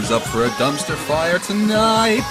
Who's up for a dumpster fire tonight?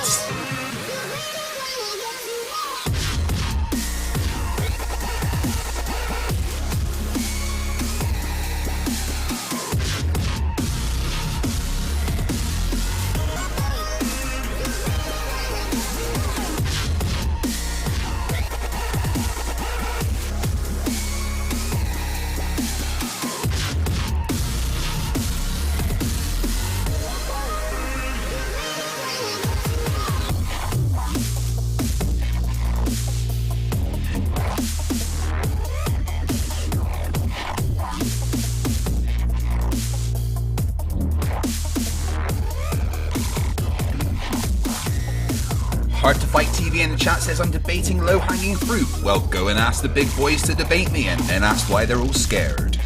Hard to Fight TV in the chat says I'm debating low-hanging fruit. Well, go and ask the big boys to debate me and then ask why they're all scared.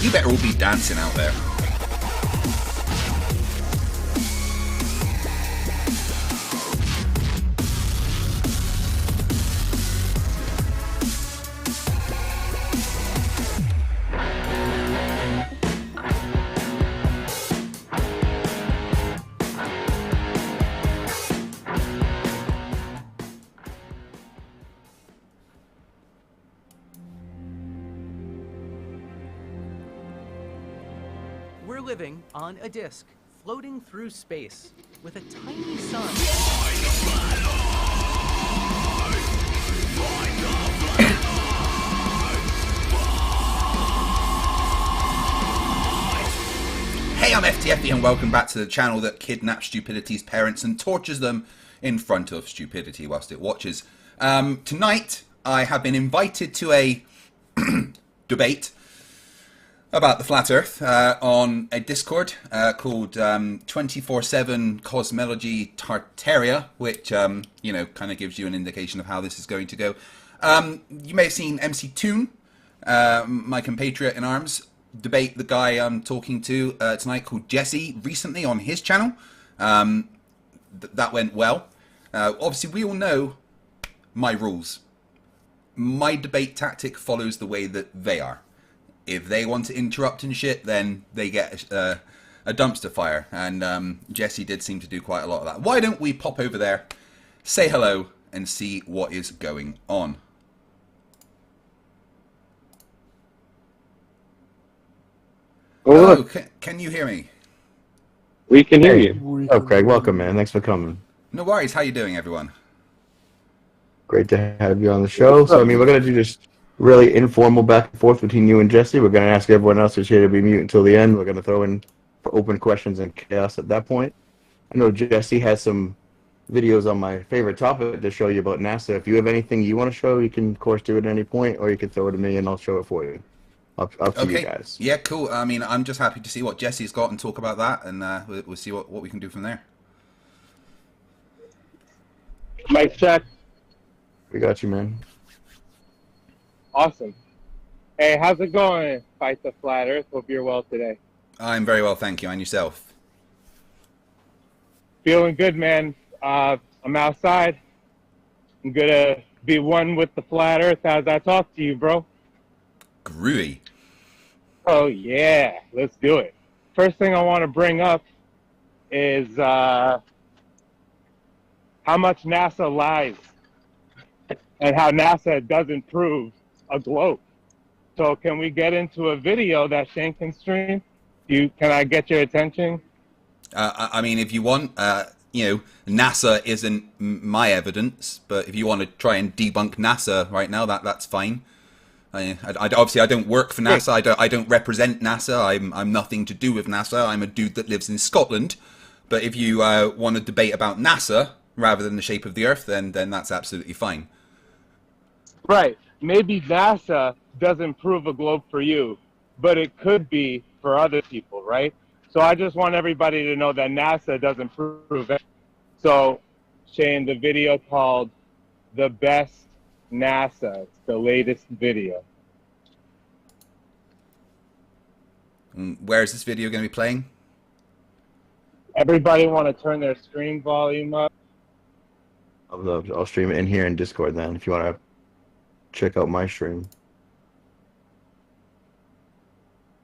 You better all be dancing out there. We're living on a disk, floating through space, with a tiny sun. Hey, I'm FTFE and welcome back to the channel that kidnaps stupidity's parents and tortures them in front of stupidity whilst it watches. Tonight, I have been invited to a debate about the flat earth on a Discord called 24/7 Cosmology Tartaria, which you know, kind of gives you an indication of how this is going to go. You may have seen MC Toon, my compatriot in arms, debate the guy I'm talking to tonight called Jesse recently on his channel. That went well. Obviously, we all know my rules. My debate tactic follows the way that they are. If they want to interrupt and shit, then they get a dumpster fire. And Jesse did seem to do quite a lot of that. Why don't we pop over there, say hello, and see what is going on? Hello, can you hear me? We can hear you. Oh, Craig, welcome, man. Thanks for coming. No worries. How you doing, everyone? Great to have you on the show. So, I mean, we're going to do just really informal back and forth between you and Jesse. We're going to ask everyone else who's here to be mute until the end. We're going to throw in open questions and chaos at that point. I know Jesse has some videos on my favorite topic to show you about NASA. If you have anything you want to show, you can, of course, do it at any point, or you can throw it to me and I'll show it for you. Up to you guys. Yeah, cool. I mean, I'm just happy to see what Jesse's got and talk about that, and we'll see what we can do from there. Mic check. We got you, man. Awesome. Hey, how's it going? Fight the Flat Earth. Hope you're well today. I'm very well, thank you. And yourself? Feeling good, man. I'm outside. I'm gonna be one with the Flat Earth as I talk to you, bro. Groovy. Oh, yeah. Let's do it. First thing I want to bring up is how much NASA lies and how NASA doesn't prove a globe. So can we get into a video that Shane can stream? Can I get your attention? I mean, if you want, you know, NASA isn't my evidence, but if you want to try and debunk NASA right now, that's fine. Obviously, I don't work for NASA. I don't represent NASA. I'm nothing to do with NASA. I'm a dude that lives in Scotland. But if you want to debate about NASA rather than the shape of the Earth, then that's absolutely fine. Right. Maybe NASA doesn't prove a globe for you, but it could be for other people, right? So I just want everybody to know that NASA doesn't prove it. So, Shane, the video called The Best NASA. It's the latest video. Where is this video going to be playing? Everybody want to turn their screen volume up? I'll stream it in here in Discord then if you want to check out my stream.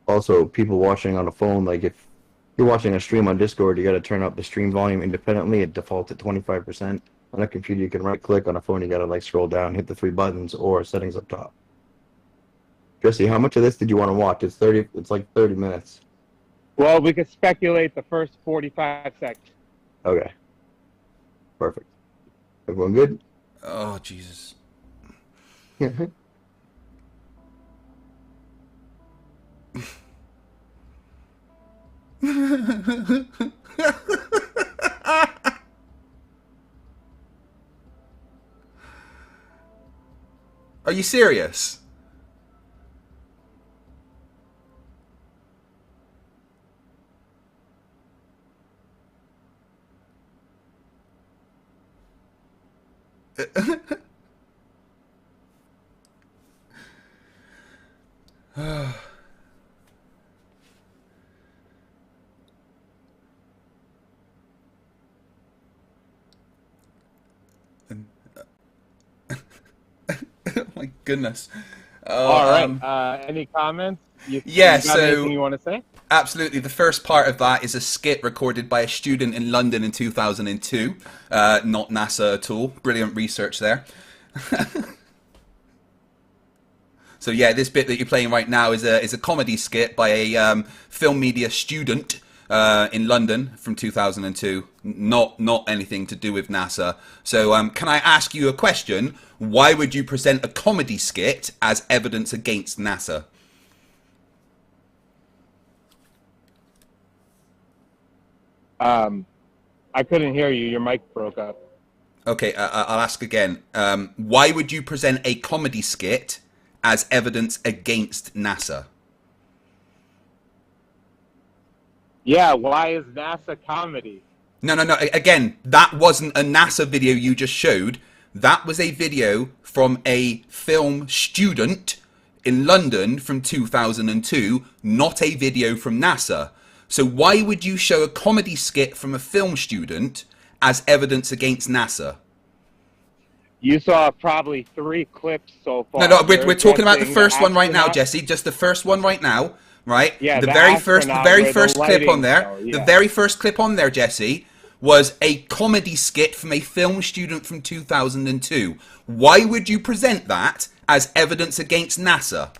Also, people watching on a phone, like if you're watching a stream on Discord, you got to turn up the stream volume independently. It defaults at 25%. On a computer, you can right-click. On a phone, you got to like scroll down, hit the 3 buttons, or settings up top. Jesse, how much of this did you want to watch? It's 30. It's like 30 minutes. Well, we could speculate the first 45 seconds. Okay. Perfect. Everyone good? Oh, Jesus. Are you serious? Oh my goodness. All right. Any comments? You got anything you want to say? Absolutely. The first part of that is a skit recorded by a student in London in 2002. Not NASA at all. Brilliant research there. So yeah, this bit that you're playing right now is a comedy skit by a film media student in London from 2002. Not anything to do with NASA. So can I ask you a question? Why would you present a comedy skit as evidence against NASA? I couldn't hear you. Your mic broke up. Okay, I'll ask again. Why would you present a comedy skit as evidence against NASA? Yeah, why is NASA comedy? No. Again, that wasn't a NASA video you just showed. That was a video from a film student in London from 2002, not a video from NASA. So why would you show a comedy skit from a film student as evidence against NASA? You saw probably 3 clips so far. No, we're talking about the first one right now, Jesse. Just the first one right now, right? Yeah, the very first clip on there. Though, yeah. The very first clip on there, Jesse, was a comedy skit from a film student from 2002. Why would you present that as evidence against NASA?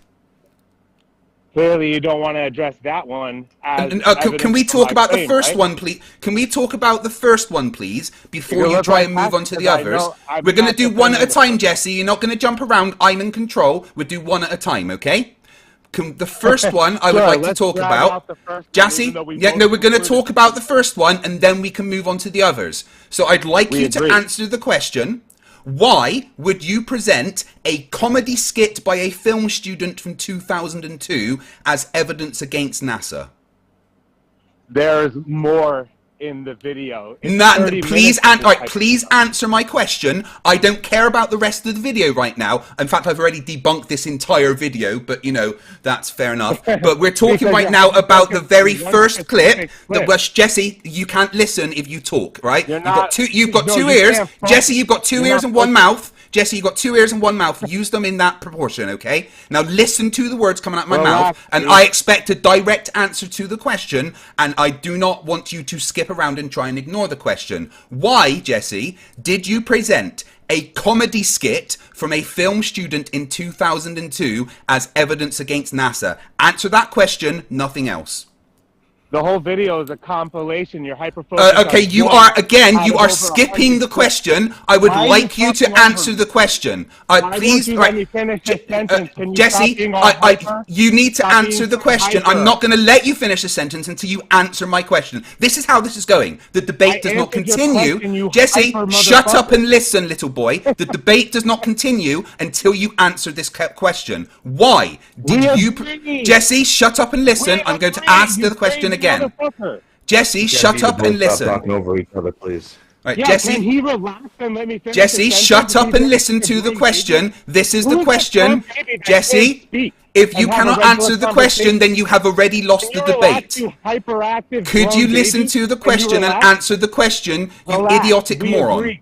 Clearly, you don't want to address that one. Can we talk about the first one, please? Can we talk about the first one, please, before you try and move on to the others? We're going to do one at a time, Jesse. You're not going to jump around. I'm in control. We'll do one at a time, okay? The first one I would like to talk about. Jesse, we're going to talk about the first one, and then we can move on to the others. So I'd like you to answer the question. Why would you present a comedy skit by a film student from 2002 as evidence against NASA? There's more in the video. Please answer my question. I don't care about the rest of the video right now. In fact, I've already debunked this entire video, but you know, that's fair enough. But we're talking right now about the very first clip that was, Jesse, you can't listen if you talk, right? You've got two ears. Jesse, you've got 2 ears and 1 mouth. Jesse, you've got 2 ears and 1 mouth. Use them in that proportion, okay? Now listen to the words coming out of my mouth, and I expect a direct answer to the question, and I do not want you to skip around and try and ignore the question. Why, Jesse, did you present a comedy skit from a film student in 2002 as evidence against NASA? Answer that question, nothing else. The whole video is a compilation. You're hyper-focused. Okay, you are skipping the question. I would like you to answer the question. Please, Jesse, you need to answer the question. I'm not going to let you finish the sentence until you answer my question. This is how this is going. The debate does not continue. Jesse, shut up and listen, little boy. The debate does not continue until you answer this question. Why did you... Jesse, shut up and listen. I'm going to ask the question again. Jesse, shut up and listen. Stop talking over each other, please. Right, yeah, Jesse, can he relax and let me finish Jesse, shut up and listen to the question. This is the question. Jesse, if you cannot answer the question, then you have already lost the debate. Could you listen to the question and answer the question, you idiotic moron?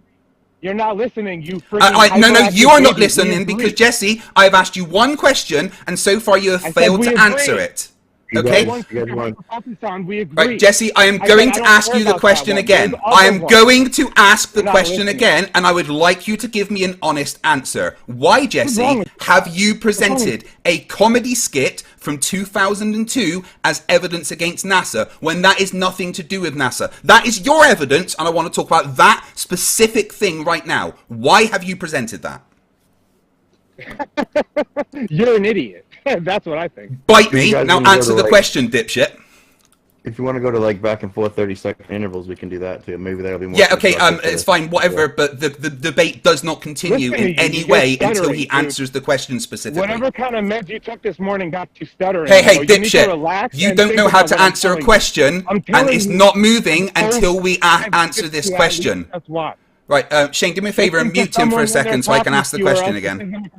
You're not listening, you freaking No, you are not listening because, Jesse, I have asked you one question and so far you have failed to answer it. Okay. We agree. Right, Jesse, I am going to ask you the question again. I am going to ask the question again, and I would like you to give me an honest answer. Why, Jesse, have you presented a comedy skit from 2002 as evidence against NASA when that is nothing to do with NASA? That is your evidence, and I want to talk about that specific thing right now. Why have you presented that? You're an idiot. That's what I think. Bite me. Now answer the question, dipshit. If you want to go to like back and forth 30-second intervals, we can do that too. Maybe that'll be more. Yeah, okay, it's fine, whatever, but the debate does not continue in any way until he answers the question specifically. Whatever kind of meds you took this morning got you stuttering. Hey, dipshit, you don't know how to answer a question, and it's not moving until we answer this question. That's why. Right, Shane, do me a favor and mute him for a second so I can ask the question again.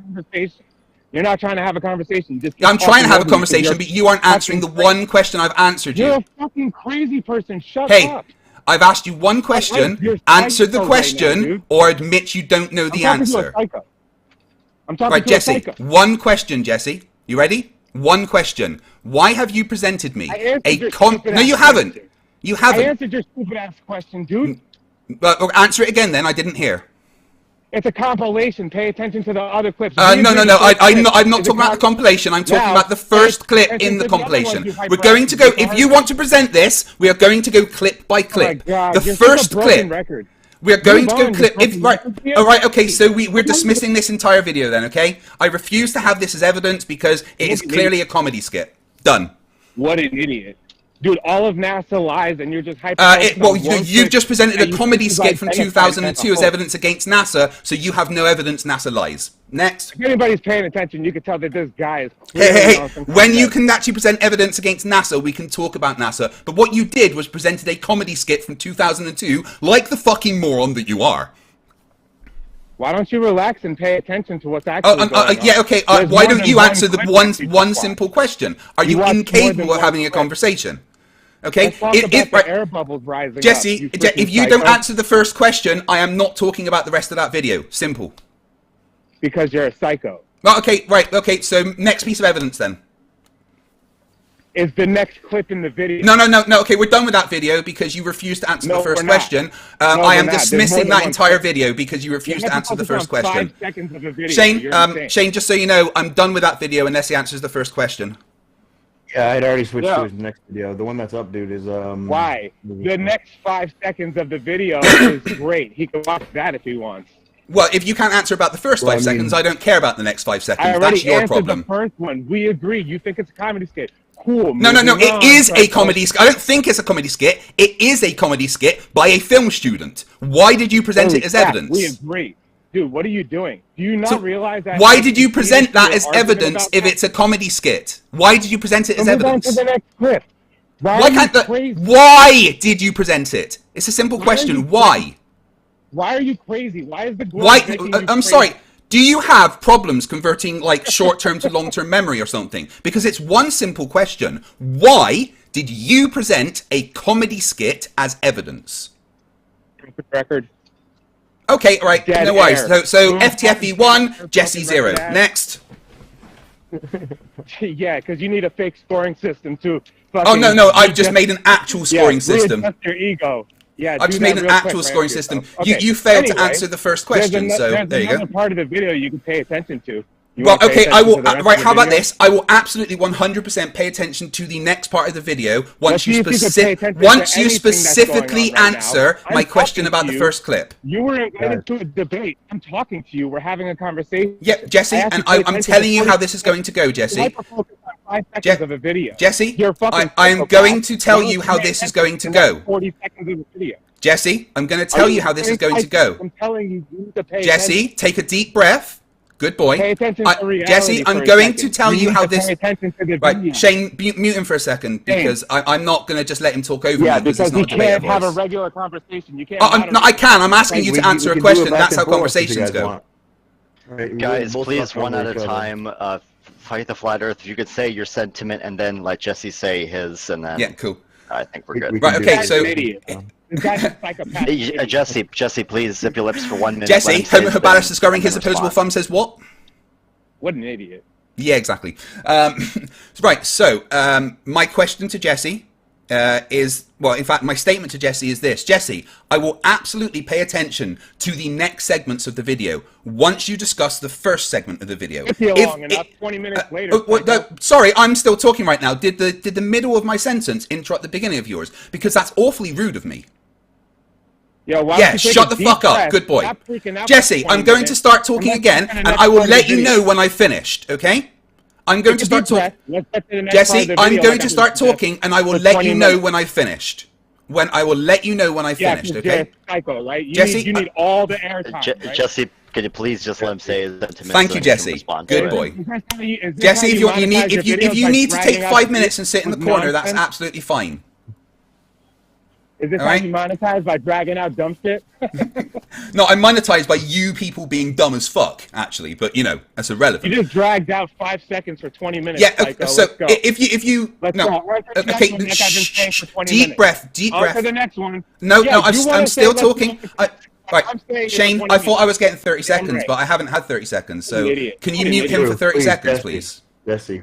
You're not trying to have a conversation. I'm trying to have a conversation, but you aren't answering the one question I've answered you. You're a fucking crazy person. Shut up. Hey, I've asked you one question, answer the question, or admit you don't know the answer. I'm talking right, to Jesse, a psycho. one question, Jesse. You ready? One question. Why have you presented me No, you haven't. You haven't. I answered your stupid ass question, dude. Answer it again then, I didn't hear. It's a compilation. Pay attention to the other clips. No. I'm not talking about the compilation. I'm talking about the first clip in the compilation. We're going to go, if you want to present this, we are going to go clip by clip. The first clip. We are going to go clip. Alright, okay, so we're dismissing this entire video then, okay? I refuse to have this as evidence because it is clearly a comedy skit. Done. What an idiot. Dude, all of NASA lies, and you're just hyper. Well, you've just presented a comedy skit from 2002 as evidence against NASA, so you have no evidence NASA lies. Next. If anybody's paying attention, you can tell that this guy is. Hey. When you can actually present evidence against NASA, we can talk about NASA. But what you did was presented a comedy skit from 2002, like the fucking moron that you are. Why don't you relax and pay attention to what's actually going on? Yeah, okay. Why don't you answer the one simple question? Are you incapable of having a conversation? Okay. Air bubbles rising Jesse, if you don't answer the first question, I am not talking about the rest of that video. Simple. Because you're a psycho. Well, okay, right. Okay. So next piece of evidence then. Is the next clip in the video. No. Okay, we're done with that video because you refused to answer the first question. I am dismissing that entire video because you refused to answer the first question. 5 seconds of a video. Shane, just so you know, I'm done with that video unless he answers the first question. Yeah, I'd already switched to his next video. The one that's up, dude, is Why? The next 5 seconds of the video is great. He can watch that if he wants. Well, if you can't answer about the first 5 seconds, I don't care about the next 5 seconds. That's your problem. The first one. We agree. You think it's a comedy skit. Cool. No. It is a comedy skit. I don't think it's a comedy skit. It is a comedy skit by a film student. Why did you present it as evidence? We agree. Dude, what are you doing? Do you not realize that? Why did you present that as evidence if it's a comedy skit? Why did you present it as evidence? On to the next clip. Why did you present it? It's a simple question. Why? Why are you crazy? Why is the I'm sorry. Do you have problems converting like short-term to long-term memory or something? Because it's one simple question. Why did you present a comedy skit as evidence? Record. Okay, all right, no worries. So FTFE 1, Jesse 0. Next. Yeah, because you need a fake scoring system too. Oh, no, I've just made an actual scoring system. That's your ego. Yeah, I've just made an actual scoring system. Okay. You failed to answer the first question, so there you go. There's another part of the video you can pay attention to. Well, okay, I will. Right, how about this? I will absolutely 100% pay attention to the next part of the video once you specifically answer my question about the first clip. You were invited to a debate. I'm talking to you. We're having a conversation. Yeah, Jesse, and I'm telling you how this is going to go, Jesse. Jesse, I am going to tell you how this is going to go. 40 seconds of the video. Jesse, I'm going to tell you how this is going to go. I'm telling you, you need to pay Jesse, attention. take a deep breath. Good boy. Pay attention to reality Jesse, I'm going to tell you how this... Pay attention to the right, video. Shane, mute him for a second because I'm not going to just let him talk over me because it's not a debate. You can't have a regular conversation. You can't. No, I can. I'm asking you to answer a question. That's how conversations go. Right, guys, please, one at a time. Fight the flat earth. You could say your sentiment and then let Jesse say his, and then... Yeah, cool. I think we're good. Right, okay, so... This guy's a psychopath. Jesse, please zip your lips for 1 minute. Jesse, Homo habilis discovering his opposable thumb says what? What an idiot. Yeah, exactly. Right, so my question to Jesse is, well, in fact, my statement to Jesse is this. Jesse, I will absolutely pay attention to the next segments of the video once you discuss the first segment of the video. It's long enough, 20 minutes later. Sorry, I'm still talking right now. Did the middle of my sentence interrupt the beginning of yours? Because that's awfully rude of me. Yo, why Yeah, don't you take shut a the deep fuck up. breath, Good boy. stop freaking out Jesse, for 20 I'm going to minutes, start talking let's again, get to the and next I will part of let the you video. know when I've finished, okay? I'm going to Take a start deep breath. talking. Let's get to the next part of Jesse, the I'm video going like to I start just said talking, and I will for let 20 you know minutes. when I've finished. When I will let you know when I've Yeah, finished, 'cause okay? you're a psycho, right? Jesse, you need all the airtime, right? Jesse, can you please just let him say his sentiments? Thank so you, he can Jesse. respond Good to it? boy. Is this how you Jesse, if you monetize your videos, need to take dragging out 5 the minutes beat and sit in the with corner, that's nonsense? absolutely fine. Is this All how right? you monetize, by dragging out dumb shit? No, I'm monetized by you people being dumb as fuck, actually, but you know, that's irrelevant. You just dragged out 5 seconds for 20 minutes, Yeah, psycho. so Let's go. if you Let's no, go. Right to the next okay, one, like I've been saying for 20 deep minutes. breath, deep On breath. to the next one. No, Yeah, no, you wanna I'm say still let's go talking. to the Right, I'm saying Shane, for 20 I thought I minutes. was getting 30 Damn seconds, right. but I haven't had 30 seconds. What an So idiot. can you What an mute him idiot. for 30 Please, seconds, Jesse. please? Jesse.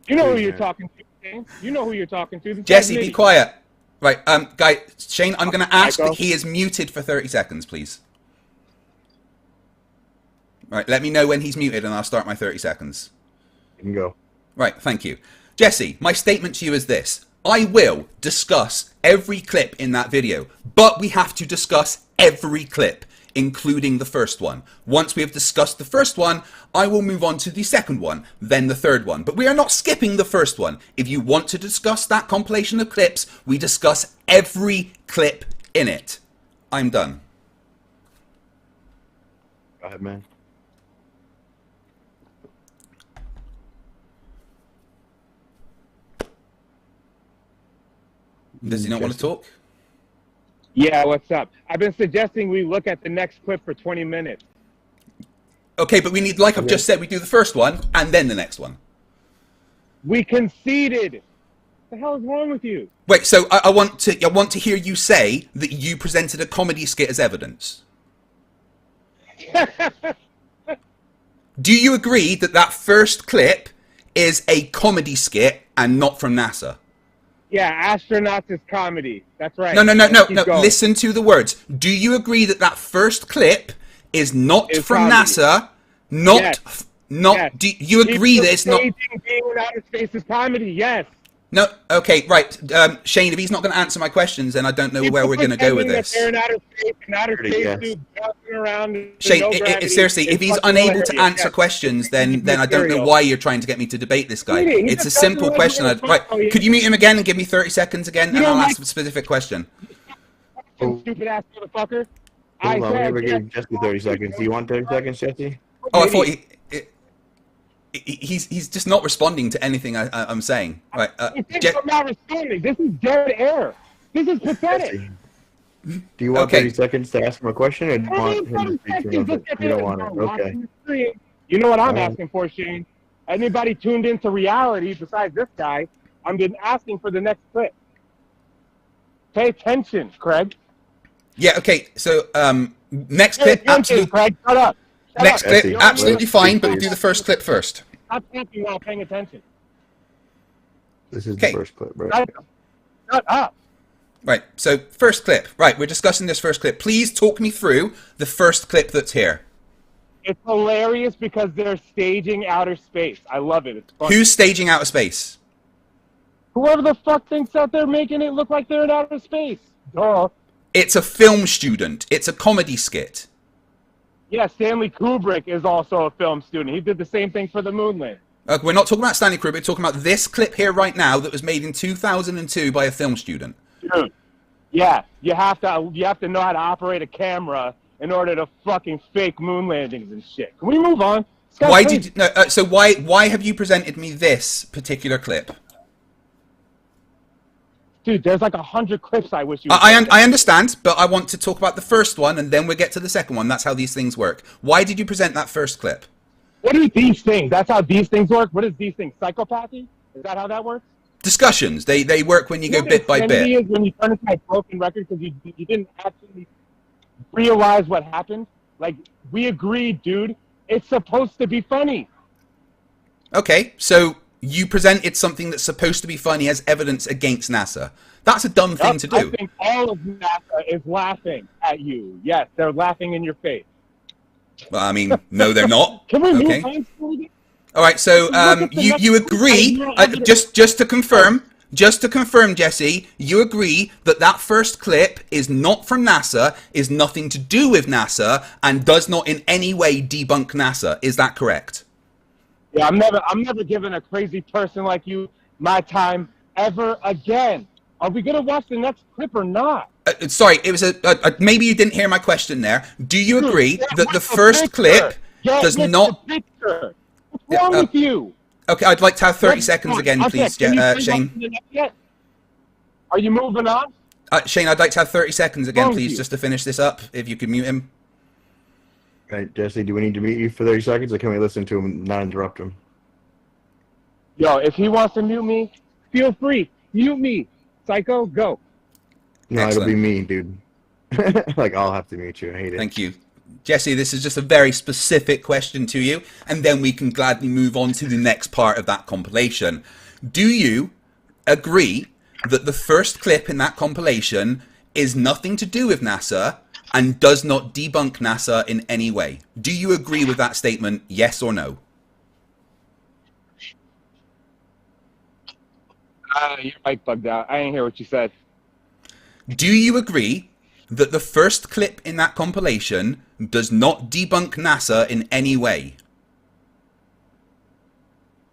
You know who Please, you're man. talking to, Shane. You know who you're talking to. This Jesse, guy's be an quiet. Right, guy, Shane, I'm going to ask Psycho. that he is muted for 30 seconds, please. Right, let me know when he's muted and I'll start my 30 seconds. You can go. Right, thank you. Jesse, my statement to you is this. I will discuss every clip in that video, but we have to discuss every clip, including the first one. Once we have discussed the first one, I will move on to the second one, then the third one. But we are not skipping the first one. If you want to discuss that compilation of clips, we discuss every clip in it. I'm done. Go ahead, man. Does he not want to talk? Yeah, what's up? I've been suggesting we look at the next clip for 20 minutes. Okay, but we need, like I've just said, we do the first one and then the next one. We conceded. What the hell is wrong with you? Wait, so I want to hear you say that you presented a comedy skit as evidence. Do you agree that that first clip is a comedy skit and not from NASA? Yeah, astronauts is comedy. That's right. No. Let's keep going. Listen to the words. Do you agree that that first clip is not Is from comedy. NASA? Not, Yes. not. Yes. Do you agree that it's not? Staging being in outer space is comedy. Yes. No. Okay, right. Shane, if he's not going to answer my questions, then I don't know where we're going to go with this. They're in outer space, Yes. suit, bouncing around. in Shane, no gravity. seriously, if It's he's fucking unable to hilarious. answer Yes. questions, then I don't know material. why you're trying to get me to debate this guy. He It's a just simple doesn't question. let me Right, know. could you mute him again and give me 30 seconds again, and You I'll don't ask like- a specific question. Oh. Stupid ass motherfucker. Hold on, we never yes. gave Jesse 30 seconds. Do you want 30 seconds, Jesse? Oh, I thought he's just not responding to anything I'm saying. Right, You think I'm not responding? This is dead air. This is pathetic. Jesse. Do you want Okay. 30 seconds to ask him a question, or do you I want need him 30 to speak to seconds. him? Let's get You to don't it. want it. Okay. Watching the screen. You know what I'm Alright. asking for, Shane? Anybody tuned into reality besides this guy, I'm been asking for the next clip. Pay attention, Craig. Yeah, okay. So next Pay clip, attention, absolutely. Craig. Shut up. Shut Next up. clip, Jesse, absolutely let's fine. speak, But please. do the first clip first. Stop talking while paying attention. This is Okay. the first clip, right? Shut up. Right. So first clip. Right, we're discussing this first clip. Please talk me through the first clip that's here. It's hilarious because they're staging outer space. I love it. It's fun. Who's staging outer space? Whoever the fuck thinks out there making it look like they're in outer space. Duh. It's a film student. It's a comedy skit. Yeah, Stanley Kubrick is also a film student. He did the same thing for the moon landing. We're not talking about Stanley Kubrick. We're talking about this clip here right now that was made in 2002 by a film student. Dude. Yeah, you have to know how to operate a camera in order to fucking fake moon landings and shit. Can we move on? This guy's Why crazy. did no? So why have you presented me this particular clip? Dude, there's like 100 clips I wish you. I understand, but I want to talk about the first one and then we'll get to the second one. That's how these things work. Why did you present that first clip? What are these things? That's how these things work? What is these things? Psychopathy? Is that how that works? Discussions. They work when you go know what bit by insanity bit. is when you turn into a broken record because you didn't actually realize what happened? Like, we agreed, dude. It's supposed to be funny. Okay, so you presented something that's supposed to be funny as evidence against NASA. That's a dumb thing to do. I think all of NASA is laughing at you. Yes, they're laughing in your face. Well, I mean, no, they're not. Can we okay. move on? All right, so you agree, just to confirm, Jesse, you agree that that first clip is not from NASA, is nothing to do with NASA, and does not in any way debunk NASA. Is that correct? Yeah, I'm never giving a crazy person like you my time ever again. Are we gonna watch the next clip or not? Sorry, it was maybe you didn't hear my question there. Do you agree that the first clip does not? What's wrong with you? Okay, I'd like to have 30 seconds again, please, Shane. Are you moving on? Shane, I'd like to have 30 seconds again, please, just to finish this up, if you could mute him. Right, Jesse, do we need to mute you for 30 seconds, or can we listen to him and not interrupt him? Yo, if he wants to mute me, feel free. Mute me. Psycho, go. No, Excellent. It'll be me, dude. Like, I'll have to mute you. I hate it. Thank you. Jesse, this is just a very specific question to you, and then we can gladly move on to the next part of that compilation. Do you agree that the first clip in that compilation is nothing to do with NASA and does not debunk NASA in any way? Do you agree with that statement, yes or no? Your mic bugged out. I didn't hear what you said. Do you agree that the first clip in that compilation does not debunk NASA in any way?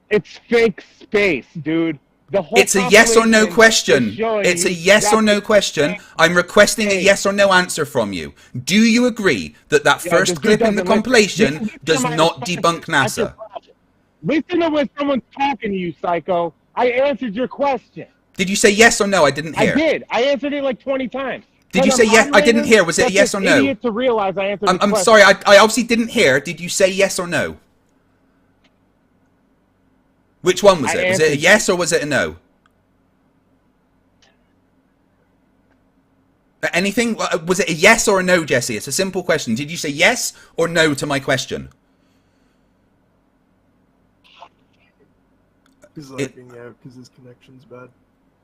It's fake space, dude. The whole It's a yes or no question. It's a yes or no question. I'm requesting a yes or no answer from you. Do you agree that that first clip in the compilation does not debunk NASA? Listen to when someone's talking to you, psycho. I answered your question. Did you say yes or no? I didn't hear. I did. I answered it like 20 times. Did you say yes? I didn't hear. Was it a yes or no? Idiot to realize I answered I'm sorry. I obviously didn't hear. Did you say yes or no? Which one was it? Was it a yes or was it a no? Anything? Was it a yes or a no, Jesse? It's a simple question. Did you say yes or no to my question? He's lagging out because his connection's bad.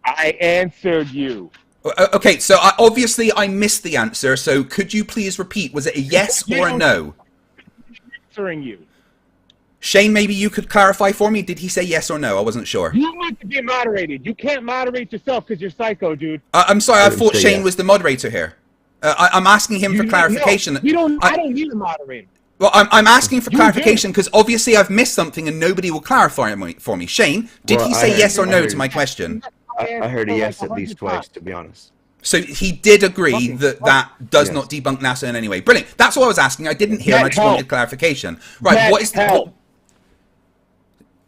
I answered you. Okay, so obviously I missed the answer, so could you please repeat? Was it a yes or a no? Answering you. Shane, maybe you could clarify for me. Did he say yes or no? I wasn't sure. You need to be moderated. You can't moderate yourself because you're psycho, dude. I'm sorry, I thought Shane was the moderator here. I'm asking him for clarification. No, I don't need a moderator. Well, I'm asking for clarification because obviously I've missed something and nobody will clarify it for me. Shane, did he say yes or no to my question? I heard a yes at least twice, to be honest. So he did agree that that does not debunk NASA in any way. Brilliant. That's all I was asking. I didn't hear and I just wanted clarification. Right, what is the...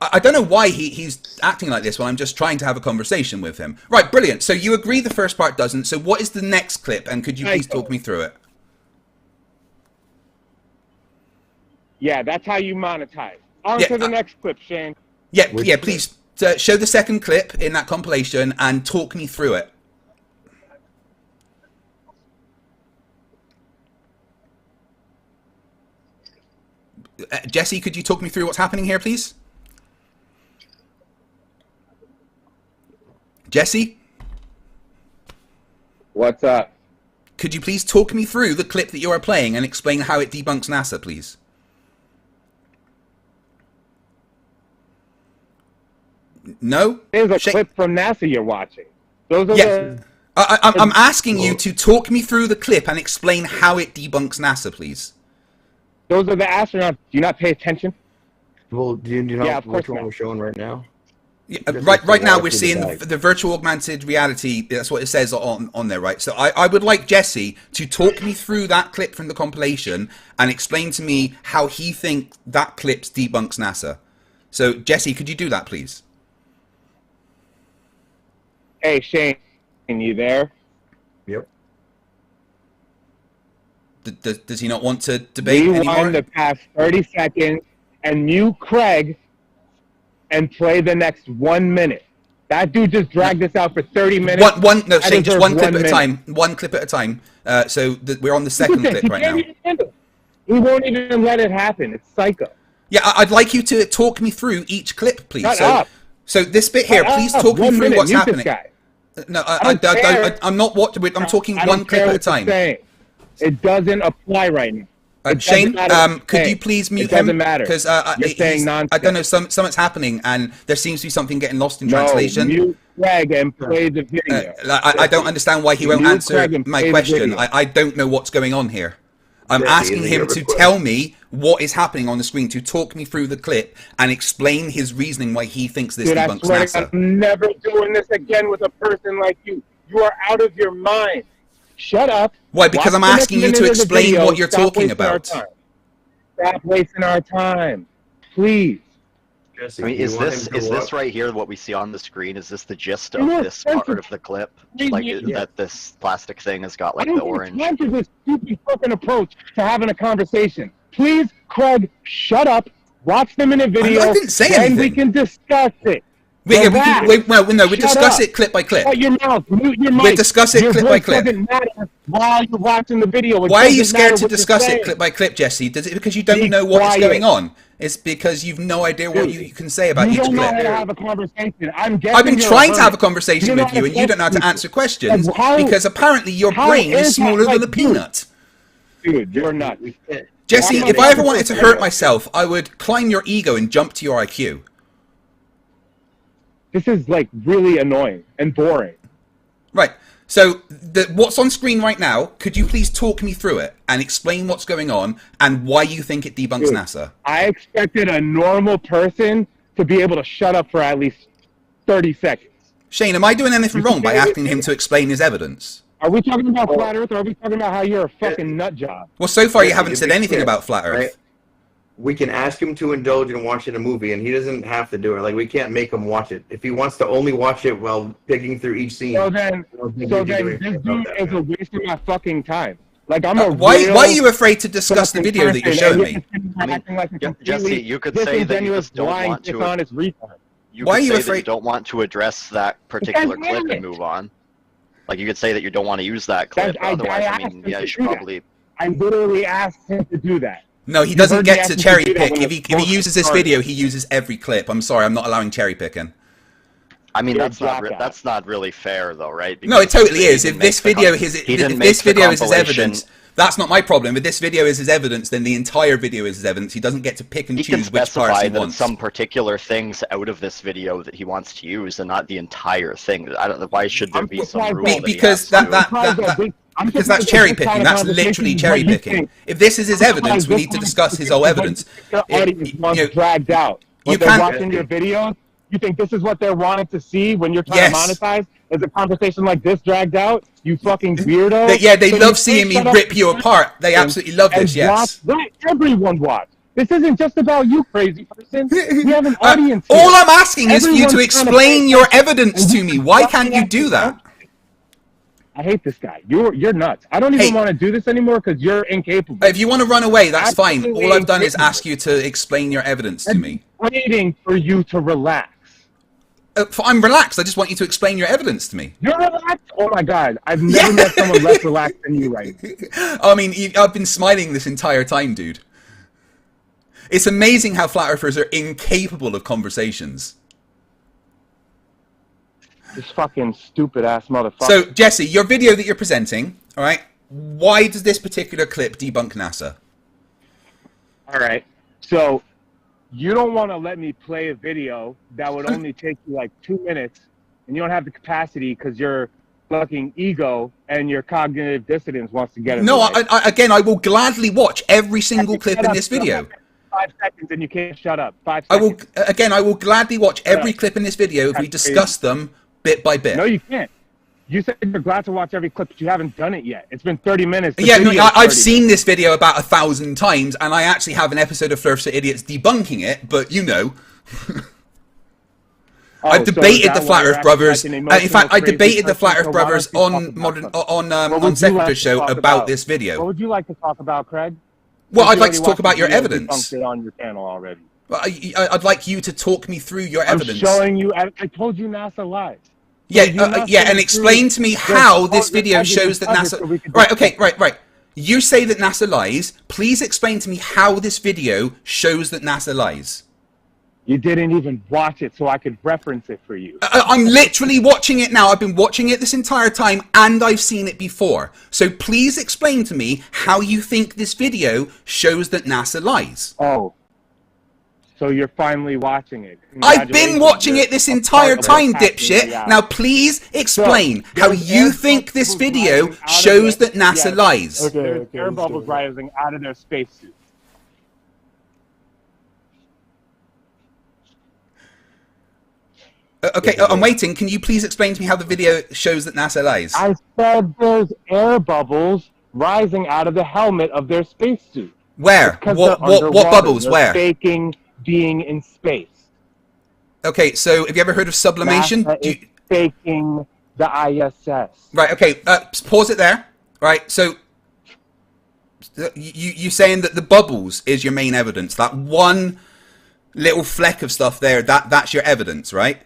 I don't know why he's acting like this when I'm just trying to have a conversation with him. Right, brilliant. So you agree the first part doesn't. So what is the next clip? And could you please talk me through it? Yeah, that's how you monetize. On to the next clip, Shane. Yeah, please show the second clip in that compilation and talk me through it. Jesse, could you talk me through what's happening here, please? Jesse? What's up? Could you please talk me through the clip that you are playing and explain how it debunks NASA, please? No? There's a clip from NASA you're watching. Those are I'm asking you to talk me through the clip and explain how it debunks NASA, please. Those are the astronauts. Do you not pay attention? Well, do you know which one we're showing right now? Yeah, right now we're seeing the virtual augmented reality. That's what it says on there, right? So I would like Jesse to talk me through that clip from the compilation and explain to me how he thinks that clip debunks NASA. So Jesse, could you do that, please? Hey, Shane, you there? Yep. Does he not want to debate anymore? Rewind the past 30 seconds and mute Craig and play the next 1 minute. That dude just dragged this out for 30 minutes. No, Shane, just one clip at a time. One clip at a time. So we're on the second clip right now. He won't even let it happen. It's psycho. Yeah, I'd like you to talk me through each clip, please. Shut up. So this bit here, please talk me through what's happening. No, I'm not what I'm talking one clip at a time. It doesn't apply right now. Shane, could you please mute him? It doesn't matter. Because You're saying nonsense. I don't know, something's happening, and there seems to be something getting lost in translation. Mute Craig and play the video. I don't understand why he won't answer my question. I don't know what's going on here. I'm asking him to tell me what is happening on the screen, to talk me through the clip and explain his reasoning why he thinks this debunks NASA. I'm never doing this again with a person like you. You are out of your mind. Shut up. Why? Because I'm asking you to explain what you're talking about. Stop wasting our time, please. I mean, is this right here what we see on the screen? Is this the gist of this part of the clip? Like that this plastic thing has got like the orange. I don't have this stupid fucking approach to having a conversation. Please, Craig, shut up. Watch them in a video. I didn't say anything. And we can discuss it. We discuss it clip by clip. Shut your mouth. Mute your mic. We discuss it clip by clip. Doesn't matter while you're watching the video. Why are you scared to discuss it clip by clip, Jesse? Is it because you don't know what is going on? It's because you've no idea what you can say about each clip. You don't know how to have a conversation. I've been trying to have a conversation with you, and you don't know how to answer questions because apparently your brain is smaller than a peanut. Dude, you're nuts. Jesse, if I ever wanted to hurt myself, I would climb your ego and jump to your IQ. This is like really annoying and boring. Right. So what's on screen right now, could you please talk me through it and explain what's going on and why you think it debunks NASA? I expected a normal person to be able to shut up for at least 30 seconds. Shane, am I doing anything wrong by asking him to explain his evidence? Are we talking about Flat Earth or are we talking about how you're a fucking nut job? Well, so far you haven't said anything about Flat Earth. Right? We can ask him to indulge in watching a movie, and he doesn't have to do it. Like, we can't make him watch it. If he wants to only watch it while picking through each scene. So then this dude is a waste of my fucking time. Like, why are you afraid to discuss the video that you're showing me? Jesse, you could say that you just don't want to. Why are you afraid? That you don't want to address that particular clip and move on. Like, you could say that you don't want to use that clip. Otherwise, I mean, yeah, you should probably. I literally asked him to do that. No, he doesn't get to cherry pick. If he uses this video, he uses every clip. I'm sorry, I'm not allowing cherry picking. I mean, that's not really fair, though, right? Because no, it totally is. If this video is his evidence, that's not my problem. If this video is his evidence, then the entire video is his evidence. He doesn't get to pick and choose which parts he wants. Some particular things out of this video that he wants to use, and not the entire thing. I don't know why should there be some rule because because that's cherry picking. That's literally cherry picking. If this is his evidence, we need to discuss his whole evidence. The audience wants dragged out. When they're watching your videos, you think this is what they're wanting to see when you're trying to monetize? Is a conversation like this dragged out? You fucking weirdo. Yeah, they love seeing me rip you apart. They absolutely love this, yes. Everyone watch. This isn't just about you, crazy person. We have an audience here. All I'm asking is for you to explain your evidence to me. Why can't you do that? I hate this guy. You're nuts. I don't even want to do this anymore because you're incapable. If you want to run away, that's fine. All I've done is ask you to explain your evidence to me. I'm waiting for you to relax. I'm relaxed. I just want you to explain your evidence to me. You're relaxed? Oh my God. I've never met someone less relaxed than you right now. I mean, I've been smiling this entire time, dude. It's amazing how flat earthers are incapable of conversations. This fucking stupid ass motherfucker. So, Jesse, your video that you're presenting, all right, why does this particular clip debunk NASA? All right. So, you don't want to let me play a video that would only take you like 2 minutes, and you don't have the capacity because your fucking ego and your cognitive dissonance wants to get it. No, again, I will gladly watch every single clip in this video. 5 seconds and you can't shut up. 5 seconds. I will gladly watch every clip in this video if we discuss them bit by bit. No, you can't. You said you're glad to watch every clip, but you haven't done it yet. It's been 30 minutes. Yeah, no, I've seen this video about 1,000 times, and I actually have an episode of Flerfs for Idiots debunking it, but you know. I've debated the Flat Earth Brothers. In fact, I debated the Flat Earth Brothers on Secretary Show about this video. What would you like to talk about, Craig? Well, I'd like to talk about your evidence. Debunked it on your channel already. Well, I'd like you to talk me through your evidence. I'm showing you. I told you NASA lies. Yeah, and explain to me how this video shows that NASA. Right. Okay. Right. You say that NASA lies. Please explain to me how this video shows that NASA lies. You didn't even watch it, so I could reference it for you. I'm literally watching it now. I've been watching it this entire time, and I've seen it before. So please explain to me how you think this video shows that NASA lies. Oh. So you're finally watching it. I've been watching it this entire time, dipshit. Now please explain how you think this video shows that NASA lies. There's air bubbles rising out of their spacesuits. Okay, I'm waiting. Can you please explain to me how the video shows that NASA lies? I said there's air bubbles rising out of the helmet of their spacesuit. Where? What bubbles? Where? Faking being in space. Okay, so have you ever heard of sublimation? NASA is faking the ISS. Right, okay, pause it there. Right, so you saying that the bubbles is your main evidence. That one little fleck of stuff there, that's your evidence, right?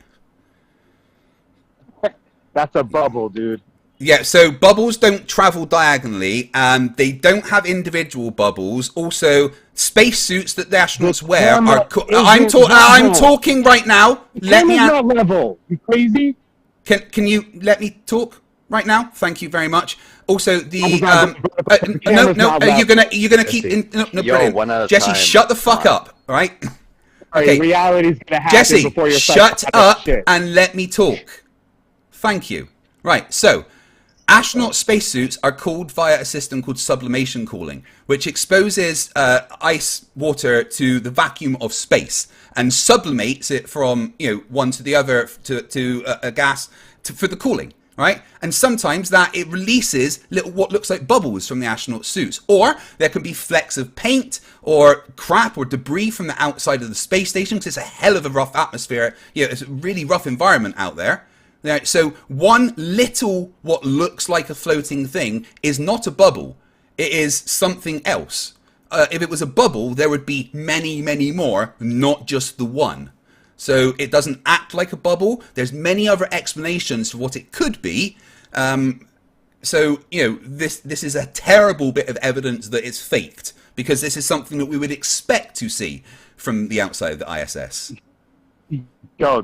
That's a bubble, dude. Yeah, so bubbles don't travel diagonally, and they don't have individual bubbles. Also, spacesuits that the astronauts wear are. I'm talking right now. Let me. Not level. You crazy? Can you let me talk right now? Thank you very much. Also, the you're gonna keep brilliant. Jesse, shut the fuck up, all right? Okay, reality's gonna happen. Jesse, before you're shut up and let me talk. Thank you. Right, so astronaut spacesuits are cooled via a system called sublimation cooling, which exposes ice water to the vacuum of space and sublimates it from one to the other to a gas for the cooling. Right, and sometimes it releases what looks like bubbles from the astronaut suits, or there can be flecks of paint or crap or debris from the outside of the space station because it's a hell of a rough atmosphere. It's a really rough environment out there. So one little what looks like a floating thing is not a bubble. It is something else. If it was a bubble, there would be many, many more, not just the one. So it doesn't act like a bubble. There's many other explanations for what it could be. So this is a terrible bit of evidence that it's faked, because this is something that we would expect to see from the outside of the ISS. Yo,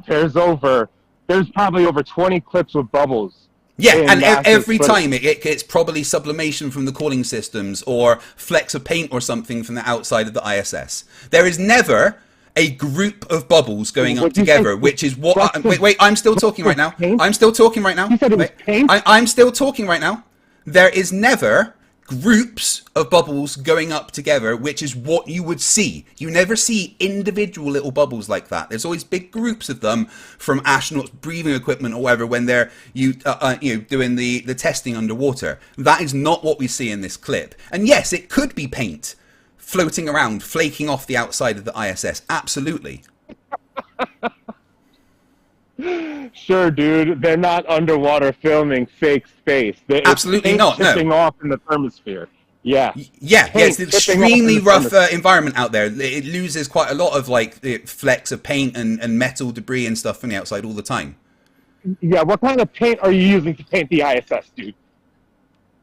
there's probably over 20 clips with bubbles. Yeah, and every time it's probably sublimation from the cooling systems or flecks of paint or something from the outside of the ISS. There is never a group of bubbles going up together, which is what... Wait, I'm still talking right now. I'm still talking right now. You said it was paint? I'm still talking right now. There is never groups of bubbles going up together, which is what you would see. You never see individual little bubbles like that. There's always big groups of them from astronauts' breathing equipment or whatever when they're doing the testing underwater. That is not what we see in this clip. And yes, it could be paint floating around, flaking off the outside of the ISS. Absolutely. Sure, dude. They're not underwater filming fake space. Absolutely not. No. Tipping off in the thermosphere. Yeah. Yeah. It's an extremely rough environment out there. It loses quite a lot of flecks of paint and metal debris and stuff from the outside all the time. Yeah. What kind of paint are you using to paint the ISS, dude?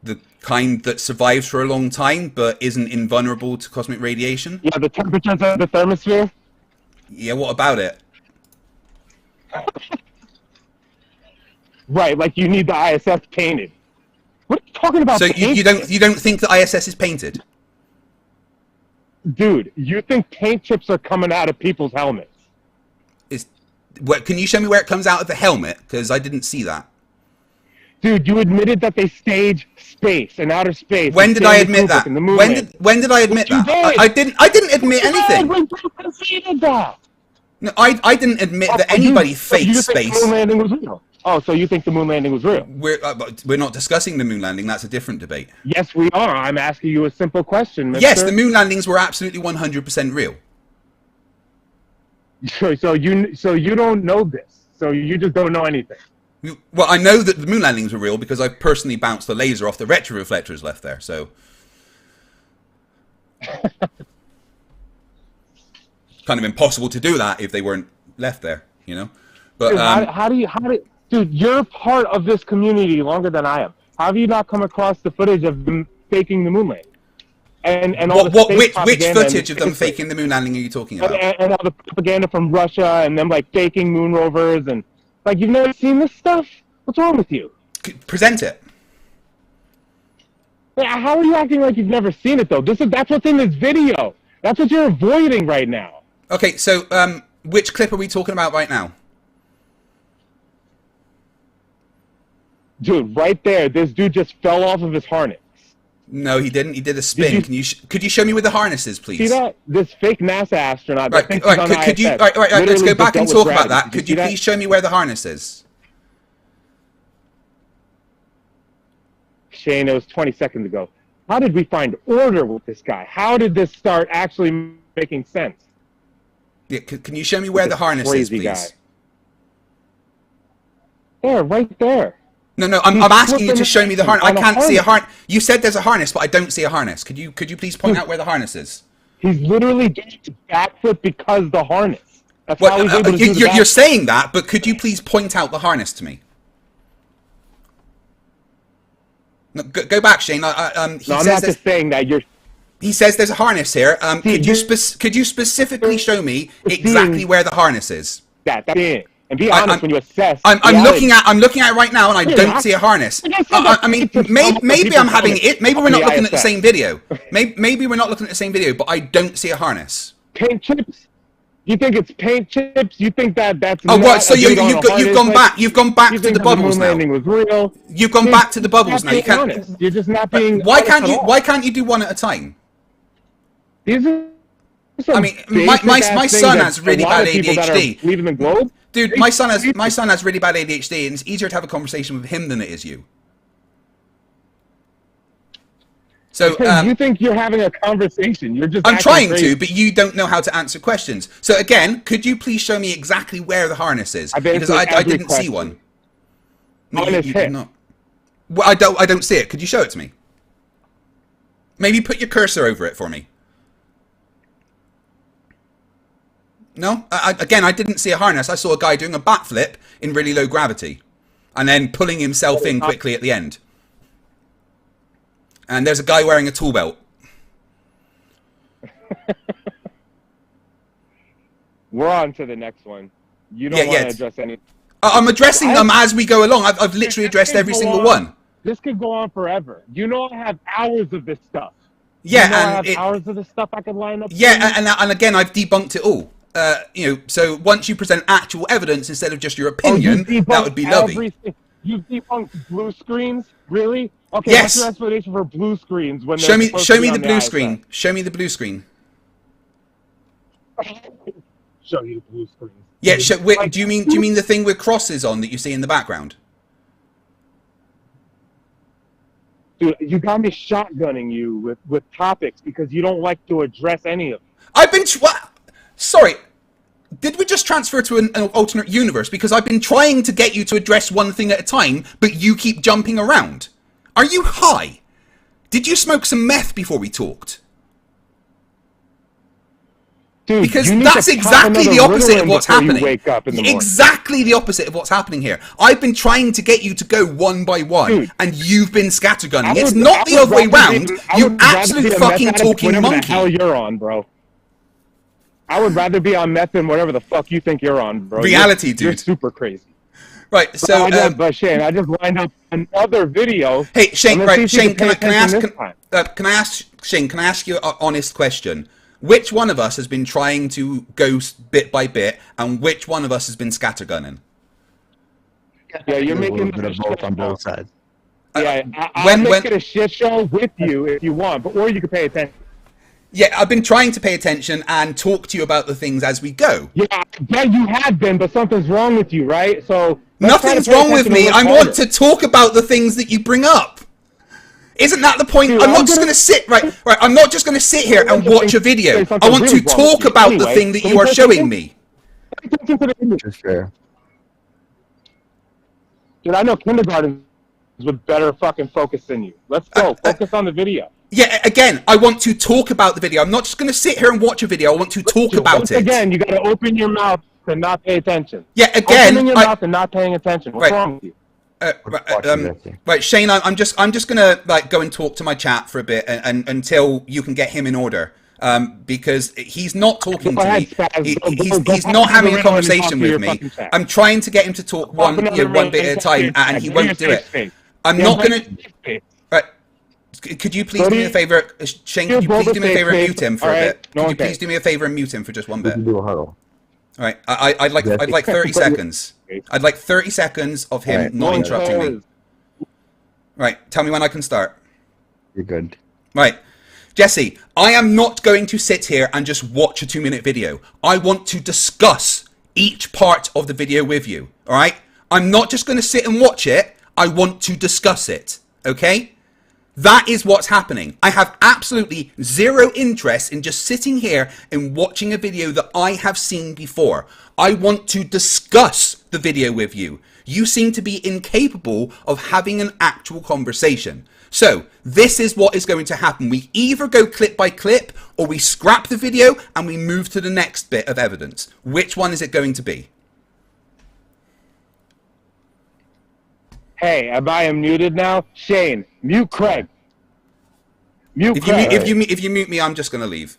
The kind that survives for a long time but isn't invulnerable to cosmic radiation. Yeah. The temperatures of the thermosphere. Yeah. What about it? Right, like you need the ISS painted. What are you talking about? So you don't think the ISS is painted? Dude, you think paint chips are coming out of people's helmets? Can you show me where it comes out of the helmet? Because I didn't see that. Dude, you admitted that they stage space and outer space. When did I admit that? When did I admit that? I didn't admit anything. When you conceded that. No, I didn't admit that anybody faked space. The moon landing was real. Oh, so you think the moon landing was real? We're not discussing the moon landing. That's a different debate. Yes, we are. I'm asking you a simple question, mister. Yes, the moon landings were absolutely 100% real. So you don't know this. So you just don't know anything. Well, I know that the moon landings were real because I personally bounced the laser off the retroreflectors left there. So. Kind of impossible to do that if they weren't left there, But dude, how do you, dude? You're part of this community longer than I am. How have you not come across the footage of them faking the moon landing. And all which footage of them faking the moon landing are you talking about? And all the propaganda from Russia and them like faking moon rovers and like you've never seen this stuff? What's wrong with you? Present it. How are you acting like you've never seen it though? That's what's in this video. That's what you're avoiding right now. Okay, so which clip are we talking about right now? Dude, right there, this dude just fell off of his harness. No, he didn't. He did a spin. Could you show me where the harness is, please? See that? This fake NASA astronaut. Right, let's go back and talk about that. Could you please show me where the harness is? Shane, it was 20 seconds ago. How did we find order with this guy? How did this start actually making sense? Yeah, can you show me where the harness is, please? Guy. There, right there. No, I'm asking you to show me the harness. I can't see a harness. You said there's a harness, but I don't see a harness. Could you please point out where the harness is? He's literally doing a backflip because the harness. That's how he's able to do the you're saying that, but could you please point out the harness to me? No, go back, Shane. I'm not just saying that. He says there's a harness here. Could you specifically show me exactly where the harness is? That's it. And be honest when you assess. I'm looking at it right now, and I don't see a harness. I mean, maybe I'm having it. Maybe we're not looking at the same video. Maybe we're not looking at the same video, but I don't see a harness. Paint chips. You think it's paint chips? You think that's? Oh, what? So you've gone back. You've gone back to the bubbles now. Was real. You've gone back to the bubbles now. You can't. You're just not being. Why can't you do one at a time? I mean, my son has really bad ADHD. Leaving the globe. Dude, my son has really bad ADHD, and it's easier to have a conversation with him than it is you. So you think you're having a conversation? You're just. I'm trying to, but you don't know how to answer questions. So again, could you please show me exactly where the harness is? Because I didn't see one. No, you did not. Well, I don't see it. Could you show it to me? Maybe put your cursor over it for me. No? Again, I didn't see a harness. I saw a guy doing a backflip in really low gravity. And then pulling himself in quickly at the end. And there's a guy wearing a tool belt. We're on to the next one. You don't want to address any... I'm addressing them as we go along. I've literally addressed every single one. This could go on forever. You know I have hours of this stuff. Yeah, and I have hours of this stuff I could line up. Yeah, and again, I've debunked it all. So once you present actual evidence instead of just your opinion, that would be lovely. You've debunked blue screens? Really? Okay, yes. What's your explanation for blue screens? When show me the blue screen. Show me the blue screen. Show you the blue screen. Yeah, do you mean the thing with crosses on that you see in the background? Dude, you got me shotgunning you with topics because you don't like to address any of them. I've been... Sorry, did we just transfer to an alternate universe? Because I've been trying to get you to address one thing at a time, but you keep jumping around. Are you high? Did you smoke some meth before we talked? Dude, because that's exactly the opposite of what's happening. Exactly the opposite of what's happening here. I've been trying to get you to go one by one, and you've been scattergunning. It's not the other way round. You absolute fucking talking monkey. Whatever the hell you're on, bro. I would rather be on meth than whatever the fuck you think you're on, bro. Reality, dude. You're super crazy. Right, so... but Shane, I just lined up another video. Hey, Shane, Shane, can I ask you an honest question? Which one of us has been trying to go bit by bit, and which one of us has been scattergunning? Yeah, you're making a both on both sides. Yeah, I'll make it a shit show with you if you want, or you can pay attention. Yeah, I've been trying to pay attention and talk to you about the things as we go. Yeah, you have been, but something's wrong with you, right? So nothing's wrong with me. I want to talk about the things that you bring up. Isn't that the point? Dude, I'm not just going to sit I'm not just going to sit here and watch a video. I want to talk about the thing that you are showing me. Just fair. Dude, I know kindergartens with better fucking focus than you. Let's go. Focus on the video. Yeah, again, I want to talk about the video. I'm not just going to sit here and watch a video. I want to talk about it. Again, you got to open your mouth and not pay attention. Yeah, again, opening your mouth and not paying attention. What's wrong with you? Right, Shane. I'm just gonna like go and talk to my chat for a bit, and until you can get him in order, because he's not talking to me. He's not having a conversation with me. I'm trying to get him to talk one bit at a time, and he won't do it. I'm not gonna. Right. Could you please do me a favor, Shane? Could you please do me a favor and mute him for a bit? Could you please do me a favor and mute him for just one bit? Do a huddle. All right, I'd like 30 seconds. I'd like 30 seconds of him not interrupting me. Right, tell me when I can start. You're good. Right, Jesse, I am not going to sit here and just watch a 2-minute video. I want to discuss each part of the video with you, all right? I'm not just going to sit and watch it. I want to discuss it, okay? That is what's happening. I have absolutely zero interest in just sitting here and watching a video that I have seen before. I want to discuss the video with you. You seem to be incapable of having an actual conversation. So this is what is going to happen. We either go clip by clip or we scrap the video and we move to the next bit of evidence. Which one is it going to be? Hey, am I muted now? Shane, mute Craig. Mute Craig. If you mute me, I'm just going to leave.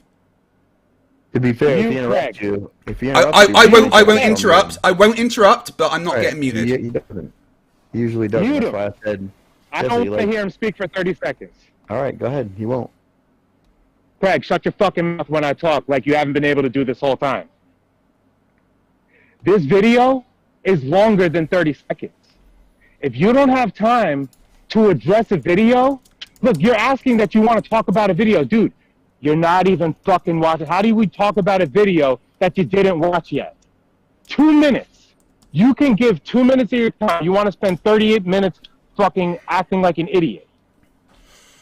To be fair, if you interrupt I won't interrupt. I won't interrupt, but I'm not getting muted. He doesn't. He usually doesn't. Mute That's why I said. I don't want to hear him speak for 30 seconds. All right, go ahead. He won't. Craig, shut your fucking mouth when I talk, like you haven't been able to do this whole time. This video is longer than 30 seconds. If you don't have time to address a video, look, you're asking that you want to talk about a video. Dude, you're not even fucking watching. How do we talk about a video that you didn't watch yet? 2 minutes. You can give 2 minutes of your time. You want to spend 38 minutes fucking acting like an idiot.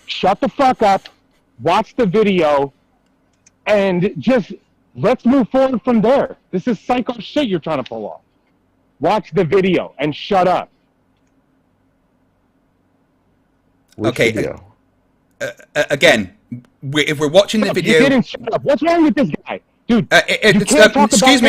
Shut the fuck up, watch the video, and just let's move forward from there. This is psycho shit you're trying to pull off. Watch the video and shut up. Okay. Again, if we're watching the video, you didn't shut up. What's wrong with this guy, dude? Excuse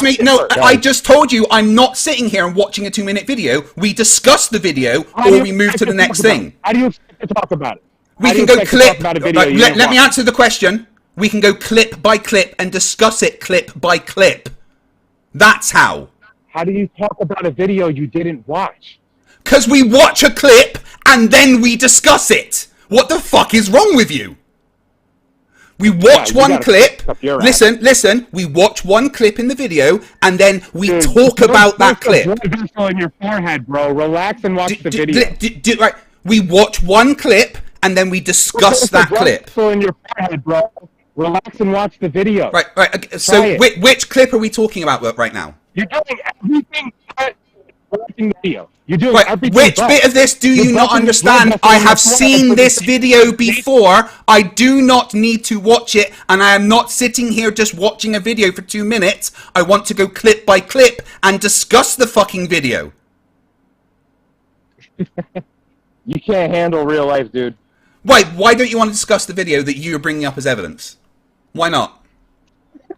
me. No, I just told you I'm not sitting here and watching a 2-minute video. We discuss the video, or we move to the next thing. How do you expect to talk about it? We can go clip. Let me answer the question. We can go clip by clip and discuss it clip by clip. That's how. How do you talk about a video you didn't watch? Because we watch a clip and then we discuss it. What the fuck is wrong with you? We watch one clip. Listen. We watch one clip in the video and then we talk about that clip. In your forehead, bro. Relax and watch the video. Right. We watch one clip and then we discuss that clip. In your forehead, bro. Relax and watch the video. Right. So which clip are we talking about right now? You're doing everything but watching the video. You're doing everything. Which bit of this do you not understand? I have seen this video before. I do not need to watch it, and I am not sitting here just watching a video for 2 minutes. I want to go clip by clip and discuss the fucking video. You can't handle real life, dude. Why don't you want to discuss the video that you're bringing up as evidence? Why not?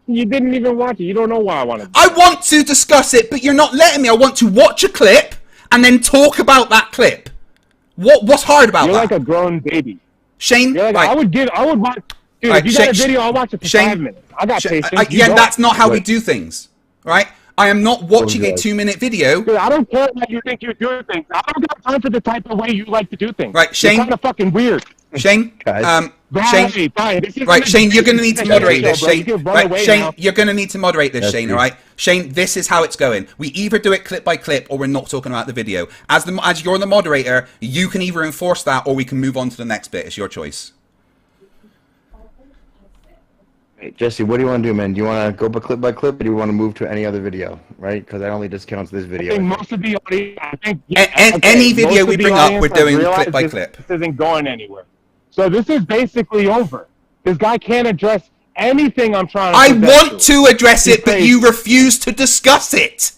You didn't even watch it. You don't know why I want to. I want to discuss it, but you're not letting me. I want to watch a clip and then talk about that clip. What's hard about that? You're like a grown baby. Shane, you're like, I would watch. Dude, if you got a video, I'll watch it for 5 minutes. I got patience. That's not how we do things, right? I am not watching a 2-minute video. Dude, I don't care how you think you do things. I don't got time for the type of way you like to do things. Right, Shane. You're kind of fucking weird. Shane, Shane, you're going to need to moderate this, Shane. Right, Shane, you're going to need to moderate this, Shane, all right? Shane, this is how it's going. We either do it clip by clip or we're not talking about the video. As you're the moderator, you can either enforce that or we can move on to the next bit. It's your choice. Hey, Jesse, what do you want to do, man? Do you want to go clip by clip or do you want to move to any other video, right? Because that only discounts this video. I think most of the audience, any video we bring up, we're doing clip by clip. This isn't going anywhere. So this is basically over. This guy can't address anything I'm trying to I want to address it, but you refuse to discuss it.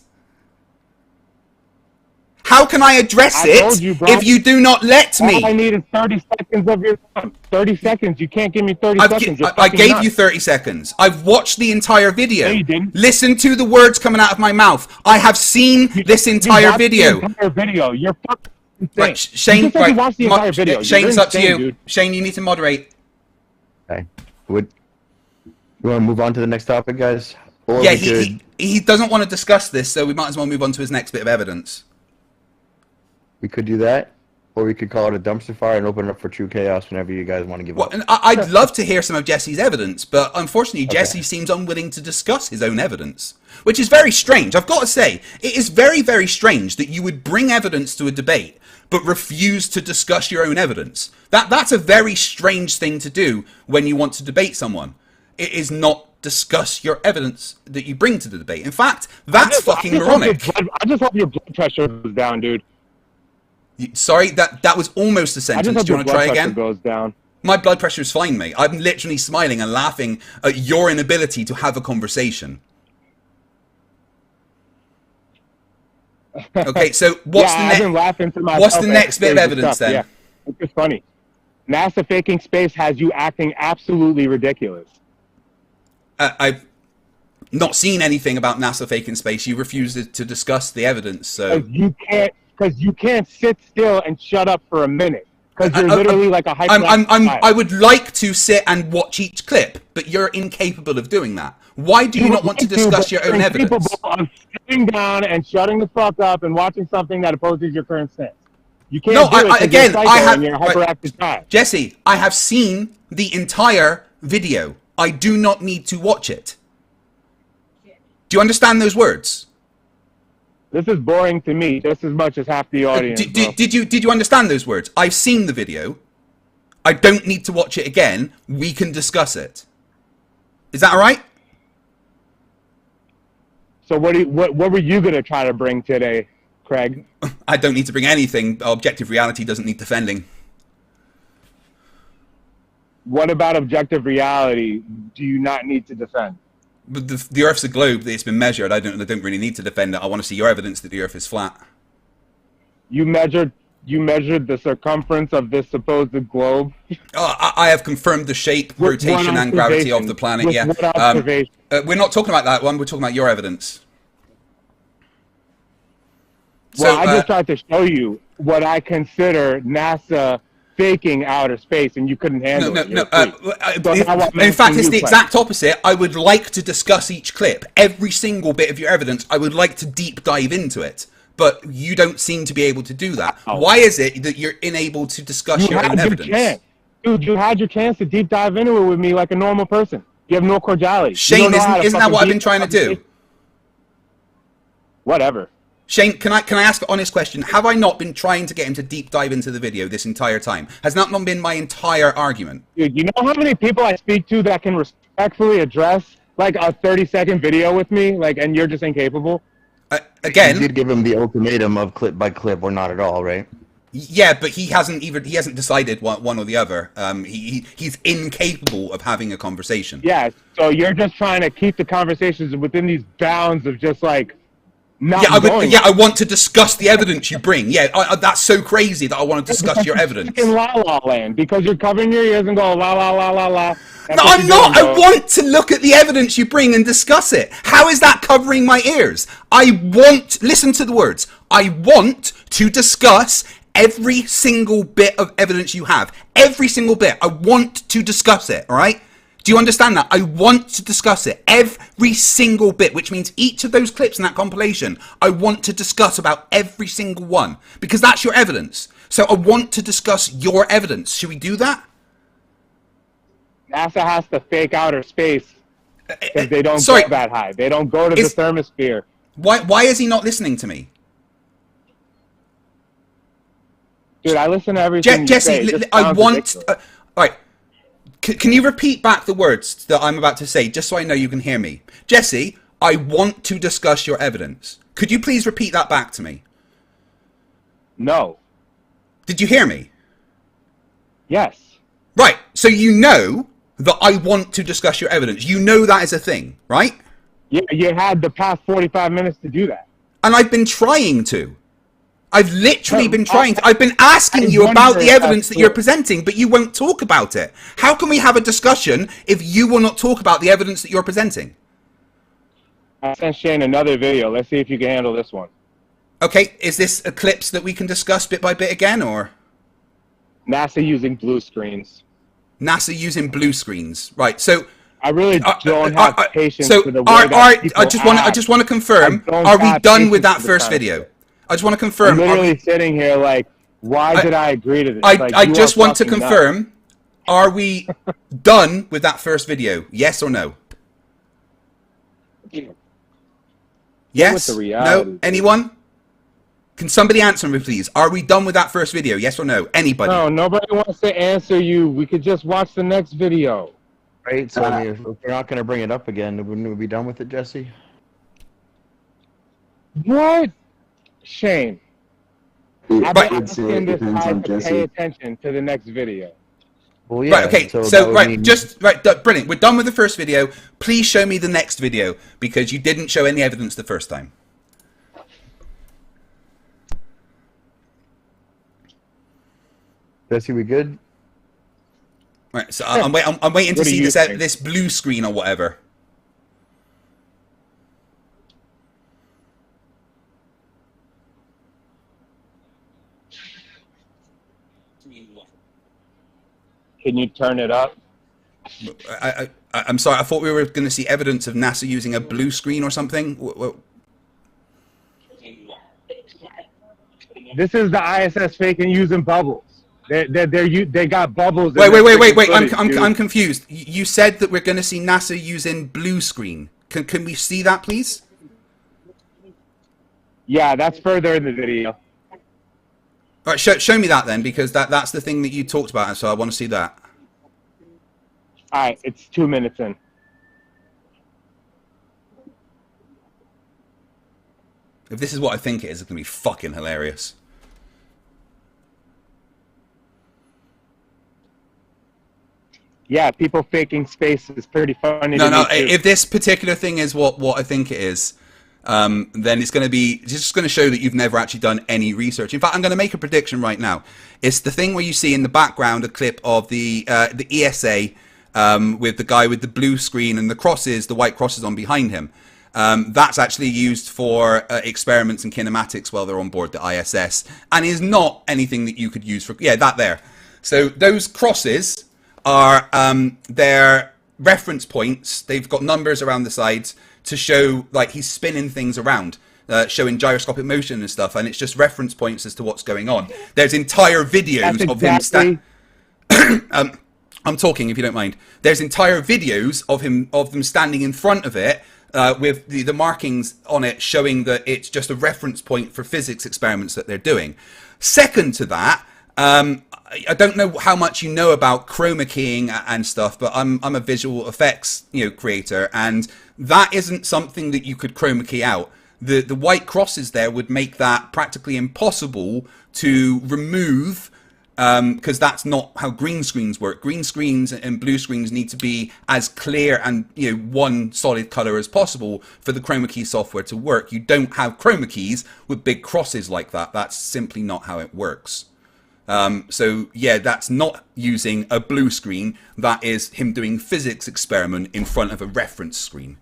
How can I address it if you do not let me? All I need is 30 seconds of your time. 30 seconds. You can't give me 30 seconds. I gave you 30 seconds. I've watched the entire video. No, you didn't. Listen to the words coming out of my mouth. I have seen this entire video. The entire video. You're fucking insane. Right, Shane, you just watch the entire video. Shane's up to you. Dude. Shane, you need to moderate. Okay. You want to move on to the next topic, guys? Or Yeah, we he doesn't want to discuss this, so we might as well move on to his next bit of evidence. We could do that, or we could call it a dumpster fire and open it up for true chaos whenever you guys want to give up. And I'd love to hear some of Jesse's evidence, but unfortunately Jesse seems unwilling to discuss his own evidence, which is very strange. I've got to say, it is very, very strange that you would bring evidence to a debate but refuse to discuss your own evidence. That's a very strange thing to do when you want to debate someone. It is not discuss your evidence that you bring to the debate. In fact, that's fucking moronic. I just hope your blood pressure goes down, dude. Sorry, that was almost a sentence. Do you want to try again? Goes down. My blood pressure is fine, mate. I'm literally smiling and laughing at your inability to have a conversation. Okay, so what's the next bit of evidence then? Yeah, it's just funny. NASA faking space has you acting absolutely ridiculous. I've not seen anything about NASA faking space. You refused to discuss the evidence, so because you can't sit still and shut up for a minute. Because you're literally like a I would like to sit and watch each clip, but you're incapable of doing that. Why do you not want to discuss your own evidence? Capable of sitting down and shutting the fuck up and watching something that opposes your current stance. You can't you're a hyperactive child. Jesse, I have seen the entire video. I do not need to watch it. Do you understand those words? This is boring to me just as much as half the audience. Did you understand those words? I've seen the video. I don't need to watch it again. We can discuss it. Is that all right? So what were you going to try to bring today, Craig? I don't need to bring anything. Objective reality doesn't need defending. What about objective reality do you not need to defend? But the Earth's a globe. It's been measured. I don't really need to defend it. I want to see your evidence that the Earth is flat. You measured the circumference of this supposed globe? I have confirmed the shape, rotation, and gravity of the planet. Yeah. We're not talking about that one. We're talking about your evidence. Well, I just tried to show you what I consider NASA faking outer space, and you couldn't handle it. In fact, it's the exact opposite. I would like to discuss each clip, every single bit of your evidence. I would like to deep dive into it, but you don't seem to be able to do that. Why is it that you're unable to discuss your own evidence? Dude, you had your chance to deep dive into it with me like a normal person. You have no cordiality. Shane, isn't that what I've been trying to do? Whatever. Shane, can I ask an honest question? Have I not been trying to get him to deep dive into the video this entire time? Has that not been my entire argument? Dude, you know how many people I speak to that can respectfully address like a 30-second video with me, and you're just incapable? Again, you did give him the ultimatum of clip by clip or not at all, right? Yeah, but he hasn't decided one or the other. He's incapable of having a conversation. Yeah, so you're just trying to keep the conversations within these bounds of just like. I want to discuss the evidence you bring. Yeah, that's so crazy that I want to discuss your evidence. In La La Land, because you're covering your ears and go la la la la la. No, I'm not. I want to look at the evidence you bring and discuss it. How is that covering my ears? Listen to the words. I want to discuss every single bit of evidence you have. Every single bit. I want to discuss it, all right? Do you understand that? I want to discuss it. Every single bit, which means each of those clips in that compilation, I want to discuss about every single one. Because that's your evidence. So I want to discuss your evidence. Should we do that? NASA has to fake outer space because they don't go that high. They don't go to the thermosphere. Why is he not listening to me? Dude, I listen to everything Jesse, you say. I want... all right. Can you repeat back the words that I'm about to say, just so I know you can hear me? Jesse, I want to discuss your evidence. Could you please repeat that back to me? No. Did you hear me? Yes. Right, so you know that I want to discuss your evidence. You know that is a thing, right? Yeah, you had the past 45 minutes to do that. And I've been trying to. I've literally been trying to. I've been asking you about the evidence that you're presenting, but you won't talk about it. How can we have a discussion if you will not talk about the evidence that you're presenting? I sent Shane another video. Let's see if you can handle this one. Okay, is this a clips that we can discuss bit by bit again, or? NASA using blue screens. NASA using blue screens, right? So I really don't have patience so for the way that people I just want to confirm. Are we done with that first video? I just want to confirm. I'm literally sitting here like, why did I agree to this? I just want to confirm. Are we done with that first video? Yes or no? Yes? No? Anyone? Can somebody answer me, please? Are we done with that first video? Yes or no? Anybody? No, nobody wants to answer you. We could just watch the next video. Right, so I mean, if we're not going to bring it up again, wouldn't we be done with it, Jesse? What? Shane. I've Right. been asking this guy to pay attention to the next video. Well, yeah. Right, okay, so brilliant. We're done with the first video. Please show me the next video, because you didn't show any evidence the first time. Jesse, we good? Right, so I'm waiting to see this blue screen or whatever. Can you turn it up? I'm sorry, I thought we were going to see evidence of NASA using a blue screen or something. This is the ISS faking using bubbles. They got bubbles. Wait. I'm confused. You said that we're going to see NASA using blue screen. Can we see that, please? Yeah, that's further in the video. All right, show me that then, because that's the thing that you talked about, so I want to see that. All right, it's 2 minutes in. If this is what I think it is, it's going to be fucking hilarious. Yeah, people faking space is pretty funny. No. If this particular thing is what I think it is, then it's going to show that you've never actually done any research. In fact, I'm going to make a prediction right now. It's the thing where you see in the background a clip of the ESA with the guy with the blue screen and the white crosses on behind him. That's actually used for experiments and kinematics while they're on board the ISS, and is not anything that you could use for that there. So those crosses are their reference points. They've got numbers around the sides to show, like, he's spinning things around, showing gyroscopic motion and stuff, and it's just reference points as to what's going on. There's entire videos of him I'm talking, if you don't mind. There's entire videos of them standing in front of it with the markings on it showing that it's just a reference point for physics experiments that they're doing. Second to that, I don't know how much you know about chroma keying and stuff, but I'm a visual effects creator, and that isn't something that you could chroma key out. The white crosses there would make that practically impossible to remove, because that's not how green screens work. Green screens and blue screens need to be as clear and one solid color as possible for the chroma key software to work. You don't have chroma keys with big crosses like that. That's simply not how it works. So yeah, that's not using a blue screen. That is him doing physics experiment in front of a reference screen.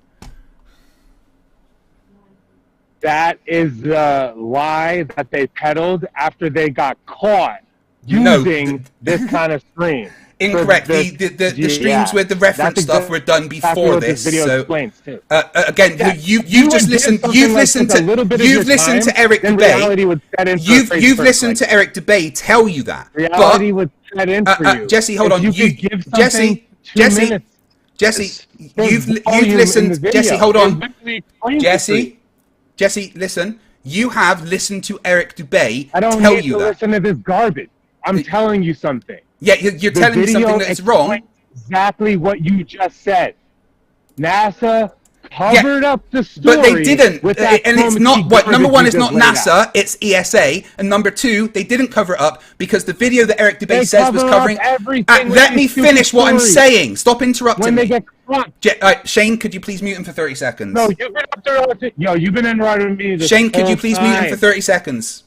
That is the lie that they peddled after they got caught using this kind of screen. Incorrect. The streams with the reference stuff were done before this. Video explains too. Again, you've just listened. You've listened to Eric Dubay. You've listened to Eric Dubay tell you that. Reality was set in for you. Jesse, hold on. Jesse, you've listened. Jesse, hold on. Jesse, listen. You have listened to Eric Dubay tell you that. I don't need to listen to this garbage. I'm telling you something. Yeah, you're telling me something that's wrong. Exactly what you just said. NASA covered up the story. But they didn't. And it's not what number one is not NASA, it's ESA. And number two, they didn't cover it up because the video that Eric Dubay says was covering. Let me finish what I'm saying. Stop interrupting me. Shane, could you please mute him for 30 seconds? No, you've been interrupting. You've been interrupting me. Shane, could you please mute him for 30 seconds?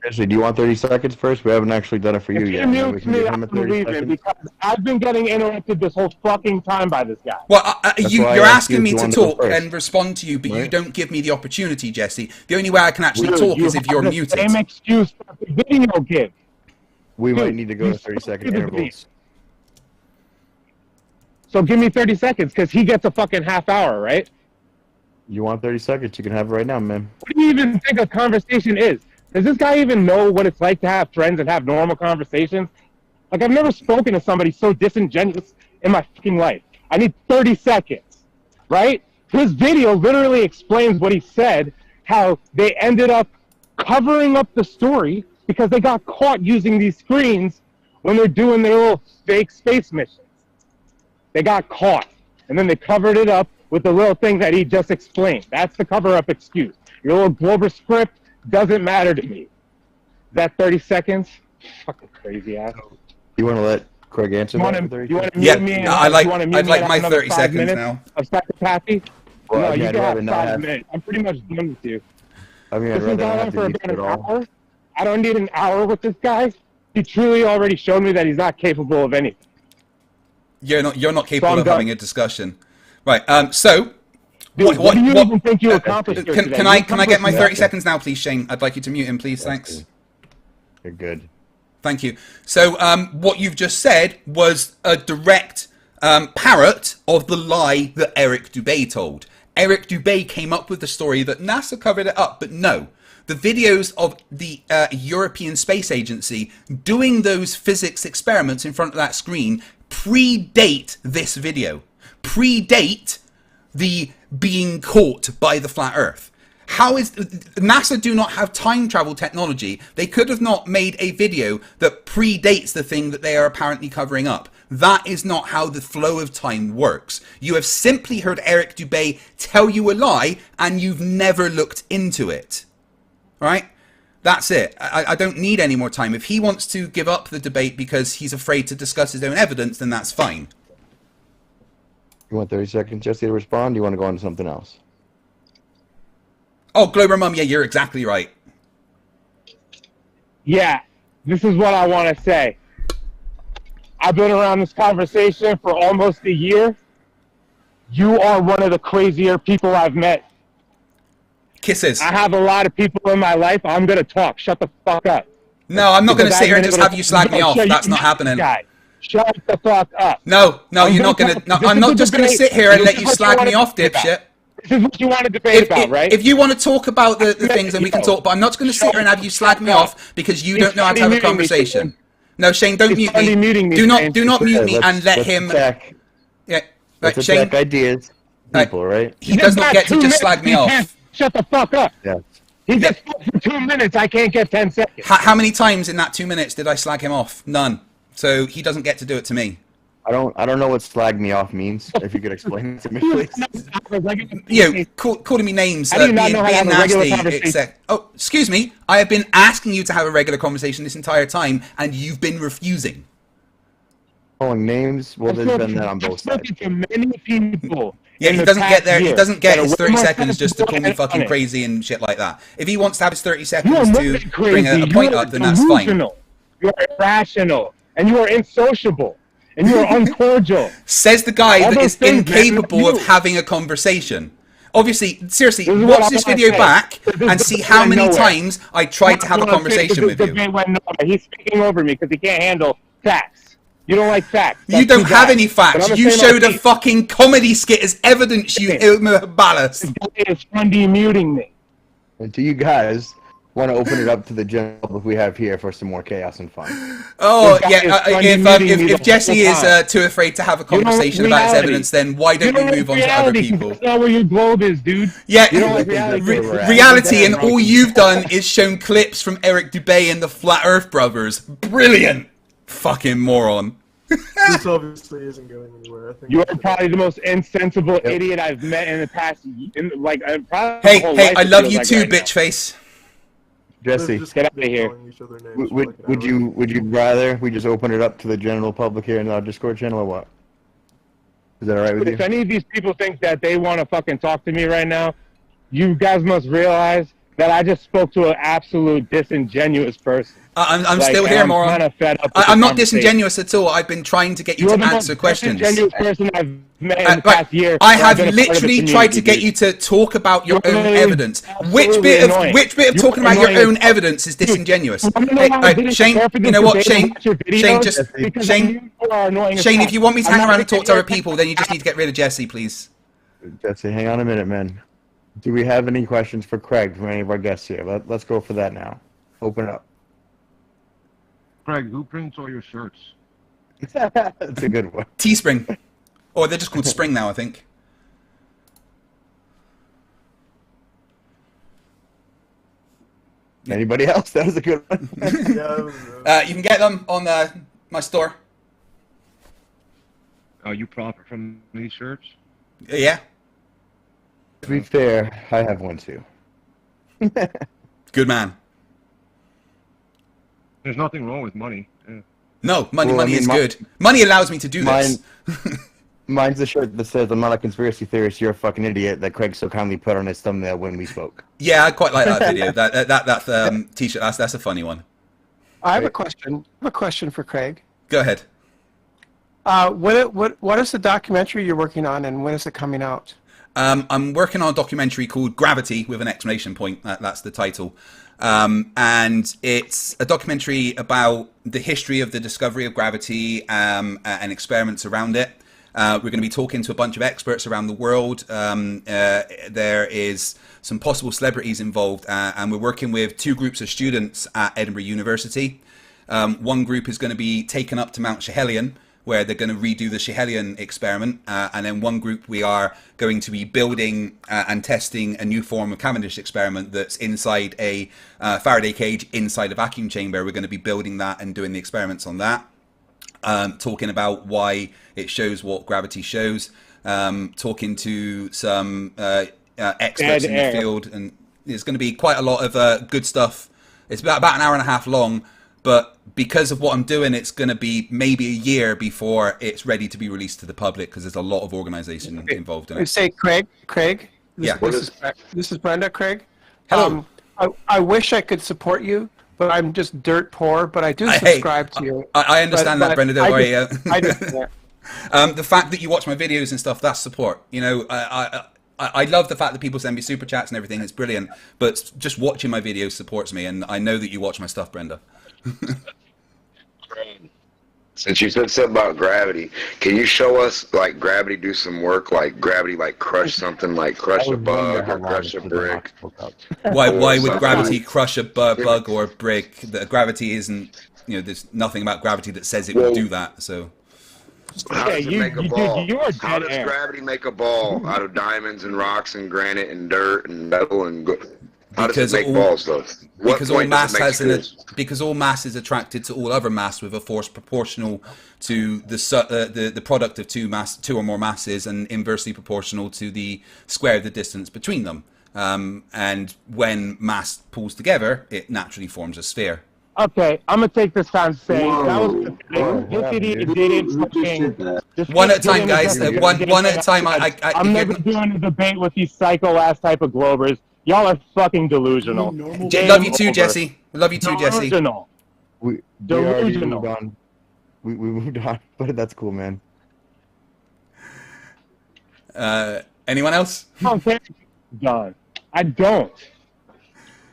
Actually, do you want 30 seconds first? We haven't actually done it for you If yet. you and then we mute can me, give him I'm a 30 leaving seconds. because I've been getting interrupted this whole fucking time by this guy. Well, That's you're why I asked you asking if me you to wanted to go talk first. and respond to you, but you Right. don't give me the opportunity, Jesse. The only way I can actually Dude, talk you is if have you're the muted. Same excuse for the video give. We Dude, might need to go you to 30-second spoke to the intervals. So give me 30 seconds because he gets a fucking half hour, right? You want 30 seconds? You can have it right now, man. What do you even think a conversation is? Does this guy even know what it's like to have friends and have normal conversations? Like, I've never spoken to somebody so disingenuous in my fucking life. I need 30 seconds, right? His video literally explains what he said, how they ended up covering up the story because they got caught using these screens when they're doing their little fake space missions. They got caught, and then they covered it up with the little thing that he just explained. That's the cover-up excuse. Your little Glober script doesn't matter to me. That 30 seconds? Fucking crazy ass. You want to let Craig answer You that want for 30 to seconds? mute Yeah, me? And I'd you like wanna mute me and my have another 30 5 seconds minutes now. of psychopathy? Well, No, I mean, you I'd can rather have not 5 have. minutes. I'm pretty much done with you. I mean, I'd This is rather not going on have for to about mute an at all. hour. I don't need an hour with this guy. He truly already showed me that he's not capable of anything. You're not capable I'm of done. having a discussion. Right. So Dude, what do you even think you accomplished here today? can You I get my accomplished 30 seconds now, please, Shane? I'd like you to mute him, please. Thanks. You're good. Thank you. So what you've just said was a direct parrot of the lie that Eric Dubay told. Eric Dubay came up with the story that NASA covered it up, but no. The videos of the European Space Agency doing those physics experiments in front of that screen predate this video. Predate the being caught by the flat Earth. How is NASA do not have time travel technology? They could have not made a video that predates the thing that they are apparently covering up. That is not how the flow of time works. You have simply heard Eric Dubay tell you a lie and you've never looked into it. Right? That's it. I don't need any more time. If he wants to give up the debate because he's afraid to discuss his own evidence, then that's fine. You want 30 seconds, Jesse, to respond? Do you want to go on to something else? Oh, Glober Mum, yeah, you're exactly right. Yeah, this is what I want to say. I've been around this conversation for almost a year. You are one of the crazier people I've met. Kisses. I have a lot of people in my life. I'm going to talk. Shut the fuck up. No, I'm not going to Because sit here I've and been just able have to- you slag me No, off. shut That's your not happening. guy. Shut the fuck up. No, I'm you're not going to. talk- No, this I'm is not a just going to debate. sit here and This let is you what slag wanna me off, debate about. dipshit. This is what you want to debate about, right? If you want to talk about the things, then we can Yo, talk. But I'm not going to sit here and have you slag me off because you don't know how to have a conversation. No, Shane, don't He's mute finally me. muting me, Do Shane. not mute me Okay, and let let's him. Attack, Yeah, let's right, Shane. attack ideas, people, right? He does not get to just slag me off. Shut the fuck up. Yeah. He just spoke for 2 minutes. I can't get 10 seconds. How many times in that 2 minutes did I slag him off? None. So he doesn't get to do it to me. I don't know what slag me off means. If you could explain it to me, please. Calling me names, How do you not being know how to have a regular nasty. conversation? Oh, excuse me. I have been asking you to have a regular conversation this entire time, and you've been refusing. Calling names. Well, there's been that on both I've sides. spoken to many people. Yeah, in he the doesn't past get there. He year doesn't get that his are 30 way more seconds just to call me sensible fucking and crazy and shit like that. If he wants to have his 30 You are seconds more to than bring a crazy. point You are up, then that's fine. delusional. You are irrational, and you are insociable, and you are uncordial. Says the guy All that those is things, man, incapable of you. having a conversation. Obviously, seriously, This is what watch this I video say. back This and is see the how way many nowhere. times I tried to have a conversation with you. Debate went nowhere. He's speaking over me because he can't handle facts. You don't like facts. You That's don't too have bad. any But facts. I'm You gonna say my showed a piece. fucking comedy skit as evidence, you ballast. This guy is Fundy muting me. And do you guys want to open it up to the general public we have here for some more chaos and fun? Oh, This guy yeah, is Fundy muting me if the Jesse whole is time. too afraid to have a You don't like conversation about his reality. evidence, then why don't you like move on to other reality, 'cause people? That's not where your globe is, dude. Yeah, You don't like That's reality. exactly where we're at. reality, and Damn, all Rocky. you've done is shown clips from Eric Dubay and the Flat Earth Brothers. Brilliant! Fucking moron. This obviously isn't going anywhere. I think You are probably the most insensible idiot I've met in the past. Probably Hey, my whole hey, life I it love feels you like too, right now. bitch face. Jesse, Get out of here. would you rather we just open it up to the general public here in our Discord channel or what? Is that all right with you? If any of these people think that they want to fucking talk to me right now, you guys must realize that I just spoke to an absolute disingenuous person. I'm still here, moron. I'm kind of fed up with I'm the not disingenuous at all. I've been trying to get you You're to the answer most questions. disingenuous person I've met in the past year. I where I've have been a part of the literally tried to community, get you to talk about your You're own literally evidence. absolutely annoying. Which bit of You're talking about your annoying own as fuck. evidence is disingenuous? You wanna know Hey, why I didn't Shane, prepare for you this know what, debate and Shane? watch your Shane, videos? just Because I knew you are annoying as Shane, fuck. if you want me to I'm hang not around and gonna talk to other get your people, then you just need to get rid of Jesse, please. Jesse, hang on a minute, man. Do we have any questions for Craig from any of our guests here? Let's go for that now. Open it up. Craig, who prints all your shirts? That's a good one. Teespring. Or they're just called Spring now, I think. Anybody else? That was a good one. You can get them on my store. Oh, you profit from these shirts? Yeah. To be fair, I have one too. Good man. There's nothing wrong with money. Yeah. No, money Well, I mean, is good. Money allows me to do this. Mine's the shirt that says, "I'm not a conspiracy theorist, you're a fucking idiot," that Craig so kindly put on his thumbnail when we spoke. Yeah, I quite like that video. that t-shirt. That's a funny one. I have a question. I have a question for Craig. Go ahead. What is the documentary you're working on, and when is it coming out? I'm working on a documentary called Gravity with an exclamation point. That's the title. And it's a documentary about the history of the discovery of gravity and experiments around it. We're going to be talking to a bunch of experts around the world. There is some possible celebrities involved, and we're working with two groups of students at Edinburgh University. One group is going to be taken up to Mount Schehallien, where they're going to redo the Schehallien experiment, and then one group we are going to be building and testing a new form of Cavendish experiment that's inside a Faraday cage inside a vacuum chamber. We're going to be building that and doing the experiments on that. Talking about why it shows what gravity shows, talking to some experts in the field, and there's going to be quite a lot of good stuff. It's about an hour and a half long, but because of what I'm doing, it's going to be maybe a year before it's ready to be released to the public, because there's a lot of organization involved in it. Say, Craig. Yeah. This is Brenda. Craig. Hello. I wish I could support you, but I'm just dirt poor. But I do subscribe to you. I understand that, Brenda. Don't worry. I just The fact that you watch my videos and stuff, that's support. You know, I love the fact that people send me super chats and everything. It's brilliant. But just watching my videos supports me, and I know that you watch my stuff, Brenda. Since you said something about gravity, can you show us like gravity do some work, like gravity like crush something, like crush a bug or crush a brick? Why would gravity crush a bug or a brick? The gravity isn't, you know, there's nothing about gravity that says it will do that. So how does it make a ball? You are How dead does air. gravity make a ball out of diamonds and rocks and granite and dirt and metal and how does because it make all, balls though? What because all point does mass it make has spheres? because all mass is attracted to all other mass with a force proportional to the product of two or more masses, and inversely proportional to the square of the distance between them. And when mass pulls together, it naturally forms a sphere. Okay, I'm gonna take this time saying that was this idiot didn't fucking. One at a time, guys. One at a time. I'm never doing a debate with these psycho ass type of Globers. Y'all are fucking delusional. Love you too, Jesse. Love you too, Jesse. Delusional. We already Delusional. moved on. We moved on, but that's cool, man. Anyone else? Okay, John. I don't.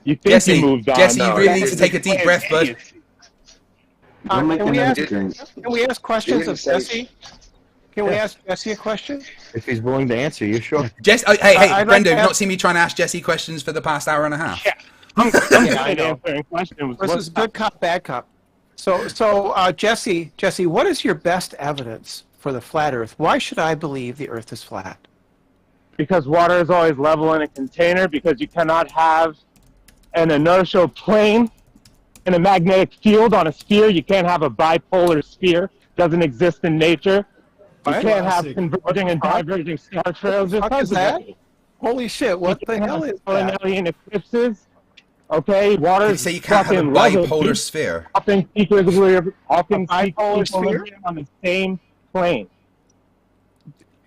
You think you moved on? Jesse, you No. really need to take a deep breath, bud. Can we ask questions of Jesse? Can we ask Jesse a question? If he's willing to answer you, sure. Hey, I'd like Brendo, to you've ask- not seen me trying to ask Jesse questions for the past hour and a half. Yeah. I'm I know. answering questions. This is good cop, bad cop. So Jesse, what is your best evidence for the flat Earth? Why should I believe the Earth is flat? Because water is always level in a container, because you cannot have an inertial plane in a magnetic field on a sphere. You can't have a bipolar sphere. Doesn't exist in nature. You can't have converging and diverging star trails. What the fuck is that? Holy shit, what the hell is that? Alien eclipses. Okay, water You is say you can't have a fucking level. bipolar sphere. Often bipolar sphere? on the same plane.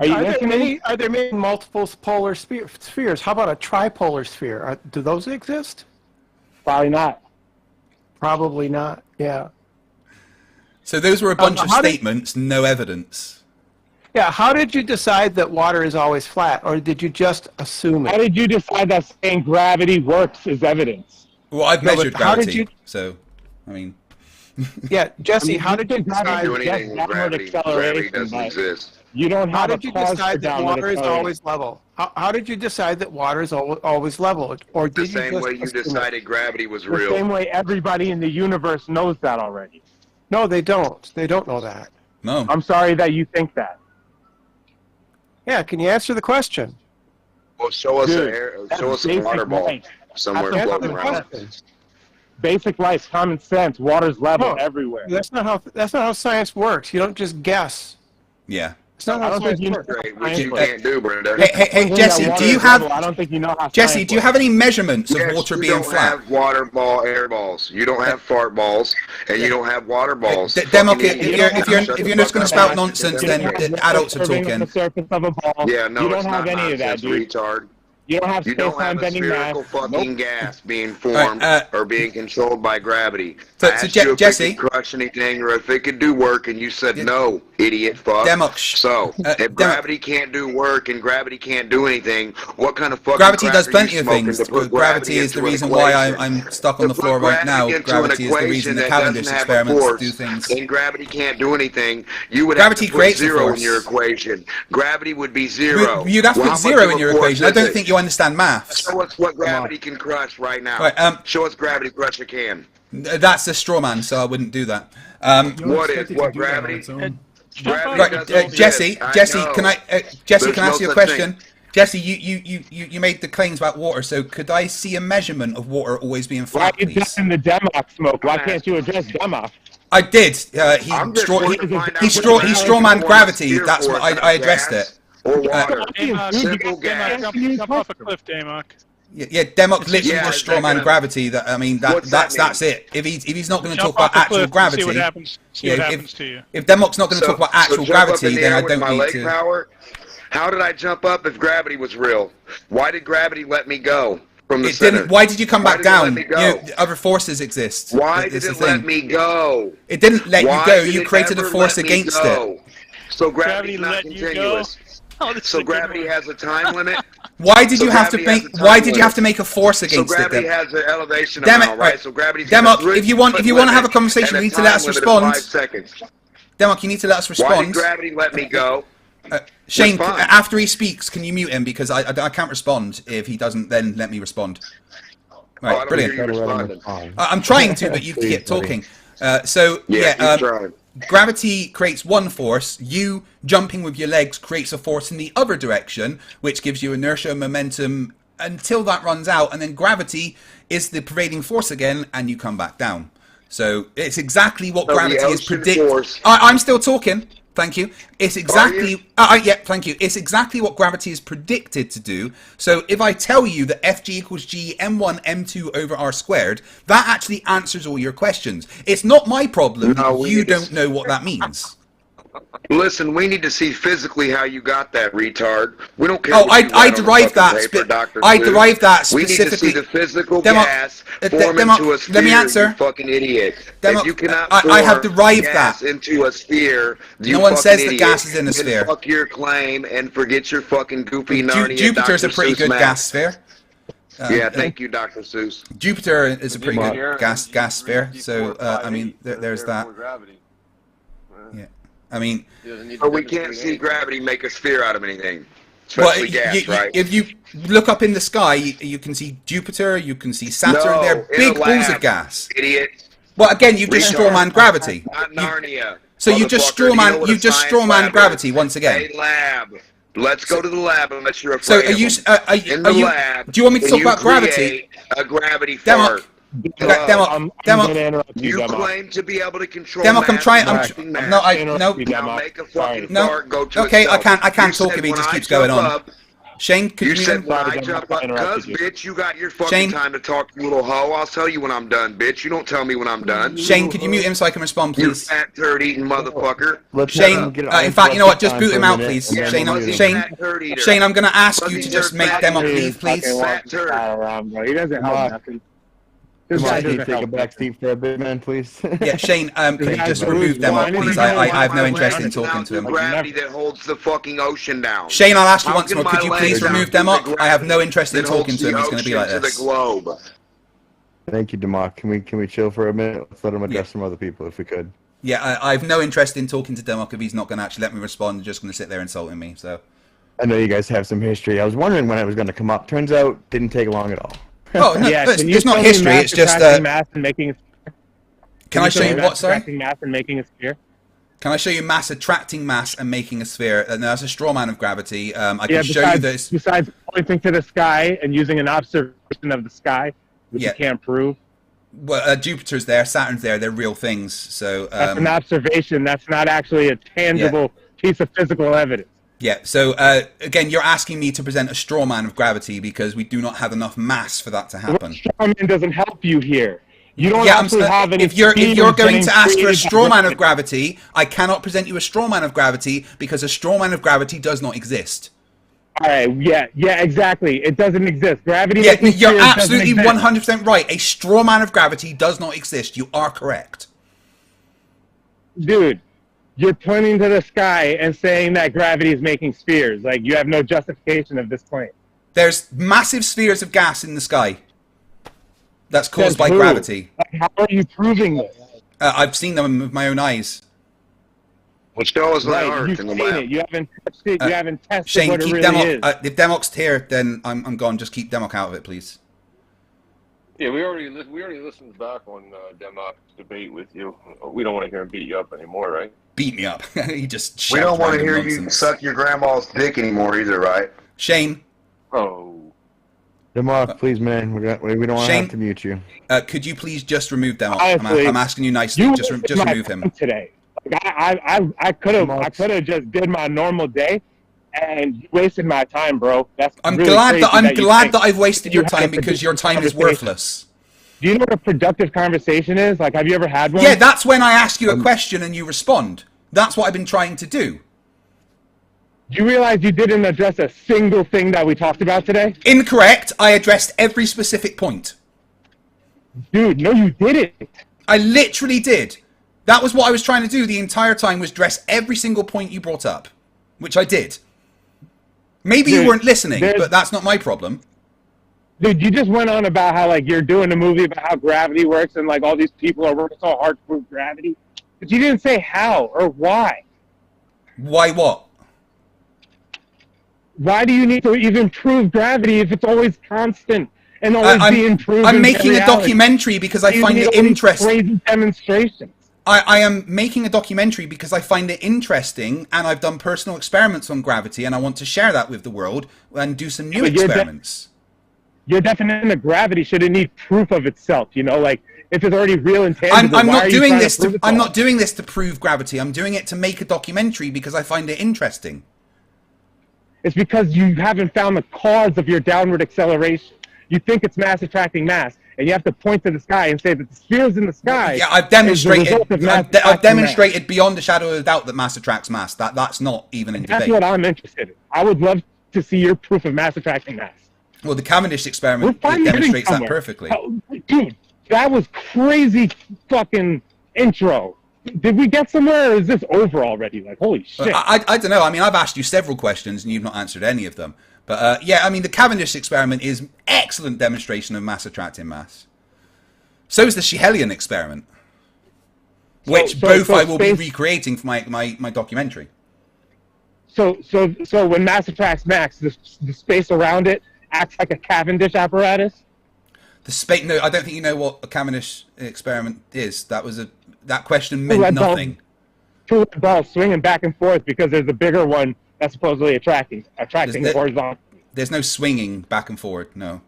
Are you listening? Are there many multiple polar spheres? How about a tripolar sphere? Do those exist? Probably not. Probably not. Yeah. So those were a bunch of statements, no evidence. Yeah. How did you decide that water is always flat, or did you just assume it? How did you decide that saying gravity works is evidence? Well, I've measured gravity, so I mean. Yeah, Jesse, how did you decide? Do anything with gravity. Gravity doesn't exist. You don't have How did you decide that water is acceleration. always level? How did you decide that water is always level? Or The did you same just way you assume it? decided gravity was The real. same way everybody in the universe knows that already. No, they don't. They don't know that. No. I'm sorry that you think that. Yeah, can you answer the question? Well, show us Dude, show us a basic water ball life. somewhere That's floating the around. question. Basic life, common sense, water's level No. everywhere. That's not how science works. You don't just guess. Yeah. It's not I how don't think science you know works. Great, how which science you works. can't do, Brenda. Hey, Jesse, That do you water is have level. I don't think you know how Jesse? science Do you works. have any measurements of Yes, water you being don't flat? have water ball, air balls. You don't have fart balls, and you don't have water balls. Demok, Fucking idiot. if you're Shut the just going to fuck spout up. nonsense, You then don't have adults are serving on talking. the surface of a ball. Yeah, no, you don't it's have not any of that, nonsense, dude. retard. You don't have You don't space-time have a bending spherical mass. fucking Nope. gas being formed or being controlled by gravity. So- I so asked you if Jesse- it could crush anything or if it could do work, and you said no, idiot fuck. Demok, So, if Demok. gravity can't do work and gravity can't do anything, what kind of fucking Gravity crack does are plenty you of smoking things. to put Gravity is the into an reason why equation? I'm stuck on the To put floor right now. into an Gravity is the equation reason the that Cavendish doesn't have a experiments force, do things. and gravity can't do anything, you would Gravity have to put creates a zero in force. your equation. Gravity would be zero. You'd have to Well, put how much zero of in a your force equation. I is don't it? think you understand maths. Show us what gravity can crush right now. Right, Show us gravity crush a can. That's a straw man, so I wouldn't do that. What is what gravity? Gravity Right, doesn't exist. Jesse, I can know. I, Jesse, There's can I ask no you a such question? Jesse, you made the claims about water, so could I see a measurement of water always being Why flat, are you please? addressing the Demok smoke? Why can't you address Demok? I did. I'm just wanting to find out He what straw gravity strawman forms gravity. here That's for what us, I addressed gas it. Or water. Simple gas. Jump off a cliff, Damok. Yeah, Demok literally Yeah, just is that strawman gonna- gravity. That I mean, What's that that's mean? it. If he's not going to Jump talk off about the actual cliff, gravity, See what happens. See what happens to you. if Demok's not going to talk about actual jump up gravity, in the then air I with don't my need leg to. power? How did I jump up if gravity was real? Why did gravity let me go from the It center? didn't. Why did you come Why back did it let down? me You go? know, other forces exist. Why It's did the it thing. let me go? It didn't let Why you go. did You it created a ever force let me against it. go? So Gravity gravity's not let you go? continuous. Oh, this is So a good gravity one. has a time limit. Why did So you have to gravity has make? a time Why did you limit. have to make a force So against it? gravity Then? has an elevation Damn it, amount, right? right. So gravity's Demok, got a if you want to have a limit conversation, and you need to let us time limit of respond. 5 seconds. Demok, you need to let us Why did respond. gravity let me go? Shane, Respond. after he speaks, can you mute him because I can't respond if he doesn't then let me respond. Right, I don't brilliant. hear you responding. I'm trying to, but you Please, keep buddy. talking. So Yeah, yeah, keep trying. gravity creates one force. You jumping with your legs creates a force in the other direction, which gives you inertia, momentum until that runs out, and then gravity is the prevailing force again, and you come back down. So it's exactly what So the gravity is ocean predicted. force- I'm still talking. Thank you. It's exactly. Yeah, thank you. It's exactly what gravity is predicted to do. So if I tell you that Fg equals g m1 m2 over r squared, that actually answers all your questions. It's not my problem. No, we You need to- don't know what that means. Listen, we need to see physically how you got that, retard. We don't care. Oh, what you I write on the derived fucking that. paper, Dr. I Seuss. derived that We need to see specifically. the physical Demok, gas Demok, form into a sphere. let me answer. You fucking idiot. Demok, If you cannot I have form derived gas that. into a sphere, you No one fucking says that idiot, gas is in a then sphere. Fuck your claim and forget your fucking goofy Narnia. Jupiter's a Dr. pretty Seuss good math. gas sphere. Yeah, thank you, Dr. Seuss. Jupiter is a pretty good gas sphere. So I mean, there's that. Yeah, I mean, But we can't see gravity make a sphere out of anything, well, especially gas, right? if you look up in the sky, you can see Jupiter, you can see Saturn. No, They're in big a balls of lab, gas. Idiot. Well, again, you just Retard. strawman gravity. Not Narnia. So you just Motherfucker, do you know strawman, what you a just science strawman lab gravity is? once again. A lab. Let's go to the lab unless you're So afraid are you? of them. In the lab, Do you want me to and talk you about gravity? create a gravity Demok, fart. I'm gonna interrupt you, You Demok. claim to be able to control Demok, I'm mass trying. and I'm acting mass. no, Interrupt no. you, Now Demok. make a Sorry. fucking No. fart go to Okay, itself. I can't You talk said if he when just I keeps going jump on. up, Shane, could You you said mute when him? I jump up, cuz, bitch, you got your fucking Shane? time to talk, you little hoe. I'll tell you when I'm done, bitch. You don't tell me when I'm done. Shane, could you mute him so I can respond, You please? fat turd-eating motherfucker. Let's Shane, get in fact, you know what? Just boot him out, please. Yeah, Shane, fuzzy Shane, fat turd eater. Shane, I'm going to ask you Fuzzy to just turd make fat Demok turd. leave, please. Fat turd. Around, bro. He doesn't help nothing. This guy Can you doesn't take a help. back seat for a bit, man, please? Yeah, Shane, could you just remove Well, I Demok, wanna please? know I why have no my interest in legs talking now to him. do gravity that holds the fucking ocean down. Shane, I'll ask you How once can more. Could my you please legs remove outdo the Demok? I have no gravity interest in that talking holds to him. the He's going to be like ocean this. to the globe. Thank you, Democ. Can we chill for a minute? Let's let him address Yeah. some other people if we could. Yeah, I have no interest in talking to Demok if he's not going to actually let me respond. He's just going to sit there insulting me. So I know you guys have some history. I was wondering when it was going to come up. Turns out, didn't take long at all. Oh, no, Yeah, can you it's not show me history. mass It's just. attracting mass and making. Can I show you what? Sorry. Attracting mass and making a sphere. Can I show you mass attracting mass and making a sphere? No, that's a straw man of gravity. I Yeah, can show you this. besides pointing to the sky and using an observation of the sky, which Yeah. you can't prove. Well, Jupiter's there, Saturn's there. They're real things. So That's an observation. That's not actually a tangible piece of physical evidence. yeah. So again, you're asking me to present a straw man of gravity because we do not have enough mass for that to happen. Strawman doesn't help you here. You don't Yeah, actually have any. if you're going getting to ask for a created straw by man of gravity. gravity, I cannot present you a straw man of gravity because a straw man of gravity does not exist. All right. Yeah. Exactly. It doesn't exist. Gravity. Yeah, making you're spheres doesn't absolutely exist. 100% right. A straw man of gravity does not exist. You are correct. Dude, you're pointing to the sky and saying that gravity is making spheres. Like, you have no justification of this claim. There's massive spheres of gas in the sky. That's caused by Says who? gravity. Like, how are you proving this? I've seen them with my own eyes. Well, show us the Right, earth you've in the seen lab. it. You haven't touched it. You haven't tested Shane, what it keep really Demok. is. If Demok's here, then I'm gone. Just keep Demok out of it, please. Yeah, we already listened back on Demok's debate with you. We don't want to hear him beat you up anymore, right? Beat me up. He just. We don't want to random hear you nonsense. suck your grandma's dick anymore either, right? Shane. Oh. Demok, please, man. We don't want to Shane? have to mute you. Could you please just remove Demok? Honestly, I'm asking you nicely. You Just wasted my remove him. time today. Like, I could have just did my normal day, and you wasted my time, bro. That's I'm really glad crazy that you think I've wasted your you had a time because your time is productive worthless. Do you know what a productive conversation is? Like, have you ever had one? Yeah, that's when I ask you a question and you respond. That's what I've been trying to do. Do you realize you didn't address a single thing that we talked about today? Incorrect. I addressed every specific point. Dude, no, you didn't. I literally did. That was what I was trying to do the entire time, was address every single point you brought up, which I did. Maybe you weren't listening, but that's not my problem. Dude, you just went on about how, like, you're doing a movie about how gravity works and, like, all these people are working so hard to prove gravity. But you didn't say how or why. Why what? Why do you need to even prove gravity if it's always constant and always being proven? I'm making a documentary because I find it interesting. Crazy demonstrations. I am making a documentary because I find it interesting, and I've done personal experiments on gravity, and I want to share that with the world and do some new experiments. Your definition of gravity shouldn't need proof of itself. You know, like, if it's already real and tangible. I'm not doing this to. I'm not doing this to prove gravity. I'm doing it to make a documentary because I find it interesting. It's because you haven't found the cause of your downward acceleration. You think it's mass attracting mass, and you have to point to the sky and say that the spheres in the sky. Yeah, I've demonstrated. I've demonstrated mass. beyond a shadow of a doubt that mass attracts mass. That's not even in That's debate. what I'm interested in. I would love to see your proof of mass attracting mass. Well, the Cavendish experiment demonstrates that perfectly. Dude, that was crazy fucking intro. Did we get somewhere, or is this over already? Like, holy shit. I don't know. I mean, I've asked you several questions and you've not answered any of them. But yeah, I mean, the Cavendish experiment is excellent demonstration of mass attracting mass. So is the Schehelian experiment, which I will be recreating for my documentary. So when mass attracts mass, the space around it acts like a Cavendish apparatus? No, I don't think you know what a Cavendish experiment is. That question meant nothing. Two balls swinging back and forth because there's a bigger one that's supposedly attracting horizontally. There's no swinging back and forward. No.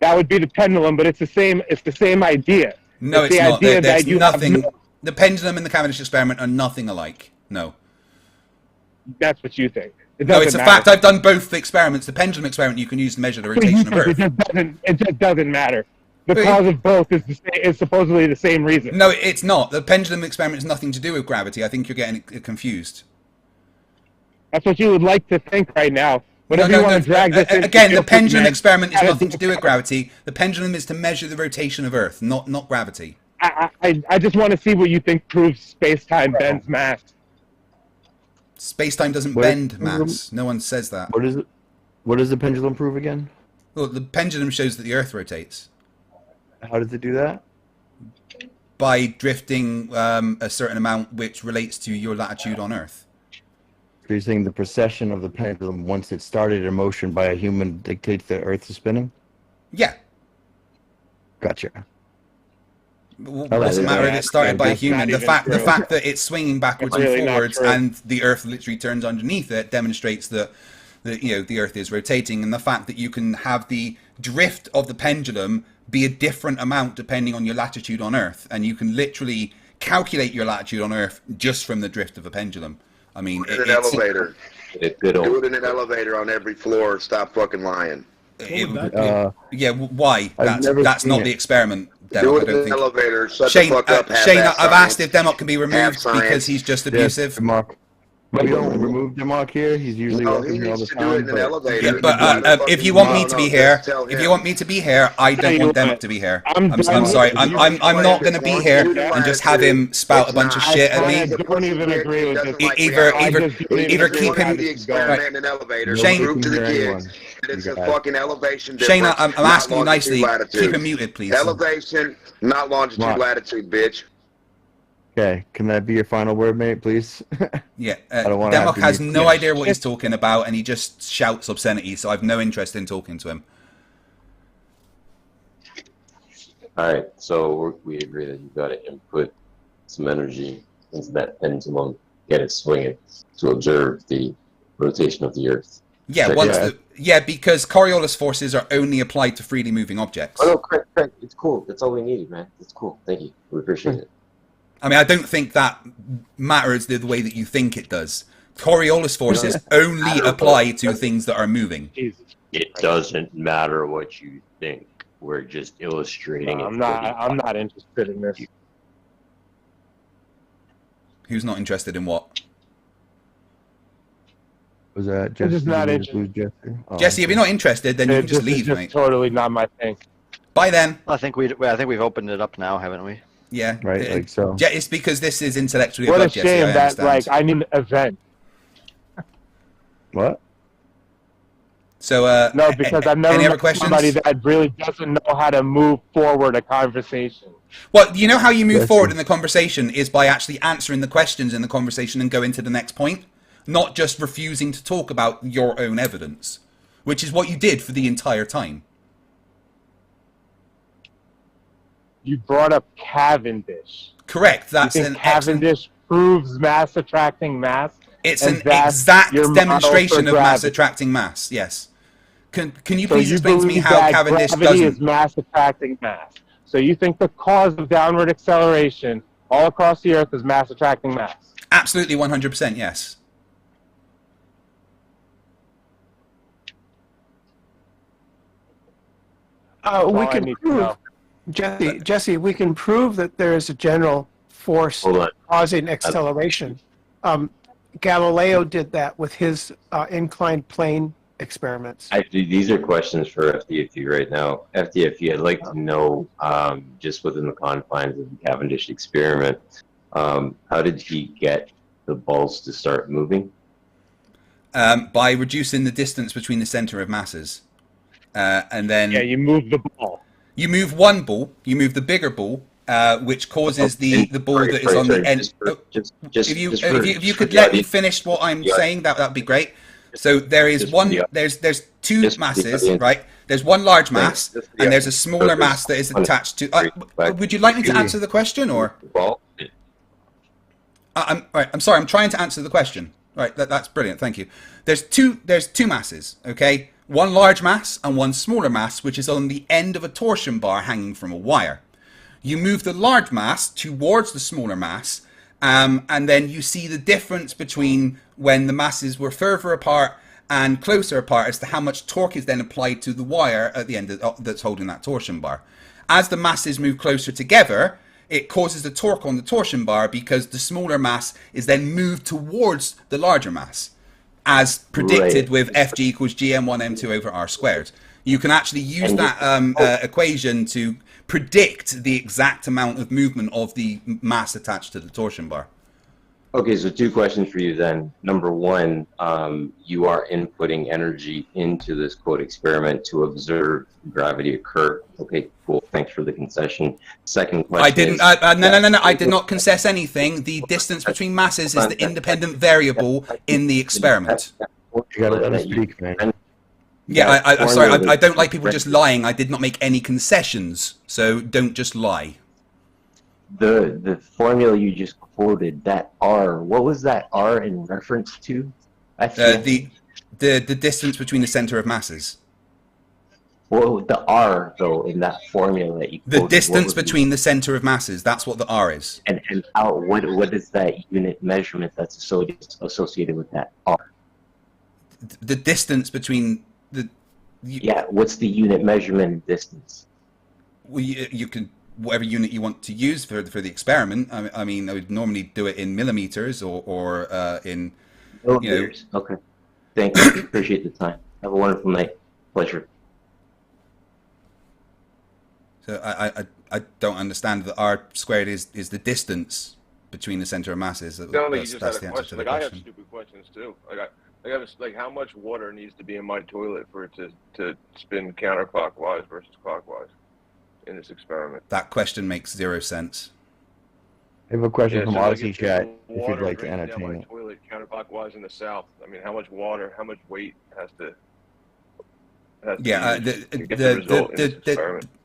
That would be the pendulum, but it's the same. It's the same idea. No, it's not. There's nothing. The pendulum and the Cavendish experiment are nothing alike. No. that's what you think. No, it's a fact. I've done both experiments. The pendulum experiment you can use to measure the rotation of Earth. It just doesn't matter. The cause of both is supposedly the same reason. No, it's not. The pendulum experiment has nothing to do with gravity. I think you're getting it confused. That's what you would like to think right now. Whenever you want to drag this again, the pendulum experiment is nothing to do with gravity. The pendulum is to measure the rotation of Earth, not gravity. I just want to see what you think proves space-time bends mass. Space-time doesn't bend mass. No one says that. What is it? What does the pendulum prove again? Well, the pendulum shows that the Earth rotates. How does it do that? By drifting a certain amount, which relates to your latitude on Earth. So you're saying the precession of the pendulum, once it started in motion by a human, dictates the Earth is spinning? Yeah. Gotcha. What does it matter if it started by a human? The fact that it's swinging backwards and forwards and the Earth literally turns underneath it demonstrates that the Earth is rotating, and the fact that you can have the drift of the pendulum be a different amount depending on your latitude on Earth, and you can literally calculate your latitude on Earth just from the drift of a pendulum. I mean, it's an elevator. Do it in an elevator on every floor. Stop fucking lying. Yeah, why? That's not the experiment. Do it in an elevator. Shut Shane, the fuck up. Shane, I've asked if Democ can be removed because he's just abusive. Yes, we don't remove Democ here. He's usually welcome here all the time. Yeah, but if you want me to be here, I don't want Democ to be here. I'm sorry. I'm not going to be here and just have him spout a bunch of shit at me. I don't even agree with this. Either keep him. Shane, it's a fucking elevation difference. Shane, I'm asking you nicely. Keep him muted, please. Elevation, not longitude, latitude, bitch. Okay, can that be your final word, mate, please? Yeah, Democ has no idea what he's talking about, and he just shouts obscenity, so I have no interest in talking to him. Alright, so we agree that you gotta input some energy into that pendulum, get it swinging to observe the rotation of the Earth. Yeah, because Coriolis forces are only applied to freely moving objects. Oh no, Craig, it's cool. That's all we need, man. It's cool. Thank you. We appreciate it. I mean, I don't think that matters the way that you think it does. Coriolis forces only apply to things that are moving. It doesn't matter what you think. We're just illustrating it. I'm not interested in this. Who's not interested in what? Was that Jesse? I'm just not interested. Jesse, if you're not interested, then you can just leave, mate. Totally not my thing. Bye then. I think we've opened it up now, haven't we? Yeah. Right, like so. It's because this is intellectually What a above Jesse, shame that I need an event. What? So no, because I've never met somebody questions? that really doesn't know how to move forward a conversation. Well, you know how you move forward in the conversation is by actually answering the questions in the conversation and going to the next point, not just refusing to talk about your own evidence, which is what you did for the entire time. You brought up Cavendish. Correct. That's an Cavendish proves mass attracting mass. It's an exact demonstration of mass attracting mass. Yes. Can you please explain to me how Cavendish doesn't? Gravity is mass attracting mass. So you think the cause of downward acceleration all across the Earth is mass attracting mass? Absolutely, 100%. Yes. We can prove, Jesse, we can prove that there is a general force causing acceleration. Galileo did that with his inclined plane experiments. These are questions for FTFE right now. FTFE, I'd like to know, just within the confines of the Cavendish experiment, how did he get the balls to start moving? By reducing the distance between the center of masses. And then you move the ball. You move one ball. You move the bigger ball, which causes the ball that is on the end. If you could let me finish what I'm saying, that'd be great. So there is one. There's two masses, right? There's one large mass, and there's a smaller mass that is attached to. Would you like me to answer the question, or? I'm sorry. I'm trying to answer the question. Right. That's brilliant. Thank you. There's two masses. Okay. One large mass and one smaller mass, which is on the end of a torsion bar hanging from a wire. You move the large mass towards the smaller mass, And then you see the difference between when the masses were further apart and closer apart as to how much torque is then applied to the wire at the end that's holding that torsion bar. As the masses move closer together, it causes the torque on the torsion bar because the smaller mass is then moved towards the larger mass, as predicted with Fg equals gm1m2 over r squared. You can actually use that equation to predict the exact amount of movement of the mass attached to the torsion bar. Okay, so two questions for you then. Number one, you are inputting energy into this quote experiment to observe gravity occur. Okay, cool. Thanks for the concession. Second question. I didn't. No. I did not concess anything. The distance between masses is the independent variable in the experiment. You gotta let us speak, man. Yeah, I'm sorry. I don't like people just lying. I did not make any concessions, so don't just lie. The formula you just quoted, that R, what was that R in reference to? The distance between the center of masses. Well, the R though in that formula that you quoted, the distance between the center of masses. That's what the R is. And how what is that unit measurement that's associated with that R? The distance between the. Yeah, what's the unit measurement distance? Well, you can. Whatever unit you want to use for the experiment. I mean, I would normally do it in millimeters or in millimeters. You know. Okay. Thank you. Appreciate the time. Have a wonderful night. Pleasure. So I don't understand that r squared is the distance between the center of masses. That's the answer to the question. I have stupid questions too. Like how much water needs to be in my toilet for it to spin counterclockwise versus clockwise in this experiment? That question makes zero sense. I have a question from Odyssey chat if you'd like to entertain down my it. Toilet counterclockwise in the south. I mean, how much water, how much weight has to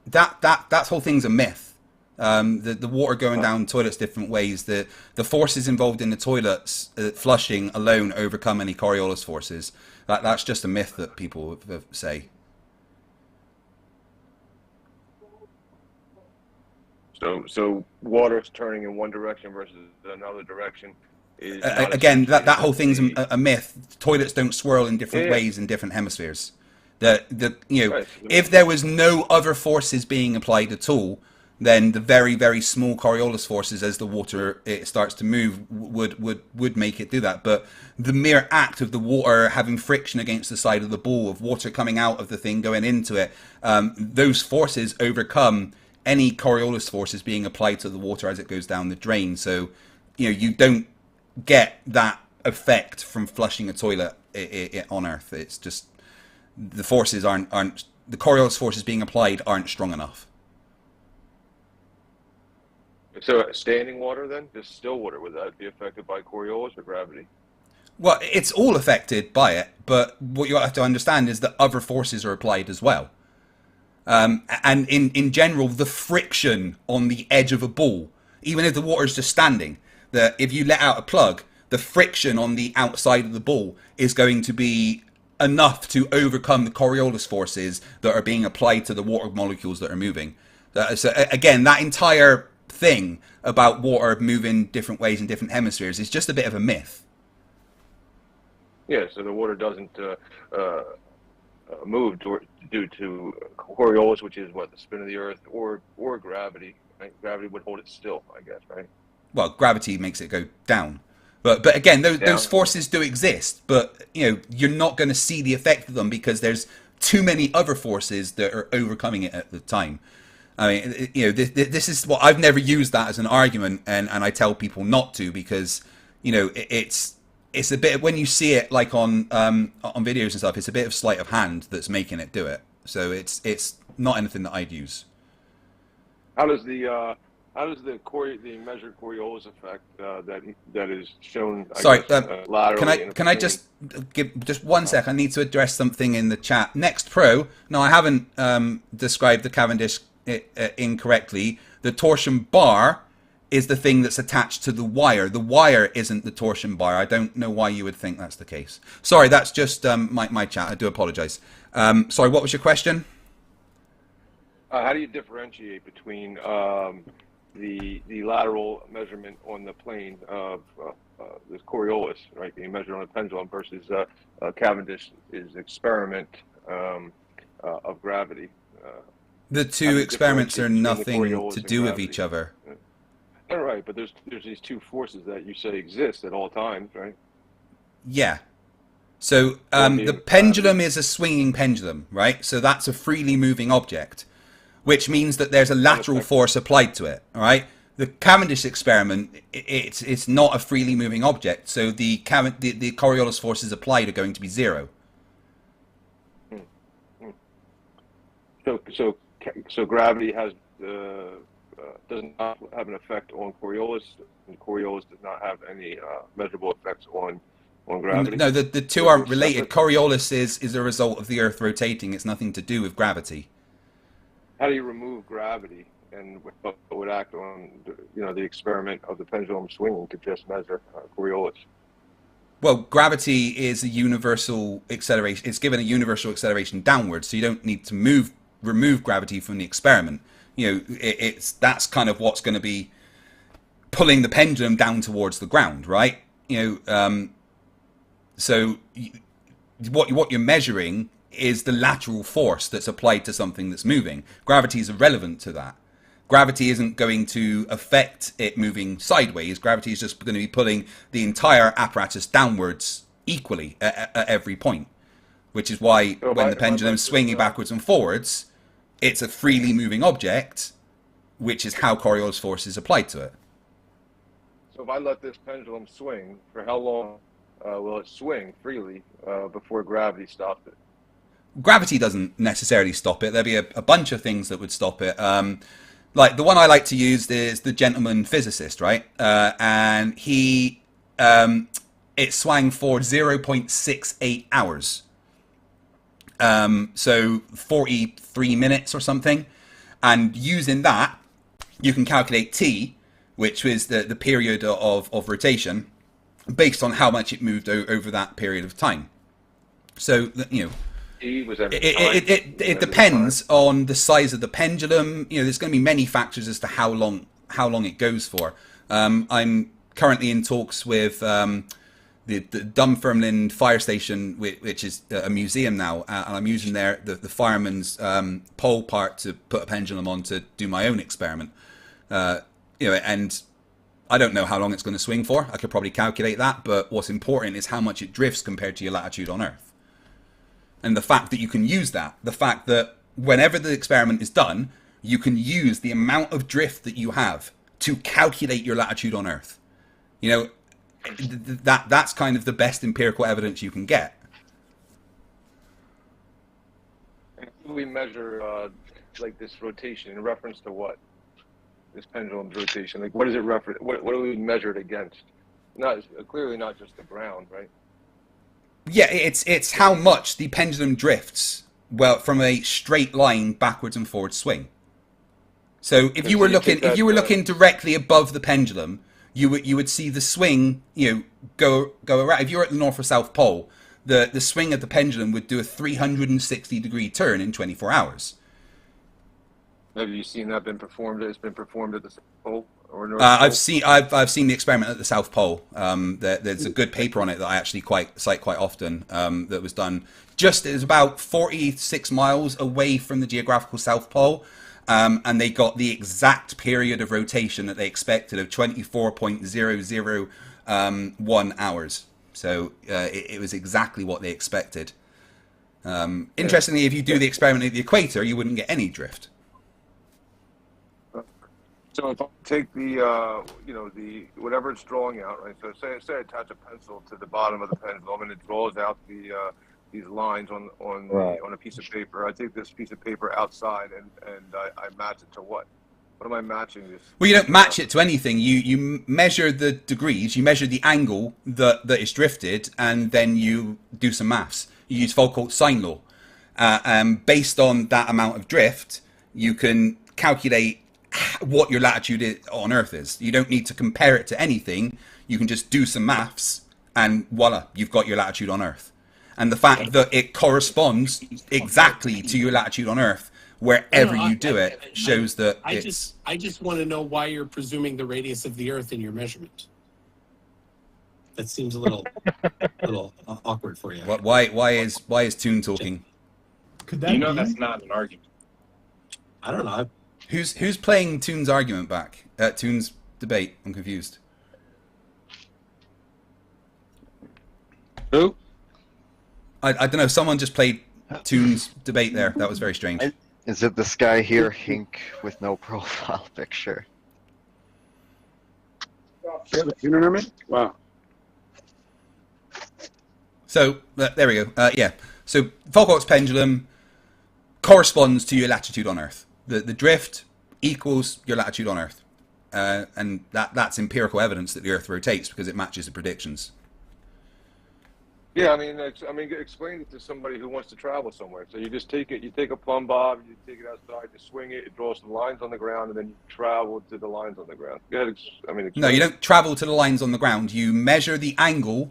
that whole thing's a myth. The water going down toilets different ways. The forces involved in the toilets flushing alone overcome any Coriolis forces. That's just a myth that people say. So water's turning in one direction versus another direction is again that whole thing's a myth. Toilets don't swirl in different ways in different hemispheres. If there was no other forces being applied at all, then the very, very small Coriolis forces as the water starts to move would make it do that. But the mere act of the water having friction against the side of the ball, of water coming out of the thing going into it, those forces overcome any Coriolis forces being applied to the water as it goes down the drain. So, you don't get that effect from flushing a toilet on Earth. It's just the forces aren't the Coriolis forces being applied aren't strong enough. So standing water then, just still water, would that be affected by Coriolis or gravity? Well, it's all affected by it, but what you have to understand is that other forces are applied as well. And in general, the friction on the edge of a ball, even if the water is just standing, that if you let out a plug, the friction on the outside of the ball is going to be enough to overcome the Coriolis forces that are being applied to the water molecules that are moving. So again, that entire thing about water moving different ways in different hemispheres is just a bit of a myth. Yeah, so the water doesn't move due to Coriolis, which is what, the spin of the Earth, or gravity. Right? Gravity would hold it still, I guess, right? Well, gravity makes it go down. But again, those forces do exist, but you're not going to see the effect of them because there's too many other forces that are overcoming it at the time. I mean, this is what I've never used that as an argument, and I tell people not to because it's a bit, when you see it like on videos and stuff, it's a bit of sleight of hand that's making it do it. So it's not anything that I'd use. How does the measured Coriolis effect that is shown? Laterally can I just give just 1 sec? I need to address something in the chat. Next Pro. No, I haven't described the Cavendish incorrectly. The torsion bar is the thing that's attached to the wire. The wire isn't the torsion bar. I don't know why you would think that's the case. Sorry, that's just my chat. I do apologize. Sorry, what was your question? How do you differentiate between the lateral measurement on the plane of this Coriolis, right, being measured on a pendulum versus Cavendish's experiment of gravity. The two experiments are nothing to do with each other. All right, but there's these two forces that you say exist at all times, right? Yeah. So the pendulum is a swinging pendulum, right? So that's a freely moving object, which means that there's a lateral force applied to it, all right? The Cavendish experiment, it's not a freely moving object, so the Coriolis forces applied are going to be 0. So gravity has does not have an effect on Coriolis, and Coriolis does not have any measurable effects on gravity. No, the two aren't related. Coriolis is a result of the Earth rotating. It's nothing to do with gravity. How do you remove gravity, and what would act on the experiment of the pendulum swinging to just measure Coriolis? Well, gravity is a universal acceleration. It's given a universal acceleration downwards, so you don't need to remove gravity from the experiment. That's kind of what's going to be pulling the pendulum down towards the ground, right? So what you're measuring is the lateral force that's applied to something that's moving. Gravity is irrelevant to that. Gravity isn't going to affect it moving sideways. Gravity is just going to be pulling the entire apparatus downwards equally at every point, which is why when the pendulum is swinging backwards and forwards, it's a freely moving object, which is how Coriolis force is applied to it. So if I let this pendulum swing, for how long will it swing freely before gravity stops it? Gravity doesn't necessarily stop it. There'll be a bunch of things that would stop it. Like the one I like to use is the gentleman physicist, right? And it swung for 0.68 hours. So 43 minutes or something. And using that, you can calculate T, which was the period of rotation, based on how much it moved over that period of time. So, it depends on the size of the pendulum. There's going to be many factors as to how long it goes for. I'm currently in talks with the Dunfermline Fire Station, which is a museum now, and I'm using the fireman's pole part to put a pendulum on to do my own experiment. And I don't know how long it's going to swing for. I could probably calculate that, but what's important is how much it drifts compared to your latitude on Earth. And the fact that you can use that, the fact that whenever the experiment is done, you can use the amount of drift that you have to calculate your latitude on Earth. That's kind of the best empirical evidence you can get. And we measure like this rotation in reference to what? This pendulum's rotation. Like, what is it reference? What do we measure it against? Clearly not just the ground, right? Yeah, it's how much the pendulum drifts from a straight line backwards and forward swing. So if you were looking directly above the pendulum, you would see the swing go around. If you're at the North or South Pole, the swing of the pendulum would do a 360-degree turn in 24 hours. Have you seen that been performed? It's been performed at the South Pole or North Pole? I've seen the experiment at the South Pole. There's a good paper on it that I actually cite quite often. That was done it was about 46 miles away from the geographical South Pole, and they got the exact period of rotation that they expected of 24.001 hours. So it was exactly what they expected. Interestingly, if you do the experiment at the equator, you wouldn't get any drift. So if I take the whatever it's drawing out, right? So say I attach a pencil to the bottom of the pendulum and it draws out these lines on a piece of paper. I take this piece of paper outside and I match it to what? What am I matching this? Well, you don't match it to anything. You measure the degrees, you measure the angle that is drifted, and then you do some maths. You use Foucault's sine law. Based on that amount of drift, you can calculate what your latitude on Earth is. You don't need to compare it to anything. You can just do some maths and voila, you've got your latitude on Earth. And the fact that it corresponds exactly to your latitude on Earth wherever you do it shows that I just want to know why you're presuming the radius of the Earth in your measurement. That seems a little awkward for you. Why is Toon talking? Could that that's not an argument. I don't know. Who's playing Toon's argument back? Toon's debate. I'm confused. Who? I don't know. Someone just played Toon's debate there. That was very strange. Is it this guy here, Hink, with no profile picture? You know what I mean? Wow. So there we go. Yeah. So Foucault's pendulum corresponds to your latitude on Earth. The drift equals your latitude on Earth, and that's empirical evidence that the Earth rotates because it matches the predictions. Yeah, I mean, explain it to somebody who wants to travel somewhere. So you just take it, you take a plumb bob, you take it outside, you swing it, it draws some lines on the ground, and then you travel to the lines on the ground. Go ahead, No, you don't travel to the lines on the ground. You measure the angle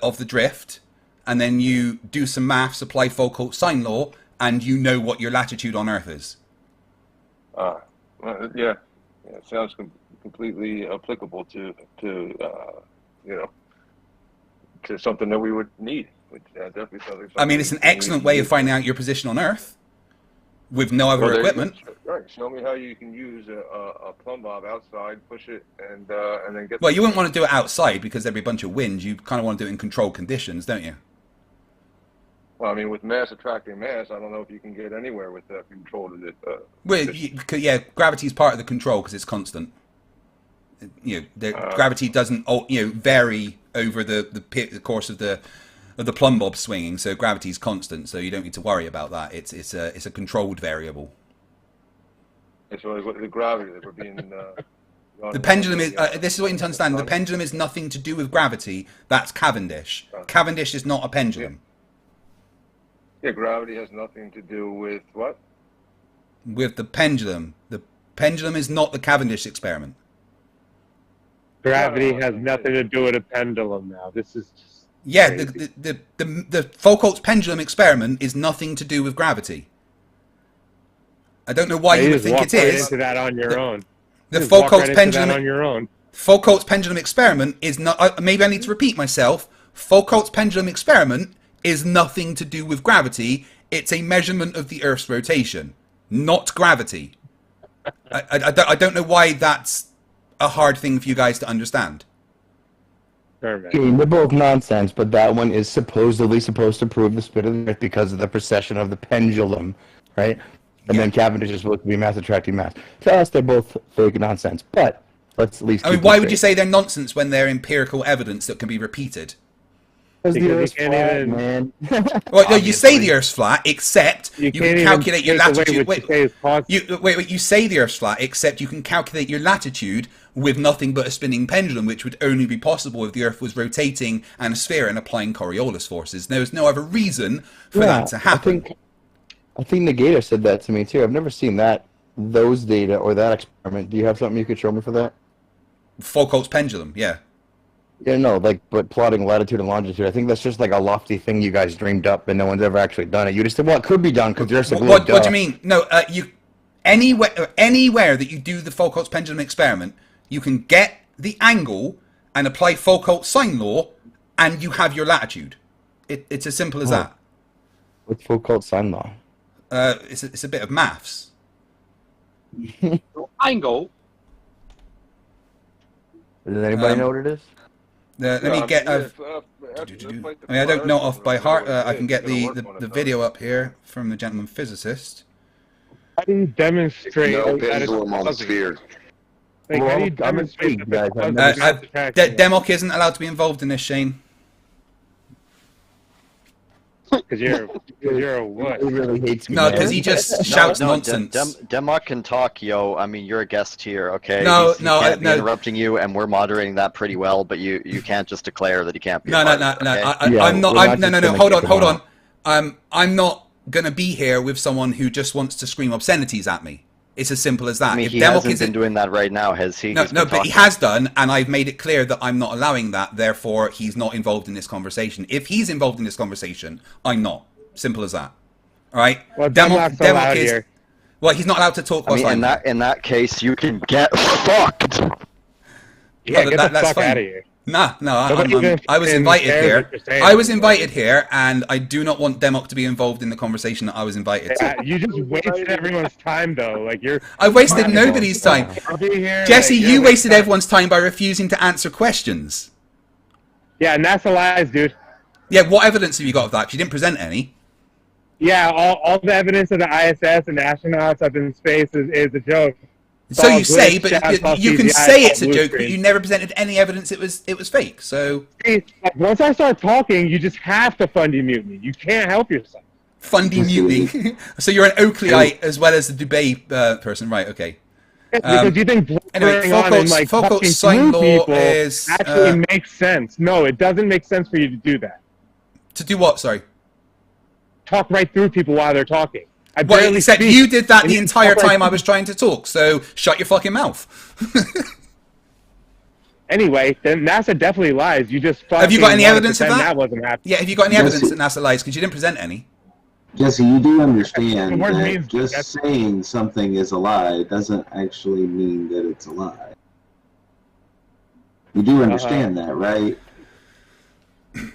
of the drift, and then you do some maths, apply Foucault's sine law, and you know what your latitude on Earth is. Yeah, it sounds completely applicable to to something that we would need. Which definitely sounds like I mean, it's an excellent way of finding out your position on Earth with no other equipment. Right. Show me how you can use a plumb bob outside, push it, and then get. Well, you wouldn't want to do it outside because there'd be a bunch of wind. You kind of want to do it in controlled conditions, don't you? Well, I mean, with mass attracting mass, I don't know if you can get anywhere with control of it. Well, yeah, gravity's part of the control because it's constant. Gravity doesn't vary over the course of the plumb bob swinging, so gravity's constant, so you don't need to worry about that. It's a controlled variable. So the gravity that we're being. The pendulum is. This is what you need to understand. The pendulum is nothing to do with gravity. That's Cavendish. Cavendish is not a pendulum. Yeah, gravity has nothing to do with what? With the pendulum. The pendulum is not the Cavendish experiment. Gravity has nothing to do with a pendulum now. This is just the Foucault's pendulum experiment is nothing to do with gravity. I don't know why you would think it is. Into that on your own. The Foucault's pendulum on your own. Foucault's pendulum experiment is not. Maybe I need to repeat myself. Foucault's pendulum experiment is nothing to do with gravity. It's a measurement of the Earth's rotation, not gravity. I don't know why that's a hard thing for you guys to understand. They're both nonsense, but that one is supposedly supposed to prove the spin of the Earth because of the precession of the pendulum, right? And then Cavendish is supposed to be mass attracting mass. To us, they're both fake nonsense, but let's at least. I mean, why would you say they're nonsense when they're empirical evidence that can be repeated? Because the Earth's flat, man. Well, no, you say the Earth's flat, except you can calculate your latitude. You say the Earth's flat, except you can calculate your latitude with nothing but a spinning pendulum, which would only be possible if the Earth was rotating and a sphere and applying Coriolis forces. There's no other reason for that to happen. I think Negator said that to me too. I've never seen those data or that experiment. Do you have something you could show me for that? Foucault's pendulum, yeah. Yeah, no, but plotting latitude and longitude, I think that's just like a lofty thing you guys dreamed up and no one's ever actually done it. You just said, well, it could be done because there's a globe. What do you mean? No, anywhere that you do the Foucault's pendulum experiment, you can get the angle and apply Foucault's sine law, and you have your latitude. It's as simple as that. What's Foucault's sine law? It's a bit of maths. Angle. Does anybody know what it is? Let me get. I don't know off by heart. I can get the video up here from the gentleman physicist. How do you demonstrate that on the sphere? How do you demonstrate Demok isn't allowed to be involved in this, Shane. Because you're a what? He really hates me. No, because he just shouts nonsense. Demok can talk, yo. I mean, you're a guest here, okay? No, he can't be interrupting you, and we're moderating that pretty well. But you can't just declare that he can't be. No. I'm not. Hold on. I'm not gonna be here with someone who just wants to scream obscenities at me. It's as simple as that. I mean, he hasn't been doing that right now, has he? No, but he has done, and I've made it clear that I'm not allowing that. Therefore, he's not involved in this conversation. If he's involved in this conversation, I'm not. Simple as that. All right. Well, Demok's allowed here. Well, he's not allowed to talk. I mean, in that case, you can get fucked. Yeah, get the that's fuck fine. out of here. No, Nobody I was even invited cares here. what you're saying I was anymore. invited here, and I do not want debunked to be involved in the conversation that I was invited to. Yeah, you just wasted everyone's time, though. Like you're. I wasted nobody's time. I'll be here, Jesse, like, you wasted everyone's time by refusing to answer questions. Yeah, NASA lies, dude. Yeah, what evidence have you got of that? 'Cause you didn't present any. Yeah, all the evidence of the ISS and the astronauts up in space is a joke. It's So all you say, glitch, but shots, all you can CGI, say all it's a blue joke, but screen. you never presented any evidence it was fake. So See, like, once I start talking, you just have to fundy mute me. You can't help yourself. fundy muting. So you're an Oakleyite as well as the Dubai person, right? Okay. Because you think Anyway, blurring on and like Foucault's talking sign through law people is actually makes sense. No, it doesn't make sense for you to do that. to do what? Sorry. Talk right through people while they're talking. I Well, barely except speak, you did that and the you entire talk right time I through- was trying to talk. So shut your fucking mouth. Anyway, then NASA definitely lies. You just Have you got any fucking wanna evidence of pretend that? wasn't happening. Yeah. Have you got any evidence that NASA lies? Because you didn't present any. Jesse, you do understand The word that means just that's- saying something is a lie doesn't actually mean that it's a lie. You do understand that, right?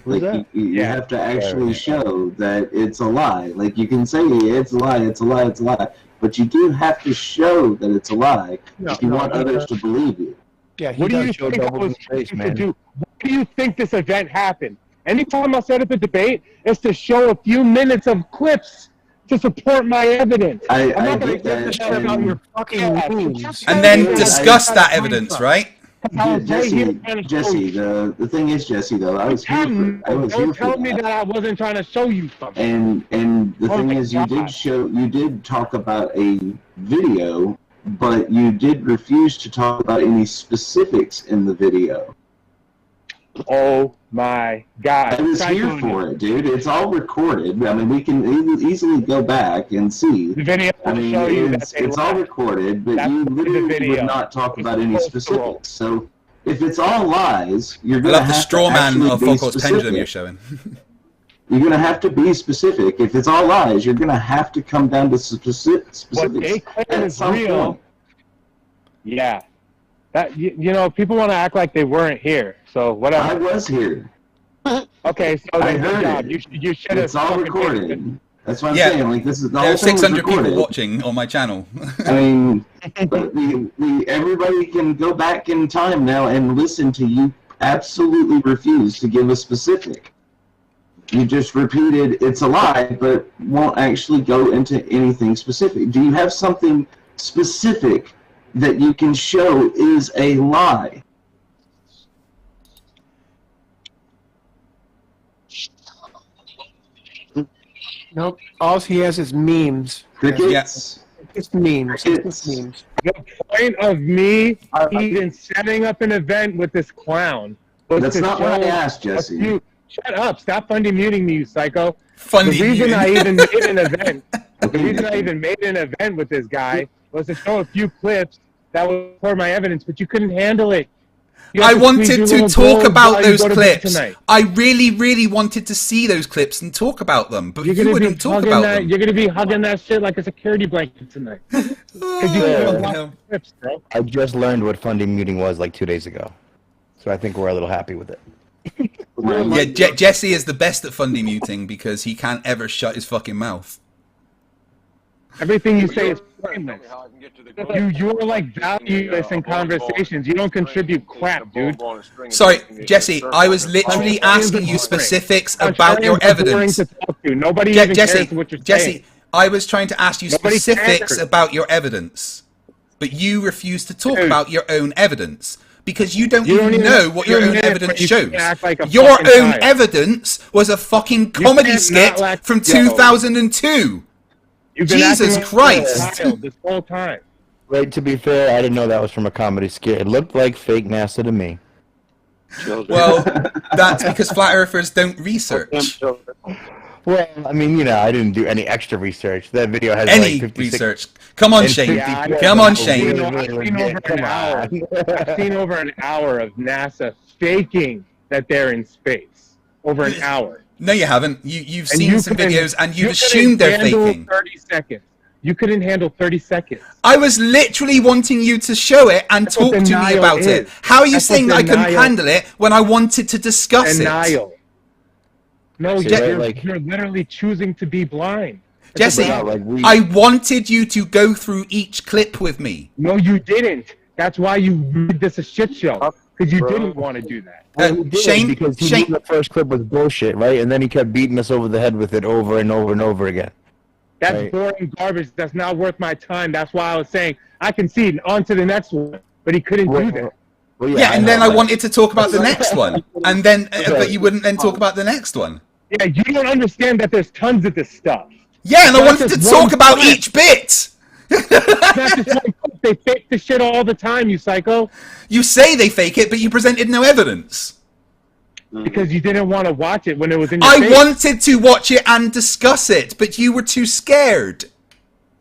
Like you have to actually show that it's a lie. Like you can say it's a lie, it's a lie, it's a lie, but you do have to show that it's a lie if you want others to believe you. Yeah, What do you think I was trying to do? Why do you think this event happened? Anytime I set up a debate, it's to show a few minutes of clips to support my evidence. I'm not going to give a shit about your fucking memes. And then discuss that evidence, right? Jesse, the thing is, Jesse, though, I was here for Don't tell me that. that I wasn't trying to show you something. And the thing is, you did talk about a video, but you did refuse to talk about any specifics in the video. Oh my God! I was here for it, dude. It's all recorded. I mean, we can easily go back and see. The video I mean, will show you that it's all recorded, but That's you the literally video. would not talk about any specifics. So if it's all lies, you're I going to love the have straw to man actually of be Foucault's pendulum specific. you're showing. You're going to have to be specific. If it's all lies, you're going to have to come down to specifics What they claim at is some real. point. Yeah, that you know, people want to act like they weren't here. So whatever. I was here. Okay, so I then good heard job. it. You should have. It's all recorded. That's what I'm Yeah. saying. Like this is the whole There's thing was 600 people recorded. watching on my channel. I mean, but everybody can go back in time now and listen to you absolutely refuse to give a specific. You just repeated it's a lie, but won't actually go into anything specific. Do you have something specific that you can show is a lie? Nope. All he has is memes. Crickets? It's memes. It's memes. The point of me even setting up an event with this clown was That's to not what I show asked, a Jesse. few- Shut up! Stop fundy muting me, you psycho. Fundy the reason I muting. even made an event, the reason I even made an event with this guy was to show a few clips that would support my evidence, but you couldn't handle it. You had I to wanted squeeze your to little talk goals about while you those go to bed clips. tonight. I really wanted to see those clips and talk about them, but You're you gonna be wouldn't talk hugging about that. them. You're gonna be hugging that shit like a security blanket tonight. 'Cause you couldn't watch clips, bro. I just learned what funding muting was like 2 days ago, so I think we're a little happy with it. Yeah, Jesse is the best at fundy muting because he can't ever shut his fucking mouth. Everything you say is pointless. You're like valueless in conversations. You don't contribute crap, dude. Sorry, Jesse, I was literally asking you specifics about your evidence. Nobody Je- even Jesse, cares what you're Jesse, saying. I was trying to ask you Nobody specifics cares. about your evidence, but you refused to talk about your own evidence. Because you don't even know what your own evidence shows. Your own evidence was a fucking comedy can't skit not let from go. 2002. You've been acting Jesus like a Christ. child this whole time. Right, to be fair, I didn't know that was from a comedy skit. It looked like fake NASA to me. Well, that's because flat earthers don't research. Well, I mean, you know, I didn't do any extra research. That video has Any like 56 research. Come on, and Shane. 54 Come on, people. Shane. I've seen over an hour of NASA faking that they're in space. Over an hour. No, you haven't. You've And seen you some couldn't- videos and you've you couldn't assumed they're handle faking. 30 seconds. You couldn't handle 30 seconds. I was literally wanting you to show it and talk to me about it. How are you saying that I couldn't handle it when I wanted to discuss it? No, See, you're literally choosing to be blind. Jesse, I wanted you to go through each clip with me. No, you didn't. That's why you made this a shit show. Because you didn't want to do that. Shane, because he knew the first clip was bullshit, right? And then he kept beating us over the head with it over and over and over again. That's boring garbage. That's not worth my time. That's why I was saying I concede on to the next one. But he couldn't do that. Well, yeah, and then I wanted to talk about the next one. And then, but you wouldn't then talk about the next one. Yeah, you don't understand that there's tons of this stuff. Yeah, and I wanted to talk about each bit. They fake the shit all the time, you psycho. You say they fake it, but you presented no evidence. Because you didn't want to watch it when it was in your face. I wanted to watch it and discuss it, but you were too scared.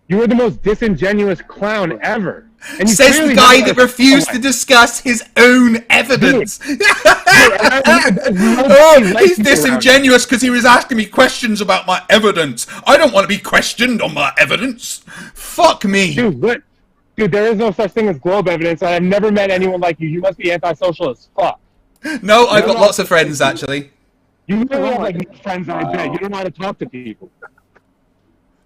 You were the most disingenuous clown ever. And says the guy that refused to discuss his own evidence. Oh, he's disingenuous because he was asking me questions about my evidence. I don't want to be questioned on my evidence. Fuck me. Dude, what? Dude, there is no such thing as globe evidence. I've never met anyone like you. You must be antisocial as fuck. No, I've got lots of friends, actually. You really have like friends, I bet. You don't know how to talk to people.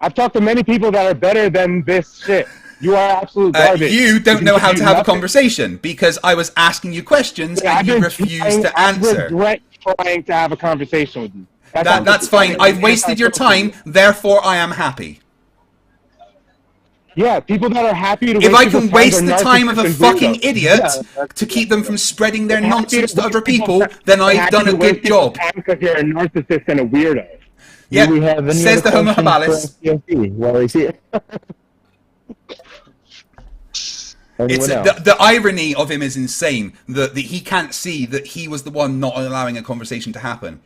I've talked to many people that are better than this shit. You are absolute garbage. You don't know how to have a conversation because I was asking you questions and you refused to answer. I regret trying to have a conversation with you. That's fine. I've wasted your time, therefore I am happy. Yeah, people that are happy to if I can waste the time of a fucking idiot to keep them from spreading their nonsense to other people, then I've done a good job. Because you're a narcissist and a weirdo. Yeah, says the Homo habilis. It's the irony of him is insane. That he can't see that he was the one not allowing a conversation to happen.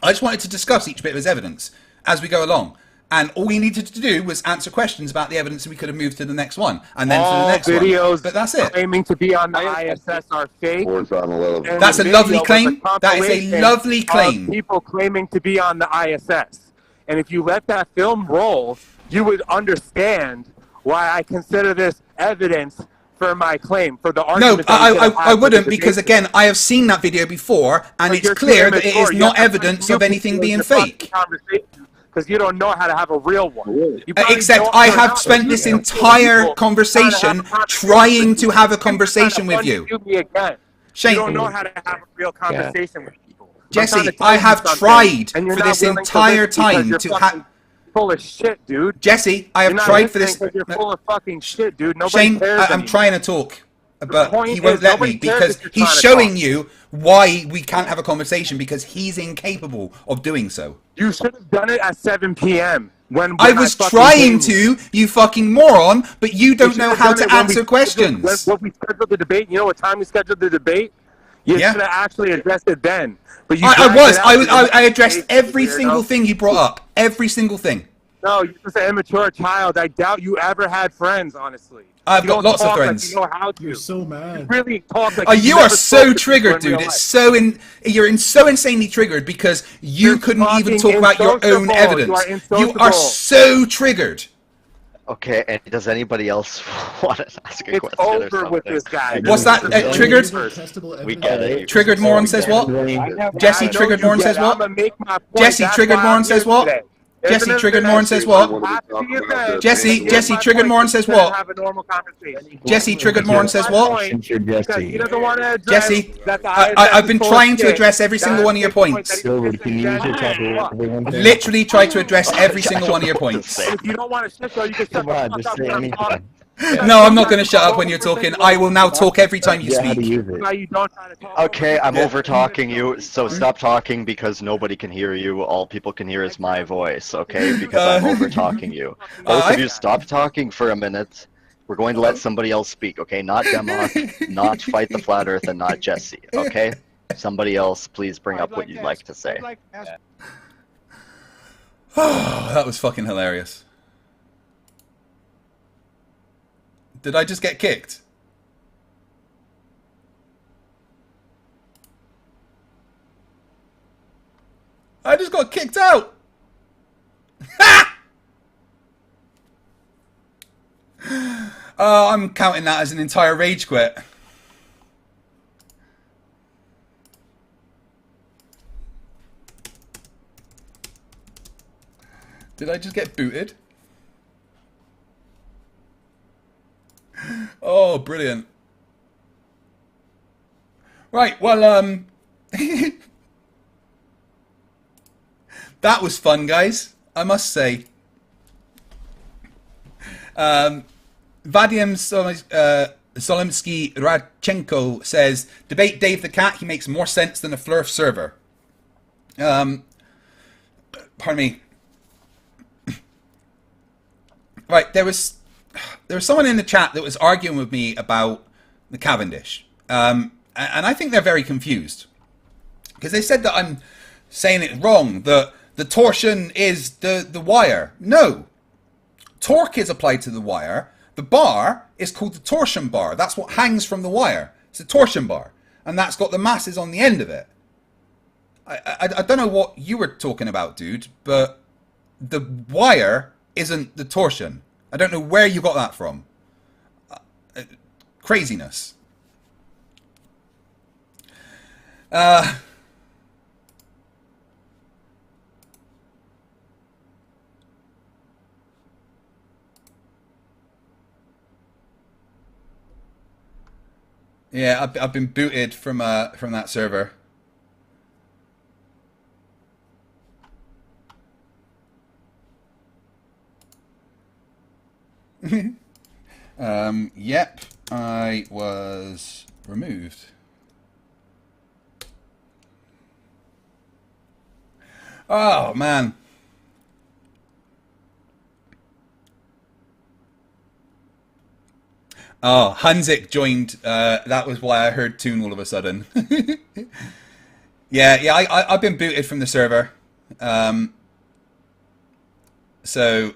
I just wanted to discuss each bit of his evidence as we go along. And all we needed to do was answer questions about the evidence, and we could have moved to the next one, and then to the next videos one. But that's it. Claiming to be on the ISS are fake. That's a lovely claim. That is a lovely claim. People claiming to be on the ISS, and if you let that film roll, you would understand why I consider this evidence for my claim, for the argument. No, I wouldn't, because again, I have seen that video before, and it's clear that it is not evidence of anything being fake. Because you don't know how to have a real one. Except I have spent this entire conversation trying to have a conversation with you. Shane, you don't know how to have a real conversation with people. Jesse, I have tried for this entire time to have... Full of shit, dude. Jesse, I have tried for this... You're full of fucking shit, dude. Nobody Shane, cares I'm trying to talk, but he won't let me because he's showing you why we can't have a conversation because he's incapable of doing so. You should have done it at 7 p.m. when I was trying to, you fucking moron, but you don't know how to answer questions. When we scheduled the debate, you know what time we scheduled the debate? You should have actually addressed it then. But you I addressed every single thing you brought up. Every single thing. No, you're just an immature child. I doubt you ever had friends, honestly. I've got lots of friends. Like you know how to. You're so mad. You really talk like you are so triggered, dude. It's so you're so insanely triggered because you couldn't even talk about your own evidence. You are so triggered. Okay, and does anybody else want to ask a question? It's over with this guy. What's that? Triggered? We get it. Triggered moron says what? Jesse triggered moron says what? Jesse triggered moron says what? Jesse triggered moron says what? Jesse triggered moron says what? Jesse triggered moron says what? Jesse, I've been trying to address every single one of your points. Literally tried to address every single one of your points. If you don't want to shut up, you can shut the fuck up. No, I'm not going to shut up when you're talking. I will now talk every time you speak. Okay, I'm over talking you, so stop talking because nobody can hear you. All people can hear is my voice, okay? Because I'm over talking you. Both of you stop talking for a minute. We're going to let somebody else speak, okay? Not Demok, not Fight the Flat Earth, and not Jesse, okay? Somebody else, please bring up what you'd like to say. That was fucking hilarious. Did I just get kicked? I just got kicked out! Ha! I'm counting that as an entire rage quit. Did I just get booted? Oh, brilliant. Right, well, that was fun, guys, I must say. Vadim Solemsky Radchenko says, debate Dave the Cat, he makes more sense than a Flerf server. Pardon me. Right, there was someone in the chat that was arguing with me about the Cavendish. And I think they're very confused. Because they said that I'm saying it wrong, that the torsion is the wire. No. Torque is applied to the wire. The bar is called the torsion bar. That's what hangs from the wire. It's a torsion bar. And that's got the masses on the end of it. I don't know what you were talking about, dude, but the wire isn't the torsion. I don't know where you got that from. Craziness. Yeah, I've been booted from that server. Yep, I was removed. Oh, man. Oh, Hanzik joined. That was why I heard Toon all of a sudden. Yeah, I've been booted from the server. So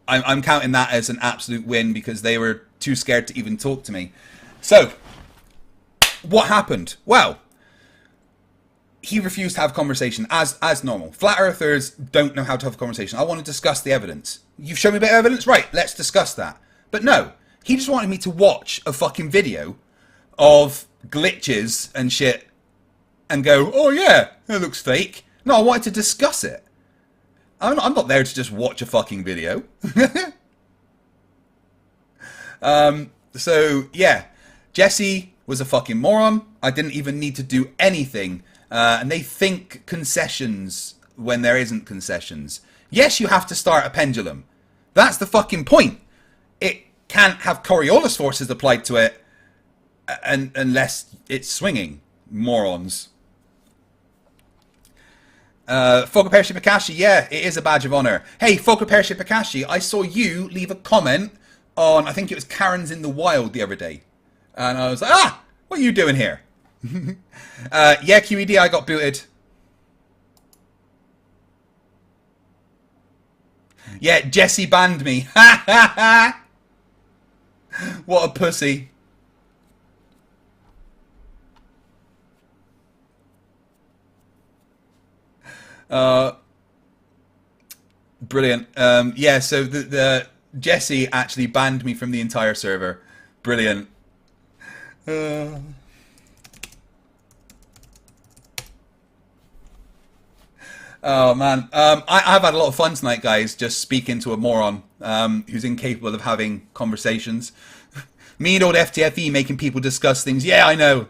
I'm counting that as an absolute win because they were too scared to even talk to me. So, what happened? Well, he refused to have a conversation as normal. Flat earthers don't know how to have a conversation. I want to discuss the evidence. You've shown me a bit of evidence? Right, let's discuss that. But no, he just wanted me to watch a fucking video of glitches and shit and go, oh yeah, it looks fake. No, I wanted to discuss it. I'm not there to just watch a fucking video. So, yeah, Jesse was a fucking moron. I didn't even need to do anything. And they think concessions when there isn't concessions. Yes, you have to start a pendulum. That's the fucking point. It can't have Coriolis forces applied to it unless it's swinging. Morons. Fokapershi Pakashi, yeah, it is a badge of honor. Hey, Fokapershi Pakashi, I saw you leave a comment on, I think it was Karen's in the Wild the other day. And I was like, what are you doing here? Yeah, QED, I got booted. Yeah, Jesse banned me. What a pussy. Brilliant. Yeah, so the Jesse actually banned me from the entire server. Brilliant. Oh man, I've had a lot of fun tonight, guys. Just speaking to a moron who's incapable of having conversations. Me and old FTFE making people discuss things. Yeah, I know.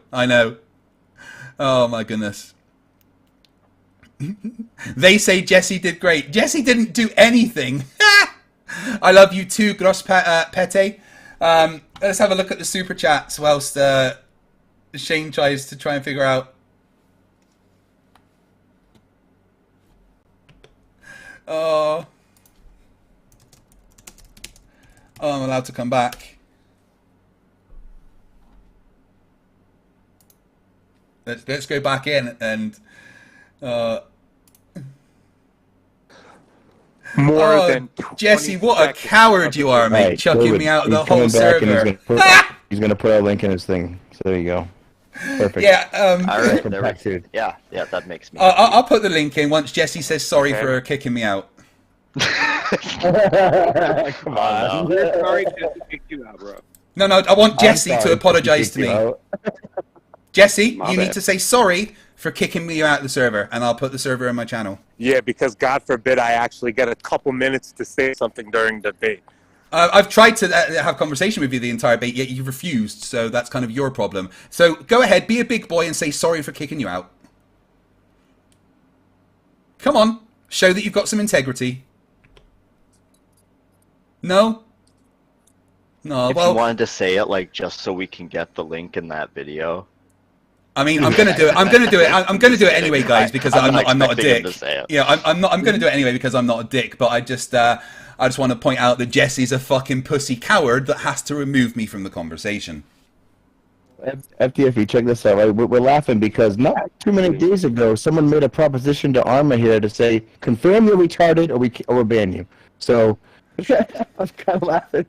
Oh my goodness. They say Jesse did great. Jesse didn't do anything. I love you too, Gross Pete. Let's have a look at the super chats whilst Shane tries to try and figure out. Oh, I'm allowed to come back. Let's go back in and More than Jesse, what a coward you are, mate! Right, chucking me out of the whole server. He's gonna put a link in his thing. So there you go. Perfect. Yeah. All right. Yeah, that makes me. I'll put the link in once Jesse says sorry for kicking me out. Come on. We're sorry Jesse kicked you out, bro. No, I want Jesse to apologize to me. Jesse, My you bad. need to say sorry for kicking me out of the server, and I'll put the server in my channel. Yeah, because God forbid I actually get a couple minutes to say something during the debate. I've tried to have conversation with you the entire debate, yet you've refused, so that's kind of your problem. So go ahead, be a big boy and say sorry for kicking you out. Come on, show that you've got some integrity. No? No, If well, you wanted to say it, like, just so we can get the link in that video. I mean, I'm gonna do it. I'm gonna do it. I'm gonna do it anyway, guys, because I'm not a dick. Yeah, I'm gonna do it anyway because I'm not a dick. But I just want to point out that Jesse's a fucking pussy coward that has to remove me from the conversation. FTFE, check this out. Right? We're laughing because not too many days ago, someone made a proposition to Arma here to say, confirm you're retarded or we'll ban you. So I was kind of laughing.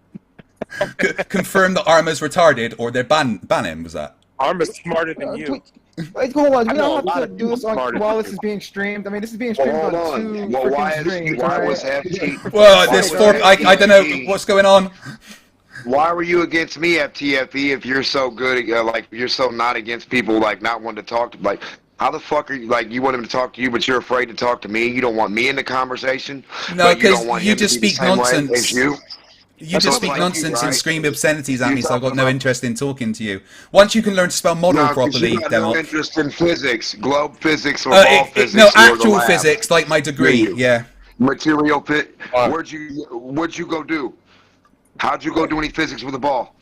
Confirm that Arma's retarded or they're ban him. Was that? Arma's smarter than you. Wait, hold on. We I know don't a lot have of to do this people smarter while than this you. is being streamed. I mean, this is being streamed Hold on on. two Well, freaking streams. why right? was FT? Well, this fork. I don't know what's going on. Why were you against me, FTFE, if you're so good, like, you're so not against people, like, not wanting to talk to, like, how the fuck are you, like, you want him to talk to you, but you're afraid to talk to me? You don't want me in the conversation? No, but you don't because want you him to just be the speak same way nonsense. as you? You That's just what speak like you, nonsense and right? scream obscenities at You me, so I've got talking no about- interest in talking to you. Once you can learn to spell model No, 'cause properly, you got no Demo. interest in physics, globe physics, or ball physics. No, or the actual lab. physics, like my degree. You. Yeah. Material fit. What'd you go do? How'd you go do any physics with a ball?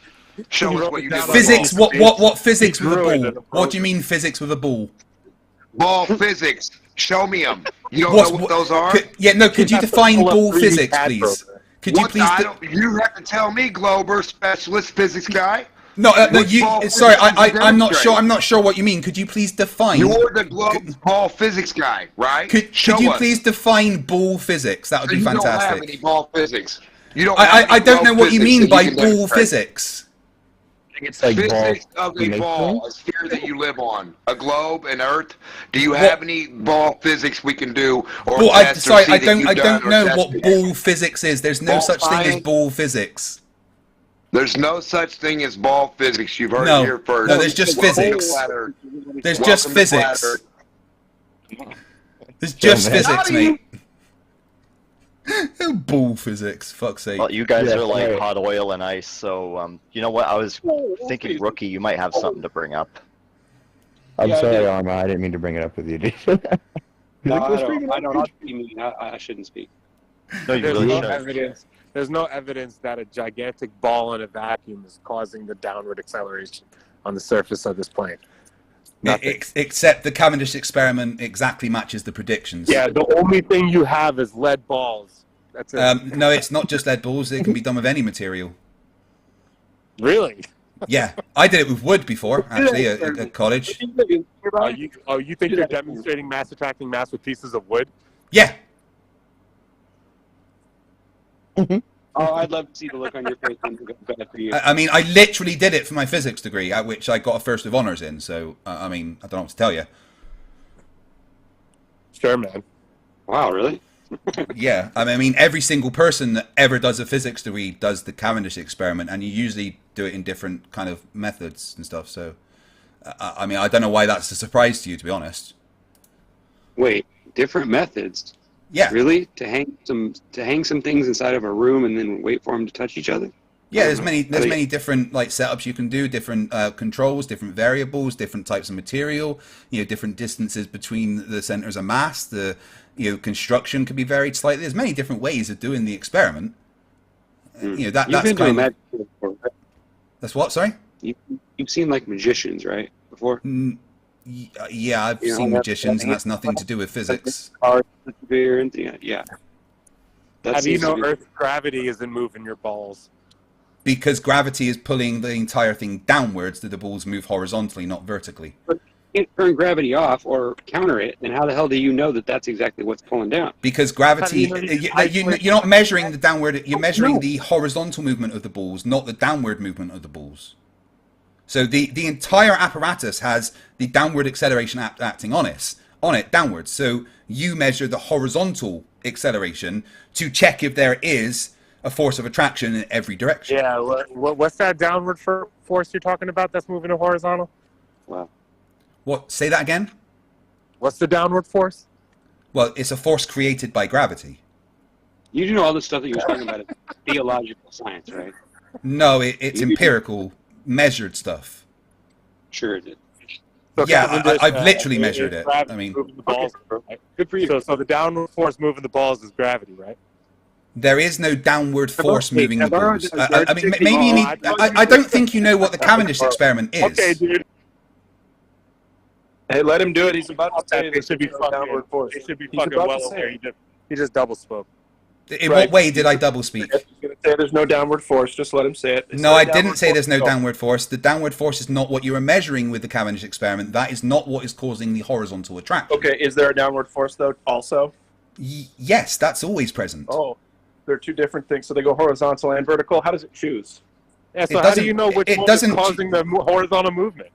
Show us what you did. with a Physics? ball. What physics with a ball? What do you mean physics with a ball? Ball physics. Show me them. You don't know what those are? Could you define ball physics, please? Could you please? You have to tell me, Glober, specialist physics guy. No, Which ball sorry, physics do you I'm not sure. demonstrate? I'm not sure what you mean. Could you please define? You're the globe ball physics guy, right? Could Show you us. please define ball physics? That would So be you don't have fantastic. any ball physics. You don't. I don't know what you mean by ball demonstrate. physics. It's like Physics ball. of a ball, a sphere that you live on, a globe, an Earth. Do you have any ball physics we can do? Or Well, test or sorry, see I that don't. you've I done don't or know tested? what ball physics is. There's no Ball such thing as science? ball physics. There's no such thing as ball physics. You've heard No. it here first. No, there's just Welcome to physics. Flat Earth. There's Welcome just to Flat physics. Earth. There's just man. physics, mate. Ball physics, fuck's sake. Well, you guys Yeah, are like right. hot oil and ice, so you know what? I was thinking, Rookie, you might have something to bring up. I'm Yeah, I sorry, did. Arma. I didn't mean to bring it up with you. No, I don't. I'll be mean. I shouldn't speak. No, you There's really no should. evidence. There's no evidence that a gigantic ball in a vacuum is causing the downward acceleration on the surface of this plane. Nothing. Except the Cavendish experiment exactly matches the predictions. Yeah, the only thing you have is lead balls. That's it. No, it's not just lead balls. It can be done with any material. Really? Yeah, I did it with wood before, actually, at college. You think you're demonstrating mass attracting mass with pieces of wood? Yeah. Oh, I'd love to see the look on your face when it goes bad for you. I mean, I literally did it for my physics degree, at which I got a first of honours in. So, I mean, I don't know what to tell you. Sure, man. Wow, really? Yeah, I mean, every single person that ever does a physics degree does the Cavendish experiment, and you usually do it in different kind of methods and stuff. So, I mean, I don't know why that's a surprise to you, to be honest. Wait, different methods? Yeah. Really? To hang some things inside of a room and then wait for them to touch each other? Yeah, there's many different like setups you can do, different controls, different variables, different types of material, different distances between the centers of mass. The construction could be varied slightly. There's many different ways of doing the experiment. You've That's been doing kind of, magic before, right? that's what. Sorry. You've seen like magicians, right? Before. Yeah, I've seen magicians, and that's nothing to do with physics. Yeah. How do you know Earth's gravity isn't moving your balls? Because gravity is pulling the entire thing downwards, that the balls move horizontally, not vertically. But you can't turn gravity off or counter it, then how the hell do you know that that's exactly what's pulling down? Because gravity, you're not measuring the downward, you're measuring the horizontal movement of the balls, not the downward movement of the balls. So the entire apparatus has the downward acceleration acting on it. on it downwards. So you measure the horizontal acceleration to check if there is a force of attraction in every direction. Yeah, what's that downward force you're talking about that's moving to horizontal? Wow. What? Say that again? What's the downward force? Well, it's a force created by gravity. You do know all the stuff that you're talking about is theological science, right? No, it's empirical, measured stuff. Sure it is. So yeah, I've literally measured it. I mean, the balls, right? Good for you. So the downward force moving the balls is gravity, right? there is no downward force moving the balls. I mean, maybe you need. I don't think you know what the Cavendish experiment is. Okay, dude. Hey, let him do it. He's about to say They should be downward force. He should be fucking well over there. He just double spoke. In what way did I double speak? He's going to say there's no downward force. Just let him say it. No, I didn't say there's no downward force. The downward force is not what you are measuring with the Cavendish experiment. That is not what is causing the horizontal attraction. Okay, is there a downward force, though, also? Yes, that's always present. Oh, they're two different things. So they go horizontal and vertical. How does it choose? Yeah, so how do you know which one is causing the horizontal movement?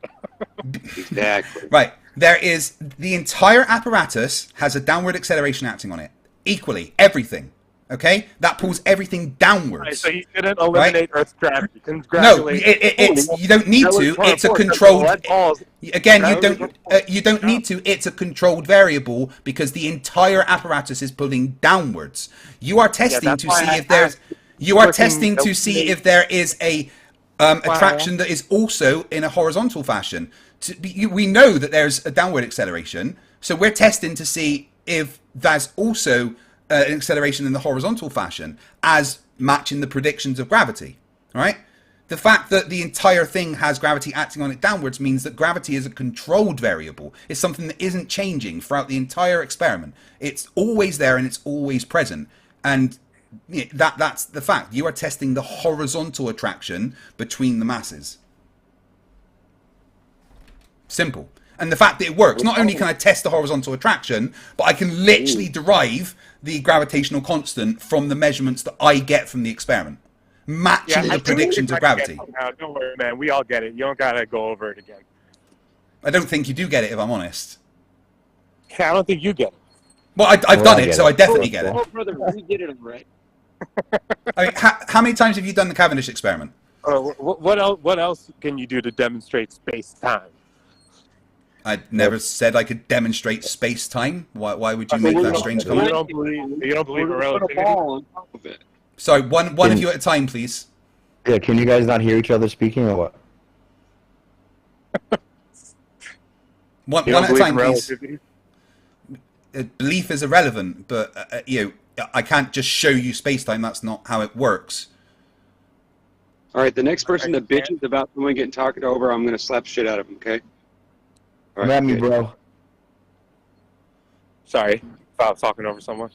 Exactly. Right. There is, the entire apparatus has a downward acceleration acting on it. Equally. Everything. Okay? That pulls everything downwards. Right, so you didn't eliminate Earth's gravity. No, it's you don't need to. It's a controlled. Again, you don't need to. It's a controlled variable because the entire apparatus is pulling downwards. You are testing to see if there's. You are testing to see if there is a attraction that is also in a horizontal fashion. We know that there's a downward acceleration, so we're testing to see if there's also an acceleration in the horizontal fashion as matching the predictions of gravity, right? The fact that the entire thing has gravity acting on it downwards means that gravity is a controlled variable. It's something that isn't changing throughout the entire experiment. It's always there and it's always present. And that's the fact. You are testing the horizontal attraction between the masses. Simple. And the fact that it works, not only can I test the horizontal attraction, but I can literally derive the gravitational constant from the measurements that I get from the experiment, matching the predictions of gravity. Don't worry, man. We all get it. You don't got to go over it again. I don't think you do get it, if I'm honest. Yeah, I don't think you get it. Well, I've done it, so I definitely get it. Oh, brother, we did it already. I mean, how many times have you done the Cavendish experiment? What else can you do to demonstrate space-time? I never said I could demonstrate space-time. Why would you make that strange comment? You don't believe in relativity? Sorry, one of you at a time, please. Yeah, can you guys not hear each other speaking or what? One at a time, please. Belief is irrelevant, but I can't just show you space-time. That's not how it works. All right, the next person that bitches about someone getting talked over, I'm going to slap shit out of him, okay? Come at me, bro. Sorry, if I was talking over someone.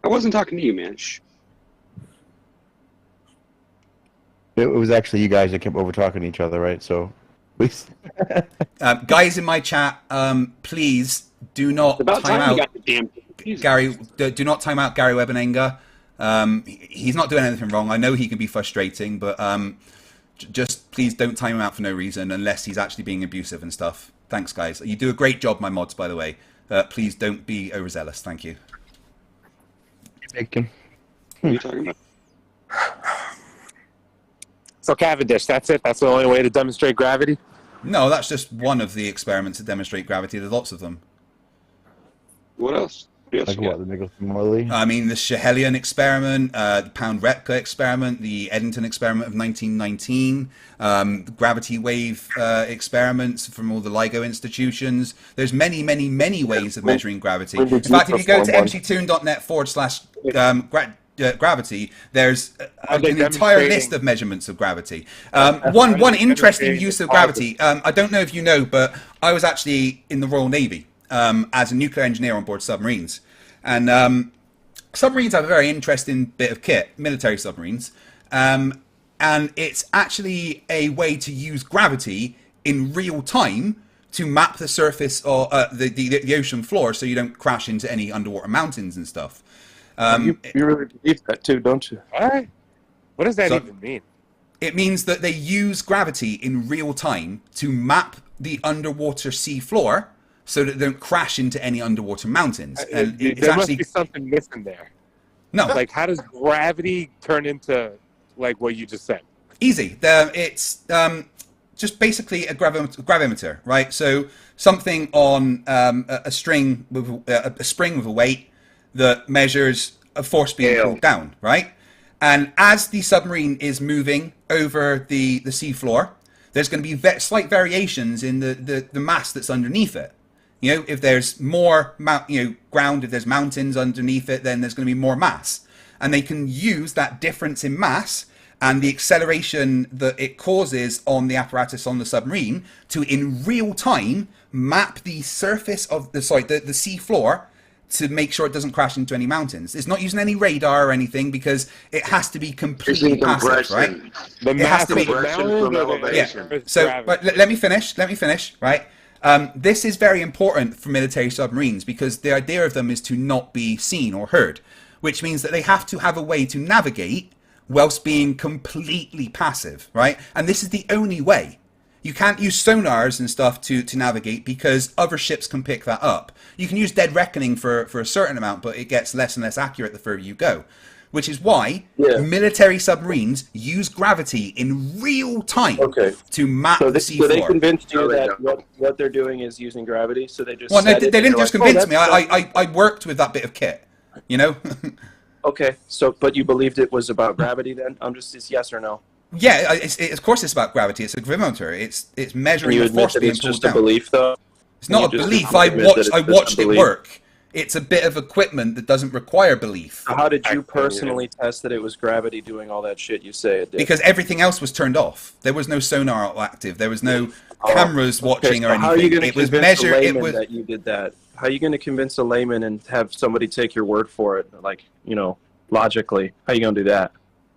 I wasn't talking to you, man. Shh. It was actually you guys that kept over talking to each other, right? So, please. Guys in my chat, please do not time out Gary. Do not time out Gary Webenenga. He's not doing anything wrong. I know he can be frustrating, but just please don't time him out for no reason unless he's actually being abusive and stuff. Thanks, guys. You do a great job, my mods, by the way. Please don't be overzealous. Thank you. Thank you. What are you talking about? So Cavendish, that's it? That's the only way to demonstrate gravity? No, that's just one of the experiments that demonstrate gravity. There's lots of them. What else? Like what, the Michelson-Morley? I mean, the Schehelian experiment, the Pound-Repka experiment, the Eddington experiment of 1919, the gravity wave experiments from all the LIGO institutions. There's many, many, many ways of measuring gravity. In fact, if you go to mctoon.net/gravity, there's an entire list of measurements of gravity. One interesting use of gravity, I don't know if you know, but I was actually in the Royal Navy. As a nuclear engineer on board submarines. And submarines have a very interesting bit of kit, military submarines. And it's actually a way to use gravity in real time to map the surface or the ocean floor so you don't crash into any underwater mountains and stuff. You really believe that too, don't you? All right. What does that even mean? It means that they use gravity in real time to map the underwater sea floor so that they don't crash into any underwater mountains. And it's there actually must be something missing there. no, Like, how does gravity turn into like what you just said? easy. It's just basically a gravimeter, right? So something on a string with a spring with a weight that measures a force being pulled down, right? And as the submarine is moving over the seafloor, there's going to be slight variations in the mass that's underneath it. You know, if there's more ground, if there's mountains underneath it, then there's going to be more mass. And they can use that difference in mass and the acceleration that it causes on the apparatus on the submarine to, in real time, map the surface of the sea floor to make sure it doesn't crash into any mountains. It's not using any radar or anything because it has to be completely passive, right? The It has to be from elevation. yeah. So, but let me finish. Let me finish. Right. This is very important for military submarines because the idea of them is to not be seen or heard, which means that they have to have a way to navigate whilst being completely passive, right? And this is the only way. You can't use sonars and stuff to navigate because other ships can pick that up. You can use dead reckoning for a certain amount, but it gets less and less accurate the further you go. Which is why military submarines use gravity in real time to map the seafloor. So they convinced you that what they're doing is using gravity, so they just Well, no, they didn't just convince me. I worked with that bit of kit, you know? Okay, so, but you believed it was about gravity then? It's yes or no? Yeah, of course it's about gravity. It's a gravimeter. It's measuring the force being pulled down. It's just a belief, though? It's not a belief. I watched it work. It's a bit of equipment that doesn't require belief. How did you personally test that it was gravity doing all that shit you say it did? Because everything else was turned off. There was no sonar active. There was no cameras watching or anything. How are you going to convince a layman that you did that? How are you going to convince a layman and have somebody take your word for it? Like, logically, how are you going to do that?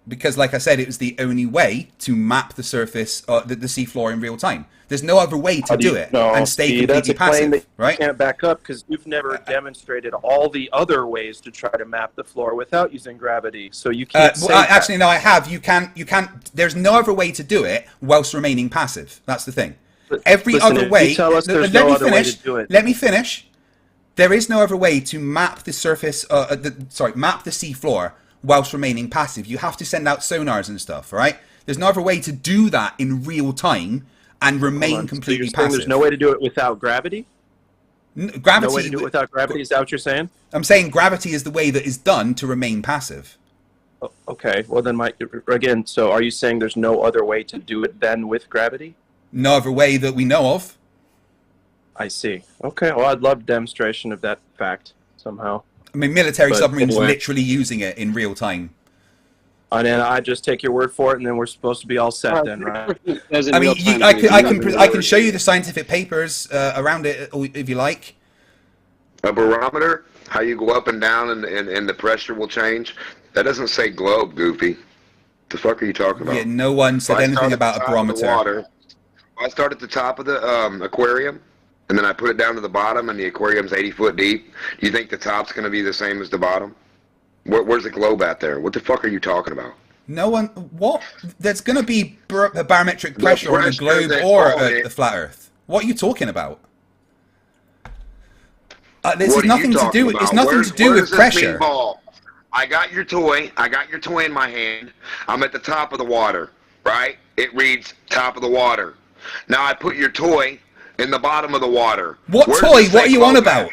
Because, like I said, it was the only way to map the surface, the seafloor in real time. There's no other way to do it and stay completely passive, that right? You can't back up because you've never demonstrated all the other ways to try to map the floor without using gravity. So you can't. Actually, no, I have. You can't. There's no other way to do it whilst remaining passive. That's the thing. Every other way. Let me finish. There is no other way to map the surface. Map the seafloor whilst remaining passive. You have to send out sonars and stuff, right? There's no other way to do that in real time and remain completely passive. There's no way to do it without gravity? Gravity. No way to do it without gravity? Is that what you're saying? I'm saying gravity is the way that is done to remain passive. Okay, well then, again, so are you saying there's no other way to do it than with gravity? No other way that we know of. I see. Okay, well, I'd love a demonstration of that fact somehow. I mean, military submarines literally using it in real time. And then I just take your word for it, and then we're supposed to be all set then, right? I mean, I can show you the scientific papers around it if you like. A barometer, how you go up and down and the pressure will change. That doesn't say globe, Goofy. The fuck are you talking about? Yeah, no one said anything about a barometer. I start at the top of the aquarium, and then I put it down to the bottom, and the aquarium's 80 foot deep. Do you think the top's going to be the same as the bottom? Where's the globe at there? What the fuck are you talking about? No one. What? There's going to be a barometric pressure on the globe or the flat Earth. What are you talking about? This has nothing to do. It's nothing to do with pressure. I got your toy. I got your toy in my hand. I'm at the top of the water, right? It reads top of the water. Now I put your toy in the bottom of the water. What toy? What are you on about?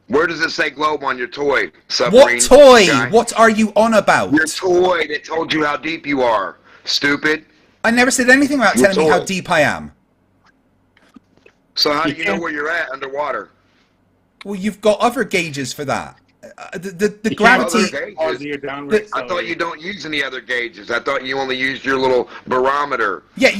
Where does it say globe on your toy, submarine? What toy? Guy? What are you on about? Your toy that told you how deep you are, stupid. I never said anything about telling me how deep I am. So how do you know where you're at underwater? Well, you've got other gauges for that. The gravity. I thought you don't use any other gauges. I thought you only used your little barometer. Yeah,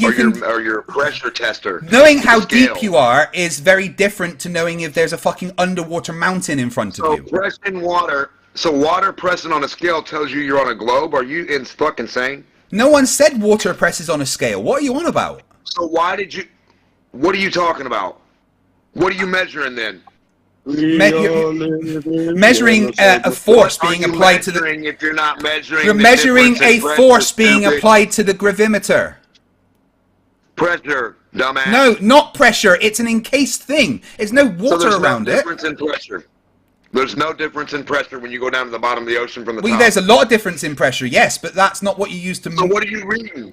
or your pressure tester. Knowing how deep you are is very different to knowing if there's a fucking underwater mountain in front of you. Pressing water. So water pressing on a scale tells you you're on a globe. Are you fucking insane? No one said water presses on a scale. What are you on about? So why did you? What are you talking about? What are you measuring then? Measuring a force being applied to the. If you're not measuring, you're measuring a force being applied to the gravimeter. Pressure, dumbass. No, not pressure. It's an encased thing. There's no water around it. There's no difference in pressure. There's no difference in pressure when you go down to the bottom of the ocean from the top. There's a lot of difference in pressure, yes, but that's not what you use to... So what are you reading?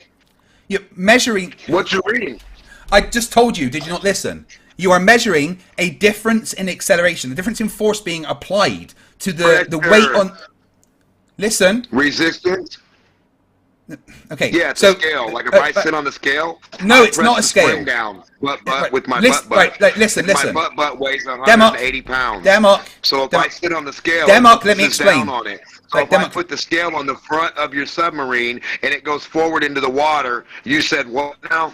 You're measuring... What you're reading? I just told you. Did you not listen? You are measuring a difference in acceleration, the difference in force being applied to the weight on... Listen. Resistance? Okay. Yeah, it's a scale. Like if I sit on the scale, no, it's not a scale. Spring down, with my listen, butt. Right, listen. My butt weighs 180 pounds. So if I sit on the scale, let me explain. Down on it. So if I put the scale on the front of your submarine and it goes forward into the water, you said what now?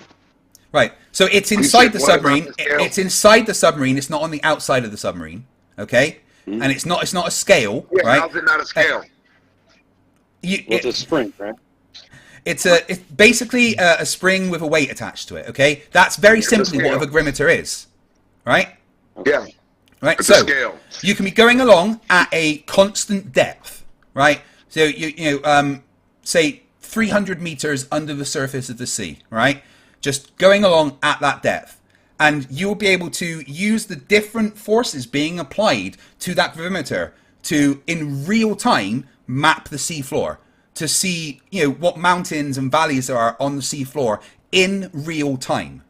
Right. So it's inside the submarine. It's inside the submarine. It's not on the outside of the submarine. Okay. And it's not a scale. Yeah, right? How's it not a scale? It's a spring, right? It's basically a spring with a weight attached to it. Okay, that's very simply what a vigorimeter is, right? Yeah. Right. It's so a scale. You can be going along at a constant depth, right? So you say 300 meters under the surface of the sea, right? Just going along at that depth, and you'll be able to use the different forces being applied to that vigorimeter to, in real time, map the seafloor. To see, what mountains and valleys there are on the seafloor in real time.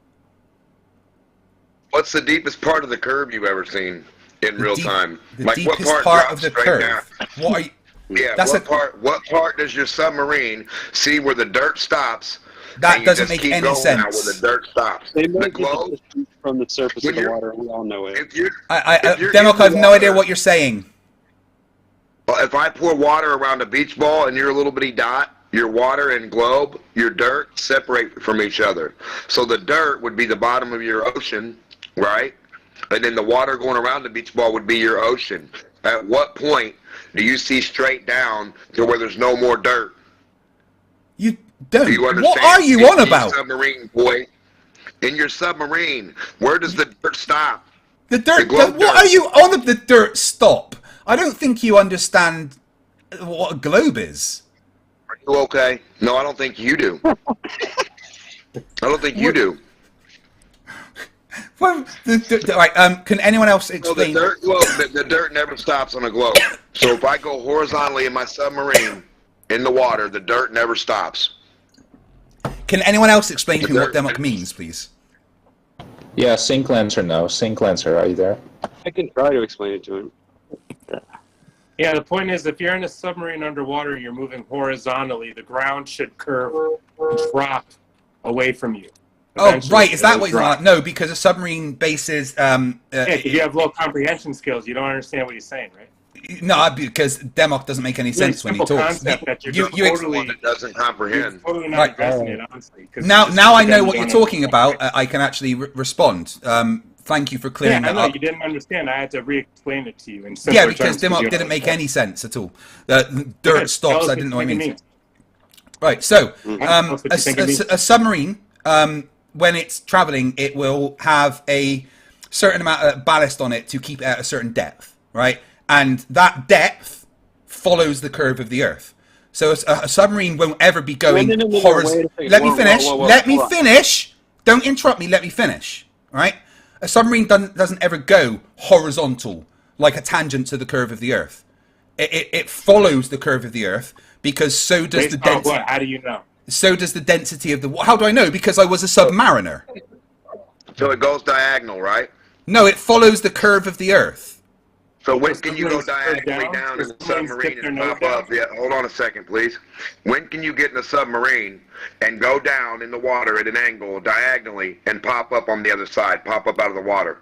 What's the deepest part of the curve you've ever seen in real time? The deepest part of the curve. What are you? Yeah. What part does your submarine see where the dirt stops? That doesn't make any sense. Now where the dirt stops. They may get from the surface of the water. We all know it. Demok, I have no idea what you're saying. Well, if I pour water around a beach ball and you're a little bitty dot, your water and globe, your dirt separate from each other. So the dirt would be the bottom of your ocean, right? And then the water going around the beach ball would be your ocean. At what point do you see straight down to where there's no more dirt? You don't. Do you understand? What are you on about? Submarine, boy. In your submarine, where does the dirt stop? The dirt. What are you on? The dirt stop. I don't think you understand what a globe is. Are you okay? No, I don't think you do. I don't think you do. Well, right, can anyone else explain? Well, the dirt never stops on a globe. So if I go horizontally in my submarine in the water, the dirt never stops. Can anyone else explain to me what Demok means, please? Yeah, Sync Lancer now. Sync Lancer, are you there? I can try to explain it to him. Yeah, the point is, if you're in a submarine underwater and you're moving horizontally, the ground should curve and drop away from you. Eventually, right, is that what you're on? No, because a submarine base is... yeah, if you have low comprehension skills, you don't understand what he's saying, right? No, because Demok doesn't make any sense when he talks. You totally doesn't comprehend. Totally not addressing it, honestly. Now I know what you're talking about. I can actually respond. Thank you for clearing that up. You didn't understand. I had to re-explain it to you in simpler terms. Because Demok didn't make any sense at all. Dirt stops. I didn't know what it means. Right. So a submarine, when it's traveling, it will have a certain amount of ballast on it to keep it at a certain depth, right? And that depth follows the curve of the Earth. So a submarine won't ever be going horizontally. Let me finish. Let me finish. Don't interrupt me. Let me finish. Right? A submarine doesn't ever go horizontal like a tangent to the curve of the Earth. It follows the curve of the Earth because so does the density. How do you know? So does the density of the. How do I know? Because I was a submariner. So it goes diagonal, right? No, it follows the curve of the Earth. So when can you go diagonally down in the submarine and pop up? Yeah, hold on a second, please. When can you get in a submarine and go down in the water at an angle diagonally and pop up on the other side, pop up out of the water?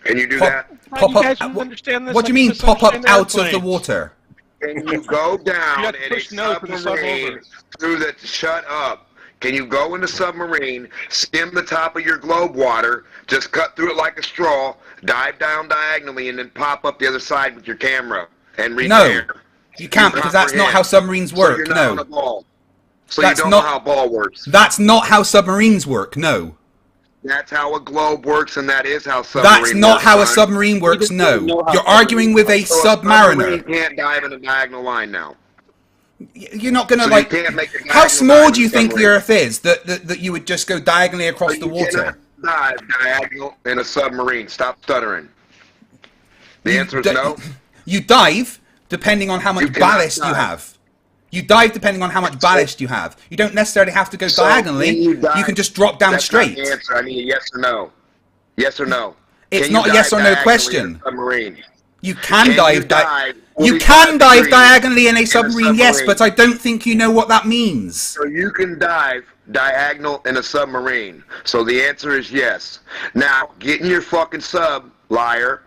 Can you do that? Pop up. What do you mean pop up out of the water? Can you go down in a submarine through the... Shut up. Can you go in the submarine, skim the top of your globe water, just cut through it like a straw, dive down diagonally, and then pop up the other side with your camera and repair? No, you can't, because that's not how submarines work. So you're not on a ball. So that's you don't know how a ball works. That's not how submarines work. No. That's how a globe works, and that is how submarine works. That's not how a submarine works. No. You're arguing with a submariner. You can't dive in a diagonal line now. You're not going to So like. you can't make a How diagonal small dive do you in a think the submarine. Earth is that you would just go diagonally across So the you water? cannot dive diagonal in a submarine. Stop stuttering. The answer is no. You dive depending on how much You cannot ballast you dive. have. You dive depending on how much ballast you have. You don't necessarily have to go So diagonally. can you dive? You can just drop down That's straight. not the answer. I need a yes or no. Yes or no. It's Can not you a yes dive or no diagonally question. in a submarine? You can Can dive. you dive You 45 can dive degrees diagonally in a submarine, yes, but I don't think you know what that means. So you can dive diagonal in a submarine. So the answer is yes. Now, get in your fucking sub, liar.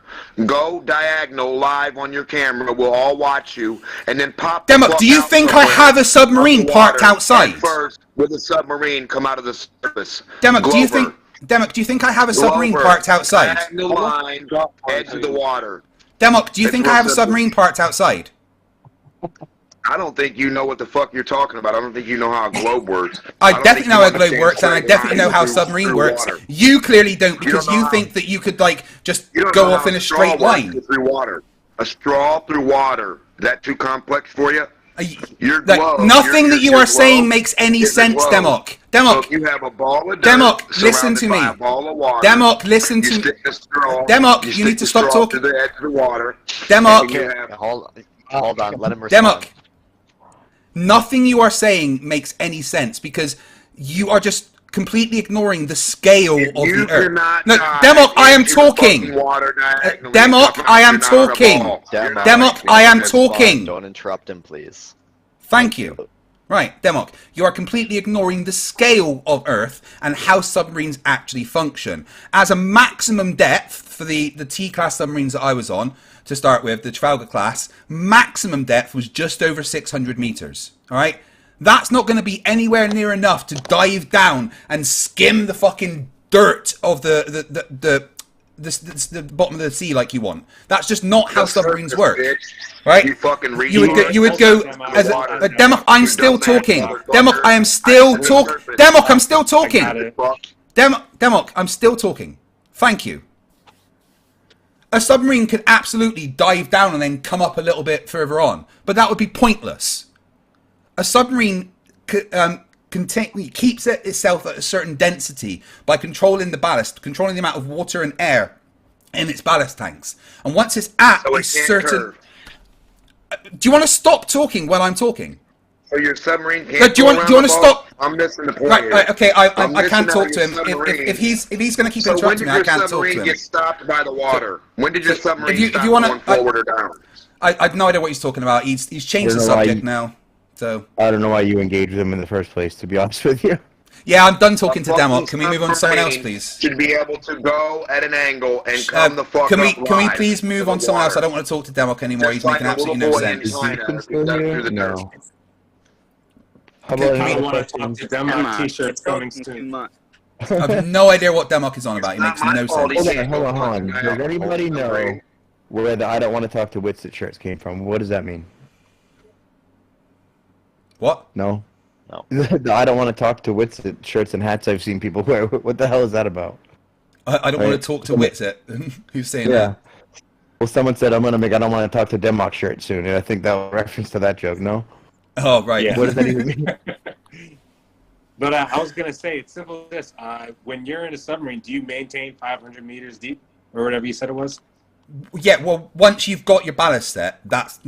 Go diagonal live on your camera. We'll all watch you. And then pop the Demok, fuck do you out think I somewhere have a submarine of the parked water outside? head first with a submarine come out of the surface. Demok, do you Glover. think Demok, do you think I have a submarine Glover, parked outside? Diagonal line, edge of the water. Demok, do you It's think real I have a simple. submarine parked outside? I don't think you know what the fuck you're talking about. I don't think you know how a globe works. I don't definitely think know you how a globe understand works, and I straight definitely know lines how a through- submarine through works. water. You clearly don't, because don't know you how- think that you could like just You don't go know off how in a straw straight works line. through water. A straw through water. Is that too complex for you? Your Like, globe. nothing that you your are saying globe makes any is a sense, globe. Demok. So Demok, if you have a ball of dirt Demok, listen surrounded to by me. a ball of water, Demok, listen to you me. stick the straw. Demok, you stick need to the stop straw talking. to the edge of the water. Demok. and you have- Hold on, let him respond. Demok, nothing you are saying makes any sense because you are just completely ignoring the scale of You the Earth. cannot No, dive Demok, I am into the talking. fucking water diagonally. Demok, I am You're not on a talking. ball. You're not Demok, like- I am Respond. talking. Don't interrupt him, please. Thank you. Right, Demok, you are completely ignoring the scale of Earth and how submarines actually function. As a maximum depth for the T-class submarines that I was on, to start with, the Trafalgar class, maximum depth was just over 600 meters. All right? That's not going to be anywhere near enough to dive down and skim the fucking dirt of the bottom of the sea like you want. That's just not how submarines work. Right? You fucking read. You would go as a Demok. I'm still talking. Demok, I am still talking. Demok, I'm still talking. Demok, I'm still talking. Thank you. A submarine could absolutely dive down and then come up a little bit further on, but that would be pointless. A submarine keeps itself at a certain density by controlling the ballast, controlling the amount of water and air in its ballast tanks. And once it's at a certain... Do you want to stop talking while I'm talking? So your submarine can't No, do you want to stop? I'm missing the point. Right, okay, I I'm can't missing talk out to your him. submarine. If he's going to keep So when interrupting did me, I your can't talk to submarine him. get stopped by the water? When did your submarine if stop you wanna, going forward or down? I have no idea what he's talking about. He's changed the subject now. So I don't know why you engaged with him in the first place, to be honest with you. yeah, I'm done talking to A Demok. fucking Can we move on to someone else, submarine please? Should be able to go at an angle and come the fuck Can we up can we live please move to on the to someone else? I water. don't want to talk to Demok anymore. He's Just making like a absolutely little no boy in sense. China still stuck here? through the dirt. No. How Okay, about can I another want to talk question? to Denmark t-shirts coming soon. I have no idea what Demok is on about. He makes no sense. Hold on. Does anybody know where the I don't want to talk to Witsit shirts came from? What does that mean? What? No? No. The I don't want to talk to Witsit shirts and hats I've seen people wear. What the hell is that about? I don't want to talk to Witsit. Who's saying that? Well, someone said I'm gonna make I don't want to talk to Denmark shirt soon, and I think that was a reference to that joke. No. Oh right. Yeah. What does that even mean? But I was gonna say it's simple as this: when you're in a submarine, do you maintain 500 meters deep or whatever you said it was? Yeah. Well, once you've got your ballast set, that's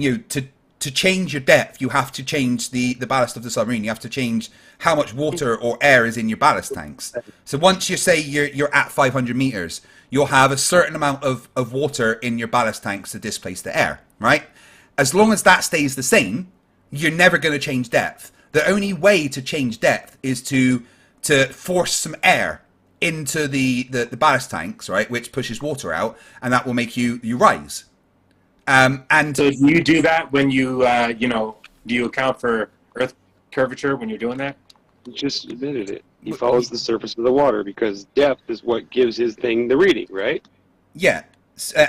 to change your depth, you have to change the ballast of the submarine. You have to change how much water or air is in your ballast tanks. So once you say you're at 500 meters, you'll have a certain amount of water in your ballast tanks to displace the air, right? As long as that stays the same, you're never going to change depth. The only way to change depth is to force some air into the ballast tanks, right, which pushes water out, and that will make you rise. And so do you do that when you do you account for Earth curvature when you're doing that? He just admitted it. He follows the surface of the water because depth is what gives his thing the reading, right? Yeah,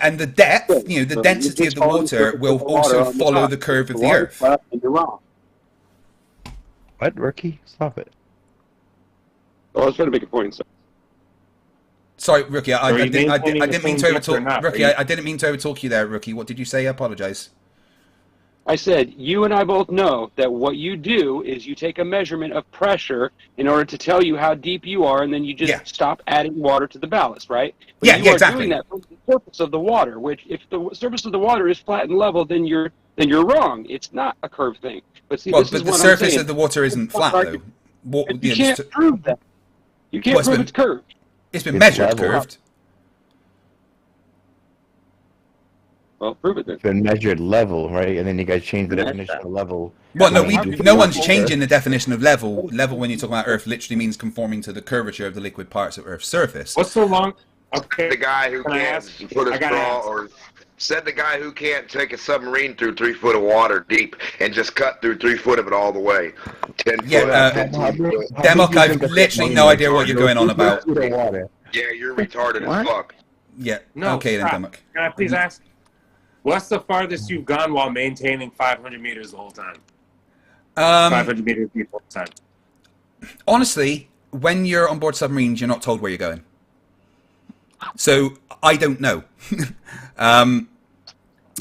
and the depth, the density of the water will also follow the curve of the Earth. And you're wrong. What, Rookie? Stop it. Oh, I was trying to make a point. Sorry, Rookie. I didn't mean to or not? Rookie. I didn't mean to overtalk you there, Rookie. What did you say? I apologize. I said, you and I both know that what you do is you take a measurement of pressure in order to tell you how deep you are, and then you just stop adding water to the ballast, right? But you are doing that from the surface of the water, which if the surface of the water is flat and level, then you're wrong. It's not a curved thing. But see, this is the what surface I'm saying. of the water isn't flat, though. You can't prove that. You can't prove it's curved. It's been measured curved. Well, prove it then. It's been measured level, right? And then you guys changed the definition of level. Well, no one's changing the definition of level. Level, when you talk about Earth, literally means conforming to the curvature of the liquid parts of Earth's surface. What's so long? Okay. The guy who can't put a straw, or said the guy who can't take a submarine through 3 foot of water deep and just cut through 3 foot of it all the way. 10 foot. Demok, I've literally no idea what you're going on about. Yeah, you're retarded as fuck. Yeah. No, okay then, Demok. Can I please ask? What's the farthest you've gone while maintaining 500 meters the whole time? 500 meters deep all the time. Honestly, when you're on board submarines, you're not told where you're going. So I don't know. Do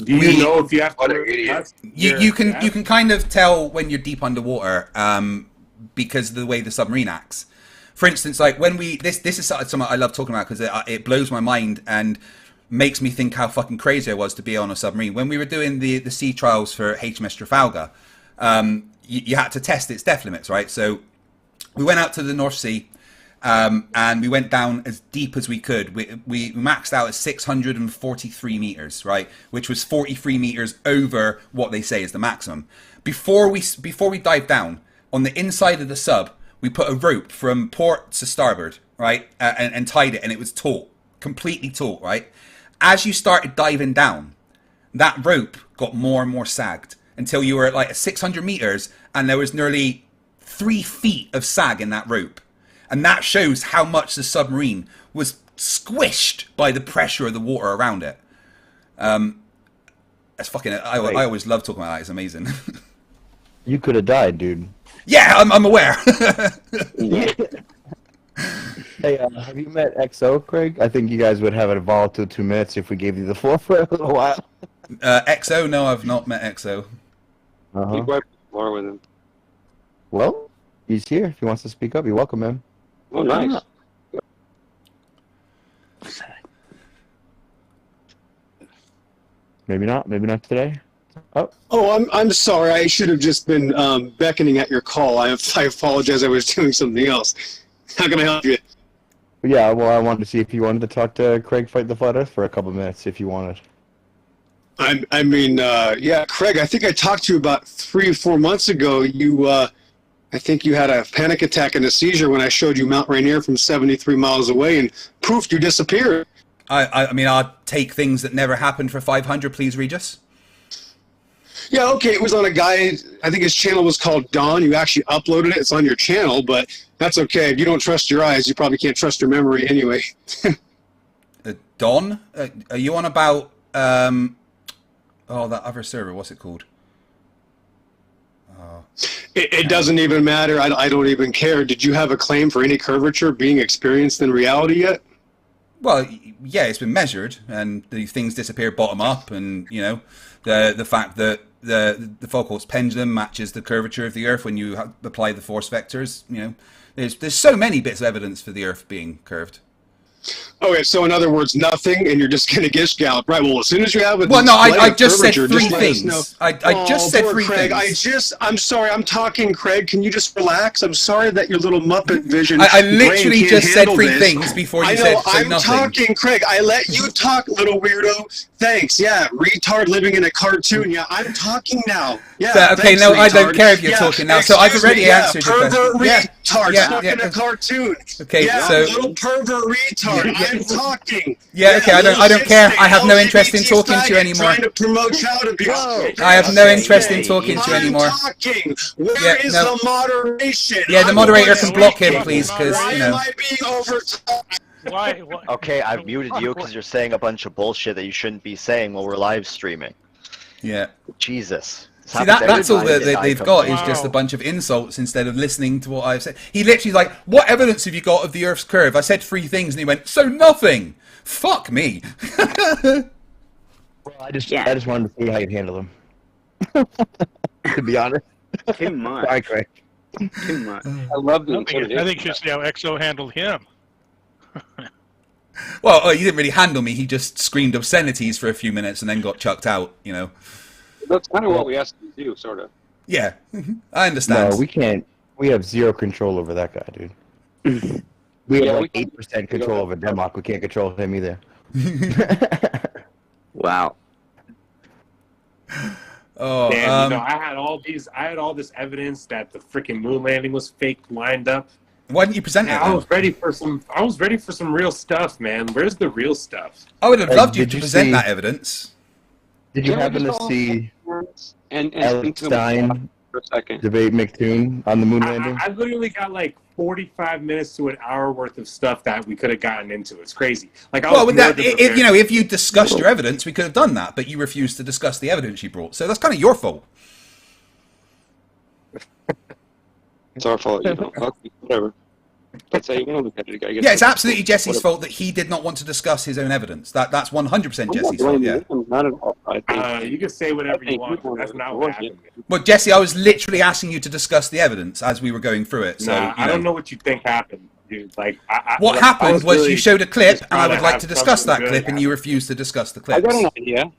you know if you have to? You can kind of tell when you're deep underwater because of the way the submarine acts. For instance, like when this is something I love talking about because it blows my mind and makes me think how fucking crazy I was to be on a submarine. When we were doing the sea trials for HMS Trafalgar, you had to test its depth limits, right? So we went out to the North Sea and we went down as deep as we could. We maxed out at 643 meters, right? Which was 43 meters over what they say is the maximum. Before we dived down, on the inside of the sub, we put a rope from port to starboard, right? And tied it, and it was taut, completely taut, right? As you started diving down, that rope got more and more sagged until you were at like 600 meters and there was nearly 3 feet of sag in that rope. And that shows how much the submarine was squished by the pressure of the water around it. That's fucking, I always love talking about that. It's amazing. You could have died, dude. Yeah, I'm aware. Hey, have you met XO, Craig? I think you guys would have a volatile 2 minutes if we gave you the floor for a little while. XO? No, I've not met XO. You wiped the floor with him. Well, he's here. If he wants to speak up, you're welcome, man. Oh, nice. Maybe not. Maybe not today. Oh, I'm sorry. I should have just been beckoning at your call. I apologize. I was doing something else. How can I help you? Yeah, well, I wanted to see if you wanted to talk to Craig Fight the Flat Earth for a couple minutes, if you wanted. I mean, yeah, Craig, I think I talked to you about 3 or 4 months ago. I think you had a panic attack and a seizure when I showed you Mount Rainier from 73 miles away, and poof, you disappeared. I mean, I'll take things that never happened for 500, please, Regis. Yeah, okay, it was on a guy, I think his channel was called Don. You actually uploaded it. It's on your channel, but that's okay. If you don't trust your eyes, you probably can't trust your memory anyway. Don? Are you on about, that other server, what's it called? It doesn't even matter. I don't even care. Did you have a claim for any curvature being experienced in reality yet? Well, yeah, it's been measured, and the things disappear bottom up, and, you know, the fact that the Foucault's pendulum matches the curvature of the Earth when you apply the force vectors, you know, there's so many bits of evidence for the Earth being curved. Okay, so in other words, nothing, and you're just going to gish gallop, right? Well, as soon as you have Well, no, I just said 3 things. I just said 3 Craig, things. I'm sorry, I'm talking, Craig. Can you just relax? I'm sorry that your little Muppet vision. I literally brain just can't said handle 3 this. things before you said I'm nothing. talking, Craig. I let you talk, little weirdo. Thanks. Yeah, retard living in a cartoon. Yeah, I'm talking now. Yeah. So, okay, thanks, no, retard. I don't care if you're talking now. So I've Excuse already me, answered your pervert question. retard stuck in a cartoon. Okay, yeah, so little pervert retard. I'm talking. Yeah, okay, I don't care. I have no interest in talking to you anymore. Trying to promote child abuse. I have no interest in talking to you anymore. I'm talking. Where is the moderation? Yeah, the moderator can block him, please, because, you know. Why am I being overtalked? Why? Okay, I've muted you because you're saying a bunch of bullshit that you shouldn't be saying while we're live streaming. Yeah. Jesus. See, that's all that they've got is just a bunch of insults instead of listening to what I've said. He literally's like, what evidence have you got of the Earth's curve? I said 3 things, and he went, so nothing. Fuck me. Well, I just wanted to see how you'd handle them. To be honest. Too much. Sorry, Craig. Too much. I love the I think you should see how EXO handled him. Well, he didn't really handle me. He just screamed obscenities for a few minutes and then got chucked out, you know. That's kind of what we asked him to do, sort of. Yeah, I understand. No, we can't. We have zero control over that guy, dude. We have like 8% control over Demok. We can't control him either. Wow. Oh, damn, you know, I had all this evidence that the freaking moon landing was fake lined up. Why didn't you present it? I was ready for some real stuff, man. Where's the real stuff? I would have loved you to present that evidence. Did you happen to see Alex Stein debate McToon on the moon landing? I literally got like 45 minutes to an hour worth of stuff that we could have gotten into. It's crazy. Like, if you discussed your evidence, we could have done that, but you refused to discuss the evidence you brought. So that's kind of your fault. It's our fault, you know. Whatever. That's how you want to look at it. Yeah, it's absolutely Jesse's fault that he did not want to discuss his own evidence. That's 100% Jesse's fault. Yeah. Not at all. You can say whatever you want. That's not what happened. Well, Jesse, I was literally asking you to discuss the evidence as we were going through it. So I don't know what you think happened, dude. Like, what happened was you showed a clip, and I would like to discuss that clip, and you refused to discuss the clip. I got an idea.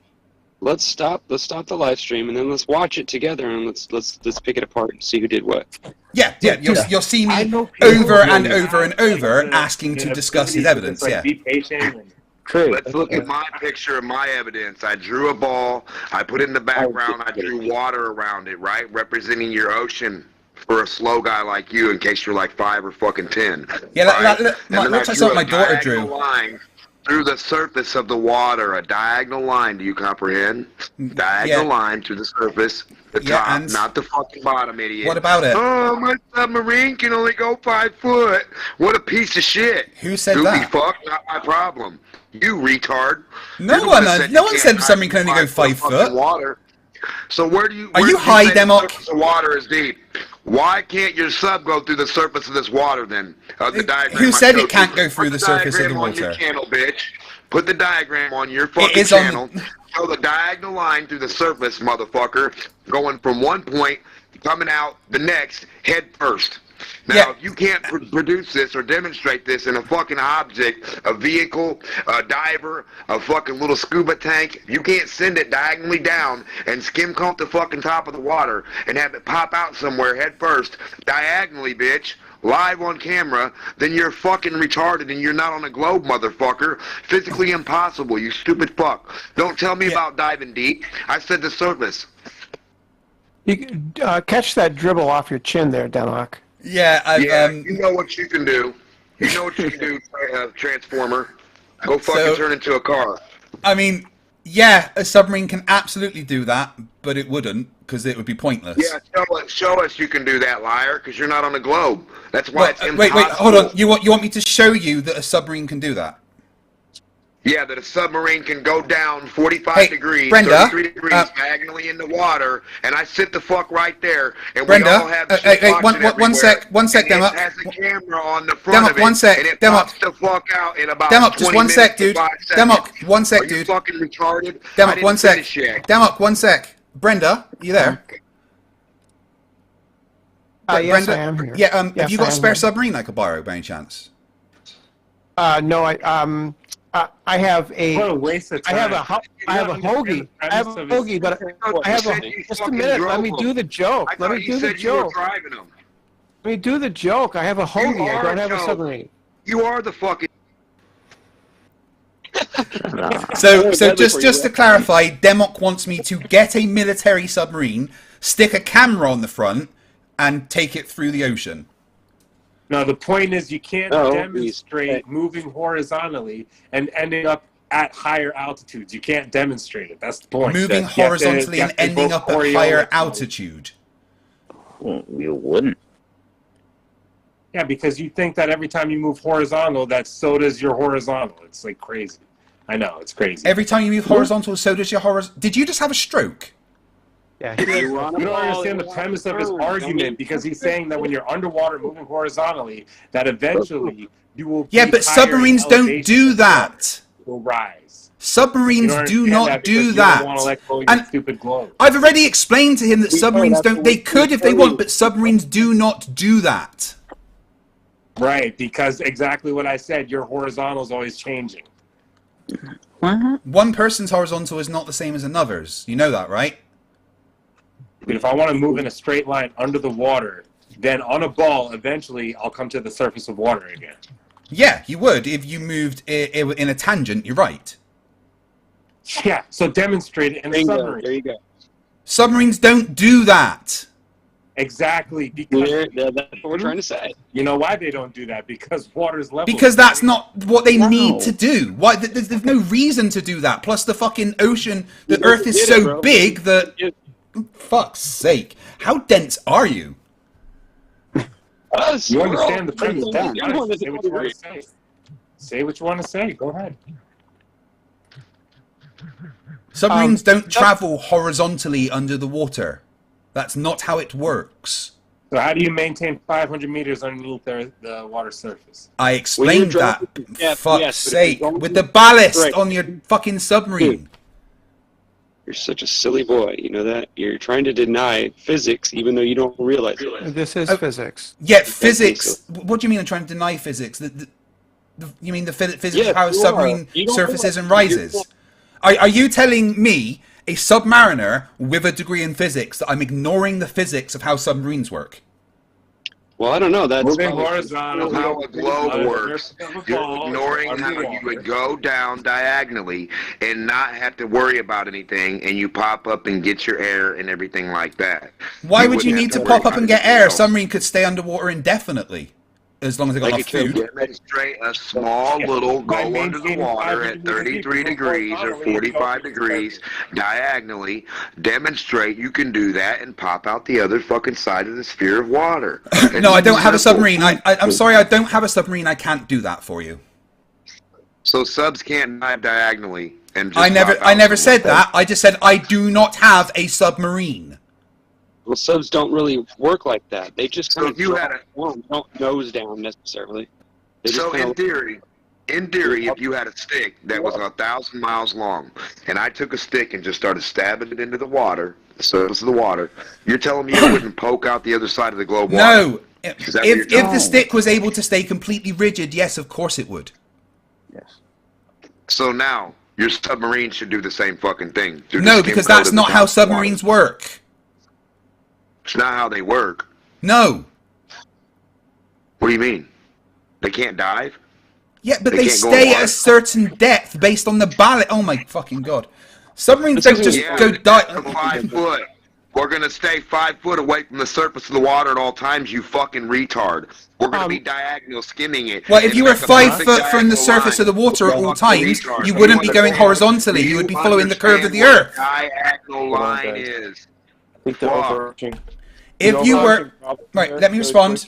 Let's stop the live stream, and then let's watch it together, and let's pick it apart and see who did what. Yeah. You'll see me over and over and over asking to discuss his evidence. Yeah. Be patient. Let's look at my picture of my evidence. I drew a ball. I put it in the background. I drew water around it, right, representing your ocean for a slow guy like you, in case you're like 5 or fucking 10. Yeah, right? looks like something my daughter drew. Line through the surface of the water, a diagonal line. Do you comprehend? Diagonal line to the surface, the top, not the fucking bottom, idiot. What about it? Oh, my submarine can only go 5 foot. What a piece of shit. Who said Goofy that? Fuck, not my problem. You retard. No one said submarine can only go 5 foot. Water. So where do you? Are you high, Demok? The water is deep. Why can't your sub go through the surface of this water then? The diagram. Who said it can't go through the surface of the water? Put the diagram on your channel, bitch. Put the diagram on your fucking channel. Show the diagonal line through the surface, motherfucker, going from one point, coming out the next, head first. Now, if you can't produce this or demonstrate this in a fucking object, a vehicle, a diver, a fucking little scuba tank, you can't send it diagonally down and skim coat the fucking top of the water and have it pop out somewhere head first, diagonally, bitch, live on camera, then you're fucking retarded and you're not on a globe, motherfucker. Physically impossible, you stupid fuck. Don't tell me about diving deep. I said the surface. You catch that dribble off your chin there, Demok. Yeah, you know what you can do. You know what you can do, Transformer. Go fucking turn into a car. I mean, yeah, a submarine can absolutely do that, but it wouldn't, because it would be pointless. Yeah, show us you can do that, liar, because you're not on a globe. That's why it's impossible. Wait, hold on. You want me to show you that a submarine can do that? Yeah, that a submarine can go down 45 degrees, Brenda, 33 degrees diagonally in the water, and I sit the fuck right there, and Brenda, we all have one sec, Demok. It has a camera on the front of it, one sec, and it Demok. pops the fuck out in about Demok, 20 just one sec, dude. Demok, one sec, Are you dude. fucking retarded? Demok, one sec. Demok, one sec. Brenda, you there? Yes, Brenda, I am here. Yeah, Yes, have you got a spare submarine I could borrow by any chance? No, I have a. What a waste of time. I have a hoagie. I have a hoagie, but I have a. Just a minute. Let me do the joke. Let me do the joke. Let me do the joke. I have a hoagie. I don't have a submarine. You are the fucking. So just to clarify, Demok wants me to get a military submarine, stick a camera on the front, and take it through the ocean. No, the point is you can't demonstrate moving horizontally and ending up at higher altitudes. You can't demonstrate it. That's the point. Moving horizontally and ending up at higher altitude. Well, you wouldn't. Yeah, because you think that every time you move horizontal, that so does your horizontal. It's like crazy. I know, it's crazy. Every time you move horizontal, so does your horizontal. Did you just have a stroke? Yeah. You don't understand the premise of his argument, because he's saying that when you're underwater moving horizontally, that eventually you will. Yeah, but submarines don't do that. Will rise. Submarines do not do that. You don't want to let go of your And stupid globe. I've already explained to him that submarines don't. They could if they want, but submarines do not do that. Right, because exactly what I said. Your horizontal is always changing. One person's horizontal is not the same as another's. You know that, right? But if I want to move in a straight line under the water, then on a ball, eventually I'll come to the surface of water again. Yeah, you would if you moved in a tangent. You're right. Yeah, so demonstrate it in a submarine. There you go. Submarines don't do that. Exactly, because that's what we're trying to say. You know why they don't do that? Because water's level. Because that's not what they need to do. Why? There's no reason to do that. Plus, the fucking ocean, the Earth is so big that. Fuck's sake! How dense are you? You understand the premise? Say what you want to say. Say what you want to say. Go ahead. Submarines don't travel horizontally under the water. That's not how it works. So how do you maintain 500 meters underneath the water surface? I explained that. Fuck's sake. With the ballast on your fucking submarine. Dude, you're such a silly boy. You know that? You're trying to deny physics even though you don't realize it. This is physics. Yeah, physics. What do you mean I'm trying to deny physics? You mean the physics of how a submarine surfaces and rises? Are you telling me, a submariner with a degree in physics, that I'm ignoring the physics of how submarines work? Well, I don't know. That's moving horizontal. How a globe works. You're ignoring how you would go down diagonally and not have to worry about anything, and you pop up and get your air and everything like that. Why would you need to pop up and get air? A submarine could stay underwater indefinitely. As long as they got enough food. Demonstrate a small little go under the water at 33 degrees or 45 degrees diagonally. Demonstrate you can do that and pop out the other fucking side of the sphere of water. No, I don't have a submarine. I'm sorry, I don't have a submarine. I can't do that for you. So subs can't dive diagonally and just I never said that. I just said I do not have a submarine. Well, subs don't really work like that. They just kind of you don't nose down necessarily. So in theory, if you had a stick that was 1,000 miles long, and I took a stick and just started stabbing it into the water, the surface of the water, you're telling me it wouldn't poke out the other side of the globe water? No. If the stick was able to stay completely rigid, yes, of course it would. Yes. So now, your submarine should do the same fucking thing. No, because that's not how submarines work. It's not how they work. No. What do you mean? They can't dive? Yeah, but they stay at a certain depth based on the ballast. Oh my fucking god. Submarines don't just go dive. 5 foot. We're going to stay 5 foot away from the surface of the water at all times, you fucking retard. We're going to be diagonal skimming it. Well, if you were 5 foot from the surface of the water at all times, you wouldn't be going horizontally. You would be following the curve of the Earth. Diagonal line is. If you were right, let me respond.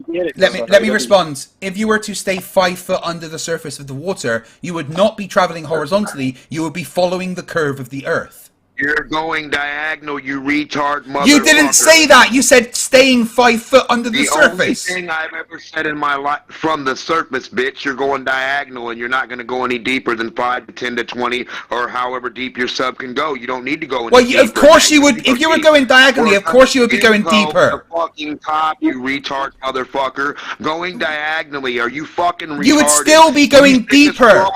Let me respond. If you were to stay 5 foot under the surface of the water, you would not be traveling horizontally. You would be following the curve of the Earth. You're going diagonal, you retard motherfucker. You didn't say that. You said staying 5 foot under the surface. The only thing I've ever said in my life, from the surface, bitch, you're going diagonal, and you're not going to go any deeper than 5 to 10 to 20, or however deep your sub can go. You don't need to go any deeper. Well, of course you would. If you were going diagonally, of course you would be going deeper. The fucking top, you retard motherfucker. Going diagonally, are you fucking retarded? You would still be going deeper.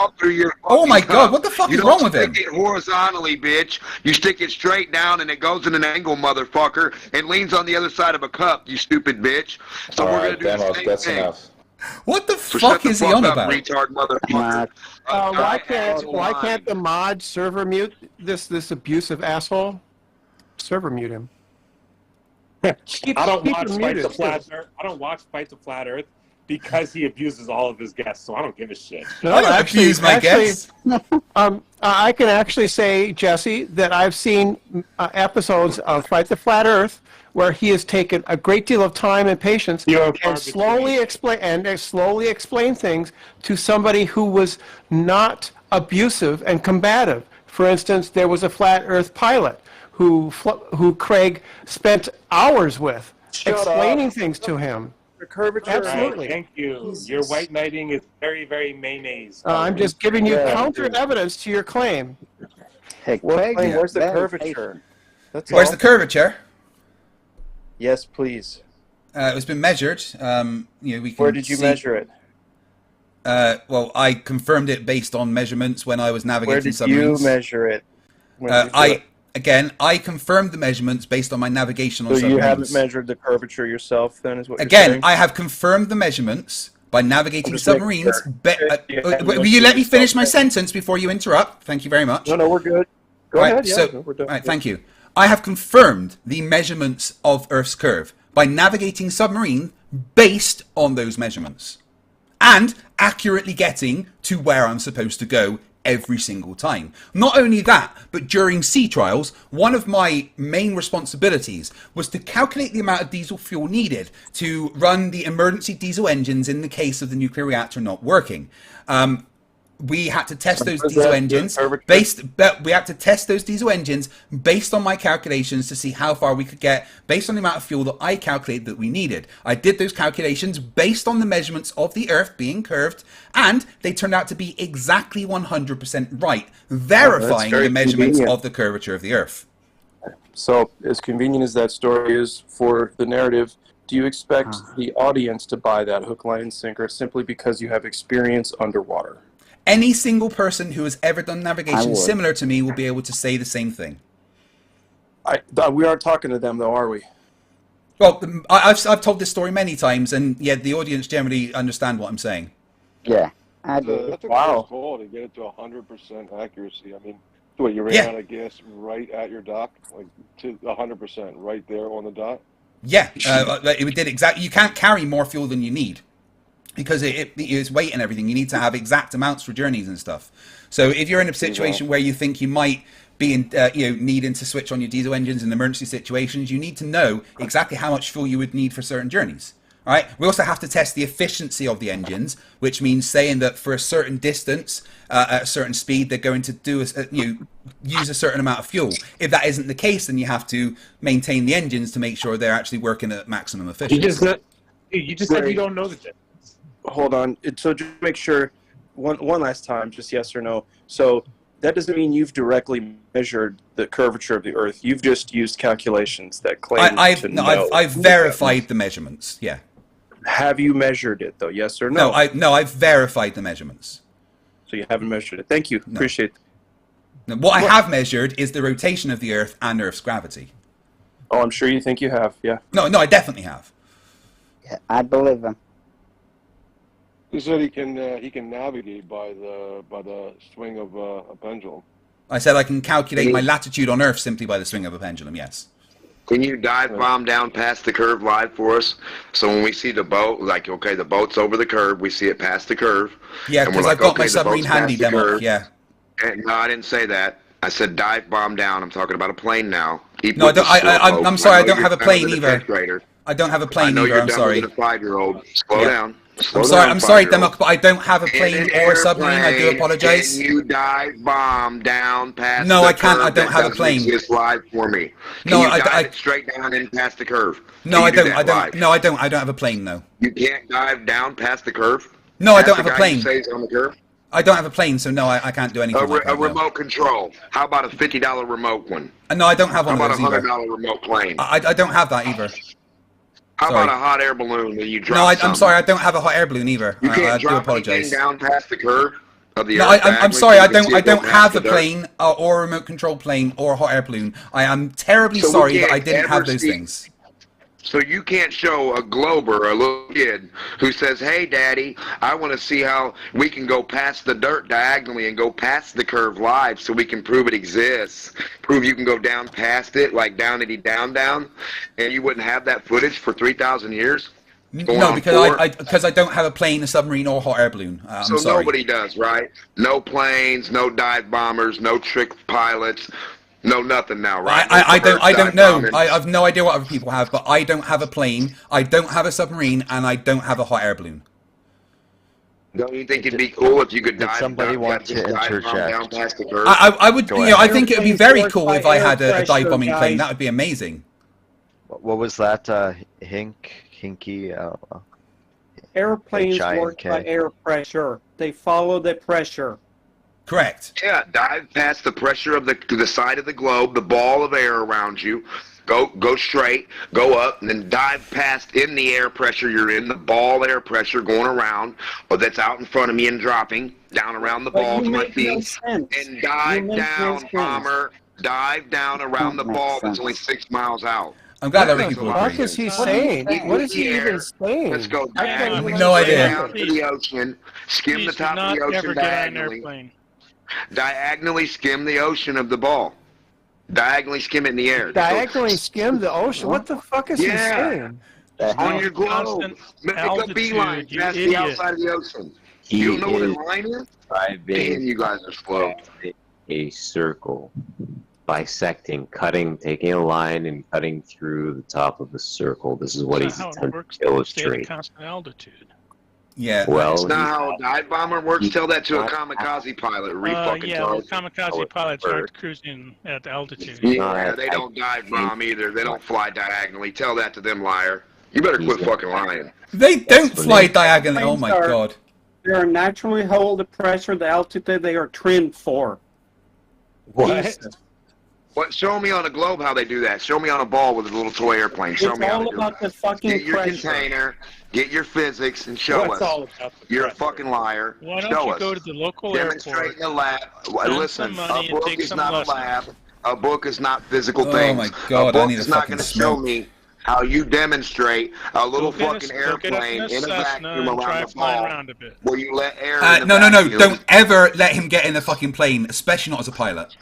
Oh my god, what the fuck is wrong with him? You don't stick it horizontally, bitch. You stick it straight down and it goes in an angle, motherfucker, and leans on the other side of a cup, you stupid bitch. So we're gonna do the same thing. Enough. What the fuck is he on about? Retard motherfucker. Why can't the mod server mute this abusive asshole? Server mute him. I don't watch Fight the Flat Earth. I don't watch Fight the Flat Earth because he abuses all of his guests, so I don't give a shit. No, I don't abuse my guests. I can actually say, Jesse, that I've seen episodes of Fight the Flat Earth where he has taken a great deal of time and patience and slowly explain things to somebody who was not abusive and combative. For instance, there was a Flat Earth pilot who Craig spent hours with, explaining things to him. The curvature. Absolutely. Thank you. Your white knighting is very, very mayonnaise. I'm just giving you Yeah. counter evidence to your claim. Hey, What Craig, claim? Where's the very curvature? That's Where's all. the curvature? Yes, please. It's been measured. We can Where did you see, measure it? Well, I confirmed it based on measurements when I was navigating Where did submarines. you measure it? When did you do it? I confirmed the measurements based on my navigation on So submarines. you haven't measured the curvature yourself, then, is what you're Again, saying? I have confirmed the measurements by navigating just making submarines. sure. Will you let me finish my sentence before you interrupt? Thank you very much. No, we're good. Go Right, ahead. Yeah, so, no, we're done. right, thank you. I have confirmed the measurements of Earth's curve by navigating submarine based on those measurements and accurately getting to where I'm supposed to go every single time. Not only that, but during sea trials, one of my main responsibilities was to calculate the amount of diesel fuel needed to run the emergency diesel engines in the case of the nuclear reactor not working. We had to test those diesel engines based on my calculations to see how far we could get based on the amount of fuel that I calculated that we needed. I did those calculations based on the measurements of the Earth being curved, and they turned out to be exactly 100% right, verifying the measurements of the curvature of the Earth. So, as convenient as that story is for the narrative, do you expect the audience to buy that hook, line, and sinker simply because you have experience underwater? Any single person who has ever done navigation similar to me will be able to say the same thing. We aren't talking to them, though, are we? Well, I've told this story many times, and yeah, the audience generally understand what I'm saying. Yeah, I do. That's a close call to get it to 100% accuracy. I mean, what, you ran out of gas right at your dock, like to 100%, right there on the dot? Yeah, it did exactly. You can't carry more fuel than you need, because it's weight and everything. You need to have exact amounts for journeys and stuff. So if you're in a situation where you think you might be in, needing to switch on your diesel engines in emergency situations, you need to know exactly how much fuel you would need for certain journeys. All right. We also have to test the efficiency of the engines, which means saying that for a certain distance, at a certain speed, they're going to do use a certain amount of fuel. If that isn't the case, then you have to maintain the engines to make sure they're actually working at maximum efficiency. You just said you don't know the difference. Hold on. So just make sure, one last time, just yes or no. So that doesn't mean you've directly measured the curvature of the Earth. You've just used calculations that claim to know. I've verified the measurements. Yeah. Have you measured it though? Yes or no? I've verified the measurements. So you haven't measured it. Thank you. No. Appreciate it. Now, what I have measured is the rotation of the Earth and Earth's gravity. Oh, I'm sure you think you have. Yeah. No, I definitely have. Yeah, I believe him. He said he can navigate by the swing of a pendulum. I said I can calculate my latitude on Earth simply by the swing of a pendulum. Yes. Can you dive bomb down past the curve live for us? So when we see the boat, like, okay, the boat's over the curve, we see it past the curve. Yeah, because I've got my submarine handy demo. Yeah. And, no, I didn't say that. I said dive bomb down. I'm talking about a plane now. No, I'm sorry, I don't have a plane either. I don't have a plane either. I'm sorry. A 5-year-old. Slow down. I'm sorry, Demok, but I don't have a plane or a submarine. I do apologize. Can you dive bomb down past? No, I can't. I don't have a plane. Just live for me. No, I dive it straight down and past the curve. No, I don't. No, I don't. I don't have a plane. No. You can't dive down past the curve. No, I don't have a plane. On the curve. I don't have a plane, so no, I can't do anything. A remote control. How about a $50 remote one? No, I don't have one. How about a $100 remote plane? I don't have that either. How about a hot air balloon that you drop? No, I'm sorry, I don't have a hot air balloon either. You can't I drop do apologize. down past the curve of the No, I'm sorry, I don't have a plane or a remote control plane or a hot air balloon. I am terribly sorry that I didn't have those things. So you can't show a glober, a little kid, who says, hey, Daddy, I want to see how we can go past the dirt diagonally and go past the curve live so we can prove it exists. Prove you can go down past it, like downity down, and you wouldn't have that footage for 3,000 years? No, because I don't have a plane, a submarine, or a hot air balloon. So nobody does, right? No planes, no dive bombers, no trick pilots. No, nothing now, right? I don't know. I have no idea what other people have, but I don't have a plane, I don't have a submarine, and I don't have a hot air balloon. Don't you think it'd be cool if you could dive? Somebody want to interject? Down past the curve? I would. I think it would be very cool if I had a dive bombing plane. That would be amazing. What was that, Hink? Kinky. Airplanes H-I-N-K. work by air pressure. They follow the pressure. Correct. Yeah, dive past the pressure of the side of the globe, the ball of air around you. Go straight, go up, and then dive past in the air pressure you're in, the ball air pressure going around, or that's out in front of me and dropping down around the ball to my feet, and dive down, bomber, dive down around the ball that's only 6 miles out. I'm glad other What people the agree. fuck is he saying? What is he even saying? Let's go No idea. down to the ocean, skim the top of the ocean diagonally. Diagonally skim the ocean of the ball. Diagonally skim it in the air. Diagonally skim the ocean? What the fuck is he saying? On your globe. Make a beeline past the outside of the ocean. You don't know what a line is? Damn, you guys are slow. A circle, bisecting, cutting, taking a line and cutting through the top of the circle. This is what he's attempting to illustrate. Constant altitude. Yeah. Well, That's not how a dive bomber works. Tell that to a kamikaze pilot. Kamikaze pilots aren't cruising at altitude. Yeah, they don't dive bomb either. They don't fly diagonally. Tell that to them, liar. You better quit fucking lying. They don't fly diagonally. Oh my god. They are naturally hold the pressure, the altitude they are trimmed for. What? What? Show me on a globe how they do that. Show me on a ball with a little toy airplane. Show me how they do it. It's all about the fucking Get your pressure. container, get your physics, and show What's us. all about the You're a pressure? fucking liar. Why don't show you us. go to the local Demonstrate airport, in a lab. spend Listen, some money a and book take is some not lessons. a lab. A book is not physical Oh things. my god, a I book need is a not fucking going to show smoke. me how you demonstrate a little Go get fucking go get airplane up in a Cessna vacuum and try around the flying ball around a bit. where you let air in the No, vacuum. don't ever let him get in the fucking plane, especially not as a pilot.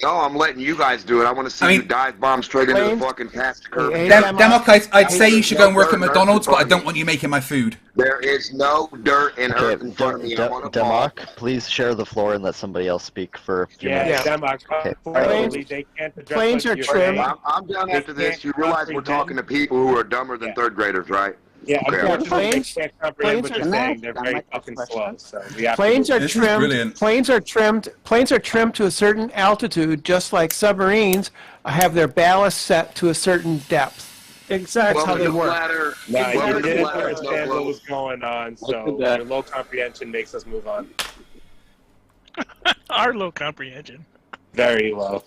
No, I'm letting you guys do it. I want to see you dive bomb straight into the fucking past curve. Demok, I'd say you should go and work at McDonald's, but I don't want you making my food. There is no dirt and earth in front of me. I'm on a ball. Demok, please share the floor and let somebody else speak for a few minutes. Demok, unfortunately, they can't address Planes what are you're trimmed. saying. I'm done They after this. can't You realize we're talking to people who are dumber than third graders, right? Yeah, Okay. unfortunately, Planes- they can't comprehend what planes you're are- saying. They're very fucking slow. So we have Planes to are This is trimmed. brilliant. Planes are trimmed. Planes are trimmed to a certain altitude, just like submarines have their ballast set to a certain depth. Exactly Well, how they the work. flatter- No, well, you the didn't flatter is no understand what globe. was going on, so at that. your low comprehension makes us move on. Our low comprehension. Very low.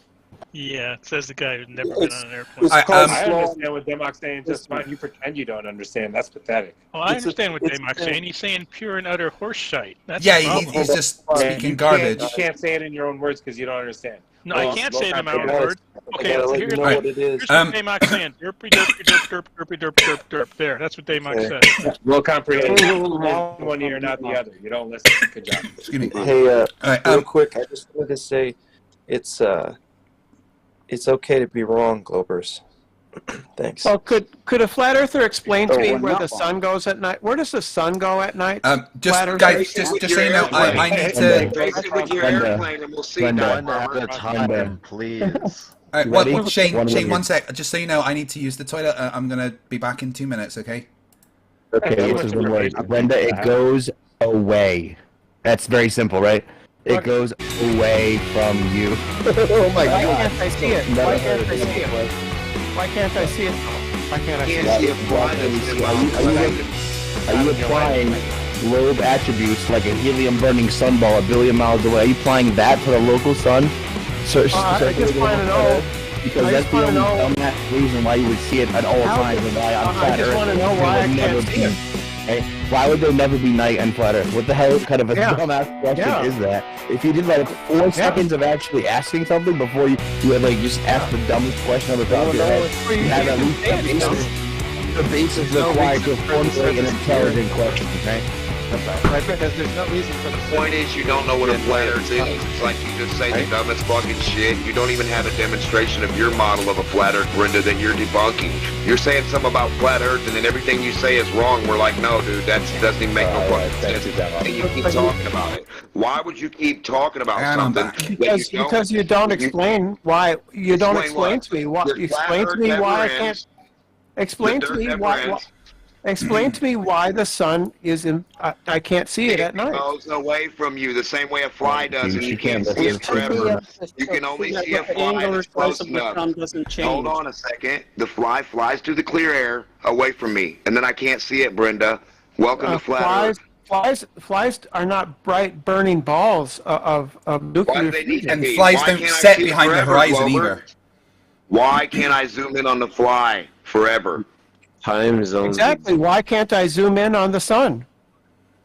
Yeah, it says the guy who's never been on an airplane. I understand what Demok's saying just fine. You pretend you don't understand. That's pathetic. Well, I understand what Demok's saying. He's saying pure and utter horse shite. That's Yeah, the problem. he's just speaking You garbage. can't say it in your own words because you don't understand. No, I can't say it in my own words. Okay, gotta let here's you know what what it is. Demok's saying. Derpy, derpy, derp, derp, derpy, derp, derp, derp. There, that's what Demok says. Low comprehension. One ear, not the other. You don't listen. Good job. Excuse me. Hey, right, real quick, I just wanted to say it's okay to be wrong, Globers. Thanks. Well, could a flat earther explain to Oh, me we're where not the sun goes at night? Where does the sun go at night? Just Flat earther? guys, just so you know, I need to. Race it with your airplane and we'll see that. Time, please. All right, Ready? Shane, one sec. Just so you know, I need to use the toilet. I'm gonna be back in 2 minutes. Okay. Okay, this is the word. Brenda, it goes away. That's very simple, right? It goes away from you. Oh my Why god. can't I see it? Why can't I see it? Why can't I see it? Why can't I see it? Are you applying globe attributes like a helium-burning sunball a billion miles away? Are you applying that to the local sun? I just want to know. Because that's the only dumbass reason why you would see it at all times and why on flat I just Earth want to know there why I would never can't see be- it. Hey, why would there never be night on flat Earth? What the hell kind of a Yeah. dumbass question Yeah. is that? If you did like 4 seconds of actually asking something before you had like just asked the dumbest question on the top of your head, you had at least the basis required to formulate an intelligent question, right? Right, because there's no reason for the Point is, you don't know what a flat earth is. It's like you just say the dumbest fucking shit. You don't even have a demonstration of your model of a flat earth, Brenda, that you're debunking. You're saying something about flat earth, and then everything you say is wrong. We're like, no, dude, that doesn't even make no fucking sense. And you keep talking about it. Why would you keep talking about something Because you don't explain why you don't Explain explain what? to me why The you flat explain to earth me never why I ends. can't explain The to dirt me never why ends. Explain to me why the sun is in. I can't see it at night. It goes away from you the same way a fly does, and you can't see it forever. You can only see a fly that's close enough. Hold on a second. The fly flies through the clear air away from me, and then I can't see it, Brenda. Welcome to Flat Earth. Flies are not bright burning balls of nuclear fusion. And flies don't set behind the horizon either. Why can't I zoom in on the fly forever? Time zones. Exactly. Why can't I zoom in on the sun?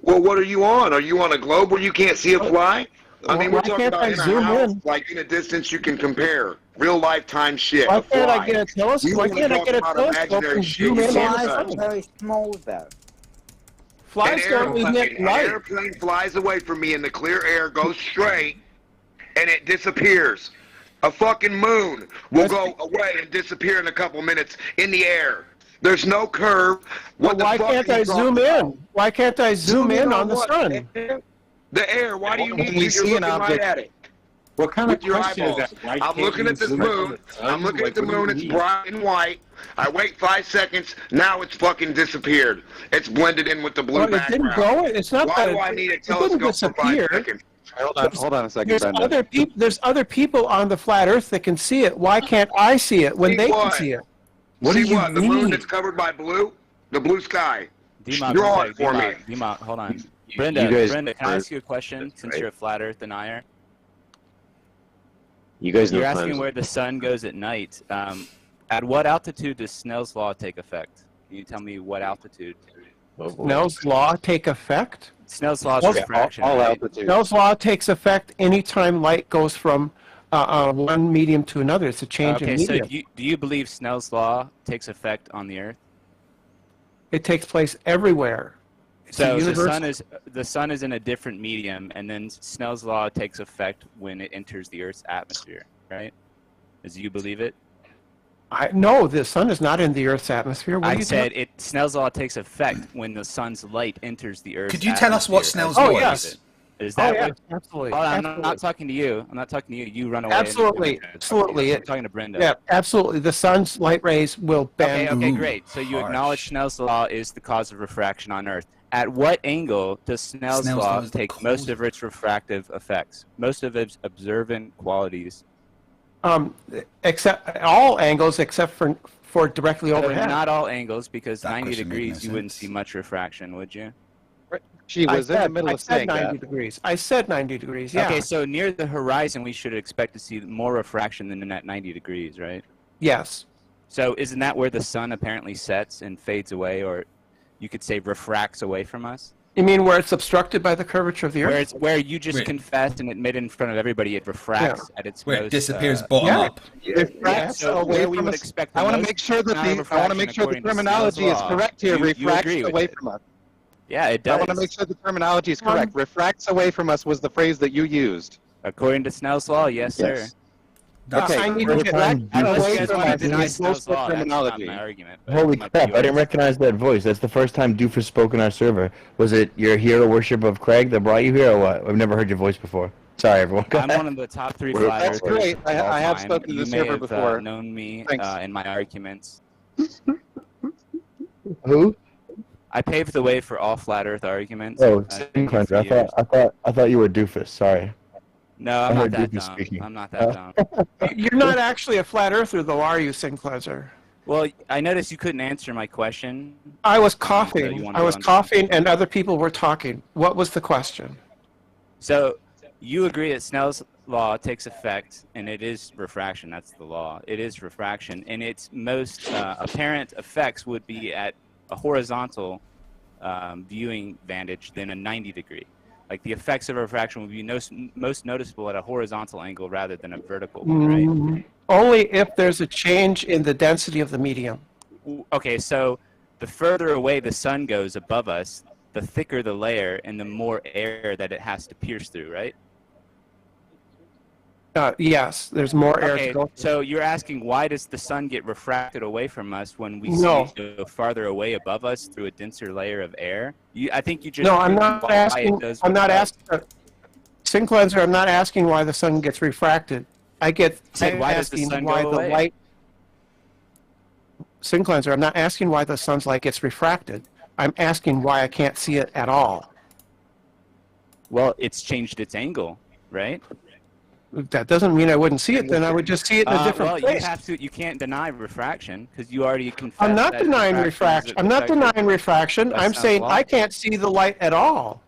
Well, what are you on? Are you on a globe where you can't see a fly? I mean, we're talking about in a house, like in a distance you can compare. Real lifetime shit. Why can't I get a telescope? Why can't I get a telescope and zoom in on the Flies sun? are very small, though. Flies don't emit An light. airplane flies away from me in the clear air, goes straight, and it disappears. A fucking moon will go away and disappear in a couple minutes in the air. There's no curve. Why can't I zoom in? Why can't I zoom in on the sun? The air. Why do you need we to? see You're an looking object. right at it. What kind of With your question is eyeballs. that? Why I'm can't looking you at this zoom in on moon. the sun? I'm looking at the What do you moon. It's mean? bright and white. I wait 5 seconds. Now it's fucking disappeared. It's blended in with the blue Well, it background. didn't go. It's not Why that do I need a it didn't telescope for 5 disappear. seconds? Hold on a second, There's Brenda. there's other people on the flat Earth that can see it. Why can't I see it when See they can what? see it? What do See you what? The moon mean? that's covered by blue? The blue sky. D-Mop, Draw it for me. D-Mop, hold on. You Brenda, guys- can I ask you a question since you're a flat Earth denier? You guys know You're time asking zones. where the sun goes at night. At what altitude does Snell's law take effect? Can you tell me what altitude? Snell's law take effect? Snell's law is refraction. All right? altitude. Snell's law takes effect anytime light goes from one medium to another. It's a change in Okay, so medium. do you believe Snell's law takes effect on the Earth? It takes place everywhere. It's a So universal- the sun is in a different medium, and then Snell's law takes effect when it enters the Earth's atmosphere, right? As you believe it? No, the sun is not in the Earth's atmosphere. What are I you said talking- Snell's law takes effect when the sun's light enters the Earth's Could you tell us what atmosphere. Snell's As law you is? believe it. Is that yeah, what? absolutely. Hold on, I'm absolutely. not talking to you. I'm not talking to you. You run away. Absolutely, absolutely. I'm talking to Brenda. Yeah, absolutely. The sun's light rays will bend. Okay, great. So you acknowledge Snell's law is the cause of refraction on Earth. At what angle does Snell's law is the take most of its refractive effects, most of its observant qualities? Except all angles except for directly So overhead. not all angles, because That 90 question made no degrees you wouldn't sense. see much refraction, would you? She was in the middle I of said saying 90 that. degrees. I said 90 degrees. Yeah. Okay, so near the horizon we should expect to see more refraction than at 90 degrees, right? Yes. So isn't that where the sun apparently sets and fades away, or you could say refracts away from us? You mean where it's obstructed by the curvature of the Earth? Where you just Wait. confessed and admitted in front of everybody it refracts at its Where most, it disappears uh, bottom yeah. up. Refracts So away where we from would us. expect I the want to most make sure that amount of I want to refraction make sure the according to terminology is Snell's law. correct here. You Refracts agree with away it. from us. Yeah, it I does. want to make sure the terminology is correct. Refracts away from us was the phrase that you used. According to Snell's law, yes, sir. That's I need to get refract Unless away you guys from want to us deny is Snell's most of law, that's not terminology. my argument. but Holy it might be crap, I didn't yours. recognize that voice. That's the first time Doofus spoke on our server. Was it your hero worship of Craig that brought you here, or what? I've never heard your voice before. Sorry, everyone. Go I'm ahead. one of the top 3 That's flat earthers great. of all I have time. spoken to You the may server have, before. known me Thanks. in my arguments. Who? I paved the way for all flat Earth arguments. Oh, for Sin Cleanser. years. I thought you were Doofus. Sorry. No, I I'm not heard that Doofus dumb. speaking. I'm not that dumb. You're not actually a flat earther, though, are you, Sinclair? Well, I noticed you couldn't answer my question. I was So coughing. you wanna I go was on- coughing, and other people were talking. What was the question? So you agree that Snell's law takes effect, and it is refraction. That's the law. It is refraction, and its most apparent effects would be at a horizontal viewing vantage than a 90 degree. Like the effects of refraction would be most noticeable at a horizontal angle rather than a vertical one, right? Only if there's a change in the density of the medium. Okay, so the further away the sun goes above us, the thicker the layer and the more air that it has to pierce through, right? Yes, there's more air Okay, to go. so you're asking why does the sun get refracted away from us when we No. see it go farther away above us through a denser layer of air? I think you just No, I'm proved not why it asking. does I'm what not it does. asking. Sinclair, I'm not asking why the sun gets refracted. Said, I'm why does the asking sun why go the away? light. Sinclair, I'm not asking why the sun's light gets refracted. I'm asking why I can't see it at all. Well, it's changed its angle, right? That doesn't mean I wouldn't see it. Then I would just see it in a different place. You can't deny refraction because you already confessed. I'm not denying refraction. I'm not denying refraction. I'm saying I can't see the light at all.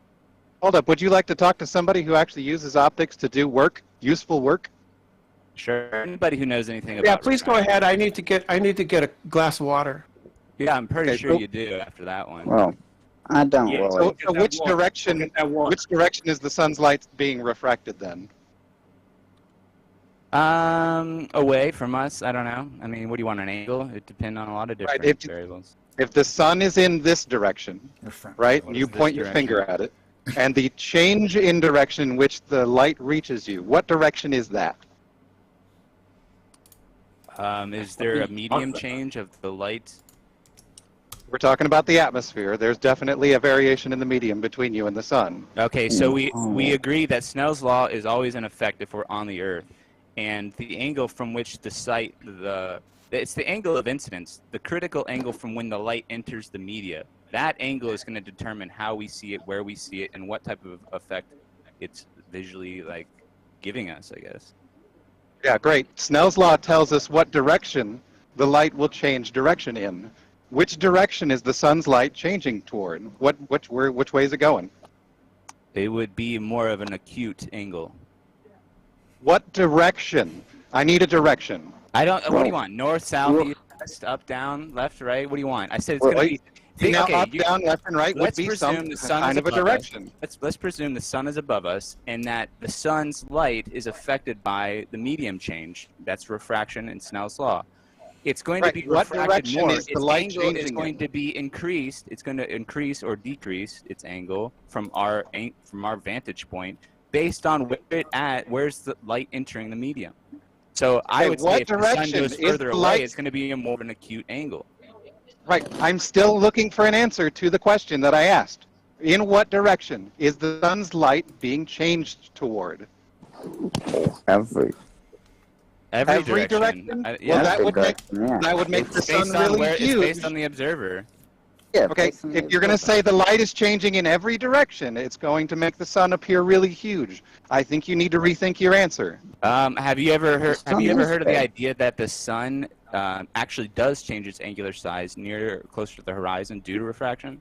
Hold up. Would you like to talk to somebody who actually uses optics to do work, useful work? Sure. Anybody who knows anything about. Yeah, please go ahead. I need to get a glass of water. Yeah, I'm pretty sure you do after that one. Well, I don't really. So which direction is the sun's light being refracted then? Away from us. I don't know. I mean, what do you want, an angle? It depends on a lot of different variables. If the sun is in this direction, right, and you point your finger at it, and the change in direction in which the light reaches you, what direction is that? Is there a medium change of the light? We're talking about the atmosphere. There's definitely a variation in the medium between you and the sun. Okay, so we agree that Snell's law is always in effect if we're on the Earth. And the angle from which it's the angle of incidence, the critical angle from when the light enters the media. That angle is going to determine how we see it, where we see it, and what type of effect it's visually giving us, I guess. Yeah, great. Snell's law tells us what direction the light will change direction in. Which direction is the sun's light changing toward? Which way is it going? It would be more of an acute angle. What direction? I need a direction. I don't. What do you want? North, south, east, west, up, down, left, right? What do you want? I said it's going to be. Now, up, down, left, and right would be some kind of a direction. Let's presume the sun is above us, and that the sun's light is affected by the medium change. That's refraction in Snell's law. It's going to be refracted more. Its angle is going to be increased. It's going to increase or decrease its angle from our vantage point, based on where's the light entering the medium. So I would say if the sun goes further away, it's going to be a more of an acute angle. Right. I'm still looking for an answer to the question that I asked. In what direction is the sun's light being changed toward? Every direction? Yeah. Well, that would make the sun really huge. It's based on the observer. Yeah, okay, if you're going to say the light is changing in every direction, it's going to make the sun appear really huge. I think you need to rethink your answer. Have you ever heard of the idea that the sun actually does change its angular size closer to the horizon due to refraction?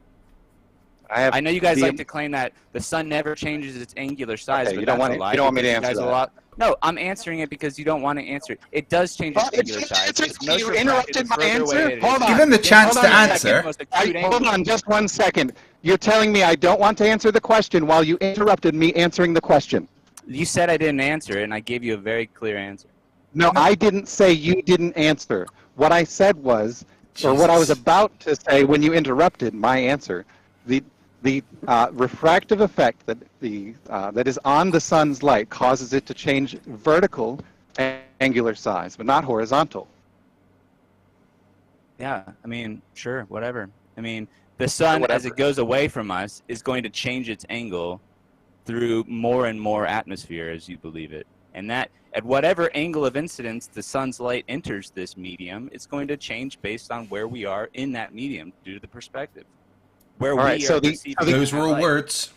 I know you guys like to claim that the sun never changes its angular size, but you don't want me to answer that. No, I'm answering it because you don't want to answer it. It does change its angular size. You interrupted my answer? Hold on. Give him the chance to answer. Hold on just 1 second. You're telling me I don't want to answer the question while you interrupted me answering the question. You said I didn't answer it, and I gave you a very clear answer. No, I didn't say you didn't answer. What I said was, or what I was about to say when you interrupted my answer, the refractive effect that is on the sun's light causes it to change vertical angular size, but not horizontal. Yeah, I mean, sure, whatever. I mean, the sun, as it goes away from us, is going to change its angle through more and more atmosphere, as you believe it. And that, at whatever angle of incidence the sun's light enters this medium, it's going to change based on where we are in that medium due to the perspective. Where those were all words.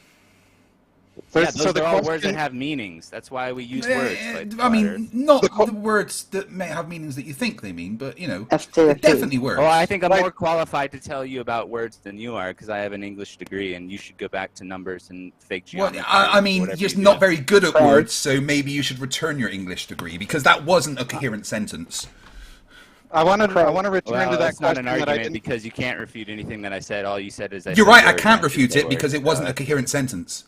Yeah, those are all words that have meanings. That's why we use words. I mean, not the words that may have meanings that you think they mean, but, you know, they're definitely words. Well, I think I'm more qualified to tell you about words than you are because I have an English degree, and you should go back to numbers and fake geometry. Well, I mean, you're just not very good at words, so maybe you should return your English degree because that wasn't a coherent sentence. I want to return to that that's not question an argument that I didn't... because you can't refute anything that I said. All you said is You're right, I can't refute it because it wasn't a coherent sentence.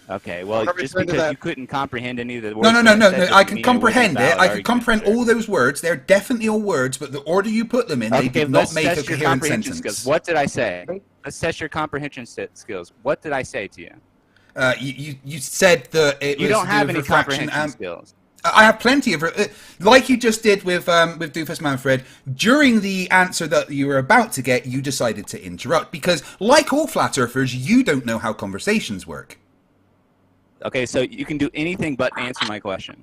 Okay, well, just because you couldn't comprehend any of the words... No, I can comprehend it. I can comprehend all those words. They're definitely all words, but the order you put them in, they did not make a coherent sentence. Skills. What did I say? Let's test your comprehension skills. What did I say to you? You said that it was... You don't have any comprehension skills. I have plenty of... like you just did with Doofus Manfred, during the answer that you were about to get, you decided to interrupt, because, like all flat earthers, you don't know how conversations work. Okay, so you can do anything but answer my question.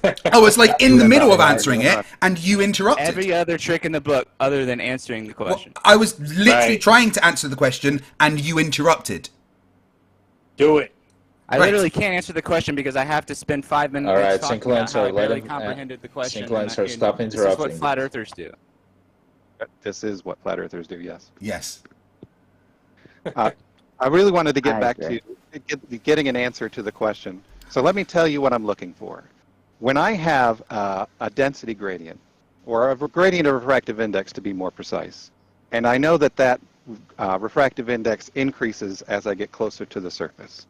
I was like in the middle of answering it, and you interrupted. Every other trick in the book other than answering the question. Well, I was literally trying to answer the question, and you interrupted. Do it. I literally can't answer the question because I have to spend 5 minutes All right, talking about how I barely comprehended the question. Synclancer, stop interrupting. This is what flat earthers do. This is what flat earthers do, yes. Yes. I really wanted to get back to getting an answer to the question. So let me tell you what I'm looking for. When I have a density gradient, or a gradient of refractive index to be more precise, and I know that that refractive index increases as I get closer to the surface.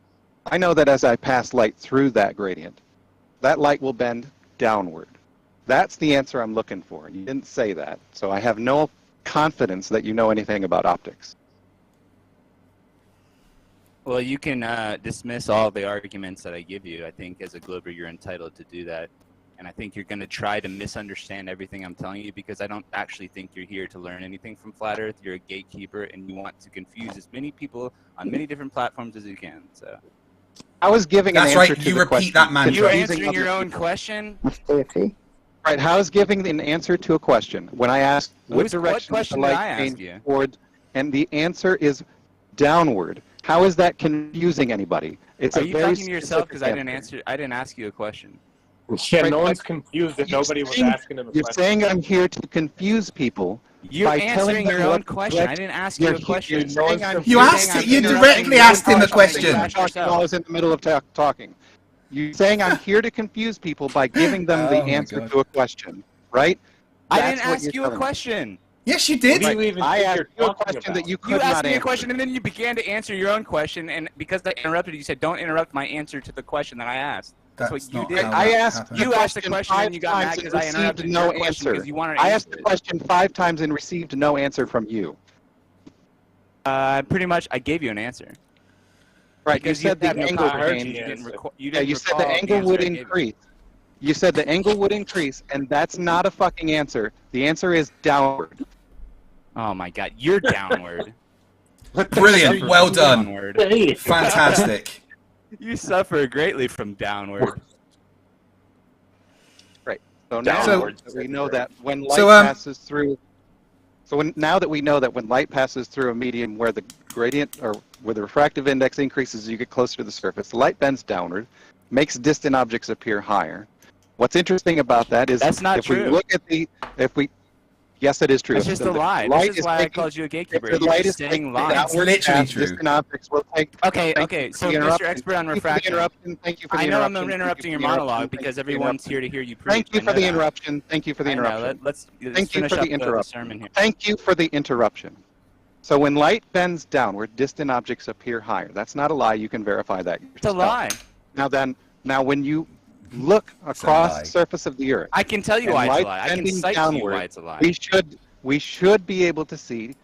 I know that as I pass light through that gradient, that light will bend downward. That's the answer I'm looking for. You didn't say that, so I have no confidence that you know anything about optics. Well, you can dismiss all the arguments that I give you. I think as a Glober, you're entitled to do that. And I think you're going to try to misunderstand everything I'm telling you because I don't actually think you're here to learn anything from Flat Earth. You're a gatekeeper, and you want to confuse as many people on many different platforms as you can. So I was giving an answer to you the repeat question. that mantra. You're answering your own question? Right, how is giving an answer to a question when I ask what direction what question the did light I ask change you? towards, and the answer is downward? How is that confusing anybody? It's Are a you very talking to yourself? Because I didn't answer. I didn't ask you a question. Yeah, Right, no but one's confused that nobody was asking him a You're question. saying I'm here to confuse people. You're by answering telling them your own what question. I didn't ask you a question. You asked it. You directly asked him a question. While I was in the middle of talking. You're saying I'm here to confuse people by giving them the answer to a question, right? I That's didn't what ask you're you a telling me. question. Yes, you did. I asked you a question that you could You not asked me a answer. question, and then you began to answer your own question, and because I interrupted you, said, don't interrupt my answer to the question that I asked. That's what you did. I asked You asked the question, and you got mad because I interrupted no your question answer. because you wanted to I answer asked the it. question 5 times and received no answer from you. Pretty much, I gave you an answer. Right, Because you said the have no angle comprehension. change. You Yeah, didn't you said the recall angle answer would I gave you. increase. You said the angle would increase, and that's not a fucking answer. The answer is downward. Oh my god, you're downward. Brilliant. Well done. Downward. Fantastic. You suffer greatly from downward. Right. So now Downward. that we know that when light passes through, now that we know that when light passes through a medium where the gradient or where the refractive index increases as you get closer to the surface, the light bends downward, makes distant objects appear higher. What's interesting about that is That's not if true. we look at yes, it is true. That's just a lie. This is why I called you a gatekeeper. The You're light just is saying taking lies. downward path, distant objects will take. Okay, Thank okay. you for So, the Mr. interruption. Expert on Thank you for the refraction. interruption. Thank you for the I know I'm interruption. interrupting your Thank you for the monologue interruption. because Thank you for the everyone's interruption. here to hear you prove. Thank you I for know the that. interruption. Thank you for the I know. interruption. Let's Thank you finish for up the interruption. sermon here. Thank you for the interruption. So when light bends downward, distant objects appear higher. That's not a lie. You can verify that yourself. It's a lie. Now when you look across the surface of the Earth, I can tell you and why it's a light lie. I can bending cite to you downward, why it's a lie. we should be able to see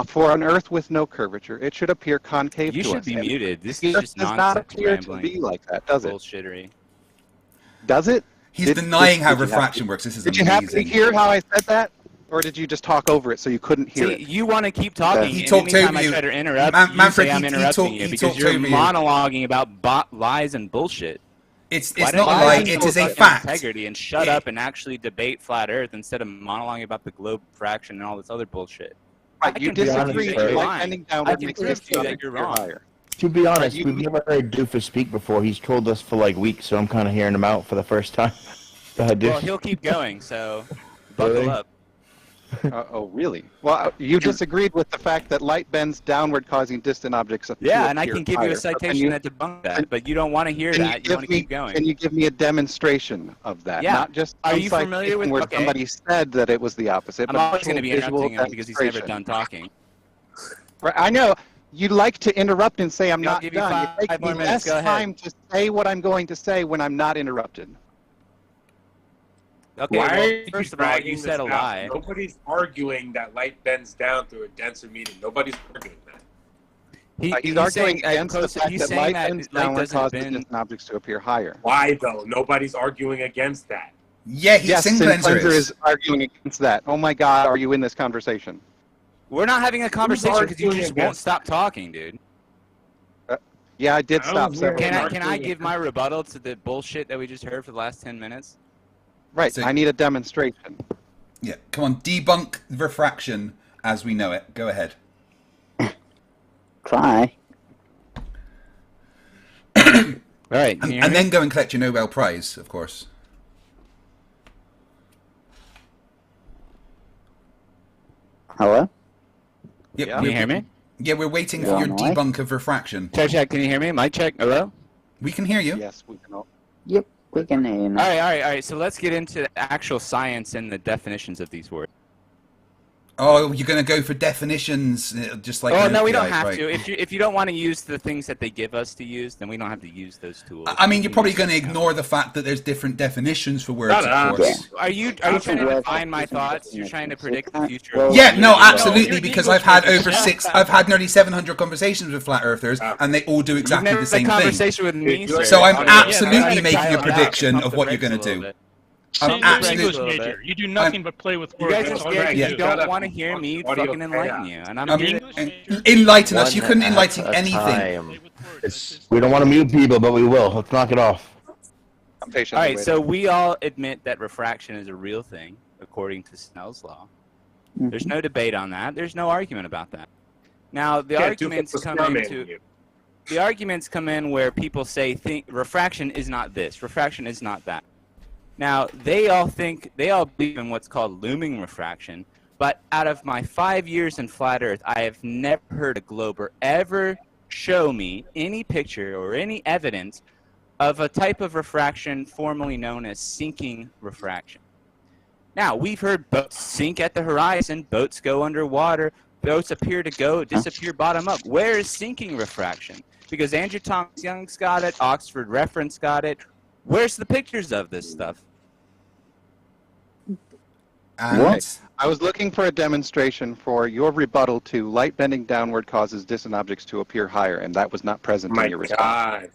for an Earth with no curvature, it should appear concave You to should us. be And muted. This the is Earth just does not nonsense appear rambling. to be like that, does it? Bullshittery. Does it? He's denying how refraction works. This is Did amazing. you happen to hear how I said that? Or did you just talk over it so you couldn't hear See, it? you want to keep talking, He and talked anytime over I you. try to interrupt, you Manfred, say I'm interrupting you because you're over you. monologuing about lies and bullshit. It's Why not a don't you lie. listen It to is a fucking fact. Integrity and shut up and actually debate flat Earth instead of monologuing about the globe fraction and all this other bullshit. Right, you disagree that light bending I downward can makes prove this to you that object you're appear wrong. higher. To be honest, we've never heard Doofus speak before. He's told us for like weeks, so I'm kind of hearing him out for the first time. Go ahead, Doofus. Well, he'll keep going, so buckle Really? up. Oh, really? Well, you disagreed with the fact that light bends downward, causing distant objects to Yeah, and I appear can give you higher. a So can citation you- that debunks that, but you don't want to hear can that. You want to keep going. Can you give me a demonstration of that? Yeah. Not just Are some you familiar with- citation where okay. somebody said that it was the opposite, I'm but always going to be visual interrupting him because he's never demonstration. done talking. Right, I know. You like to interrupt and say I'm I'll not give you done. five You take more me minutes. less Go ahead. time to say what I'm going to say when I'm not interrupted. Okay, Why well, are you first of all, dragging you this said a out? lie. Nobody's arguing that light bends down through a denser medium. Nobody's arguing that. He's arguing against the fact he's that saying light that bends light downward doesn't causes bend. distant objects to appear higher. Why though? Nobody's arguing against that. Yeah, Yes, Sinclair is arguing against that. Oh my God, are you in this conversation? We're not having a conversation because you arguing just won't against stop talking, dude. Yeah, I did stop several Can times. I give my rebuttal to the bullshit that we just heard for the last 10 minutes? Right. So- I need a demonstration. Yeah, come on, debunk refraction as we know it. Go ahead. Try. All right. And then go and collect your Nobel Prize, of course. Hello? Yep, Can you hear me? Yeah, we're waiting for your debunk of refraction. Check. Can you hear me? Mic check. Hello? We can hear you. Yes, we can all. Yep, we can hear you now. All right. So let's get into the actual science and the definitions of these words. Oh, you're going to go for definitions, just like. Oh an no, we don't OPI, have right? to. If you don't want to use the things that they give us to use, then we don't have to use those tools. I mean, you're probably going to ignore the fact that there's different definitions for words, of course. Are you trying to define my thoughts? You're trying to predict the future. Yeah, no, absolutely, because I've had nearly 700 conversations with flat earthers, and they all do exactly the same thing. Conversation with me, sir. So I'm absolutely making a prediction of what you're going to do. Same English major. You do nothing but play with words. You guys are That's all scared you because do. you don't want to hear me fucking enlighten you, and I'm enlighten us. You couldn't enlighten anything. We don't want to mute people, but we will. Let's knock it off. I'm patient. All right, so we all admit that refraction is a real thing, according to Snell's law. There's no debate on that. There's no argument about that. Now, the arguments come in where people say refraction is not this, refraction is not that. Now, they all believe in what's called looming refraction, but out of my 5 years in flat Earth, I have never heard a glober ever show me any picture or any evidence of a type of refraction formerly known as sinking refraction. Now, we've heard boats sink at the horizon, boats go underwater, boats appear to disappear bottom up. Where is sinking refraction? Because Andrew Thomas Young's got it, Oxford Reference got it. Where's the pictures of this stuff? Right. I was looking for a demonstration for your rebuttal to light bending downward causes distant objects to appear higher, and that was not present in your response.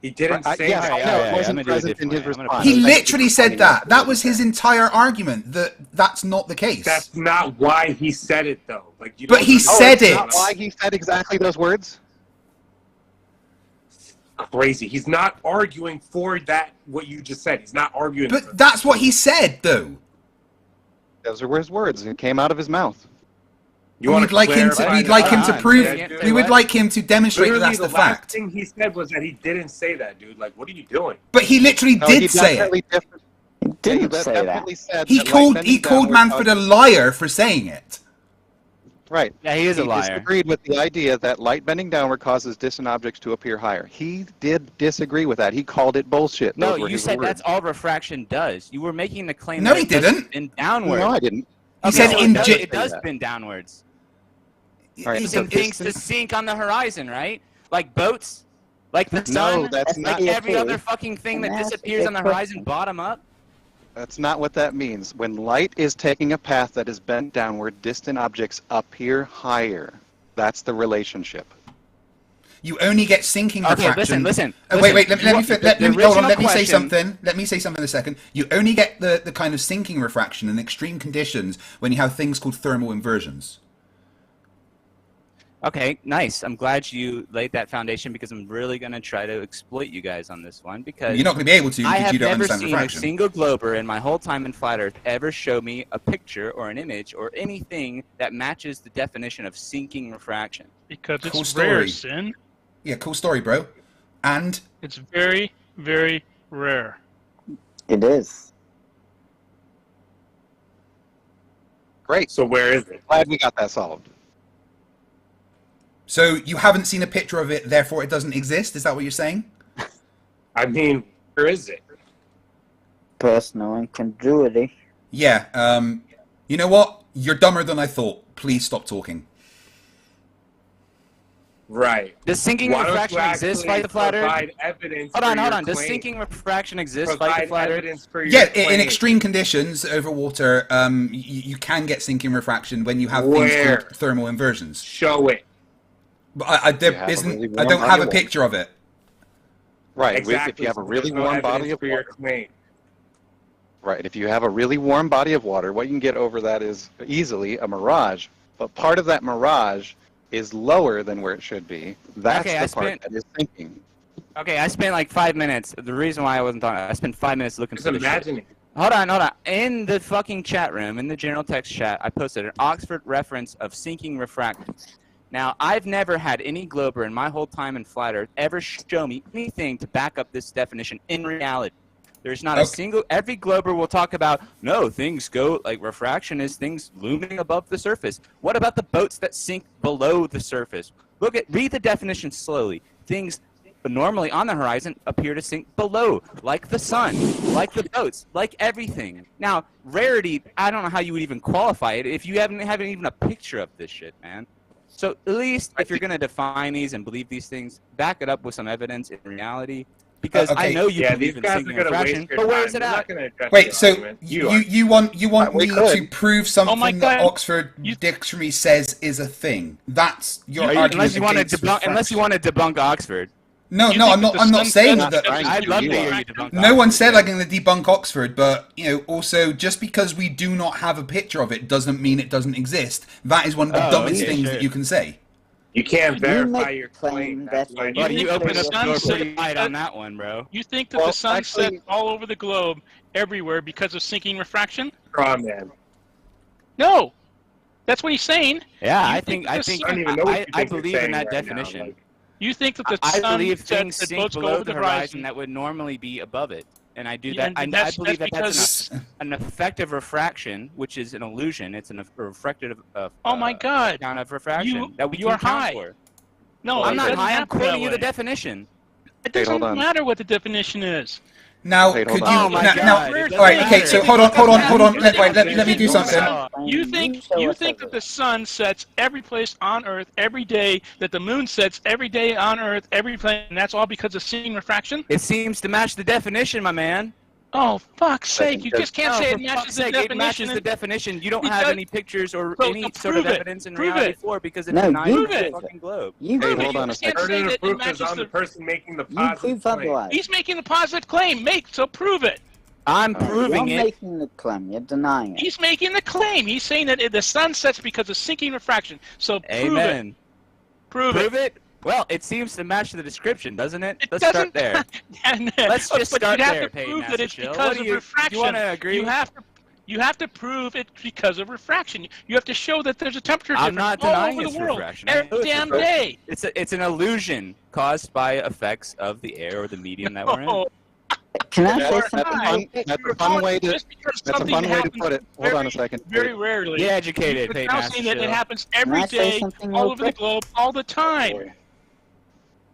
He didn't say yes, that. No, it wasn't present in his response. He literally said that. That was his entire argument. That's not the case. That's not why he said it, though. Like, you but he said it. Not why he said exactly those words? Crazy. He's not arguing for that. What you just said. He's not arguing. But that's what he said, though. Those are his words. It came out of his mouth. We'd like him to prove. We would like him to demonstrate that that's the fact. The last thing he said was that he didn't say that, dude. Like, what are you doing? But he literally did say it. He didn't say that. He called Manfred a liar for saying it. Right. Yeah, he is a liar. He disagreed with the idea that light bending downward causes distant objects to appear higher. He did disagree with that. He called it bullshit. No, you said that's all refraction does. You were making the claim No, that he didn't. bend downward. No, I didn't. He said it does bend downwards. Right, Using things to sink on the horizon, right? Like boats, like the sun, that's like not every other fucking thing that disappears on the horizon bottom up. That's not what that means. When light is taking a path that is bent downward, distant objects appear higher. That's the relationship. You only get sinking refraction. Listen. Wait. Let me say something. Let me say something in a second. You only get the kind of sinking refraction in extreme conditions when you have things called thermal inversions. Okay, nice. I'm glad you laid that foundation because I'm really going to try to exploit you guys on this one because you're not going to be able to because you don't understand refraction. I have never seen a single glober in my whole time in flat Earth ever show me a picture or an image or anything that matches the definition of sinking refraction. Because it's rare, Sin. Yeah, cool story, bro. And it's very, very rare. It is. Great. So where is it? Glad we got that solved. So you haven't seen a picture of it, therefore it doesn't exist? Is that what you're saying? I mean, where is it? Personal incongruity. Yeah, you know what? You're dumber than I thought. Please stop talking. Right. Does sinking refraction exist by the flat Earth? Hold on. Does claim? Sinking refraction exist by the flat Earth? Yeah, in extreme conditions over water, you can get sinking refraction when you have things called thermal inversions. Show it. But I don't have a picture of it. Right. Exactly. If you have a really warm body of water. Claim. Right. If you have a really warm body of water, what you can get over that is easily a mirage. But part of that mirage is lower than where it should be, that's the part that is sinking. Okay, I spent like 5 minutes. The reason why I wasn't talking, I spent 5 minutes looking for this imagining. shit. Hold on. In the fucking chat room, in the general text chat, I posted an Oxford reference of sinking refraction. Now, I've never had any glober in my whole time in flat Earth ever show me anything to back up this definition in reality. There's not a single, every glober will talk about, no, things go, like refraction is things looming above the surface. What about the boats that sink below the surface? Read the definition slowly. Things normally on the horizon appear to sink below, like the sun, like the boats, like everything. Now, rarity, I don't know how you would even qualify it if you haven't even a picture of this shit, man. So at least if you're going to define these and believe these things, back it up with some evidence in reality. Because I know you believe in sinking refraction, but where is it at? Wait, so you want me to prove something that Oxford Dictionary says is a thing? That's your argument unless you want to debunk Oxford. No, I'm not saying that. I'd love to hear you debunk. No one said I'm going to debunk Oxford, but also just because we do not have a picture of it doesn't mean it doesn't exist. That is one of the dumbest things that you can say. You can't verify your claim. You open up the door pretty wide on that one, bro. You think that the sun sets all over the globe, everywhere, because of sinking refraction? Oh, man. No, that's what he's saying. Yeah, I believe in that definition. You think that the I sun believe sets things that sink boats go below over the horizon that would normally be above it, and I do that. I believe that's an effective refraction, which is an illusion. It's a refractive. Oh my God! Kind of refraction that we you are can count high. for. No, I'm not high. I'm quoting you the definition. It doesn't matter what the definition is. Now, could you? All right, okay. So hold on. Let me do something. You think that the sun sets every place on Earth every day, that the moon sets every day on Earth every place, and that's all because of sinking refraction? It seems to match the definition, my man. Oh, fuck's sake! You just can't say it matches the definition. It matches the definition. You don't have any pictures or any sort of evidence in reality for it because it denies the fucking globe. Hold on a second. Burden of proof is on the person making the positive claim. He's making the positive claim. So prove it. I'm proving You're it. making the claim. You're denying it. He's making the claim. He's saying that the sun sets because of sinking refraction. So prove it. Prove it. Well, it seems to match the description, doesn't it? Let's start there. Let's just start there. But you have to prove that it's because of refraction. You want to agree? You have to prove it because of refraction. You have to show that there's a temperature difference all over the world every damn day. It's an illusion caused by effects of the air or the medium that we're in. Can I say something? That's a fun way to put it. Hold on a second. Very rarely. Be educated, You're now saying that it happens every day, all over the globe, all the time.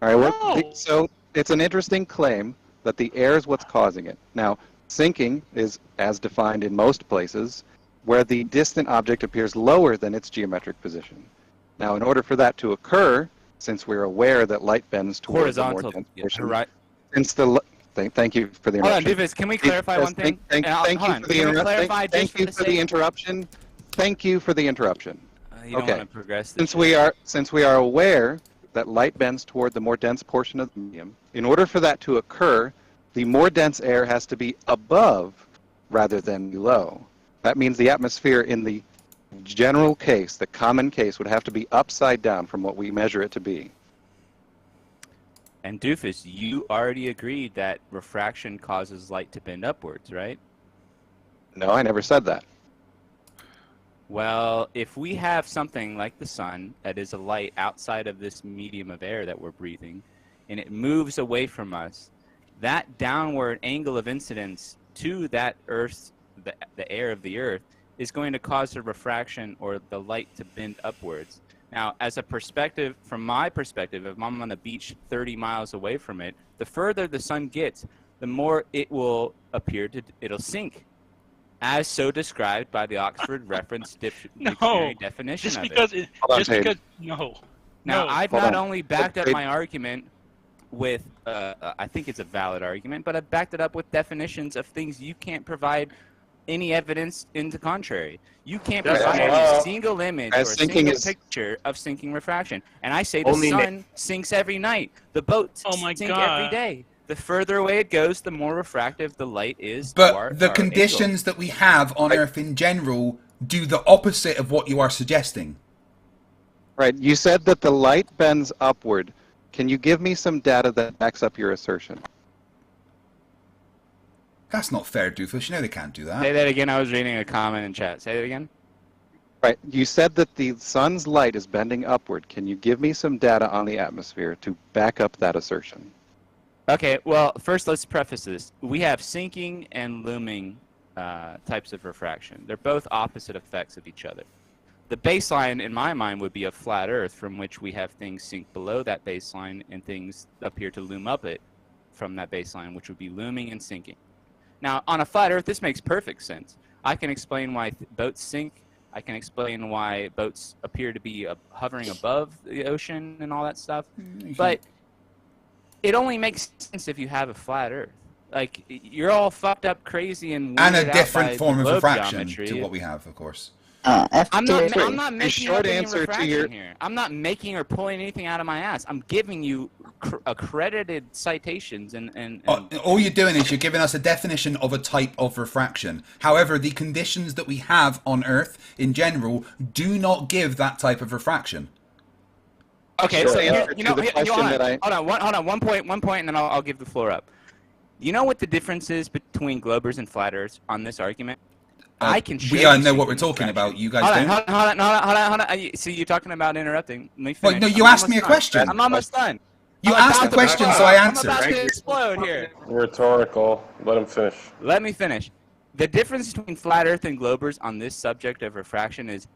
All right, so it's an interesting claim that the air is what's causing it. Now, sinking is, as defined in most places, where the distant object appears lower than its geometric position. Now, in order for that to occur, since we're aware that light bends towards the more dense portion, right. Since the thank you for the interruption. Hold on, Duvas, can we clarify one thing? Thank you for the interruption. Thank you for the interruption. You don't want to progress this Since we are aware that light bends toward the more dense portion of the medium, in order for that to occur, the more dense air has to be above rather than below. That means the atmosphere in the general case, the common case, would have to be upside down from what we measure it to be. And Doofus, you already agreed that refraction causes light to bend upwards, right? No, I never said that. Well, if we have something like the sun that is a light outside of this medium of air that we're breathing, and it moves away from us, that downward angle of incidence to that Earth, the air of the Earth, is going to cause the refraction or the light to bend upwards. Now, as a perspective, from my perspective, if I'm on a beach 30 miles away from it, the further the sun gets, the more it will it'll sink, as so described by the Oxford Reference Dictionary definition of it. Now, I've not only backed up my argument with, I think it's a valid argument, but I've backed it up with definitions of things you can't provide any evidence in the contrary. You can't provide a single image or a single picture of sinking refraction. And I say the sun sinks every night. The boats sink every day. The further away it goes, the more refractive the light is. But the conditions that we have on Earth in general do the opposite of what you are suggesting. Right. You said that the light bends upward. Can you give me some data that backs up your assertion? That's not fair, Doofus. You know they can't do that. Say that again. I was reading a comment in chat. Say that again. Right. You said that the sun's light is bending upward. Can you give me some data on the atmosphere to back up that assertion? Okay, well, first let's preface this. We have sinking and looming types of refraction. They're both opposite effects of each other. The baseline, in my mind, would be a flat Earth from which we have things sink below that baseline and things appear to loom up it from that baseline, which would be looming and sinking. Now, on a flat Earth, this makes perfect sense. I can explain why boats sink. I can explain why boats appear to be hovering above the ocean and all that stuff. But it only makes sense if you have a flat Earth. Like, you're all fucked up crazy and a different form of refraction to what we have, of course. I'm not making up any refraction here. I'm not making or pulling anything out of my ass. I'm giving you accredited citations and all you're doing is you're giving us a definition of a type of refraction. However, the conditions that we have on Earth in general do not give that type of refraction. Okay, so hold on, one point, and then I'll give the floor up. You know what the difference is between Globers and Flat Earths on this argument? I can show we know what we're talking about. You guys don't. Hold on. See, you're talking about interrupting. Let me finish. Well, no, you asked me a question. I'm almost done. You asked a question, so I answered. I'm about to explode here. Rhetorical. Let him finish. Let me finish. The difference between Flat Earth and Globers on this subject of refraction is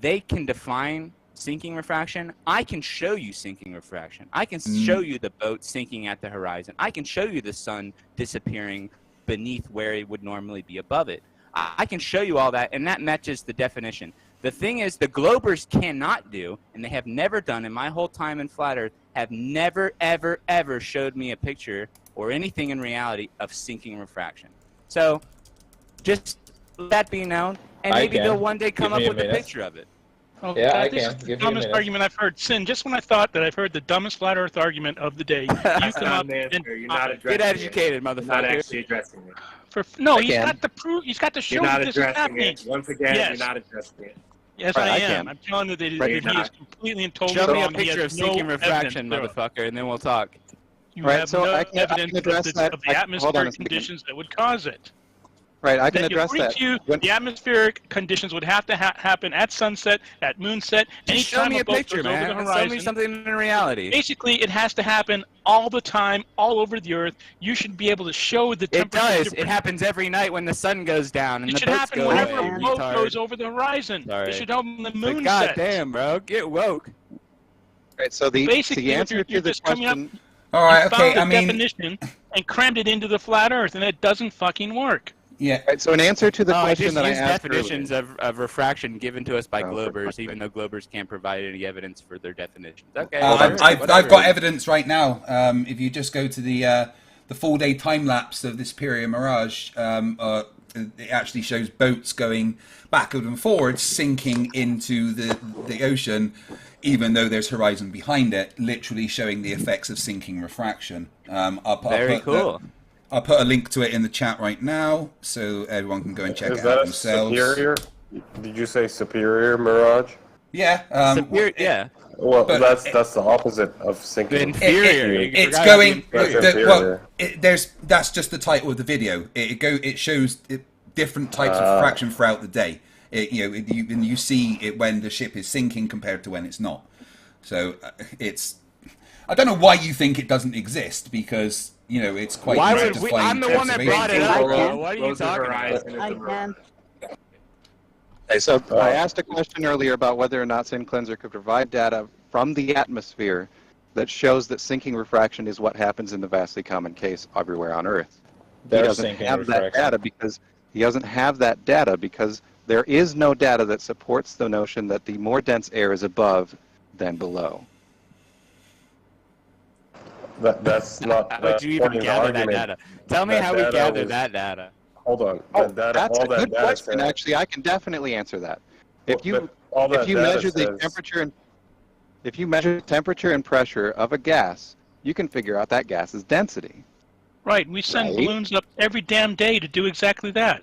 they can define sinking refraction. I can show you sinking refraction. I can show you the boat sinking at the horizon. I can show you the sun disappearing beneath where it would normally be above it. I can show you all that, and that matches the definition. The thing is, the Globers cannot do, and they have never done in my whole time in Flat Earth, have never, ever, ever showed me a picture or anything in reality of sinking refraction. So, just let that be known, and maybe they'll one day come up with a picture of it. Oh, yeah, this is the dumbest argument I've heard. Sin, just when I thought that I've heard the dumbest Flat Earth argument of the day, you come up and you're not addressing get educated, motherfucker. You're not actually addressing it. He's got to prove. He's got to show that this is happening. Once again, you're not addressing it. Yes, I am. I'm telling you that he is completely and totally wrong. Show me a picture of sinking refraction, motherfucker, and then we'll talk. You have no evidence of the atmospheric conditions that would cause it. Right, I can address that. The atmospheric conditions would have to happen at sunset, at moonset, just show me a picture, man. Over the horizon. Show me something in reality. Basically, it has to happen all the time, all over the Earth. You should be able to show the temperature. It does. It happens every night when the sun goes down and it the should boats happen go whenever away. a boat goes over the horizon. Sorry. It should happen when the moon God sets. damn, bro, get woke. Right. So the answer to the question. All right. Okay. I mean, definition and crammed it into the flat Earth, and it doesn't fucking work. Yeah. Right, so in answer to the question that I asked definitions of refraction given to us by Globers, even though Globers can't provide any evidence for their definitions. Okay. I've got evidence right now. If you just go to the full-day time lapse of this Superior Mirage, it actually shows boats going backward and forwards, sinking into the ocean, even though there's horizon behind it, literally showing the effects of sinking refraction. Very cool. I'll put a link to it in the chat right now, so everyone can go and check it out themselves. Superior? Did you say Superior Mirage? Yeah. Yeah. Well, that's the opposite of sinking. Inferior. It's going. That's just the title of the video. It shows different types of refraction throughout the day. You see it when the ship is sinking compared to when it's not. So it's. I don't know why you think it doesn't exist, because it's quite easy to find. I'm the one that brought it up. What are you talking about? Okay, so I asked a question earlier about whether or not Sin Cleanser could provide data from the atmosphere that shows that sinking refraction is what happens in the vastly common case everywhere on Earth. He doesn't have that data because there is no data that supports the notion that the more dense air is above than below. That's not. How would you even gather that data? Tell me how we gather that data. Hold on. That's a good question. Actually, I can definitely answer that. If you measure the temperature and pressure of a gas, you can figure out that gas's density. Right. We send balloons up every damn day to do exactly that.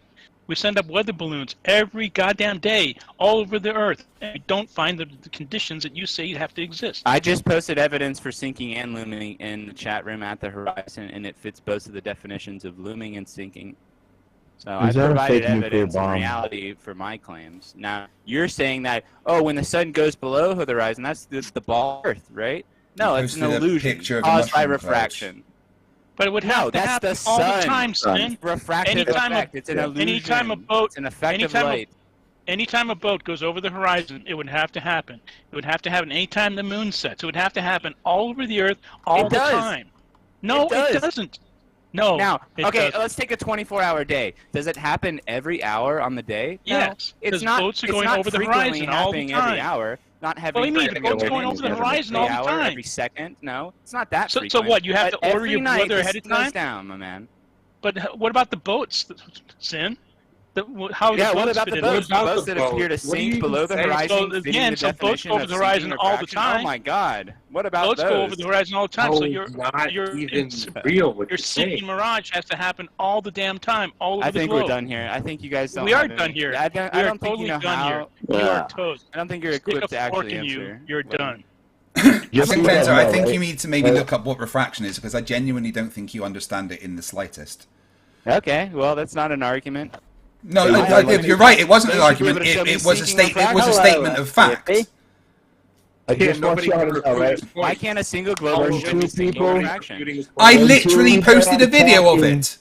We send up weather balloons every goddamn day all over the Earth, and we don't find the conditions that you say have to exist. I just posted evidence for sinking and looming in the chat room at the horizon, and it fits both of the definitions of looming and sinking. So I provided evidence in reality for my claims. Now, you're saying that, oh, when the sun goes below the horizon, that's the ball Earth, right? No, it's an illusion caused by refraction. But it would have to happen all the time, son. Refractive effect. It's an illusion. Anytime a boat, it's an effect of light. Anytime a boat goes over the horizon, it would have to happen. It would have to happen anytime the moon sets. It would have to happen all over the Earth all the time. No, it doesn't. No. Now, okay, let's take a 24-hour day. Does it happen every hour on the day? Yes. No, it's not. Boats are going over the horizon all the time. Every hour. Not having. What do you mean? The boat's going over the horizon all the time. Every second? No, it's not that frequent. So what? You have to order your weather ahead of time? Down, my man. But what about the boats, Sin? How what about the boats? The boats that appear to sink below the horizon. So again, boats go over the horizon all the time. Oh my God! What about boats those? Go over the horizon all the time. So you're real. Your sinking mirage has to happen all the damn time, all over the globe. I think we're done here. I think you guys don't. We are done here. I don't think you know how. You are toast. I don't think you're equipped to actually answer. You're done. I think you need to maybe look up what refraction is, because I genuinely don't think you understand it in the slightest. Okay, well that's not an argument. No, you're right. It wasn't an argument. It was a statement. It was a statement of fact. Why can't a single globe show refraction? I literally posted a video of it.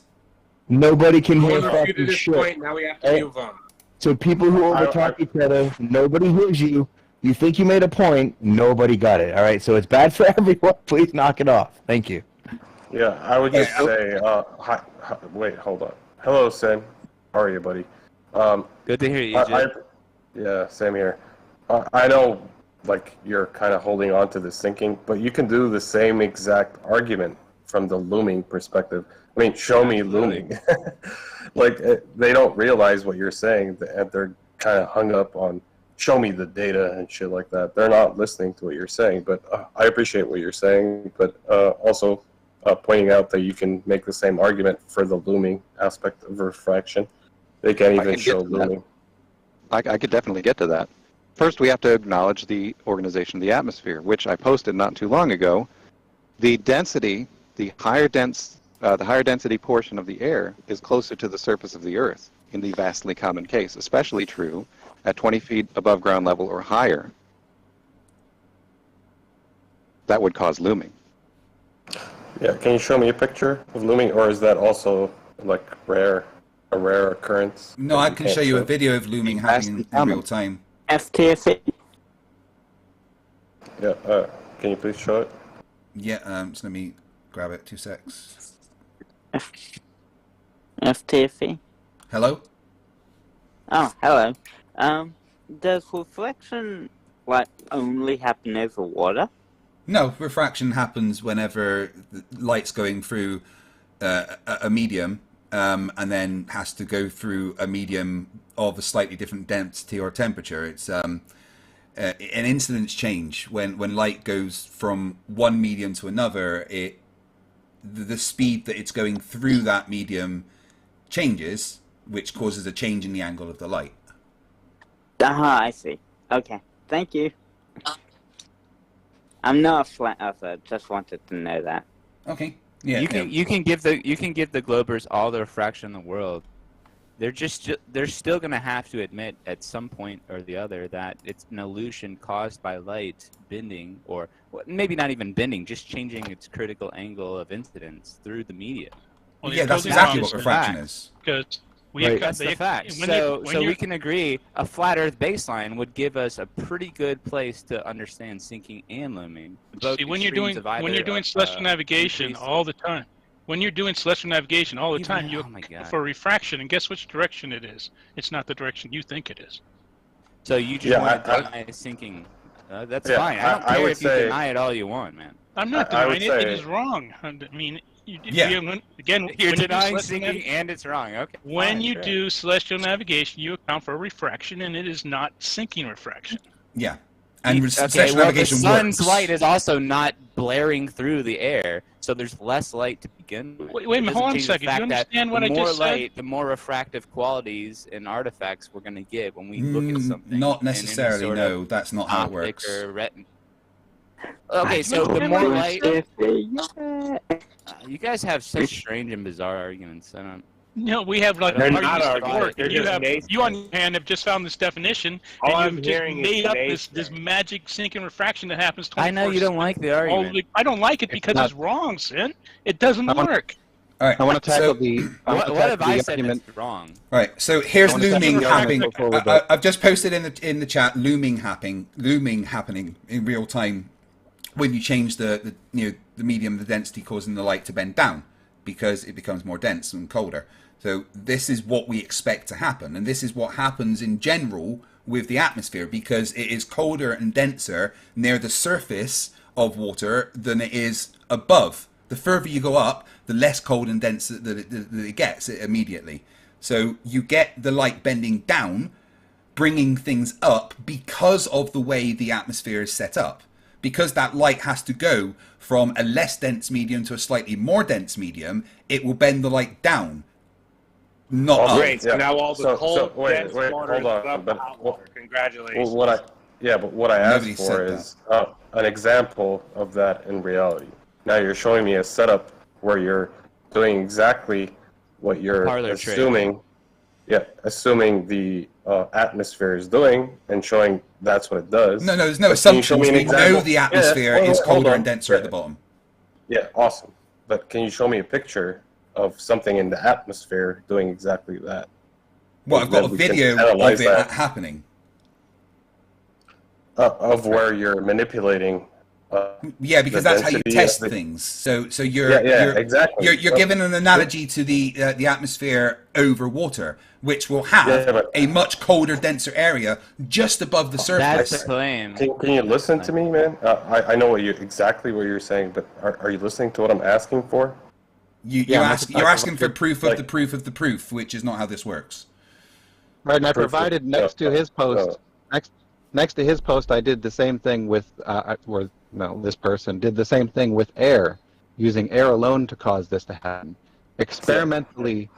Nobody can hear fucking shit. Now we have to move on. So people who overtalk each other, nobody hears you. You think you made a point, nobody got it. All right, so it's bad for everyone. Please knock it off. Thank you. Yeah, I would just say, hi, wait, hold on. Hello, Sam. How are you, buddy? Good to hear you, Jim. Yeah, same here. I know, like, you're kind of holding on to the sinking, but you can do the same exact argument from the looming perspective. I mean, show me looming. Like, they don't realize what you're saying, and they're kind of hung up on show me the data and shit like that. They're not listening to what you're saying, but I appreciate what you're saying, but also pointing out that you can make the same argument for the looming aspect of refraction. They can't even show looming. I could definitely get to that. First, we have to acknowledge the organization of the atmosphere, which I posted not too long ago. The density, the higher density portion of the air is closer to the surface of the Earth in the vastly common case, especially true at 20 feet above ground level or higher. That would cause looming. Yeah, can you show me a picture of looming, or is that also like a rare occurrence? No, I can show you a video of looming happening in real time. FTFE. Yeah, can you please show it? Yeah, just let me grab it. 2 secs. FTFE. Hello? Oh, hello. Does reflection only happen over water? No, refraction happens whenever the light's going through a medium and then has to go through a medium of a slightly different density or temperature. It's an incidence change. When light goes from one medium to another, the speed that it's going through that medium changes, which causes a change in the angle of the light. I see. Okay, thank you. I'm not a flat earther. Just wanted to know that. Okay. Yeah. You can give the globers all the refraction in the world. They're still going to have to admit at some point or the other that it's an illusion caused by light bending, or maybe not even bending, just changing its critical angle of incidence through the media. Well, yeah, that's exactly what refraction is. Because that's the fact. So we can agree a flat Earth baseline would give us a pretty good place to understand sinking and looming. See, when you're doing celestial navigation all the time, you look for refraction, and guess which direction it is? It's not the direction you think it is. So you just want to deny sinking. That's fine. I don't care if you deny it all you want, man. I'm not denying it. It is wrong. I mean, again, you're denying sinking and it's wrong. Okay. When you do celestial navigation, you account for refraction, and it is not sinking refraction. Yeah, And okay, well, the sun's light is also not blaring through the air, so there's less light to begin with. Wait a minute, hold on a second. Do you understand what I just said? The more light, the more refractive qualities and artifacts we're going to get when we look at something. Not necessarily, no. That's not how it works. Okay, so the more light... you guys have such strange and bizarre arguments. I don't... No, we have like They're not arguments. arguments. You on your hand have just found this definition, All and I'm you've just hearing is made up naysay. this magic sink and refraction that happens 24/7. I know you don't like the argument. I don't like it because it's wrong, Sin. It doesn't work. All right. I want to tackle What have I said that's wrong? All right. So here's looming happening. I've just posted in the chat looming happening in real time when you change the medium, the density, causing the light to bend down because it becomes more dense and colder. So this is what we expect to happen, and this is what happens in general with the atmosphere because it is colder and denser near the surface of water than it is above. The further you go up, the less cold and dense that it gets immediately. So you get the light bending down, bringing things up because of the way the atmosphere is set up. Because that light has to go from a less dense medium to a slightly more dense medium, it will bend the light down. Not up. Great. So now all the cold, dense water is hold on. up hot water. Congratulations. But what I asked for is an example of that in reality. Now you're showing me a setup where you're doing exactly what you're assuming. Yeah, assuming the atmosphere is doing and showing that's what it does. No, there's no assumptions. We know the atmosphere is colder and denser at the bottom. Yeah, awesome. But can you show me a picture of something in the atmosphere doing exactly that? Well, I've got a video of it happening. Of where you're manipulating. Yeah, because that's how you test things. So you're exactly. You're giving an analogy to the atmosphere over water, which will have a much colder, denser area just above the surface. That's the claim. Can you listen to me, man? I know exactly what you're saying, but are you listening to what I'm asking for? You're asking for proof of the proof of the proof, which is not how this works. Right, and I provided next to his post. Next to his post, I did the same thing with, this person did the same thing with air, using air alone to cause this to happen. Experimentally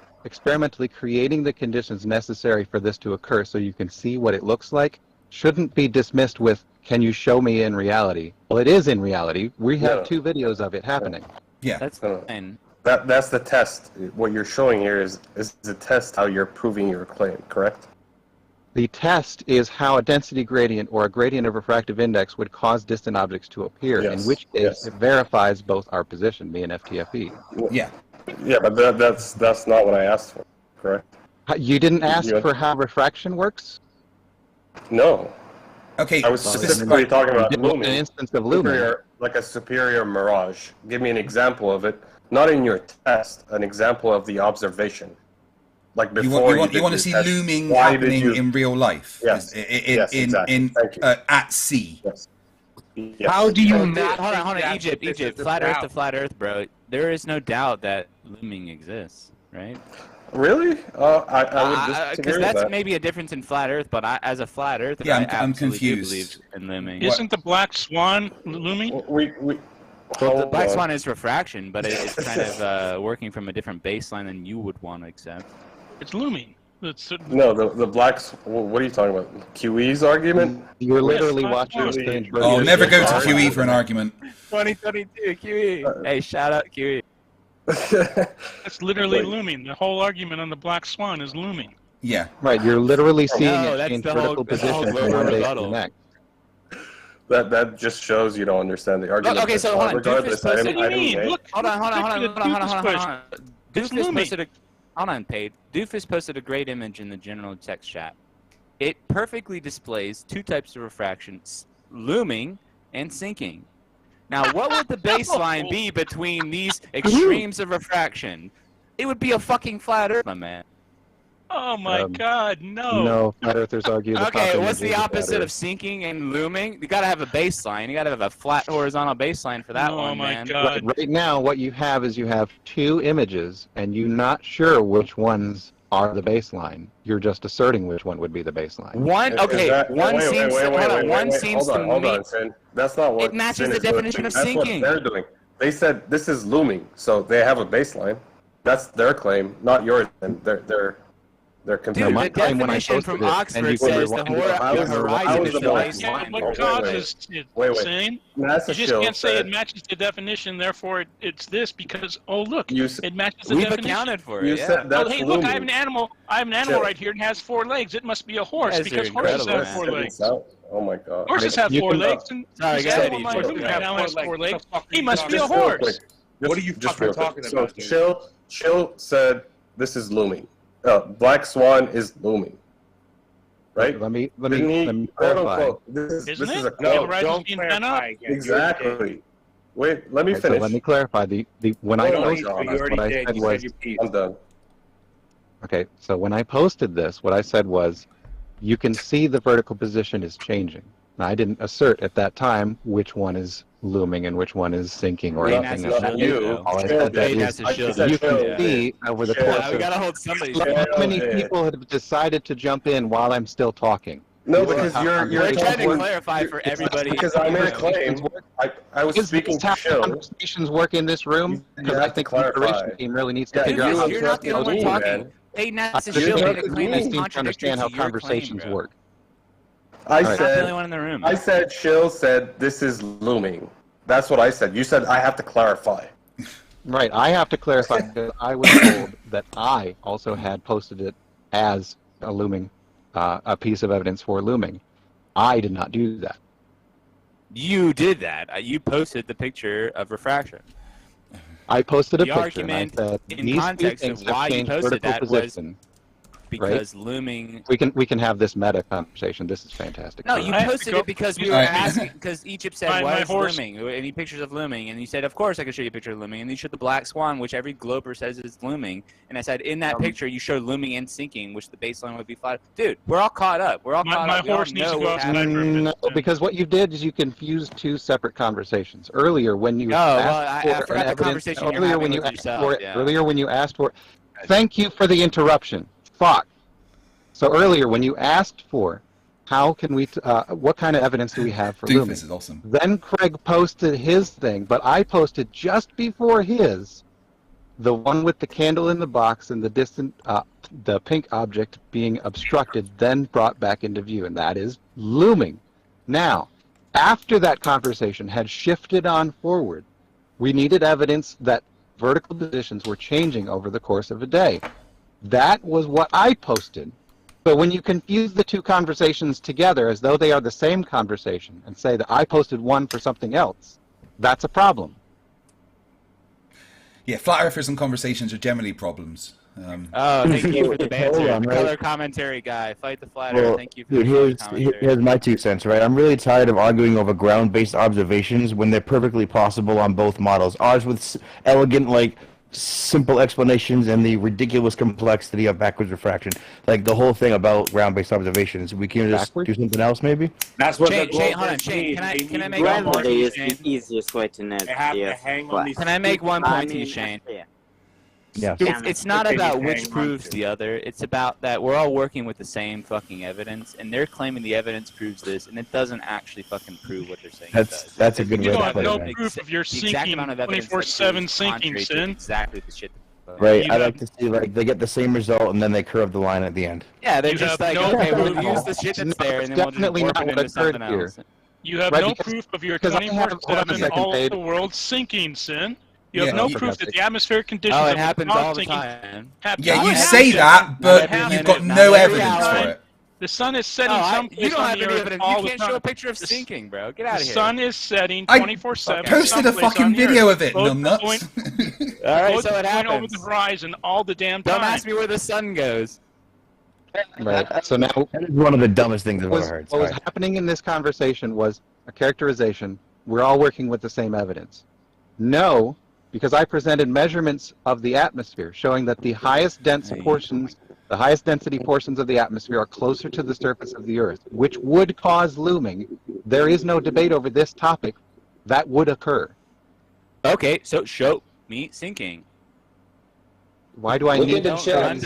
creating the conditions necessary for this to occur so you can see what it looks like shouldn't be dismissed with, can you show me in reality? Well, it is in reality. We have 2 videos of it happening. Yeah. That's fine. That's the test. What you're showing here is the test how you're proving your claim, correct? The test is how a density gradient or a gradient of refractive index would cause distant objects to appear, in which case it verifies both our position, me and FTFE. Yeah. Yeah, but that's not what I asked for, correct? You didn't ask for how refraction works? No. Okay. I was specifically talking about looming. An instance of looming. Like a superior mirage. Give me an example of it. Not in your test, an example of the observation. Like before you want to see looming happening in real life. Yes. Exactly. At sea. Yes. How do you not? Hold on, Egypt, flat Earth to flat Earth, bro. There is no doubt that looming exists, right? Really? I would disagree with that's that. maybe a difference in flat Earth, but as a flat Earther, I'm confused. Do believe in looming. Isn't the black swan looming? Well, the black swan is refraction, but it's kind of working from a different baseline than you would want to accept. It's looming. No, the blacks. What are you talking about? QE's argument? You're literally watching this thing. Oh, never go to QE for an argument. 2022 QE. Hey, shout out QE. It's literally looming. The whole argument on the black swan is looming. Yeah. Right. You're literally seeing No, it that's change the critical whole position from global one base to rebuttal. the next. That just shows you don't understand the argument. Okay, so hold on. Regardless, Doofus posted. I didn't make. Hold on. Doofus posted a. Hold on, Paid. Doofus posted a great image in the general text chat. It perfectly displays 2 types of refraction: looming and sinking. Now, what would the baseline be between these extremes of refraction? It would be a fucking flat Earth, my man. Oh my God, no. No, flat earthers argue. Okay, what's the opposite of sinking and looming? You gotta have a baseline. You gotta have a flat horizontal baseline for that one, man. Right now, what you have is you have 2 images, and you're not sure which ones are the baseline. You're just asserting which one would be the baseline. One seems to hold on, Sin. That's not what it matches Sin the is doing. definition of That's sinking. what they're doing. They said this is looming, so they have a baseline. That's their claim, not yours. And they're comparing. Dude, the definition from Oxford says the horizon is the baseline. What causes it, Sin? You just can't say it matches the definition, therefore it's this because, oh, look, it matches the definition. We've accounted for it, yeah. Oh, hey, look, I have an animal right here and has 4 legs. It must be a horse because horses have 4 legs. Oh my God. Horses have 4 legs, and this animal now has 4 legs. He must be a horse. What are you fucking talking about? So Chill said this is looming. Black Swan is looming. Right? Let me clarify. This is a Don't quote. clarify. Exactly. Wait, let me So finish. let me clarify. When I posted this, what I said was, I'm done. okay, so when I posted this, what I said was, you can see the vertical position is changing. Now, I didn't assert at that time which one is looming and which one is sinking or anything of that nature. All I said that is, you can see over the course of... We gotta hold somebody's How many people have decided to jump in while I'm still talking? No, because we're trying to clarify for everybody. Because I made a claim. I was speaking to Chill. Conversations work in this room? Because I think the moderation team really needs to figure out how you're not the only one talking. Hey, Nats is Shill made a claim that's contradictory understand how to your conversations claim, work. I not the only one in the room. I said Chill said this is looming. That's what I said. You said I have to clarify. Right, I have to clarify because I was told that I also had posted it as a looming, a piece of evidence for looming. I did not do that. You did that. You posted the picture of refraction. I posted a the picture and I said, in context of why you posted that position. Because looming. We can have this meta conversation. This is fantastic. No, you posted it because we were asking. Because Egypt said, "Why is looming? Any pictures of looming?" And you said, "Of course, I can show you a picture of looming." And you showed the black swan, which every glober says is looming. And I said, in that picture, you showed looming and sinking, which the baseline would be flat. Dude, we're all caught up. We're all caught up. My horse needs to go outside. No, because what you did is you confused 2 separate conversations. Earlier, when you I forgot the conversation earlier when you asked for it. Earlier when you asked for. Thank you for the interruption. Fuck. So earlier, when you asked for, how can we, what kind of evidence do we have for looming? This is awesome. Then Craig posted his thing, but I posted just before his, the one with the candle in the box and the distant, the pink object being obstructed, then brought back into view, and that is looming. Now, after that conversation had shifted on forward, we needed evidence that vertical positions were changing over the course of a day. That was what I posted. So when you confuse the 2 conversations together as though they are the same conversation and say that I posted one for something else, that's a problem. Yeah, flat earthers and conversations are generally problems. Thank you for the banter. Color commentary guy. Fight the flat earth. Thank you for the color commentary. Here's my 2 cents, right? I'm really tired of arguing over ground-based observations when they're perfectly possible on both models. Ours with elegant, simple explanations and the ridiculous complexity of backwards refraction. Like the whole thing about ground-based observations. We can just do something else, maybe? That's what Shane, hold on, Shane. Can I make one point to you, Shane? The easiest way to know. Can I make one point to you, Shane? Yeah. It's not about which proves the other. It's about that we're all working with the same fucking evidence, and they're claiming the evidence proves this, and it doesn't actually fucking prove what they're saying. That's a good way to have put no it. proof of your sinking 24/7 sinking, Sin. Exactly the shit. Right, I'd like to see they get the same result and then they curve the line at the end. Yeah, they're just like, okay, we'll use the shit that's there, and then we'll just warp it into something else. You have no proof of your 24/7 all the world sinking, Sin. You have no proof that the atmospheric conditions it of happens all the sinking time. Yeah, you say that, but you've got no evidence for it. The sun is setting someplace you don't on have the any earth evidence. all You the can't time. show a picture of sinking, bro. Get out of here. The sun is setting 24/7. I posted a fucking video of it, no nuts. All right, so it happens. Over the horizon all the damn time. Don't ask me where the sun goes. Right. So now, that is one of the dumbest things I've ever heard. What was happening in this conversation was a characterization. We're all working with the same evidence. No, because I presented measurements of the atmosphere showing that the highest dense portions, the highest density portions of the atmosphere are closer to the surface of the Earth, which would cause looming. There is no debate over this topic. That would occur. Okay, so show me sinking. Why do I need to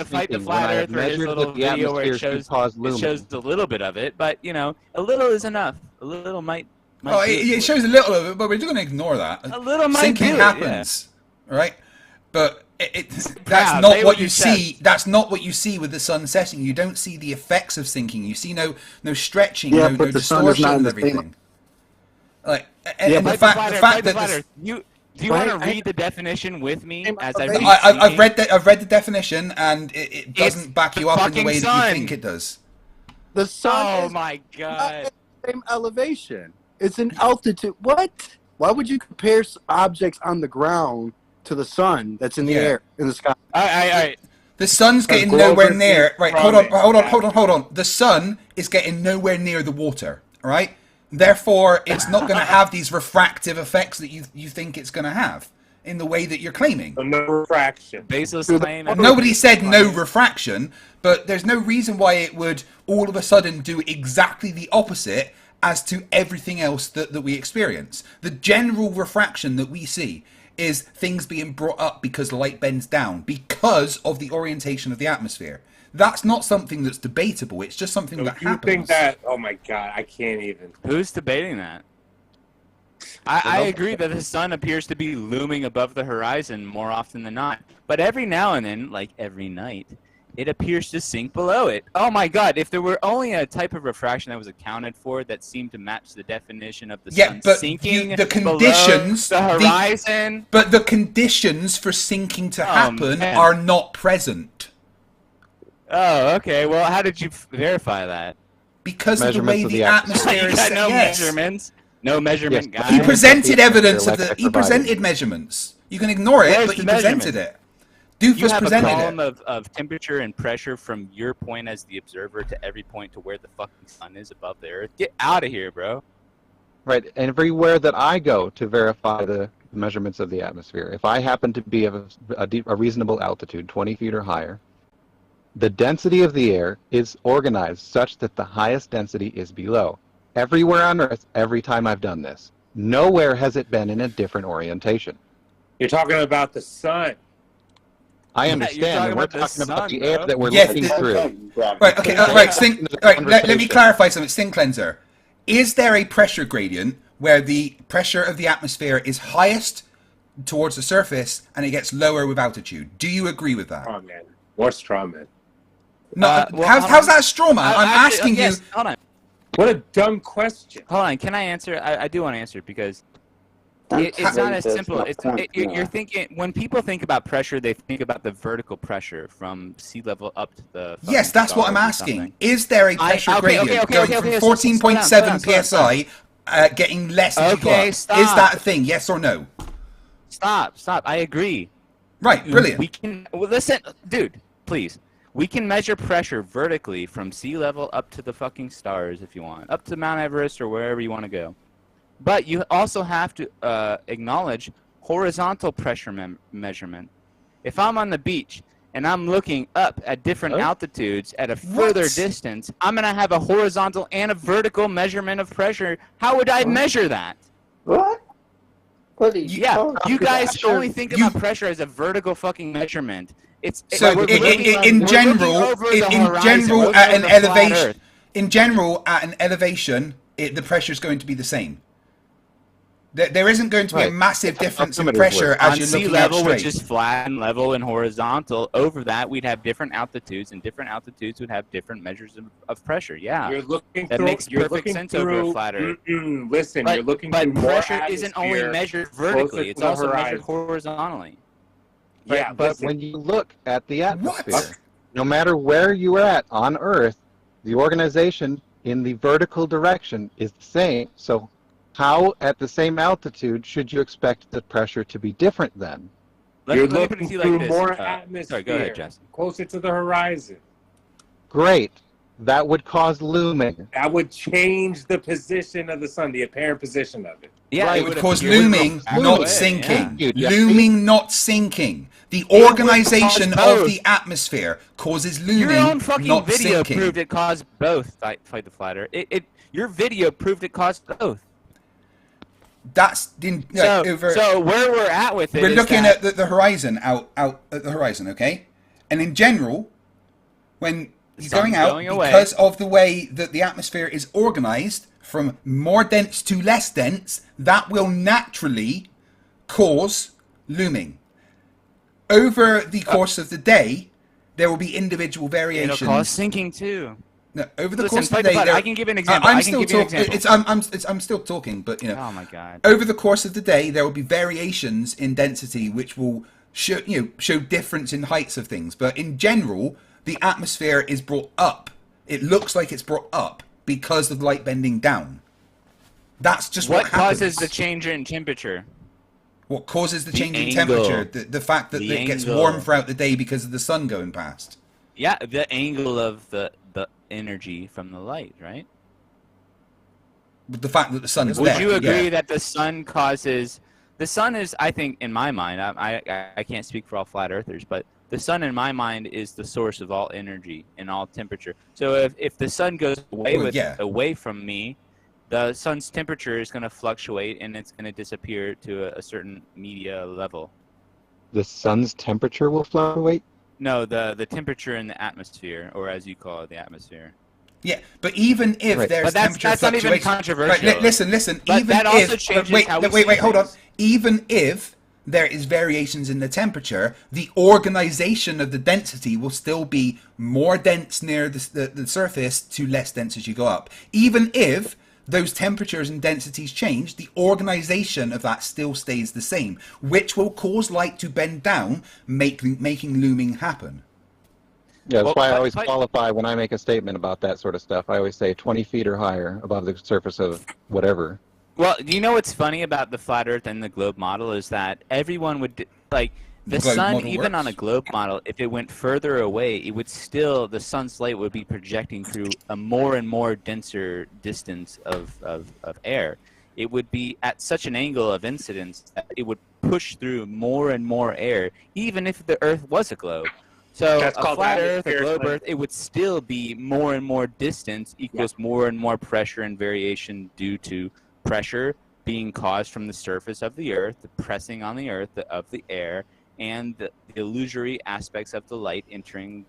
fight the flat earth? Or his little video where it shows a little bit of it, but a little is enough. A little might oh, it shows a little of it, but we're just going to ignore that. A little might sinking happens, right? But that's not what you see. That's not what you see with the sun setting. You don't see the effects of sinking. You see no stretching, no distortion of everything. Like, and the fact that do you want to read the definition with me as I've read the definition, and it doesn't back you up in the way that you think it does. The sun. Oh my god! Same elevation. It's an altitude. What? Why would you compare objects on the ground to the sun that's in the air, in the sky? All right. The sun's getting nowhere near. Right, hold on. The sun is getting nowhere near the water. Right. Therefore, it's not going to have these refractive effects that you think it's going to have in the way that you're claiming. So no refraction. Baseless claim. Nobody said no refraction, but there's no reason why it would all of a sudden do exactly the opposite as to everything else that we experience. The general refraction that we see is things being brought up because light bends down because of the orientation of the atmosphere. That's not something that's debatable. It's just something that happens. You think that? Oh my god, I can't even. Who's debating that? I agree that the sun appears to be looming above the horizon more often than not. But every now and then, like every night, it appears to sink below it. Oh my god, if there were only a type of refraction that was accounted for that seemed to match the definition of the sun sinking the conditions, below the horizon. But the conditions for sinking to happen are not present. Oh, okay. Well, how did you verify that? Because of the way the atmosphere is set. No measurements. No measurement guy. He presented evidence of the. He presented measurements. You can ignore it, but he presented it. Doofus presented it. You have a column of temperature and pressure from your point as the observer to every point to where the fucking sun is above the earth. Get out of here, bro. Right. Everywhere that I go to verify the measurements of the atmosphere, if I happen to be of a reasonable altitude, 20 feet or higher, the density of the air is organized such that the highest density is below. Everywhere on Earth, every time I've done this. Nowhere has it been in a different orientation. You're talking about the sun. I understand, and we're talking about the air that we're looking through. Right, okay, let me clarify something. Sting Cleanser. Is there a pressure gradient where the pressure of the atmosphere is highest towards the surface and it gets lower with altitude? Do you agree with that? Straw man. More straw man. No, how's that a straw man? I'm asking you. Hold on. What a dumb question. Hold on. Can I answer? I do want to answer because it's not as simple. You're thinking when people think about pressure, they think about the vertical pressure from sea level up to the. Yes, that's what I'm asking. Is there a pressure gradient going from 14.7 psi, getting less as you go up? Is that a thing? Yes or no? Stop. I agree. Right. Brilliant. We can listen, dude. Please. We can measure pressure vertically from sea level up to the fucking stars if you want, up to Mount Everest or wherever you want to go. But you also have to acknowledge horizontal pressure measurement. If I'm on the beach and I'm looking up at different altitudes at a further distance, I'm going to have a horizontal and a vertical measurement of pressure. How would I measure that? What? You guys only think about pressure as a vertical fucking measurement. So in general, at an elevation, the pressure is going to be the same. There isn't going to be a massive difference in pressure as you're looking at sea level, straight. which is flat and level and horizontal. Over that, we'd have different altitudes, and different altitudes would have different measures of pressure. Yeah, that makes perfect sense over a flat Earth. Listen, you're looking but through more pressure isn't only measured vertically; it's also measured horizontally. Yeah, but when you look at the atmosphere, no matter where you are at on Earth, the organization in the vertical direction is the same. So how, at the same altitude, should you expect the pressure to be different then? You're looking through more atmosphere. Sorry, go ahead, Justin. Closer to the horizon. Great. That would cause looming. That would change the position of the sun, the apparent position of it. Yeah, it would cause looming, not sinking. Yeah. Looming, not sinking. The organization of the atmosphere causes looming, your own fucking not video sinking. proved it caused both. Fight the flat Earth. Your video proved it caused both. That's over. So where we're at with it, we're is looking that at the horizon, out at the horizon, okay? And in general, when you're going out, because of the way that the atmosphere is organized, from more dense to less dense, that will naturally cause looming. Over the course of the day, there will be individual variations. It'll cause sinking too. No, over the Listen, course of the day, I can give an example. I'm still talking. I'm still talking, but you know. Oh my god. Over the course of the day, there will be variations in density, which will show difference in heights of things. But in general, the atmosphere is brought up. It looks like it's brought up because of light bending down. That's just what happens. Causes the change in temperature? What causes the change in temperature? The fact that it gets warm throughout the day because of the sun going past. Yeah, the angle of the energy from the light, right? The fact that the sun is Would there. you agree that the sun causes... The sun is, I think, in my mind, I can't speak for all flat earthers, but the sun in my mind is the source of all energy and all temperature. So if the sun goes away from me, the sun's temperature is going to fluctuate and it's going to disappear to a certain media level. The sun's temperature will fluctuate? No, the temperature in the atmosphere, or as you call it, the atmosphere. Yeah, but even if there's temperature that's not even fluctuation, controversial. right, listen. But even that also if changes wait, how we wait, see hold on. things. Even if there is variations in the temperature, the organization of the density will still be more dense near the surface to less dense as you go up. Even if those temperatures and densities change, the organization of that still stays the same, which will cause light to bend down, making looming happen. Yeah, that's why I always qualify when I make a statement about that sort of stuff. I always say 20 feet or higher above the surface of whatever. Well, do you know what's funny about the flat Earth and the globe model is that everyone would like the sun, even on a globe model, if it went further away, it would still the sun's light would be projecting through a more and more denser distance of air. It would be at such an angle of incidence that it would push through more and more air, even if the Earth was a globe. So a flat Earth, a globe Earth, it would still be more and more distance equals more and more pressure and variation due to pressure being caused from the surface of the Earth, the pressing on the Earth of the air, and the illusory aspects of the light entering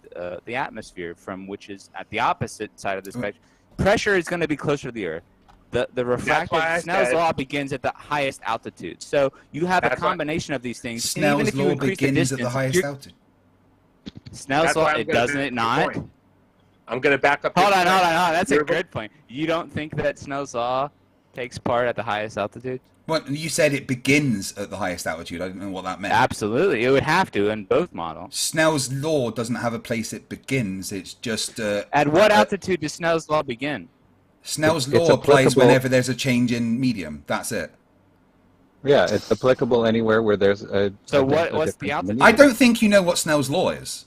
the atmosphere, from which is at the opposite side of the spectrum. Pressure is going to be closer to the Earth. The refractive Snell's law begins at the highest altitude. So you have a combination of these things. Snell's even if you law increase the begins distance, at the highest altitude. Snell's law, doesn't it not? I'm going to back up. Hold on. That's a good point. You don't think that Snell's law takes part at the highest altitude? Well, you said it begins at the highest altitude. I don't know what that meant. Absolutely. It would have to in both models. Snell's law doesn't have a place it begins. It's just... at what altitude does Snell's law begin? Snell's law applies whenever there's a change in medium. That's it. Yeah, it's applicable anywhere where there's a... So what's the altitude? I don't think you know what Snell's law is.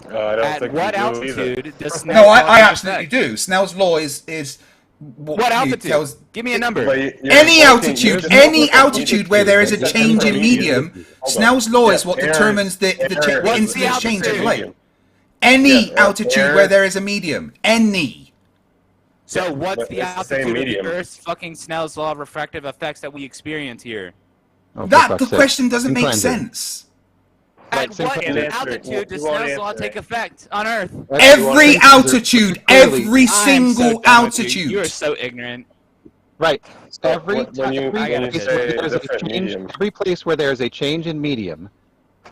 I don't at think what we do altitude either. does Snell's No, law I take absolutely effect? do. Snell's law is What altitude? Give me a number. Any altitude where there is a change in medium, Snell's law is what determines the instant change of light. Any altitude where there is a medium. Any. So what's the it's the same altitude of the medium. Earth's fucking Snell's law of refractive effects that we experience here? The question doesn't make sense. At what altitude does Snell's law take effect on Earth? Every altitude, every single altitude. You are so ignorant. Right. Every place where there's a change in medium,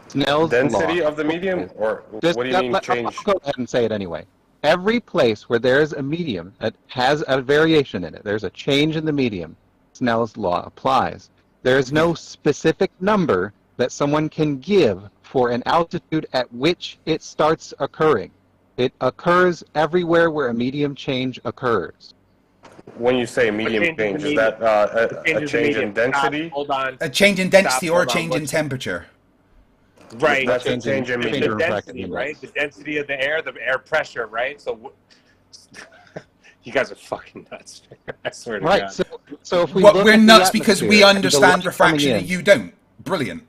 Snell's Density law. of the medium? Or Just, what do you mean change? I'll go ahead and say it anyway. Every place where there's a medium that has a variation in it, there's a change in the medium, Snell's law applies. There is no specific number that someone can give for an altitude at which it starts occurring. It occurs everywhere where a medium change occurs. When you say medium change, is that a change in density? Hold on. A change in density or a change in temperature. Right. That's a change in medium. The density, right? The density of the air pressure, right? So you guys are fucking nuts. I swear to God. Right. So if we we're nuts because we understand refraction and you don't. Brilliant.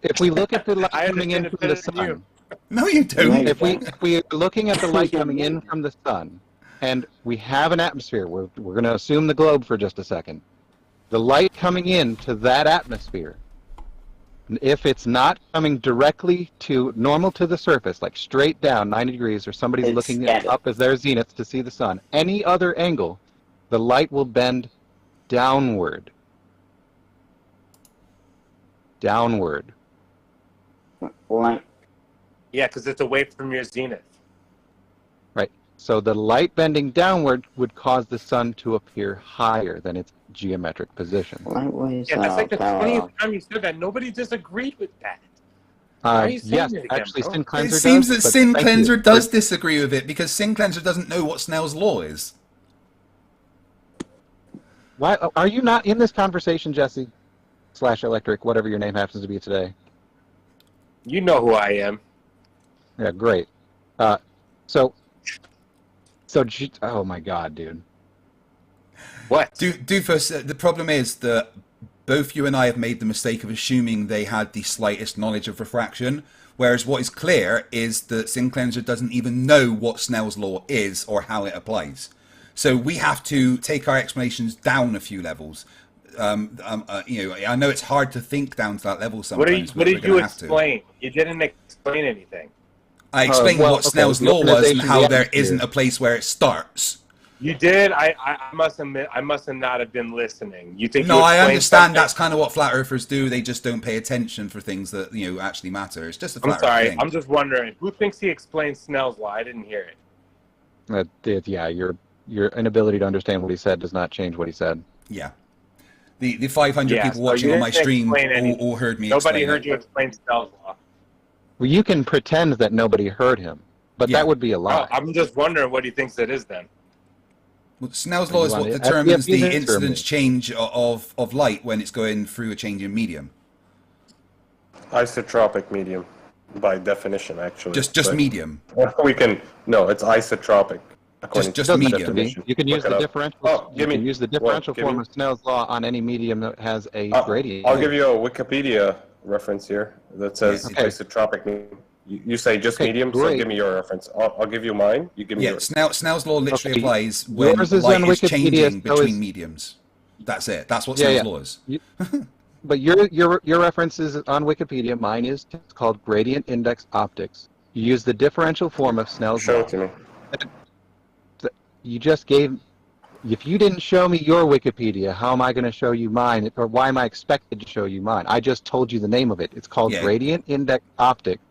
If we look at the light coming in from the sun. No, you don't. If we are looking at the light coming in from the sun, and we have an atmosphere, we're going to assume the globe for just a second. the light coming into that atmosphere, if it's not coming directly to normal to the surface, like straight down 90 degrees, or somebody's looking up as their zenith to see the sun, any other angle, the light will bend downward. Downward. Yeah, because it's away from your zenith. Right. So the light bending downward would cause the sun to appear higher than its geometric position. Yeah, that's like the 20th time you said that. Nobody disagreed with that. Why are you saying Yes, it again, actually, bro? Sin Cleanser It seems does, that but Sin thank Cleanser you. does disagree with it because Sin Cleanser doesn't know what Snell's law is. Why are you not in this conversation, Jesse? / Electric, whatever your name happens to be today. You know who I am. Yeah, great. Oh my God, dude. What? Doofus, the problem is that both you and I have made the mistake of assuming they had the slightest knowledge of refraction, whereas what is clear is that Sin Cleanser doesn't even know what Snell's law is or how it applies. So we have to take our explanations down a few levels. I know it's hard to think down to that level sometimes. What did you explain? You didn't explain anything. I explained what Snell's law was and how there isn't a place where it starts. You did. I must admit, I must have not have been listening. You think? No, you I understand something? that's kind of what flat earthers do. They just don't pay attention for things that actually matter. It's just a flat I'm sorry. earth thing. I'm just wondering who thinks he explained Snell's law. I didn't hear it. Yeah, your inability to understand what he said does not change what he said. Yeah. The 500 people watching on my stream all heard me Nobody explain heard it. you explain Snell's law. Well, you can pretend that nobody heard him, but that would be a lie. I'm just wondering what he thinks it is then. Well, Snell's law is what determines the incidence change of light when it's going through a changing medium. Isotropic medium, by definition, actually. Just medium. It's isotropic. Just medium. You can use the differential. You can use the differential form of Snell's law on any medium that has a gradient. I'll give you a Wikipedia reference here that says isotropic medium. You say just medium, so give me your reference. I'll give you mine. You give me yours. Snell's law literally applies when light is changing between mediums. That's it. That's what Snell's law is. But your reference is on Wikipedia. Mine is called gradient index optics. You use the differential form of Snell's law. Show it to me. You just gave. If you didn't show me your Wikipedia, how am I going to show you mine? Or why am I expected to show you mine? I just told you the name of it. It's called gradient index optics.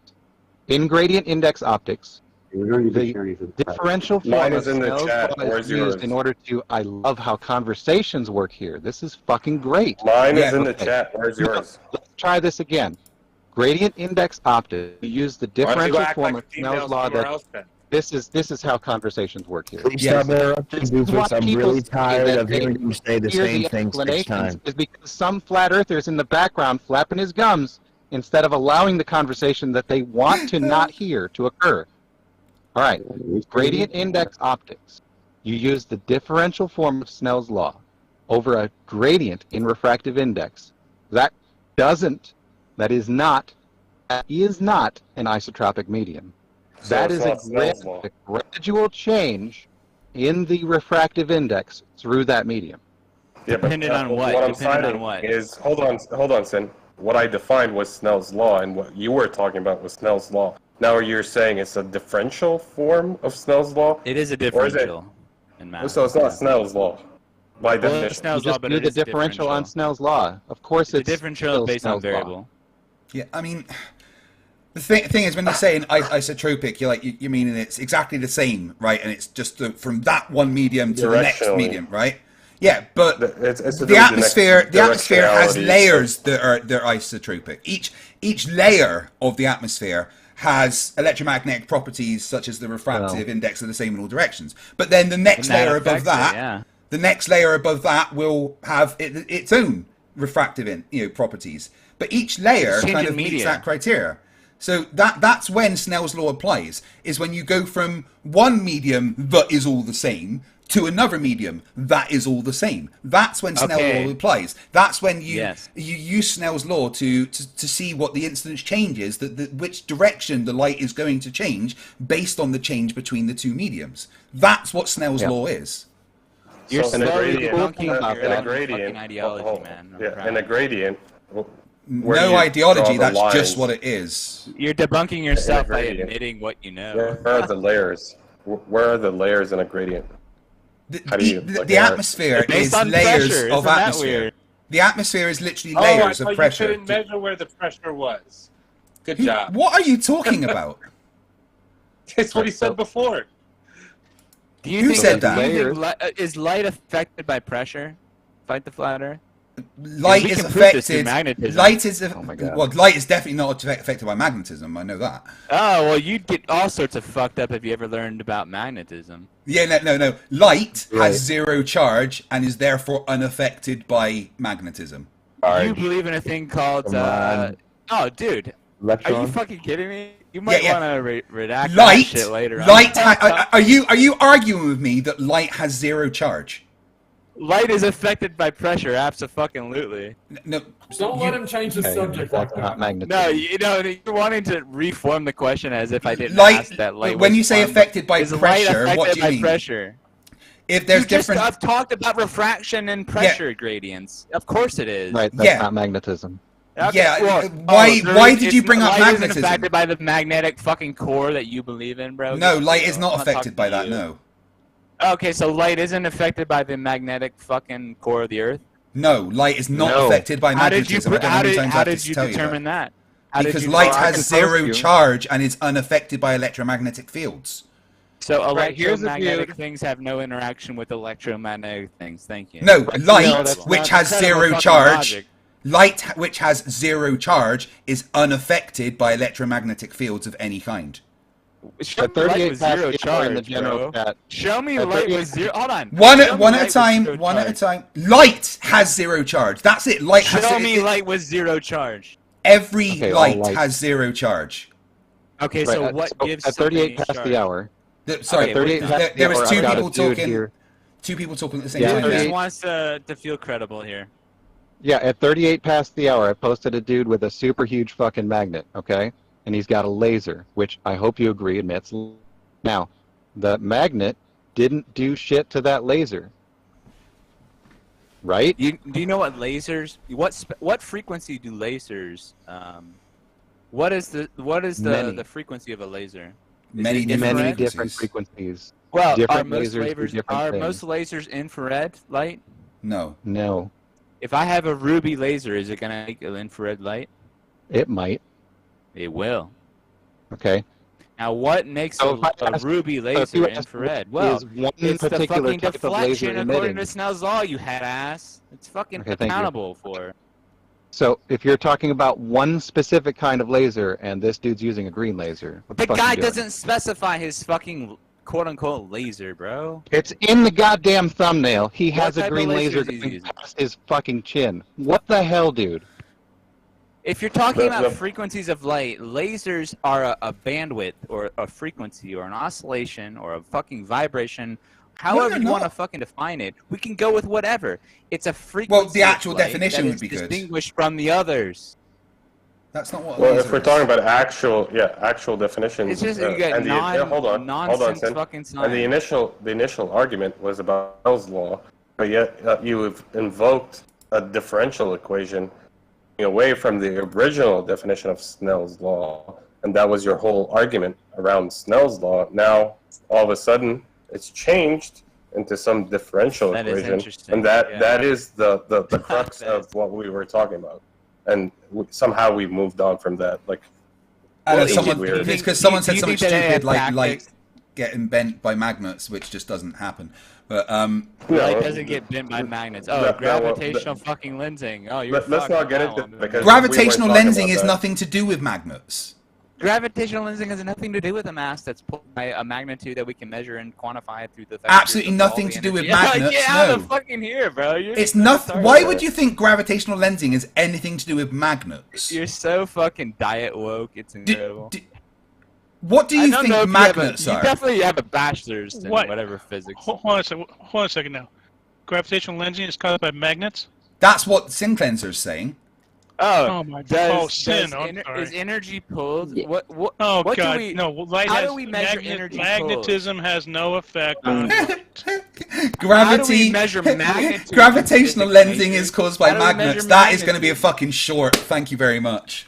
In gradient index optics, the differential form of Snell's law is used in order to. I love how conversations work here. This is fucking great. Mine is in the chat. Where's yours? Let's try this again. Gradient index optics. You use the differential form of Snell's law that. This is how conversations work here. Please stop interrupting, Doofus. I'm really tired of hearing you say the same thing 6 times. Is because some flat earthers in the background flapping his gums instead of allowing the conversation that they want to not hear to occur. All right, gradient index optics. You use the differential form of Snell's law over a gradient in refractive index. That is not an isotropic medium. That is a gradual change in the refractive index through that medium. Yeah, Dependent on what? What I'm Dependent on citing what? is hold on, Sin. What I defined was Snell's law, and what you were talking about was Snell's law. Now you're saying it's a differential form of Snell's law? It is a differential in math. So it's not Snell's law by definition. Snell's You law, just but do it the is a differential on Snell's law. Of course, it's the differential still based on Snell's law. variable. Yeah, I mean, the thing is, when you're saying isotropic, you're meaning it's exactly the same, right? And it's just from that one medium to the next medium, right? Yeah, but the atmosphere has layers that are isotropic. Each layer of the atmosphere has electromagnetic properties such as the refractive index are the same in all directions. But then the next layer above that, the next layer above that will have its own refractive properties. But each layer kind of meets that criteria. So that's when Snell's law applies, is when you go from one medium that is all the same to another medium that is all the same. That's when Snell's law applies. That's when you use Snell's law to see what the incidence changes, which direction the light is going to change based on the change between the two mediums. That's what Snell's law is. You're So in a slowly gradient, debunking in your a own gradient, fucking ideology, man. Yeah, in a gradient. Where No do you ideology. draw the That's just lines? what it is. You're debunking yourself by gradient. admitting what you know. Where are the layers? Where are the layers in a gradient? How do you, The atmosphere is layers of atmosphere. The atmosphere is literally layers of pressure. You couldn't measure where the pressure was. Good job. What are you talking about? That's what he said before. Do you Who think said that? that? Is light affected by pressure? Fight the flat earth? Light is affected. Light is well, light is definitely not affected by magnetism. I know that. Oh well, you'd get all sorts of fucked up if you ever learned about magnetism. Yeah, no. Light has zero charge and is therefore unaffected by magnetism. You believe in a thing called? Oh, dude, Electron? are you fucking kidding me? You might want to redact that Light. shit later on. Light. Are you arguing with me that light has zero charge? Light is affected by pressure, absolutely. No, don't let him change the subject like that. No, you're wanting to reform the question as if I didn't ask that light. When you say affected by pressure, what do you mean? Pressure? If there's different, I've talked about refraction and pressure gradients. Of course it is. Right, that's not magnetism. Okay, yeah. well, why did you bring up light magnetism? Isn't affected by the magnetic fucking core that you believe in, bro. No, light is not affected by that. No. Okay, so light isn't affected by the magnetic fucking core of the Earth? No, light is not affected by magnetism. How did you determine that? Because light has zero charge and is unaffected by electromagnetic fields. So electromagnetic things have no interaction with electromagnetic things. Thank you. No, light, which has zero charge, light which has zero charge is unaffected by electromagnetic fields of any kind. Show me light with zero charge, bro. Show me light with zero. Hold on. One at a time. One at a time. Light has zero charge. That's it. Light has. Show me light with zero charge. Every light has zero charge. Okay, so what gives at 38 past the hour? Sorry, 38 past the there was hour, two I've got people a dude talking. here. Two people talking at the same time. Who just wants to feel credible here? Yeah, at 38 past the hour, I posted a dude with a super huge fucking magnet, okay? And he's got a laser, which I hope you agree admits. Now, the magnet didn't do shit to that laser, right? Do you know what lasers? What frequency do lasers? What is the frequency of a laser? Many different frequencies. Well, different are most things. lasers infrared light? No. No. If I have a ruby laser, is it gonna make an infrared light? It might. It will. Okay. Now, what makes a ruby laser infrared? Well, it's the fucking deflection according to Snell's law, you head ass. It's fucking accountable for. So, if you're talking about one specific kind of laser, and this dude's using a green laser, what the fuck guy you doing? doesn't specify his fucking quote-unquote laser, bro. It's in the goddamn thumbnail. He has a type of green laser lasers he's going using? past his fucking chin. What the hell, dude? If you're talking about frequencies of light, lasers are a bandwidth or a frequency or an oscillation or a fucking vibration. However you want to fucking define it, we can go with whatever. It's a frequency. Well, the actual of light definition that would is be good. distinguished from the others. That's not what. Well, if we're talking about actual definitions, It's just you get nonsense fucking science. And the initial argument was about Snell's law, but yet you have invoked a differential equation away from the original definition of Snell's law, and that was your whole argument around Snell's law. Now, all of a sudden, it's changed into some differential equation, and that is the crux of what we were talking about. And somehow we moved on from that. Like, it's because someone said something stupid like light getting bent by magnets, which just doesn't happen. But light doesn't get bent by magnets. Oh, gravitational fucking lensing. Oh, you're let's not get into it because gravitational lensing is nothing to do with magnets. Gravitational lensing has nothing to do with a mass that's pulled by a magnitude that we can measure and quantify through the. Absolutely nothing to do with magnets. Get out of fucking here, bro. It's nothing. Why would you think gravitational lensing has anything to do with magnets? You're so fucking diet woke. It's incredible. What do you think magnets are? You definitely have a bachelor's in whatever physics. Hold on a second now. Gravitational lensing is caused by magnets? That's what Synclenser's saying. Oh my Sin. I'm sorry. Is energy pulled? What? Oh what God! Do we, no, light how has, do we measure energy magnetism pulled? has no effect on Gravity. How do we measure magnitude? Gravitational lensing is caused by How do we magnets. measure That is going to be a magnitude? fucking short. Thank you very much.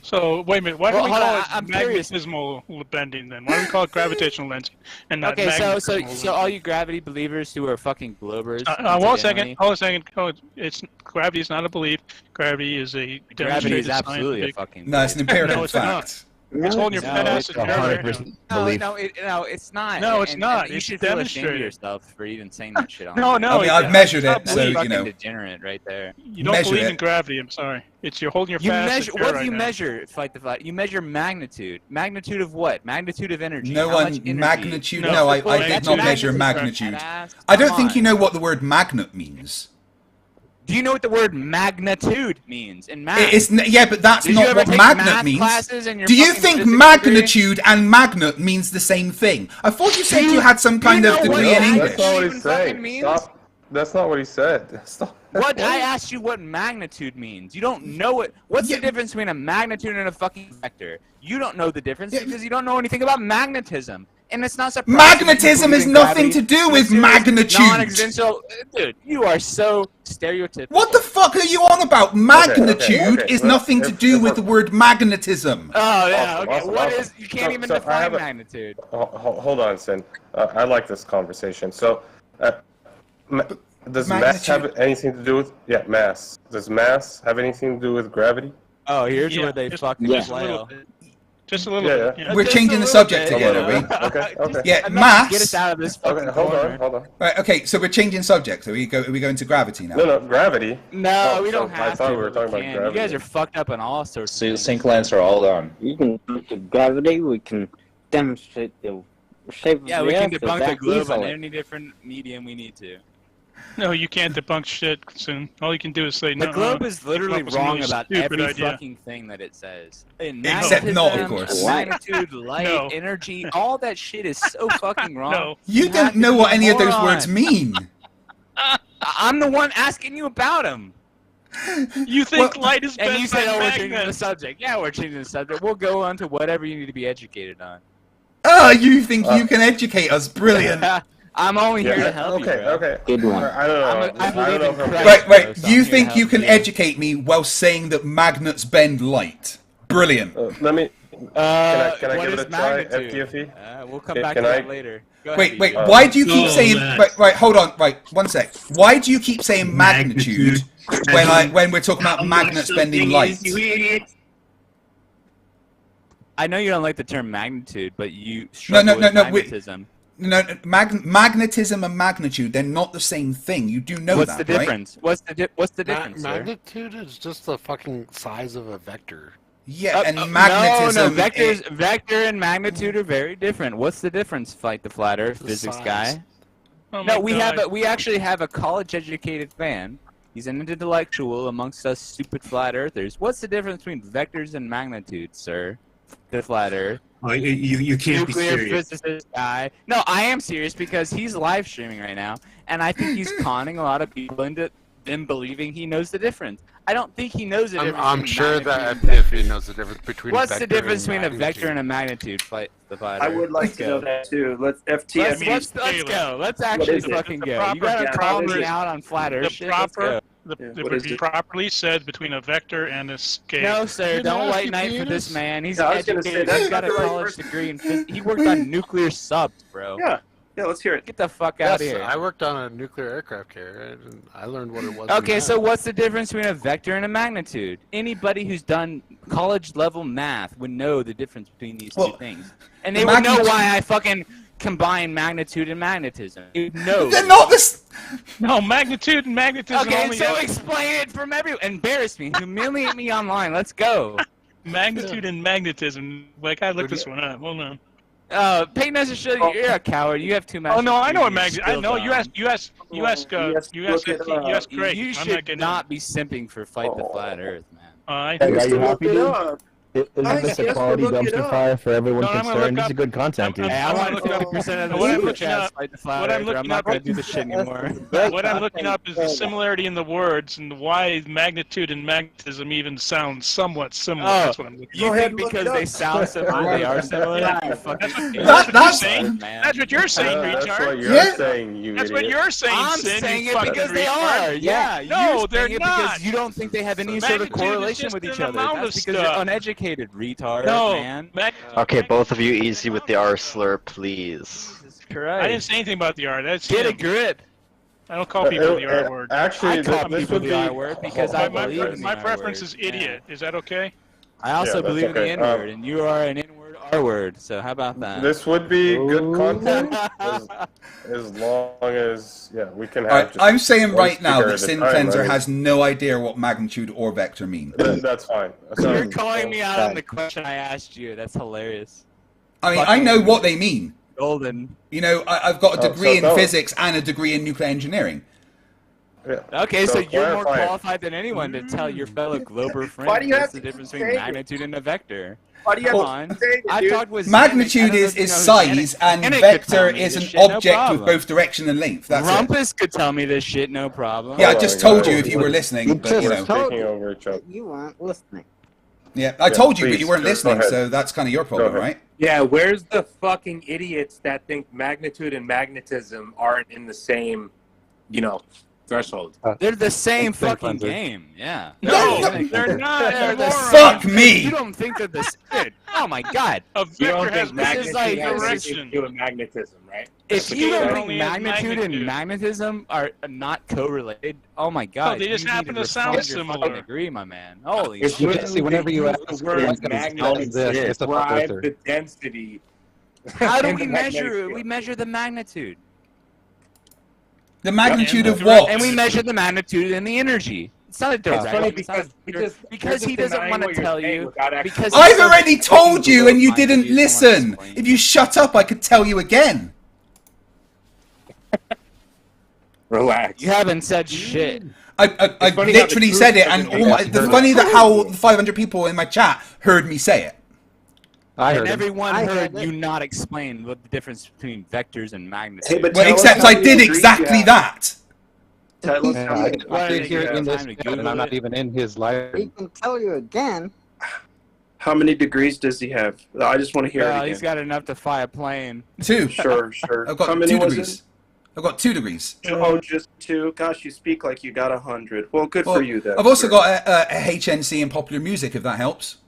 So wait a minute. Why do Well, we hold call on, it I'm curious. magneticismal bending then? Why do we call it gravitational lensing and not Okay, so magneticismal? all you gravity believers who are fucking globers. Hold a second. Oh, it's gravity is not a belief. Gravity is a Gravity is demonstrated absolutely scientific. a fucking. No, it's an empirical No, it's fact. It's holding your fat ass in your right now. No, it's not. No, it's And not. you It's should feel ashamed of demonstrated. yourself for even saying that shit on. No, there. no. I mean, I've measured it, That's so you fucking know. degenerate right there. You don't believe in gravity. I'm sorry. It's you're holding your You fat ass measure. in your What do right you now. measure? Fight the fight. You measure magnitude. Magnitude of what? Magnitude of energy. No How one much energy? magnitude. No, I did not measure magnitude. Fat-ass. I don't Come think on. you know what the word magnet means. Do you know what the word magnitude means in math? Yeah, but that's Did you not ever what take magnet math means. classes in your Do you fucking think physics magnitude and magnet means the same thing? I thought you said you had some kind of degree in English. That's not what he's saying. Stop. That's not what he said. Stop. What? I asked you what magnitude means. You don't know it. What's the difference between a magnitude and a fucking vector? You don't know the difference because you don't know anything about magnetism. And it's not surprising. Magnetism is nothing to do with magnitude. Non-existential. Dude, you are so stereotypical. What the fuck are you on about? Magnitude okay. is nothing to do with the word magnetism. Oh, yeah, okay. Awesome, What awesome. is... You can't even I define have magnitude. Hold on, Sin. I like this conversation. So, does mass have anything to do with... Yeah, mass. Does mass have anything to do with gravity? Oh, here's where they fucking flail. Just a little bit. Yeah. We're changing the subject again, are we? Okay. Yeah, mass. Get us out of this fucking Hold corner. on. Right, okay, so we're changing subject. Are we going to gravity now? No, gravity. No, we don't have I thought to. we were talking about can't. gravity. You guys are fucked up on all sorts of things. Sync lens are all done. You can look at gravity. We can demonstrate the shape of Yeah, the we can Earth debunk the that globe on easily. any different medium we need to. No, you can't debunk shit soon. All you can do is say no. The globe is literally That was a wrong really about stupid every idea. fucking thing that it says. In Except not, of magnetism, course. Magnitude, light, No. energy, all that shit is so fucking wrong. No. You have don't to know be what any of those moron. words mean. I'm the one asking you about them. You think light is And bent you said, by oh, we're changing the magnets. subject. Yeah, we're changing the subject. We'll go on to whatever you need to be educated on. Oh, you think you can educate us? Brilliant. I'm only here to help you, bro. Okay. Good one. I don't know. I believe in Christ. Right, bro, so I'm you here to think you help can educate me while saying that magnets bend light? Brilliant. Let me... Can I what give it is a try, magnitude? FTFE? We'll come Yeah, back can to I- that later. Go Wait, ahead, why do you keep saying... man. Right, hold on, one sec. Why do you keep saying magnitude when we're talking about magnets bending light? I know you don't like the term magnitude, but you No, struggle with no, magnetism. No, magnetism and magnitude, they're not the same thing. You do know What's that, the right? difference? What's the difference, sir? Magnitude is just the fucking size of a vector. Yeah, and magnetism... No, vector and magnitude are very different. What's the difference, Fight the Flat Earth physics size. guy? Oh No, my God. we actually have a college-educated fan. He's an intellectual amongst us stupid flat earthers. What's the difference between vectors and magnitude, sir? The flat Earth. Oh, you can't be Nuclear serious. physicist guy. No, I am serious because he's live streaming right now, and I think he's conning a lot of people into them believing he knows the difference. I don't think he knows the difference. I'm between sure magnitude that and FTFE knows the difference between What's a the vector difference and between a vector magnitude. and a magnitude? Fight the flat I Earth. would like Let's to go. know that too. Let's FTFE. Let's go. Let's What actually is it? fucking The go. proper You gotta gap- call what is me it? out on flat Earth The shit. Let's go. it what would is be it? properly said between a vector and a scale. No, sir. Can I Don't ask white you, knight for penis? this man. He's Yeah, I was gonna say, educated. that's He's got not a the right college person. degree in physics. He worked on nuclear subs, bro. Yeah, let's hear it. Get the fuck out Yes, of here. I worked on a nuclear aircraft carrier, and I learned what it was. Okay, in so math. what's the difference between a vector and a magnitude? Anybody who's done college level math would know the difference between these two things. And they would know why I fucking combine magnitude and magnetism. You'd know. They're not this... No, magnitude and magnetism Okay, only so have- explain it from everyone. Embarrass me. Humiliate me online. Let's go. Magnitude and magnetism. Like, I looked this one up. Hold on. Peyton has to show you. You're a coward. You have too much. Oh no, I know what magnitude. I know. You ask Greg. You I'm should not getting not be simping for Fight the Flat Earth, man. I Hey, are you happy, dude? Isn't this a quality dumpster fire for everyone concerned? This is good content, dude. I want 50% of the super chats fight the flat earther. I'm not going to do this shit anymore. What I'm looking up is the similarity in the words and why magnitude and magnetism even sound somewhat similar. That's what I'm looking You think because they sound similar, they are similar? That's what you're saying. That's what you're saying, retard. That's what you're saying, you That's what idiot. you're saying, I'm Sin, saying you it because fucking they retard. are. Yeah. No, You're they're saying it not. because you don't think they have any sort of Magnitude is correlation just with an each other. amount That's of because you're stuff. uneducated, retard, No, man. Okay, both of you easy with the R slur, please. I didn't say anything about the R. That's Get a him. grip. I don't call people the R word. Actually, I call this people would the be R word because I believe in the My R preference word. is idiot. Is that okay? I also Yeah, that's believe in the okay. N-word, and you are an N-word R-word, so how about that? This would be good content as long as we can have. Alright, I'm saying one right now speaker that at a Sin time. Cleanser I mean, has no idea what magnitude or vector mean. That's fine. So, You're calling me out on the question I asked you. That's hilarious. I mean, I know what they mean. Golden. You know, I've got a degree in so- physics and a degree in nuclear engineering. Okay, so you're more clarify it. qualified than anyone to tell your fellow Glober friends Why do you have what's the to difference keep between saying it? magnitude and a vector. Why do you have Come to on. keep saying it, I dude? talked with Magnitude is size and vector is an object with both direction and length. That's it. Rumpus could tell me this shit, no problem. Yeah, I just told you if you were listening, but you know. Taking over, Chuck. You weren't listening. Yeah, I told you, but please, you weren't go listening, ahead. so that's kind of your problem, ahead. right? Yeah, where's the fucking idiots that think magnitude and magnetism aren't in the same, threshold? They're the same Instant fucking cleanser. game, yeah. No, they're not. They're the Fuck same. me. You don't think they're the same? Oh my god. A You don't vector has think magnitude like has anything direction. to do with magnetism, right? If you don't Scalar think only has magnitude and magnitude. magnetism are not correlated, oh my god. they just you happen need to sound reform your fucking similar. degree, my man. Holy If shit. Jesse, whenever you ask the word magnitude to describe the density, How do in we the magnetic measure it? field. We measure the magnitude. The magnitude and of the what? And we measure the magnitude and the energy. It's not a direct. funny It's not because he doesn't want to tell you. Because I've he's so already fucking told you and you close-minded, didn't he doesn't wanna listen. explain. If you shut up, I could tell you again. Relax. You haven't said shit. I funny how the literally truth said it, doesn't and make all my, us the heard funny it. that how 500 people in my chat heard me say it. I heard everyone heard you not explain what the difference between vectors and magnitude. Hey, but Well, tell us except how I many did degrees you exactly have. that. Tell us how many Why I did did hear you it have in this time to chat, Google and I'm not it? even in his library. He can tell you again. How many degrees does he have? I just want to hear it Well, again. he's got enough to fly a plane. 2. Sure. I've got How many 2 was degrees. it? I've got 2 degrees. Oh, just 2. Gosh, you speak like you got 100. Well, good Well, for you then. I've also sir. got a HNC in popular music, if that helps.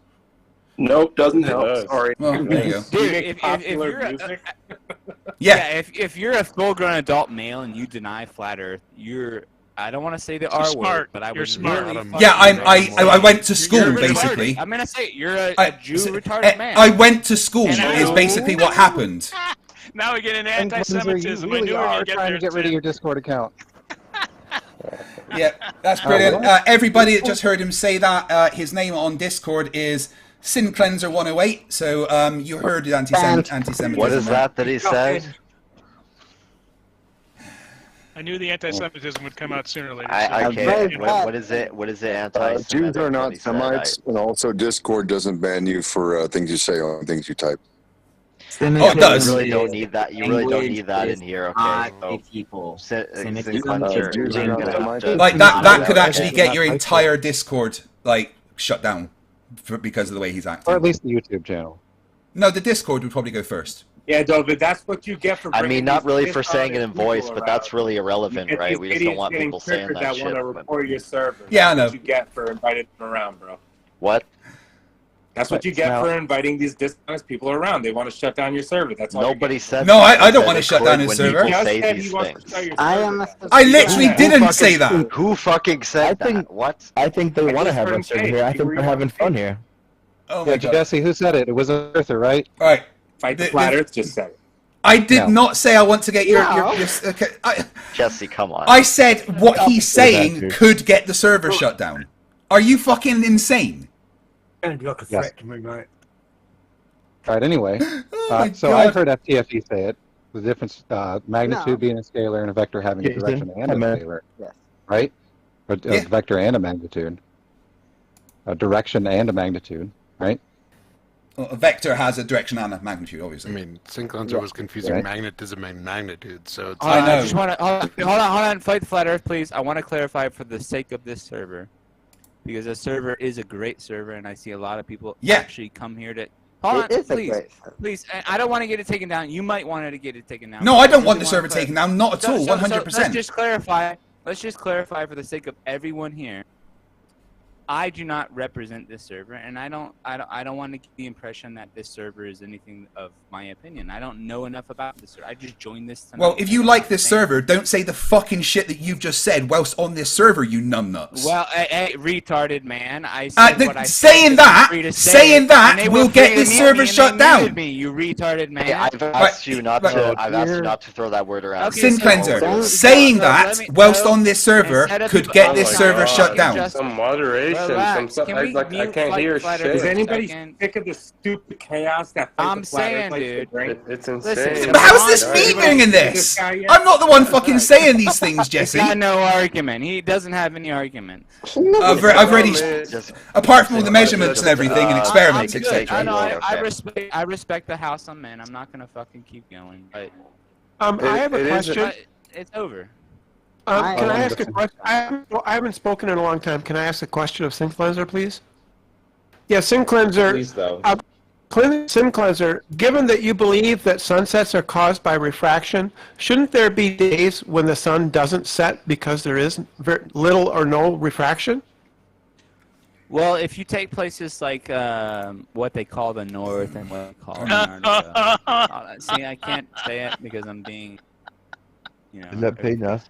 Nope, doesn't help. does. Sorry. Well, there you go. Dude, if you're a full-grown adult male and you deny flat Earth, I don't want to say the R word, smart. but I would You're smart. really Yeah, fucking I went to school, You're retarded. basically. I'm gonna say it. You're a I- Jew retarded man. I went to school, And I- is basically what happened. Now we get an And Cleanser, anti-Semitism. you I really knew we were are going to get trying there. to get rid of your Discord account. Yeah, that's brilliant. Everybody that just heard him say that, his name on Discord is Sin Cleanser 108. So you heard the anti-Semitism. What is that he said? I knew the anti-Semitism would come out sooner or later. I can't. What is it? What is it? Jews are not Semites, and also Discord doesn't ban you for things you say on things you type. Oh, it does. You really don't need that. You really don't need that in here, okay? Like that could actually get your entire Discord like shut down because of the way he's acting. Or at least the YouTube channel. No, the Discord would probably go first. Yeah, David, that's what you get for. I mean, not really for saying it in dishonest voice, people but around. that's really irrelevant, You get right? these We just don't idiots want getting people saying triggered that shit. want to but- report your server. Yeah, I That's know. what you get for inviting them around, bro. What? That's what you get for inviting these dishonest people around. They want to shut down your server. That's all. Nobody said. No, that. I don't Said want to it shut could down his when server. people Just say said these he wants to things. shut your I server. am. I literally didn't say that. Who fucking said that? What? I think they I want to just have heard him us over say it. here. I You think were they're having fun here. Oh my Yeah, god. Jesse, who said it? It was Arthur, right? All right. Fight the flat Earth just said it. I did No. not say I want to get your No. okay, Jesse, come on. I said what he's saying dude. could get the server shut down. Are you fucking insane? Sounded like a threat to me, mate. Right, anyway. Oh my So God. I've heard FTFE say it. The difference, magnitude No. being a scalar and a vector having a Jason, direction and a hi, man. scalar. Yes. Right? A Yeah. vector and a magnitude. A direction and a magnitude. Right? a vector has a direction and a magnitude, obviously. I mean, Sinclair was confusing magnetism and magnitude, so it's... I know. I just want to hold on, fight the flat Earth, please. I want to clarify for the sake of this server, because the server is a great server, and I see a lot of people actually come here to. Hold on, please. I don't want to get it taken down. You might want to get it taken down. No, I don't want the server taken down. Not at all. 100%. Let's just clarify. Let's just clarify for the sake of everyone here. I do not represent this server, and I don't want to get the impression that this server is anything of my opinion. I don't know enough about this server. I just joined this tonight. Well, if you like this server, don't say the fucking shit that you've just said whilst on this server, you numbnuts. Well, hey, retarded man, I said what I saying said. Saying that will get this server shut down. You retarded man. Hey, I've asked you not to. I've asked you not to throw that word around. Sin Cleanser, saying that whilst on this server could get this server shut down. Some moderation, some stuff. I can't hear shit. Is anybody sick of the stupid chaos that I'm saying, dude? It's insane. But how's this me bringing this? I'm not the one fucking saying these things, Jesse. He's got no argument. He doesn't have any argument. I've already, apart from all the measurements and everything and experiments, etc. I respect the house I'm in. I'm not gonna fucking keep going. But I have a question. It's over. Can I ask a question? I haven't spoken in a long time. Can I ask a question of Sin Cleanser, please? Yeah, Sin Cleanser. Please, though. Sin Cleanser, given that you believe that sunsets are caused by refraction, shouldn't there be days when the sun doesn't set because there is very little or no refraction? Well, if you take places like what they call the North and what they call Antarctica. See, I can't say it because I'm being... Is that paid now?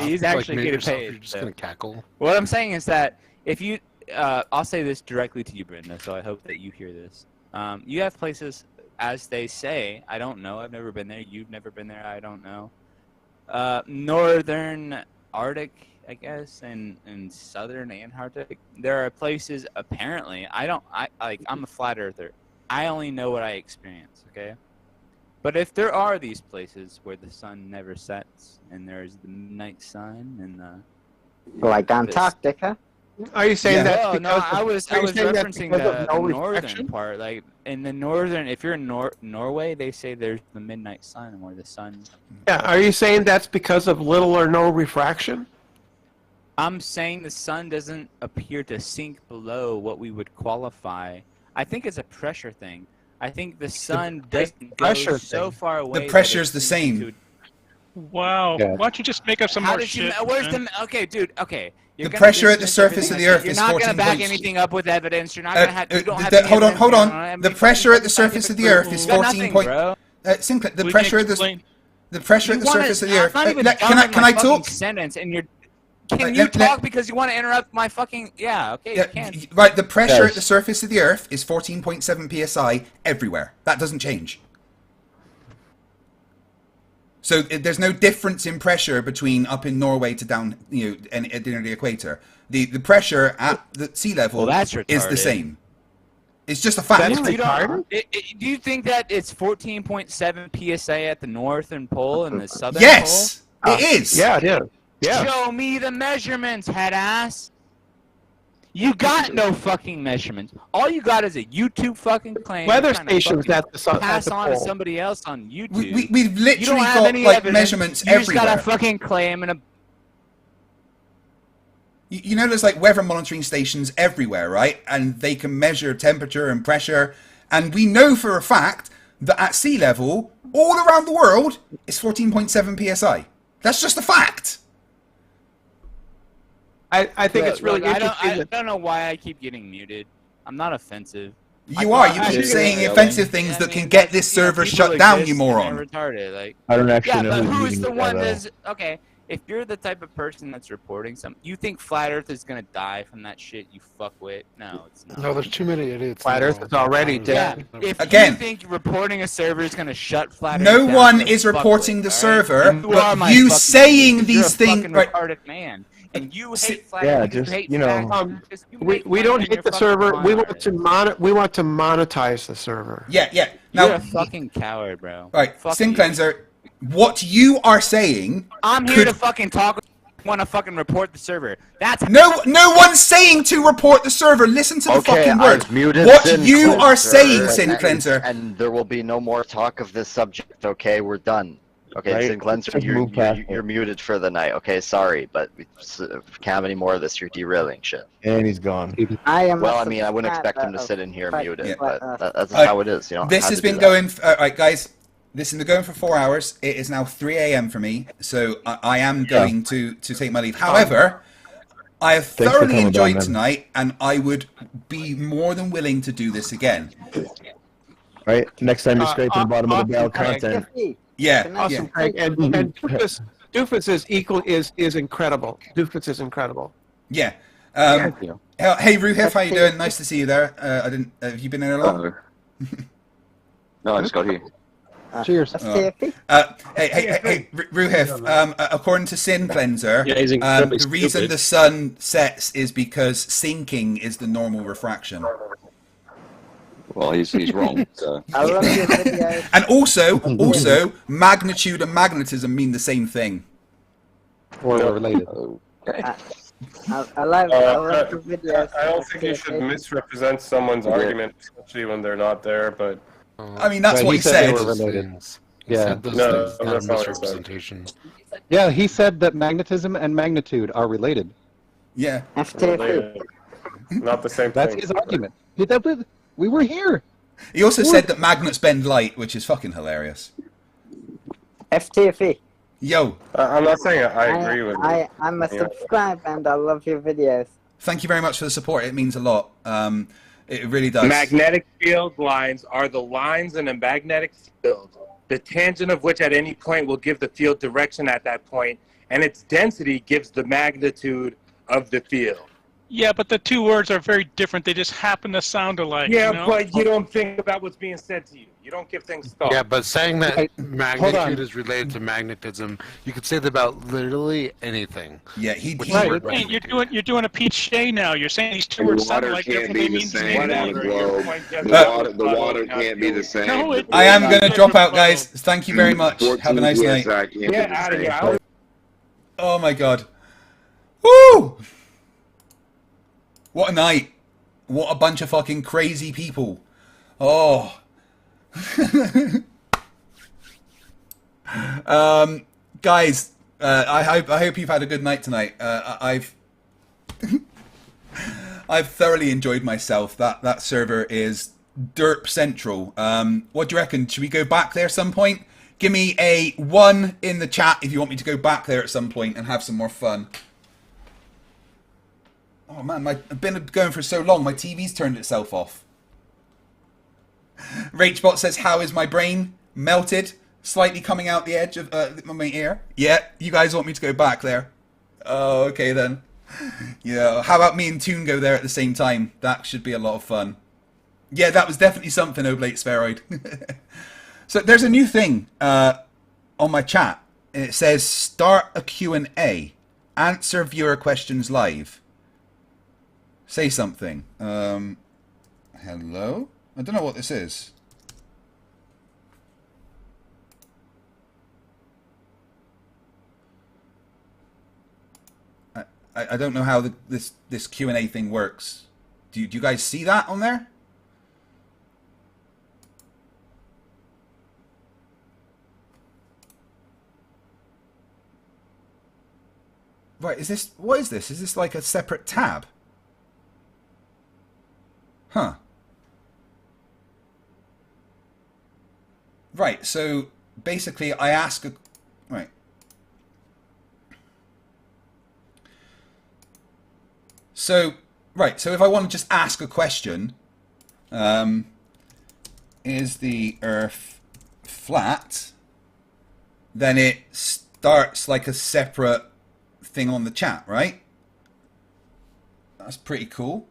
He's actually getting paid. You're just gonna cackle. What I'm saying is that if you, I'll say this directly to you, Brenda. So I hope that you hear this. You have places, as they say. I don't know. I've never been there. You've never been there. I don't know. Northern Arctic, I guess, and southern Antarctic. There are places. Apparently, I'm a flat earther. I only know what I experience. Okay. But if there are these places where the sun never sets and there's the midnight sun and the like Antarctica. Are you saying that? No, I was referencing the northern part. Like in the northern, if you're in Norway, they say there's the midnight sun where the sun. Yeah. Are you saying that's because of little or no refraction? I'm saying the sun doesn't appear to sink below what we would qualify. I think it's a pressure thing. I think the sun doesn't go so far away. The pressure's the same. Wow. Yeah. Why don't you just make up some more shit? Where's the... Okay, dude, okay. The pressure at the surface of the Earth is 14 You're not going to back points. anything up with evidence. You're not going to have... You don't have hold on. The pressure at the surface of the Earth is 14 points. The pressure at the surface of the Earth... Can I talk? Sentence and you're... Can you talk because you want to interrupt my fucking... Yeah, okay, you can. Right, the pressure at the surface of the Earth is 14.7 psi everywhere. That doesn't change. So there's no difference in pressure between up in Norway to down, and near the equator. The pressure at the sea level is the same. It's just a fact. Do you think that it's 14.7 psi at the northern pole and the southern Yes, it is. Yeah, it is. Yeah. Show me the measurements, head ass. You got no fucking measurements. All you got is a YouTube fucking claim. Weather stations at the sun. Pass on to somebody else on YouTube. We've literally got measurements everywhere. everywhere. You just got a fucking claim and a... There's like weather monitoring stations everywhere, right? And they can measure temperature and pressure. And we know for a fact that at sea level, all around the world, it's 14.7 psi. That's just a fact. I think it's really interesting. I don't know why I keep getting muted. I'm not offensive. You are. You keep saying offensive things that can get this server shut down, you moron. Retarded. Like, I don't actually know. But who's the one that's... Okay, if you're the type of person that's reporting something, you think Flat Earth is going to die from that shit, you fuckwit? No, it's not. No, there's too many idiots. Flat Earth is already dead. Yeah. If you think reporting a server is going to shut Flat Earth down... No one is reporting the server, but you saying these things... Retarded man. And you hate Flat Earth. just, we don't hate the server. We want to monetize the server. Yeah. Now, you're a fucking coward, bro. Right, Sin Cleanser, what you are saying... I'm here to fucking talk want to fucking report the server. That's no one's saying to report the server. Listen to the fucking word. I've muted What Sin you Cleanser, are saying, Sin Cleanser. and there will be no more talk of this subject. Okay, we're done. Okay, Right. Sin Cleanser, Let's move past it. you're muted for the night. Okay, sorry, but if we can't have any more of this. You're derailing shit. And he's gone. I am. Well, I mean, I wouldn't expect him to sit in here muted, Yeah. but that's how it is. You know. This has been going. All right, guys. This has been going for 4 hours. It is now 3 a.m. for me, so I am going to take my leave. However, I have Thanks for thoroughly coming enjoyed down, man. tonight, and I would be more than willing to do this again. Right? Next time you scrape to the bottom of the barrel content. Yeah. Awesome, Craig. And Doofus is incredible. Doofus is incredible. Yeah. Thank you. Hey, Ruhif, how you doing? Nice to see you there. I didn't. Have you been in a lot? No, I just got here. Cheers. Hey, Ruhif. According to Sin Cleanser, Yeah, he's incredibly the reason stupid. the sun sets is because sinking is the normal refraction. Well, he's wrong. So. I love your videos. And also, magnitude and magnetism mean the same thing. Or related. Okay. I love your videos. I don't think you should misrepresent someone's argument, especially when they're not there. But I mean, that's what he said. Yeah. No, That's not that's not what he said. misrepresentation. Yeah, he said that magnetism and magnitude are related. Yeah. FTFE. Not the same That's thing. his argument. We were here. He also said that magnets bend light, which is fucking hilarious. FTFE. Yo. I'm not saying I agree with you. I'm a subscribe and I love your videos. Thank you very much for the support. It means a lot. It really does. Magnetic field lines are the lines in a magnetic field, the tangent of which at any point will give the field direction at that point, and its density gives the magnitude of the field. Yeah, but the two words are very different. They just happen to sound alike. Yeah, you know? but you don't think about what's being said to you. You don't give things thought. Yeah, but saying that Hold on. magnitude is related to magnetism, you could say that about literally anything. Yeah, Right. You're doing a Pete Shea now. You're saying these two words sound like can't different. They be the mean same the on same a thing. globe. The water can't be the same. No, it- I am going to drop out, guys. Thank you very much. Have a nice night. Get out of here. Oh my god. Woo! What a night. What a bunch of fucking crazy people. Oh. Guys, I hope you've had a good night tonight. I've thoroughly enjoyed myself. That server is derp central. What do you reckon? Should we go back there some point? Give me a 1 in the chat if you want me to go back there at some point and have some more fun. Oh man, I've been going for so long, my TV's turned itself off. Rachbot says, how is my brain? Melted, slightly coming out the edge of my ear. Yeah, you guys want me to go back there? Oh, okay then. Yeah, how about me and Toon go there at the same time? That should be a lot of fun. Yeah, that was definitely something, Oblate Spheroid. So there's a new thing on my chat. It says, start a Q&A. Answer viewer questions live. Say something. Hello? I don't know what this is. I don't know how this Q&A thing works. Do you guys see that on there? Right, what is this? Is this like a separate tab? Huh. Right, so basically I ask a... Right. So if I want to just ask a question, is the Earth flat? Then it starts like a separate thing on the chat, right? That's pretty cool.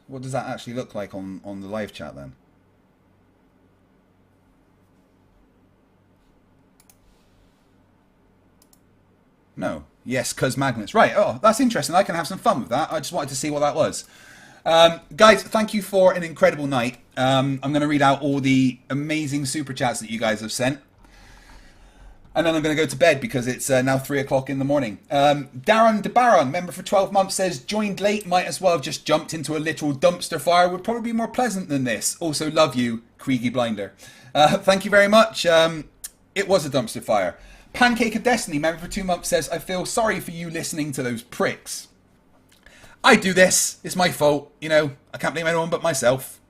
What does that actually look like on the live chat then? No. Yes, because magnets. Right. Oh, that's interesting. I can have some fun with that. I just wanted to see what that was. Guys, thank you for an incredible night. I'm going to read out all the amazing super chats that you guys have sent. And then I'm going to go to bed because it's now 3 o'clock in the morning. Darren DeBaron, member for 12 months, says, joined late, might as well have just jumped into a literal dumpster fire. Would probably be more pleasant than this. Also, love you, Kriegi Blinder. Thank you very much. It was a dumpster fire. Pancake of Destiny, member for 2 months, says, I feel sorry for you listening to those pricks. I do this. It's my fault. You know, I can't blame anyone but myself.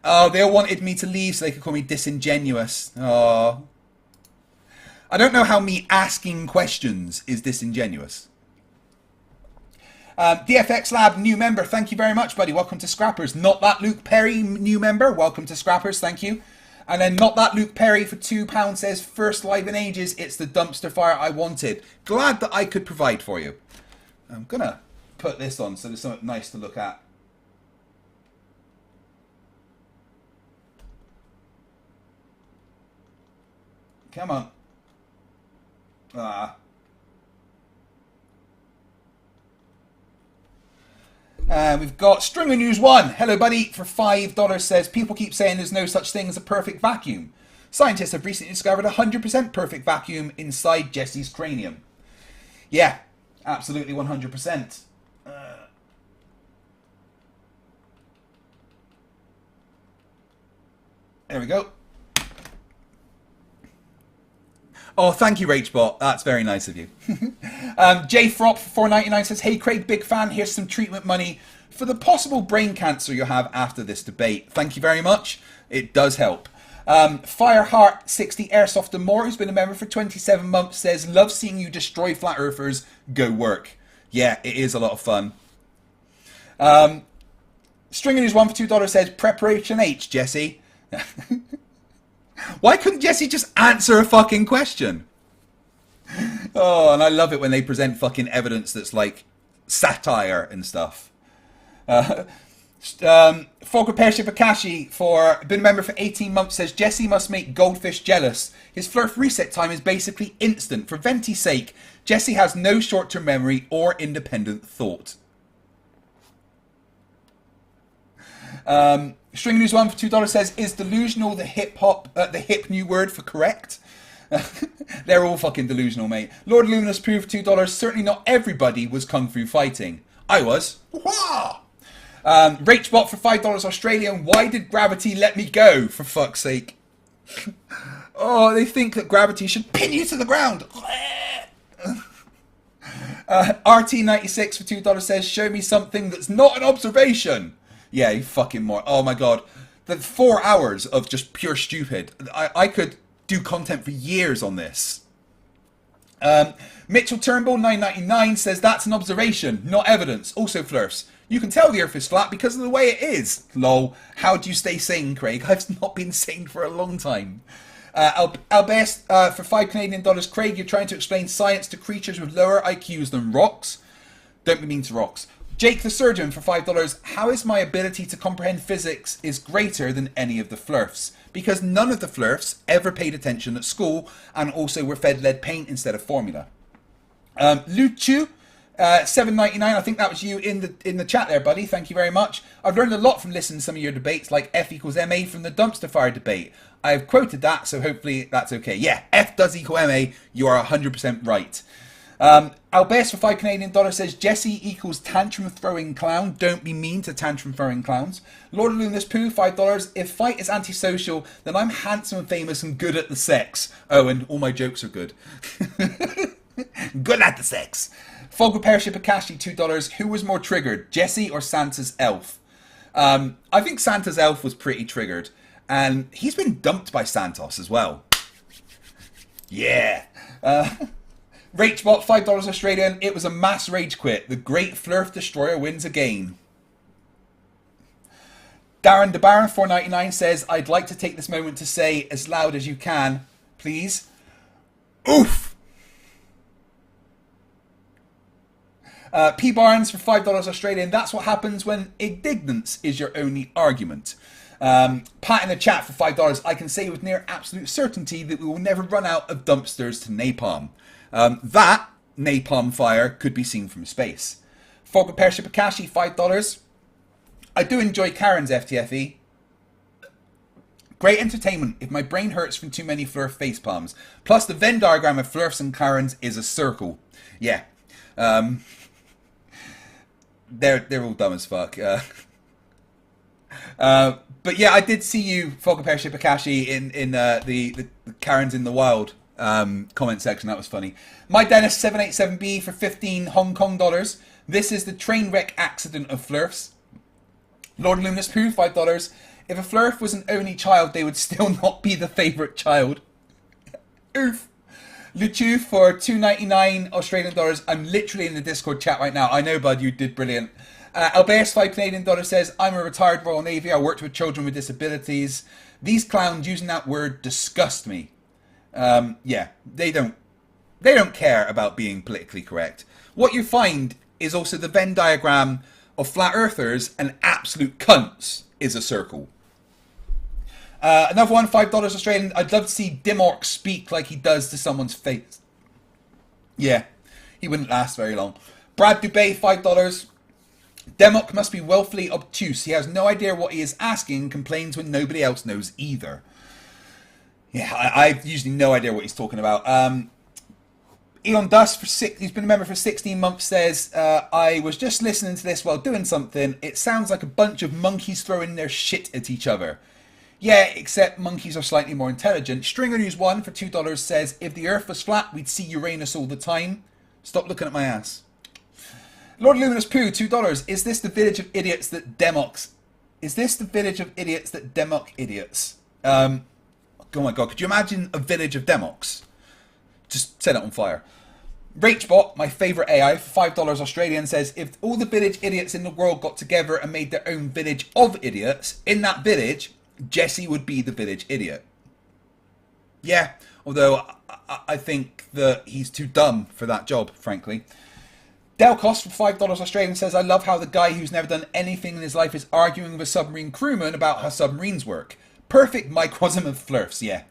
Oh, they all wanted me to leave so they could call me disingenuous. Oh. I don't know how me asking questions is disingenuous. DFX Lab, new member. Thank you very much, buddy. Welcome to Scrappers. Not That Luke Perry, new member. Welcome to Scrappers. Thank you. And then Not That Luke Perry for £2 says, first live in ages. It's the dumpster fire I wanted. Glad that I could provide for you. I'm going to put this on so there's something nice to look at. Come on. We've got Stringer News 1. Hello, buddy. For $5 says, people keep saying there's no such thing as a perfect vacuum. Scientists have recently discovered a 100% perfect vacuum inside Jesse's cranium. Yeah, absolutely 100%. There we go. Oh, thank you, RageBot. That's very nice of you. J Frop for $4.99 says, hey, Craig, big fan. Here's some treatment money for the possible brain cancer you'll have after this debate. Thank you very much. It does help. Fireheart60 Airsoft and More, who's been a member for 27 months, says, love seeing you destroy flat earthers. Go work. Yeah, it is a lot of fun. Stringer News 1 for $2 says, Preparation H, Jesse. Why couldn't Jesse just answer a fucking question? Oh, and I love it when they present fucking evidence that's like satire and stuff. Fogger Pership Akashi, for been a member for 18 months, says Jesse must make Goldfish jealous. His Flerf reset time is basically instant. For Venti's sake, Jesse has no short-term memory or independent thought. String News 1 for $2 says, is delusional the hip new word for correct? They're all fucking delusional, mate. Lord Luminous Poo for $2, certainly not everybody was kung fu fighting. I was. Rachbot for $5 Australian, why did gravity let me go, for fuck's sake? Oh, they think that gravity should pin you to the ground. RT96 for $2 says, show me something that's not an observation. Yeah, you fucking more. Oh my god. The 4 hours of just pure stupid. I could do content for years on this. Mitchell Turnbull 999 says that's an observation, not evidence. Also, Flerfs, you can tell the earth is flat because of the way it is. Lol. How do you stay sane, Craig? I've not been sane for a long time. Albest for $5 Canadian, Craig, you're trying to explain science to creatures with lower IQs than rocks. Don't mean to rocks. Jake the Surgeon for $5. How is my ability to comprehend physics is greater than any of the Flerfs? Because none of the Flerfs ever paid attention at school and also were fed lead paint instead of formula. Luchu, $7.99. I think that was you in the chat there, buddy. Thank you very much. I've learned a lot from listening to some of your debates, like F equals MA from the dumpster fire debate. I've quoted that, so hopefully that's okay. Yeah, F does equal MA. You are 100% right. Albest for $5 Canadian says Jesse equals tantrum throwing clown. Don't be mean to tantrum throwing clowns. Lord of Luminous Poo, $5. If fight is antisocial, then I'm handsome and famous and good at the sex. Oh, and all my jokes are good. Good at the sex. Fog Repair Ship Akashi, $2. Who was more triggered, Jesse or Santa's elf? I think Santa's elf was pretty triggered. And he's been dumped by Santos as well. Yeah. Rachbot, $5 Australian. It was a mass rage quit. The great Flerf Destroyer wins again. Darren DeBaron, $4.99 says, I'd like to take this moment to say as loud as you can, please. Oof! P. Barnes for $5 Australian. That's what happens when indignance is your only argument. Pat in the chat for $5. I can say with near absolute certainty that we will never run out of dumpsters to napalm. That napalm fire could be seen from space. Fog Repair Ship Akashi, $5. I do enjoy Karen's FTFE. Great entertainment if my brain hurts from too many Flerf face palms. Plus, the Venn diagram of Flerfs and Karens is a circle. Yeah. They're all dumb as fuck. But yeah, I did see you, Fogaper Shipakashi, in the Karens in the Wild comment section. That was funny. My Dennis 787B for 15 Hong Kong dollars. This is the train wreck accident of Flerfs. Lord Luminous Pooh, $5. If a Flerf was an only child, they would still not be the favourite child. Oof. Luchu for $2.99 Australian dollars. I'm literally in the Discord chat right now. I know, bud, you did brilliant. Albert's $5 Canadian dollars says, I'm a retired Royal Navy. I worked with children with disabilities. These clowns using that word disgust me. Yeah, they don't care about being politically correct. What you find is also the Venn diagram of flat earthers and absolute cunts is a circle. Another one, $5 Australian. I'd love to see Dimork speak like he does to someone's face. Yeah, he wouldn't last very long. Brad Dubay, $5. Demok must be willfully obtuse. He has no idea what he is asking and complains when nobody else knows either. Yeah, I've usually no idea what he's talking about. Elon Dust, he's been a member for 16 months, says, I was just listening to this while doing something. It sounds like a bunch of monkeys throwing their shit at each other. Yeah, except monkeys are slightly more intelligent. Stringer News 1 for $2 says, if the Earth was flat, we'd see Uranus all the time. Stop looking at my ass. Lord Luminous Pooh, $2. Is this the village of idiots that Demoks? Is this the village of idiots that Demok idiots? Oh my god, could you imagine a village of Demoks? Just set it on fire. Rachbot, my favourite AI, for $5 Australian, says, if all the village idiots in the world got together and made their own village of idiots, in that village, Jesse would be the village idiot. Yeah, although I think that he's too dumb for that job, frankly. Delcost for $5 Australian says, I love how the guy who's never done anything in his life is arguing with a submarine crewman about how submarines work. Perfect microcosm of Flerfs, yeah.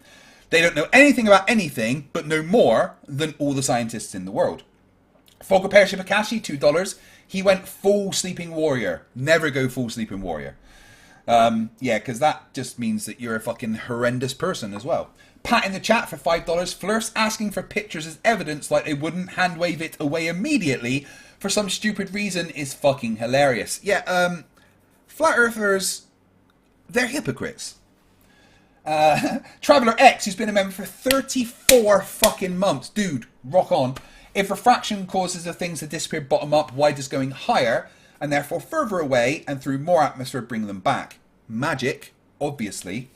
They don't know anything about anything, but know more than all the scientists in the world. Fogaper Shipakashi, $2. He went full Sleeping Warrior. Never go full Sleeping Warrior. Yeah, because that just means that you're a fucking horrendous person as well. Pat in the chat for $5. Flerfs asking for pictures as evidence like they wouldn't hand wave it away immediately for some stupid reason is fucking hilarious. Yeah, flat earthers, they're hypocrites. Traveller X, who's been a member for 34 fucking months. Dude, rock on. If refraction causes the things to disappear bottom up, why does going higher and therefore further away and through more atmosphere bring them back? Magic, obviously.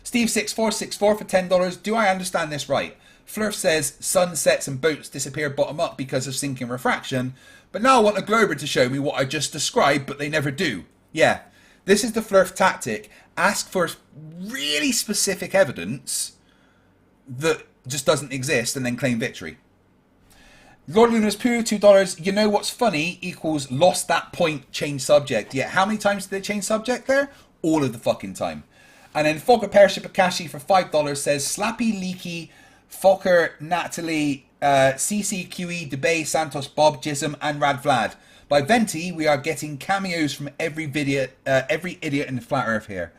Steve6464 for $10. Do I understand this right? Flerf says sunsets and boats disappear bottom up because of sinking refraction, but now I want a Glober to show me what I just described, but they never do. Yeah, this is the Flerf tactic. Ask for really specific evidence that just doesn't exist and then claim victory. Lord Luna's Poo, $2. You know what's funny equals lost that point, change subject. Yeah, how many times did they change subject there? All of the fucking time. And then Fogaper Shipakashi for $5 says, Slappy, Leaky, Fokker, Natalie, CCQE, Debay, Santos, Bob, Jism, and Rad Vlad. By Venti, we are getting cameos from every idiot in the Flat Earth here.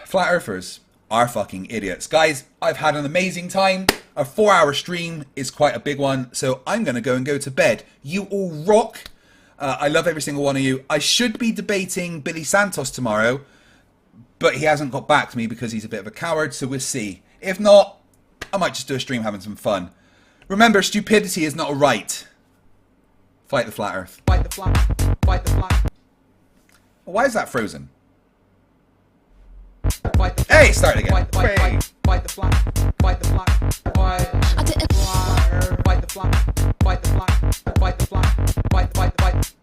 Flat Earthers are fucking idiots. Guys, I've had an amazing time. A 4-hour stream is quite a big one, so I'm going to go to bed. You all rock. I love every single one of you. I should be debating Billy Santos tomorrow, but he hasn't got back to me because he's a bit of a coward, so we'll see. If not, I might just do a stream having some fun. Remember, stupidity is not a right. Fight the flat earth. Fight the flat. Fight the flat. Why is that frozen? Hey, start again. Fight the flat. Fight the flat. Fight the flat. Fight the flat. Fight the flat. Fight the flat.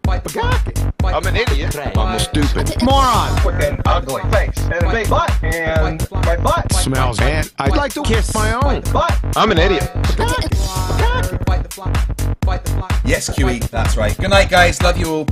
Fight the flat. I'm an idiot. I'm a stupid moron. With an ugly face and a big butt. And my butt smells bad. I'd like to kiss my own butt. I'm an idiot. Yes, QE, that's right. Good night, guys. Love you all.